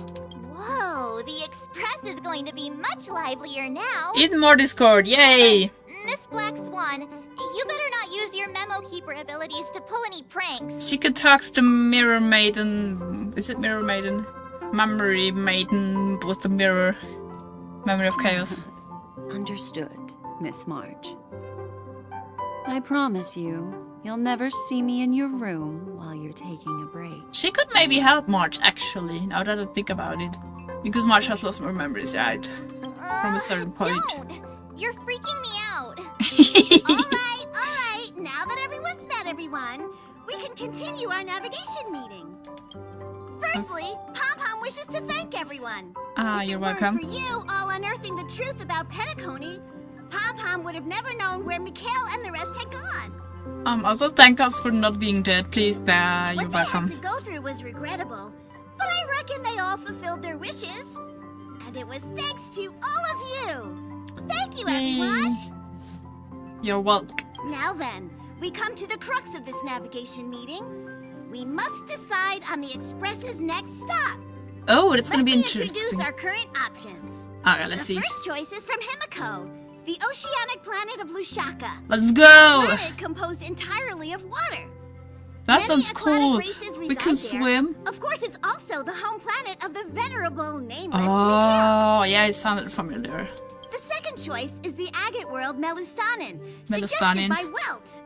Whoa, the Express is going to be much livelier now. Even more Discord, yay! Miss Black Swan, you better not use your memo keeper abilities to pull any pranks. She could talk to the Mirror Maiden. Is it Mirror Maiden? Memory Maiden with the mirror. Memory of Chaos. Understood, Miss March. I promise you, you'll never see me in your room while you're taking a break. She could maybe help March, actually, now that I think about it. Because March has lost more memories, right? From a certain point. Don't! You're freaking me out. Alright, now that everyone's met everyone, we can continue our navigation meeting. Firstly, Pom-Pom wishes to thank everyone. You're welcome. For you all unearthing the truth about Penacony, Pom-Pom would have never known where Mikhail and the rest had gone. Also thank us for not being dead, please, Bear. You're What welcome. they had to go through was regrettable, but I reckon they all fulfilled their wishes. And it was thanks to all of you. Thank you, everyone. You're welcome. Now then, we come to the crux of this navigation meeting. We must decide on the Express's next stop. Oh, that's gonna be Let me interesting. introduce our current options. Alright, let's The see. first choice is from Himiko, the oceanic planet of Lushaka. Let's go! A planet composed entirely of water. That Many sounds aquatic cool. races We reside can there. swim. Of course, it's also the home planet of the venerable nameless Mikhail. Oh, yeah, it sounded familiar. The second choice is the agate world Melustanin, Melustanin. suggested by Welt.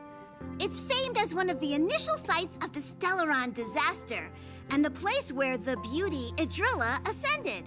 It's famed as one of the initial sites of the Stellaron disaster, and the place where the beauty Idrilla ascended.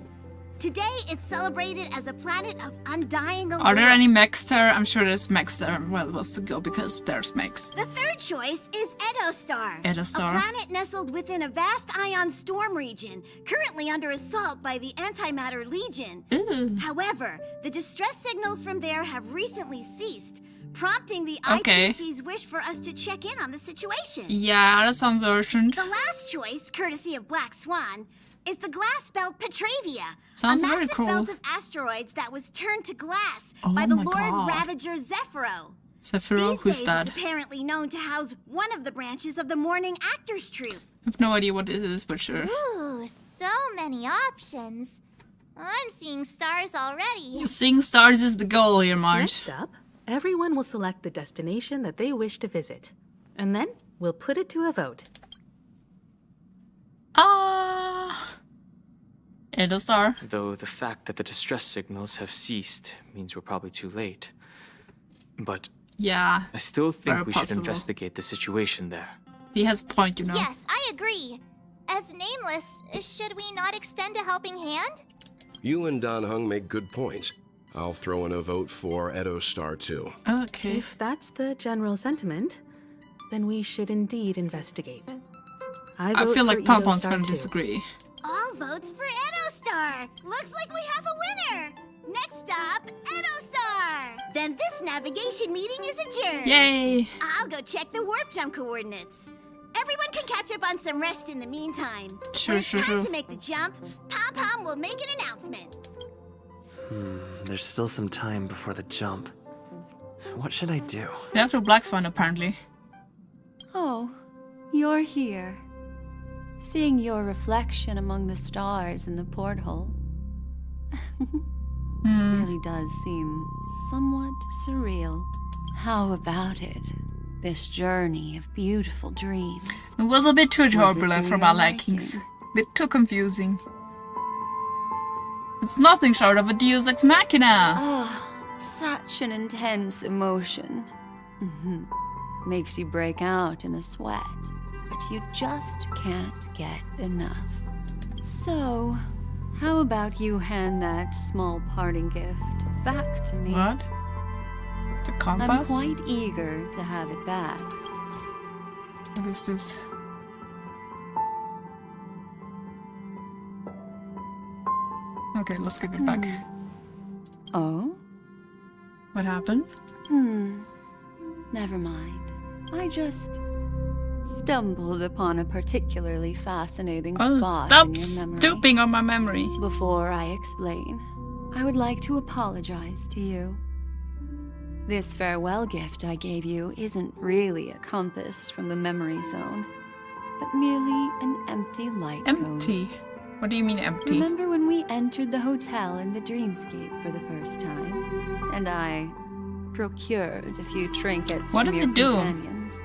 Today, it's celebrated as a planet of undying allure. Are there any mechs there? I'm sure there's mechs there. Well, wants to go because there's mechs. The third choice is Edostar, Edostar. a planet nestled within a vast ion storm region, currently under assault by the Antimatter Legion. Ooh. However, the distress signals from there have recently ceased, prompting the Okay. ITC's wish for us to check in on the situation. Yeah, that sounds urgent. The last choice, courtesy of Black Swan, is the glass belt Petravia, Sounds a very massive cool. belt of asteroids that was turned to glass Oh by the my Lord God. Ravager Zephyro. Sephiroth, These who's days, that? it's apparently known to house one of the branches of the Morning Actors Troupe. I have no idea what this is, but sure. Ooh, so many options. I'm seeing stars already. Seeing stars is the goal here, Marge. Next up, everyone will select the destination that they wish to visit. And then we'll put it to a vote. Edostar. Though the fact that the distress signals have ceased means we're probably too late. But Yeah. I still think very we should possible. investigate the situation there. He has a point, you know. Yes, I agree. As Nameless, should we not extend a helping hand? You and Don Hung make good points. I'll throw in a vote for Edostar too. Okay. If that's the general sentiment, then we should indeed investigate. I vote feel for like Pom-Pom's Edostar gonna too. disagree. All votes for Edostar. Looks like we have a winner. Next stop, Edostar. Then this navigation meeting is adjourned. Yay. I'll go check the warp jump coordinates. Everyone can catch up on some rest in the meantime. Sure, when it's sure, time sure. to make the jump, Pom-Pom will make an announcement. There's still some time before the jump. What should I do? They have to Black Swan, apparently. Oh, you're here. Seeing your reflection among the stars in the porthole really does seem somewhat surreal. How about it? This journey of beautiful dreams. It was a bit too Was it turbulent to for your my likings. Bit too confusing. It's nothing short of a Deus Ex Machina. Ah, such an intense emotion. Makes you break out in a sweat, but you just can't get enough. So, how about you hand that small parting gift back to me? What? The I'm compass? quite eager to have it back. What is this? Okay, let's give it back. Oh? What happened? Never mind. I just stumbled upon a particularly fascinating spot Stop in your memory. stooping on my memory. Before I explain, I would like to apologize to you. This farewell gift I gave you isn't really a compass from the memory zone, but merely an empty light cone. Empty? What do you mean empty? Remember when we entered the hotel in the dreamscape for the first time, and I procured a few trinkets What from does your it do? companions?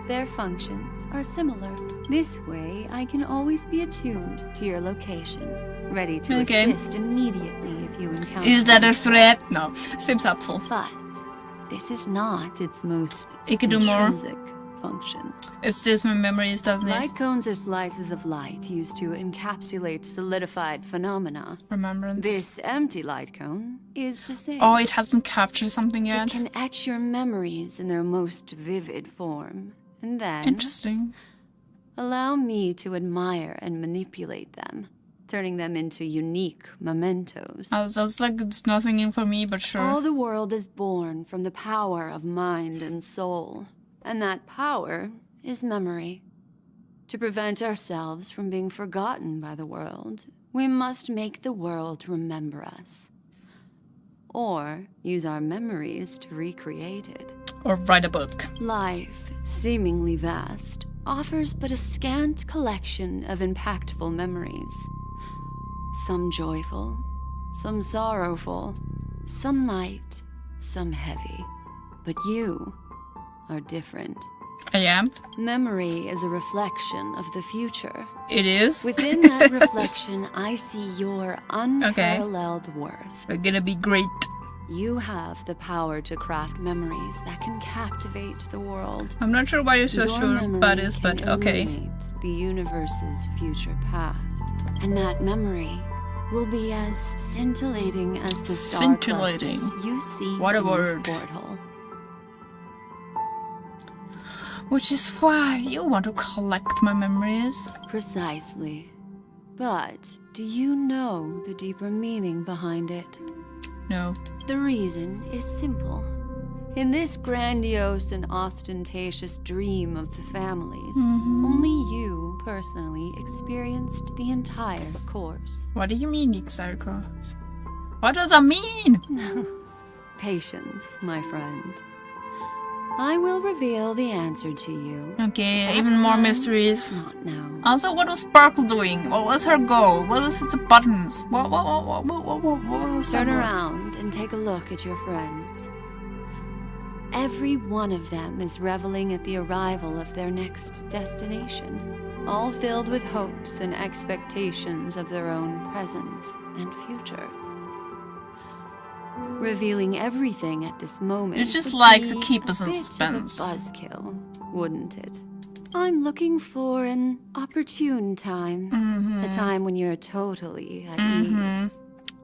Their functions are similar. This way, I can always be attuned to your location, ready to assist immediately if you encounter. Is that a threat? No, seems helpful. But this is not its most It could do more. intrinsic function. It steals my memories, doesn't it? Light cones are slices of light used to encapsulate solidified phenomena. Remembrance. This empty light cone is the same. Oh, it hasn't captured something yet? It can etch your memories in their most vivid form. And then... Interesting. Allow me to admire and manipulate them, turning them into unique mementos. I was like, it's nothing in for me, but sure. All the world is born from the power of mind and soul. And that power is memory. To prevent ourselves from being forgotten by the world, we must make the world remember us. Or use our memories to recreate it. Or write a book. Life, seemingly vast, offers but a scant collection of impactful memories. Some joyful, some sorrowful, some light, some heavy. But you are different. I am? Memory is a reflection of the future. It is? Within that reflection, I see your unparalleled worth. We're gonna be great. You have the power to craft memories that can captivate the world. I'm not sure why you're so Your sure memory about this, but can okay. illuminate the universe's future path. And that memory will be as scintillating as the star Scintillating. clusters you see What a in word. this porthole. Which is why you want to collect my memories. Precisely. But do you know the deeper meaning behind it? No. The reason is simple. In this grandiose and ostentatious dream of the families, only you personally experienced the entire course. What do you mean, Xycross? What does that mean? Patience, my friend. I will reveal the answer to you. Okay, At even more time, mysteries. Not now. Also, what was Sparkle doing? What was her goal? What was the buttons? What was Turn that? around and take a look at your friends. Every one of them is reveling at the arrival of their next destination, all filled with hopes and expectations of their own present and future. Revealing everything at this moment. You just would like to be keep us a in bit of a suspense. buzzkill, wouldn't it? I'm looking for an opportune time. A time when you're totally at ease.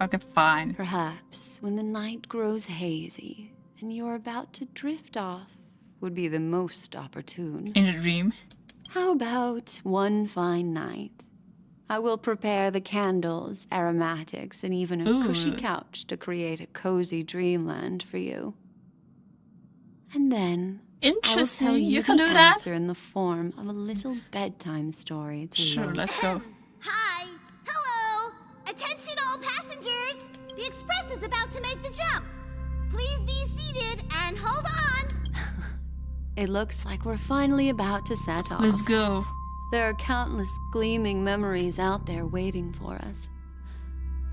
Okay, fine. Perhaps when the night grows hazy and you're about to drift off would be the most opportune. In a dream? How about one fine night? I will prepare the candles, aromatics, and even a cushy couch to create a cozy dreamland for you. And then Interesting. I will tell You the can do that? answer in the form of a little bedtime story to Sure, you. let's go. Hi! Hello! Attention all passengers! The express is about to make the jump. Please be seated and hold on. It looks like we're finally about to set off. Let's go. There are countless gleaming memories out there waiting for us.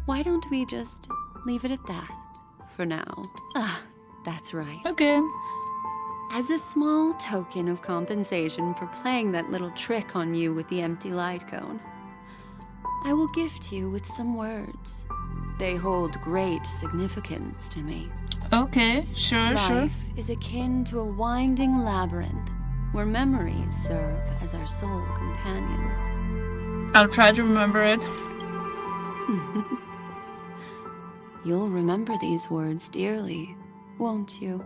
Why don't we just leave it at that for now? Ah, that's right. Okay. As a small token of compensation for playing that little trick on you with the empty light cone, I will gift you with some words. They hold great significance to me. Okay, sure. Life is akin to a winding labyrinth where memories serve as our sole companions. I'll try to remember it. You'll remember these words dearly, won't you?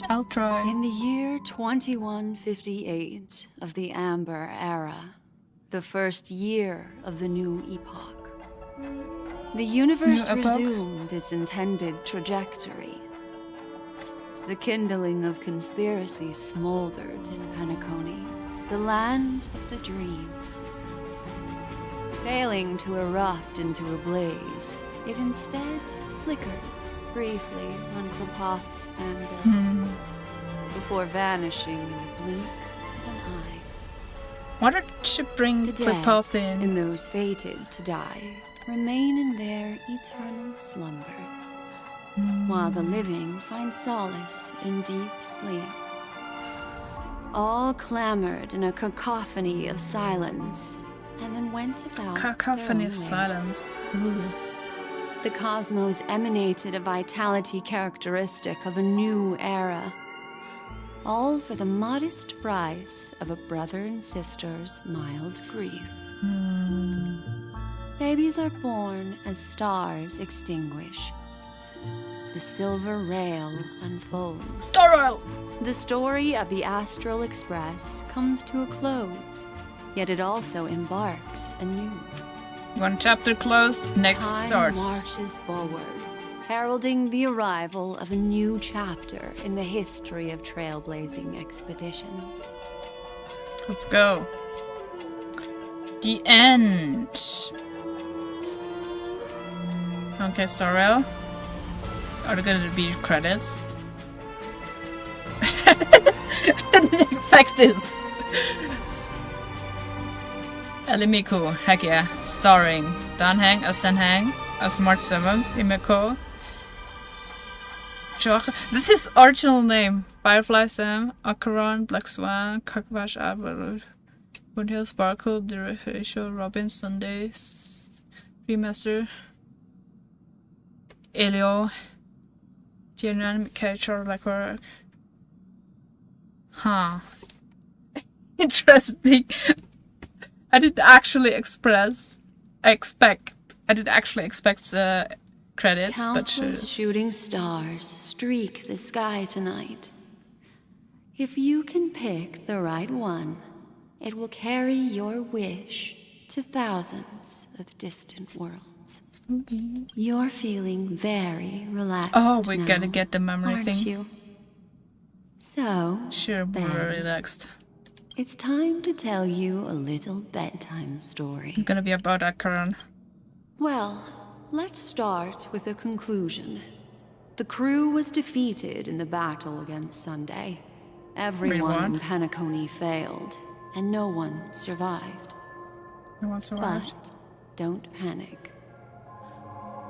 I'll try. In the year 2158 of the Amber Era, the first year of the new epoch, The universe resumed its intended trajectory. The kindling of conspiracy smoldered in Penacony, the land of the dreams. Failing to erupt into a blaze, it instead flickered briefly on Klopot's anger, before vanishing in a blink of an eye. Why did she bring Klopot in? And those fated to die remain in their eternal slumber, while the living find solace in deep sleep. All clamored in a cacophony of silence, and then went about Cacophony their of own silence. ways. The cosmos emanated a vitality characteristic of a new era, all for the modest price of a brother and sister's mild grief. Babies are born as stars extinguish. The silver rail unfolds. Star Rail! The story of the Astral Express comes to a close, yet it also embarks anew. One chapter closed, next Time starts. marches forward, heralding the arrival of a new chapter in the history of trailblazing expeditions. Let's go. The end. Okay, Star Rail. Are there gonna be credits? I didn't expect this. Elli Miku, heck yeah. Starring Dan Heng as Dan Heng, as March 7th, Imeko. This is his original name. Firefly Sam, Acheron, Black Swan, Kakvash Avarud, Woodhill Sparkle, The Ratio, Robin Sunday, Remaster, Elio, Tiernan, Catcher, Blackwork. Huh. Interesting. I didn't actually expect credits, Countless but shooting stars streak the sky tonight. If you can pick the right one, it will carry your wish to thousands of distant worlds. You're feeling very relaxed. oh, we now, gotta get the memory aren't thing. you? So, Sure, we're then, relaxed. it's time to tell you a little bedtime story. It's gonna be about Acheron. Well, let's start with a conclusion. The crew was defeated in the battle against Sunday. Everyone in Penacony failed, and no one survived. No one survived. But don't panic.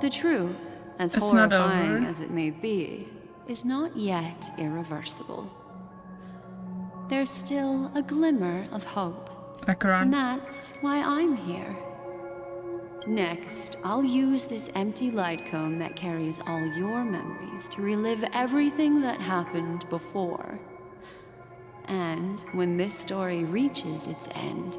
The truth, as It's not horrifying over. as it may be, is not yet irreversible. There's still a glimmer of hope. Acheron. And that's why I'm here. Next, I'll use this empty light cone that carries all your memories to relive everything that happened before. And when this story reaches its end,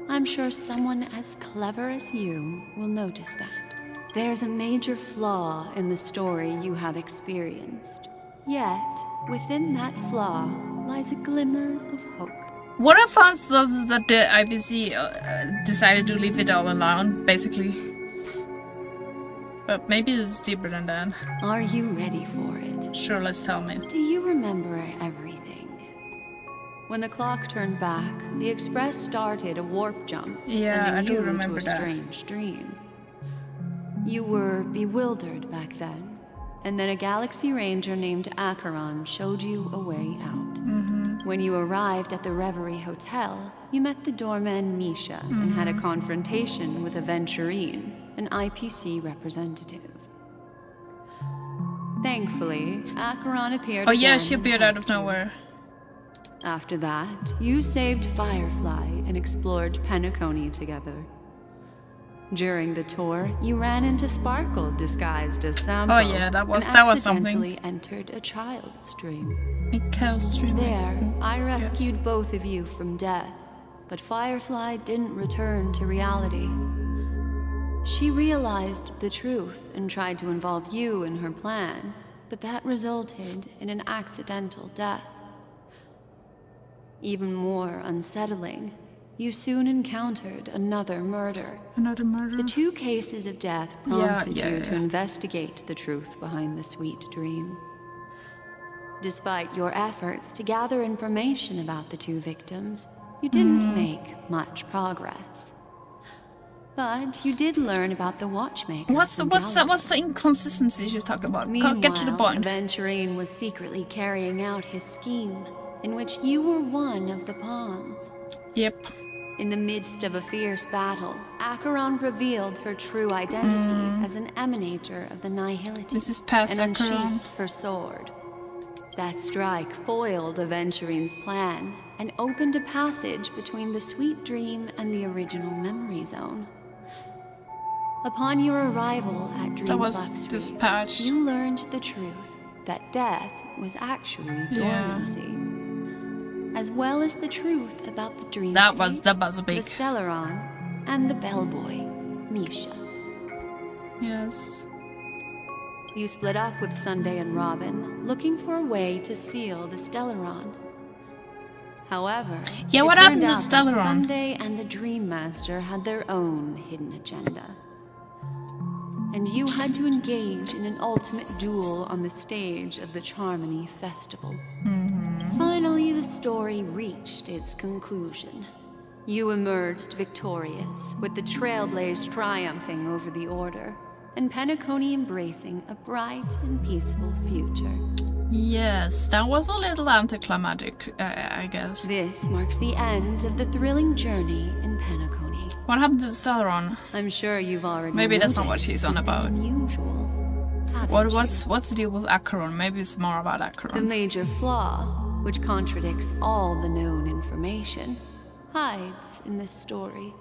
I'm sure someone as clever as you will notice that. There's a major flaw in the story you have experienced. Yet, within that flaw lies a glimmer of hope. What I found is that the IBC decided to leave it all alone, basically. But maybe it's deeper than that. Are you ready for it? Sure, let's tell me. Do you remember everything? When the clock turned back, the Express started a warp jump, Yeah, sending I do you remember to a that. strange dream. You were bewildered back then, and then a Galaxy Ranger named Acheron showed you a way out. When you arrived at the Reverie Hotel, you met the doorman Misha and had a confrontation with a Venturine, an IPC representative. Thankfully, Acheron appeared Oh yeah, again she and appeared out helped of you. nowhere. After that, you saved Firefly and explored Penacony together. During the tour, you ran into Sparkle disguised as Sampo. Oh yeah, that was and something. accidentally entered a child's dream. Mikael's dream. There, I rescued both of you from death, but Firefly didn't return to reality. She realized the truth and tried to involve you in her plan, but that resulted in an accidental death. Even more unsettling, you soon encountered another murder. Another murder? The 2 cases of death prompted you to investigate the truth behind the sweet dream. Despite your efforts to gather information about the 2 victims, you didn't make much progress. But you did learn about the watchmaker. What's the inconsistency she's talking about? Meanwhile, Get to the point. Aventurine was secretly carrying out his scheme, in which you were one of the pawns. Yep. In the midst of a fierce battle, Acheron revealed her true identity as an emanator of the Nihility. This is past and Acheron. unsheathed her sword. That strike foiled Aventurine's plan and opened a passage between the sweet dream and the original memory zone. Upon your arrival at Dreamflux Reef, you learned the truth that death was actually dormancy, as well as the truth about the dream. That was big. The Stellaron, and the bellboy, Misha. Yes. You split up with Sunday and Robin, looking for a way to seal the Stellaron. However, what happened to Stellaron? Sunday and the Dream Master had their own hidden agenda. And you had to engage in an ultimate duel on the stage of the Charmony Festival. Finally, the story reached its conclusion. You emerged victorious, with the Trailblaze triumphing over the Order, and Penacony embracing a bright and peaceful future. Yes, that was a little anticlimactic, I guess. This marks the end of the thrilling journey in Penacony. What happened to Stellaron? I'm sure you've already Maybe that's not what she's on about. Unusual. What's the deal with Acheron? Maybe it's more about Acheron. The major flaw, which contradicts all the known information, hides in this story.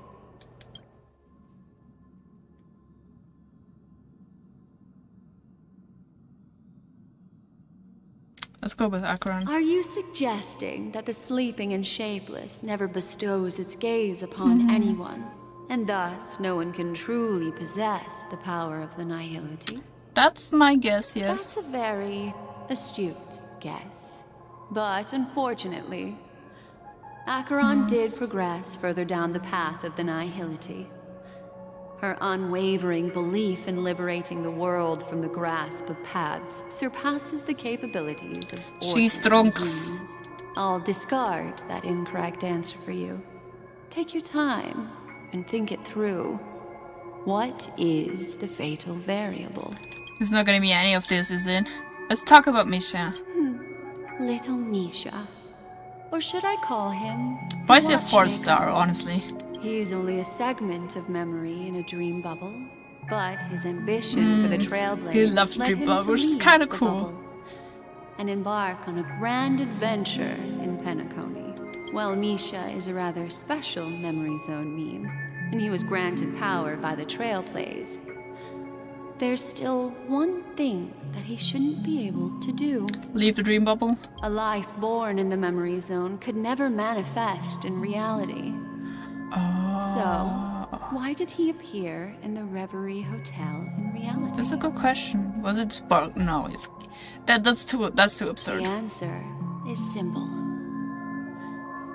Let's go with Acheron. Are you suggesting that the sleeping and shapeless never bestows its gaze upon anyone, and thus no one can truly possess the power of the Nihility? That's my guess, yes. That's a very astute guess. But unfortunately, Acheron did progress further down the path of the Nihility. Her unwavering belief in liberating the world from the grasp of paths surpasses the capabilities of She's ordinary drunks. humans. I'll discard that incorrect answer for you. Take your time and think it through. What is the fatal variable? There's not gonna be any of this, is it? Let's talk about Misha. Little Misha. Or should I call him... Why is he a 4-star, honestly? He's only a segment of memory in a dream bubble, but his ambition for the Trailblaze He loves led dream him bubbles, to which is leave kind of the cool. bubble and embark on a grand adventure in Penacony. Well, Misha is a rather special memory zone meme, and he was granted power by the Trailblaze. There's still one thing that he shouldn't be able to do. Leave the dream bubble? A life born in the memory zone could never manifest in reality. So, why did he appear in the Reverie Hotel in reality? That's a good question. Was it spark? No, it's that's too absurd. The answer is simple.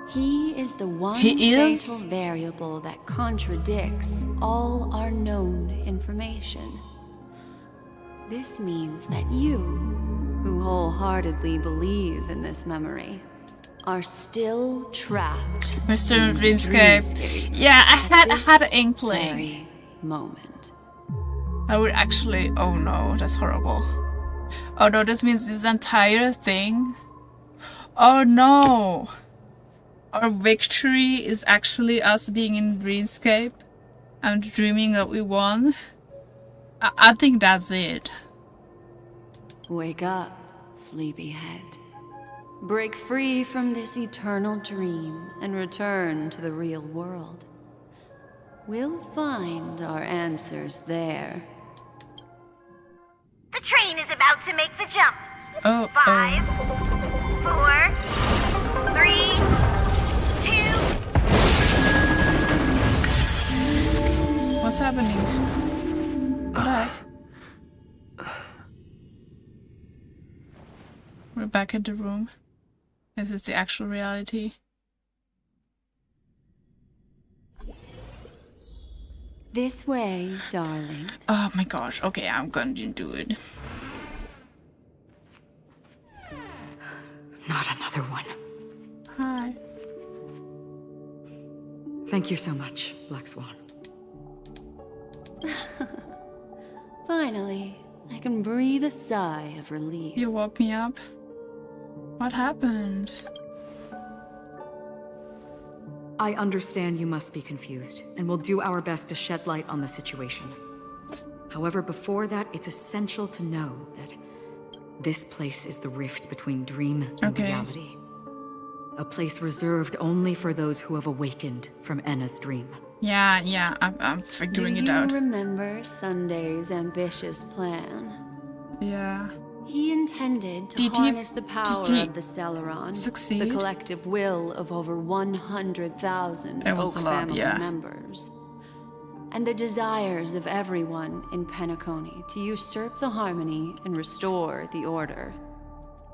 He is the one He is? fatal variable that contradicts all our known information. This means that you, who wholeheartedly believe in this memory, are still trapped Mr. in Dreamscape. Yeah, I had an inkling. very moment. I would actually. Oh no, that's horrible. Oh no, this means this entire thing. Oh no, our victory is actually us being in Dreamscape and dreaming that we won. I think that's it. Wake up, sleepyhead. Break free from this eternal dream and return to the real world. We'll find our answers there. The train is about to make the jump. Oh, 5, 4, 3, 2. What's happening? What? We're back in the room. This is the actual reality. This way, darling. Oh my gosh. Okay, I'm gonna do it. Not another one. Hi. Thank you so much, Black Swan. Finally, I can breathe a sigh of relief. You woke me up. What happened? I understand you must be confused, and we'll do our best to shed light on the situation. However, before that, it's essential to know that this place is the rift between dream and reality. A place reserved only for those who have awakened from Enna's dream. Yeah, I'm figuring it out. Do you remember Sunday's ambitious plan? Yeah. He intended to harness the power of the Stellaron, succeed? the collective will of over 100,000 Oak family members, and the desires of everyone in Penacony to usurp the harmony and restore the order.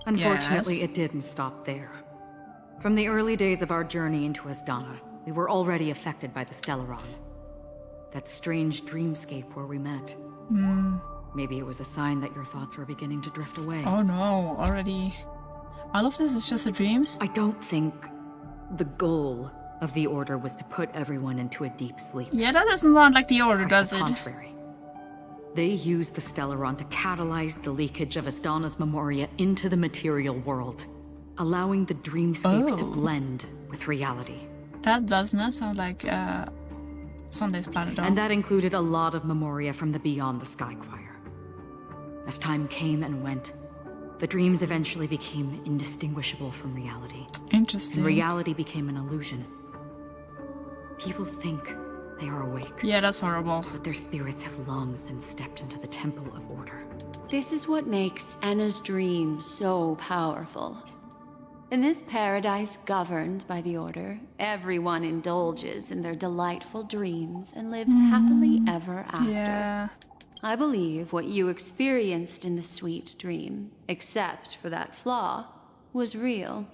Unfortunately, it didn't stop there. From the early days of our journey into Asdana, we were already affected by the Stellaron. That strange dreamscape where we met. Maybe it was a sign that your thoughts were beginning to drift away. Oh no, already. All of this is just a dream? I don't think the goal of the Order was to put everyone into a deep sleep. Yeah, that doesn't sound like the Order, does it? Quite the contrary. They used the Stellaron to catalyze the leakage of Asdana's Memoria into the material world, allowing the dreamscape to blend with reality. That does not sound like Sunday's plan at all. And that included a lot of Memoria from the Beyond the Sky Choir. As time came and went, the dreams eventually became indistinguishable from reality. Interesting. And reality became an illusion. People think they are awake. Yeah, that's horrible. But their spirits have long since stepped into the Temple of Order. This is what makes Enna's dream so powerful. In this paradise governed by the Order, everyone indulges in their delightful dreams and lives happily ever after. Yeah. I believe what you experienced in the sweet dream, except for that flaw, was real.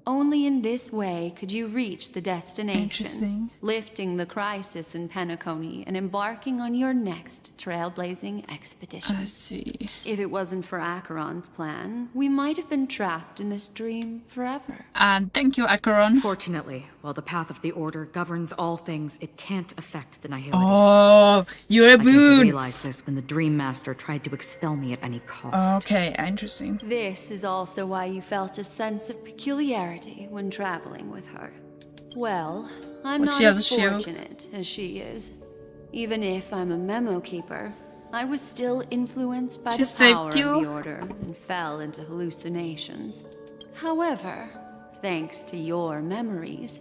Only in this way could you reach the destination, lifting the crisis in Penacony and embarking on your next trailblazing expedition. I see. If it wasn't for Acheron's plan, we might have been trapped in this dream forever. And thank you, Acheron. Fortunately, while the path of the Order governs all things, it can't affect the Nihility. Oh, you're a I boon! I realized this when the Dream Master tried to expel me at any cost. Okay, interesting. This is also why you felt a sense of peculiarity when traveling with her. Well, I'm not as fortunate as she is. Even if I'm a memo keeper, I was still influenced by the power of the Order and fell into hallucinations. However, thanks to your memories,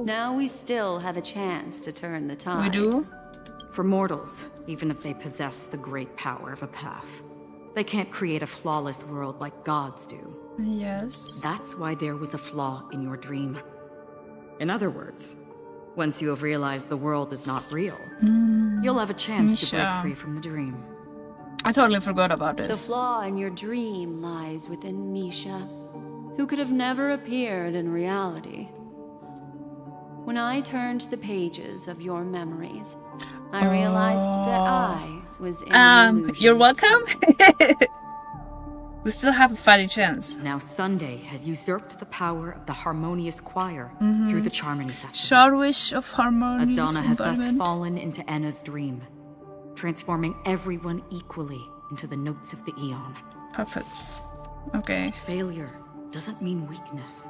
now we still have a chance to turn the tide. We do? For mortals, even if they possess the great power of a path, they can't create a flawless world like gods do. Yes. That's why there was a flaw in your dream. In other words, once you have realized the world is not real, you'll have a chance to break free from the dream. I totally forgot about this. The flaw in your dream lies within Misha, who could have never appeared in reality. When I turned the pages of your memories, I realized that I was in an illusion. You're welcome. We still have a fighting chance. Now Sunday has usurped the power of the Harmonious Choir through the Charmony Festival. Charwish of Harmonious Asdana has thus fallen into Enna's dream, transforming everyone equally into the notes of the Aeon. Puppets. Okay. Failure doesn't mean weakness.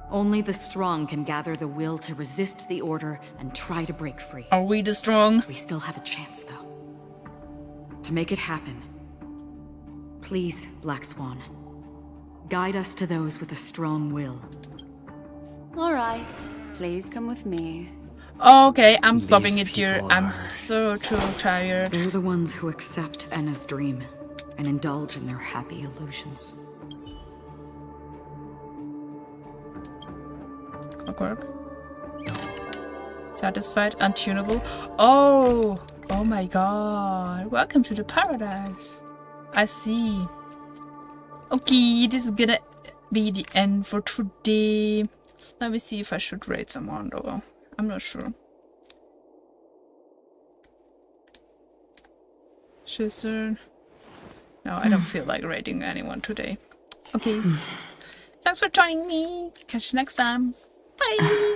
Only the strong can gather the will to resist the Order and try to break free. Are we the strong? We still have a chance, though. To make it happen, please, Black Swan, guide us to those with a strong will. All right, please come with me. Okay, I'm stopping it here. I'm so too tired. They're the ones who accept Enna's dream and indulge in their happy illusions. Clockwork. Satisfied, untunable. Oh my god. Welcome to the paradise. I see. Okay, this is gonna be the end for today. Let me see if I should rate someone though. I'm not sure. Sister. No, I don't feel like raiding anyone today. Okay. Thanks for joining me. Catch you next time. Bye.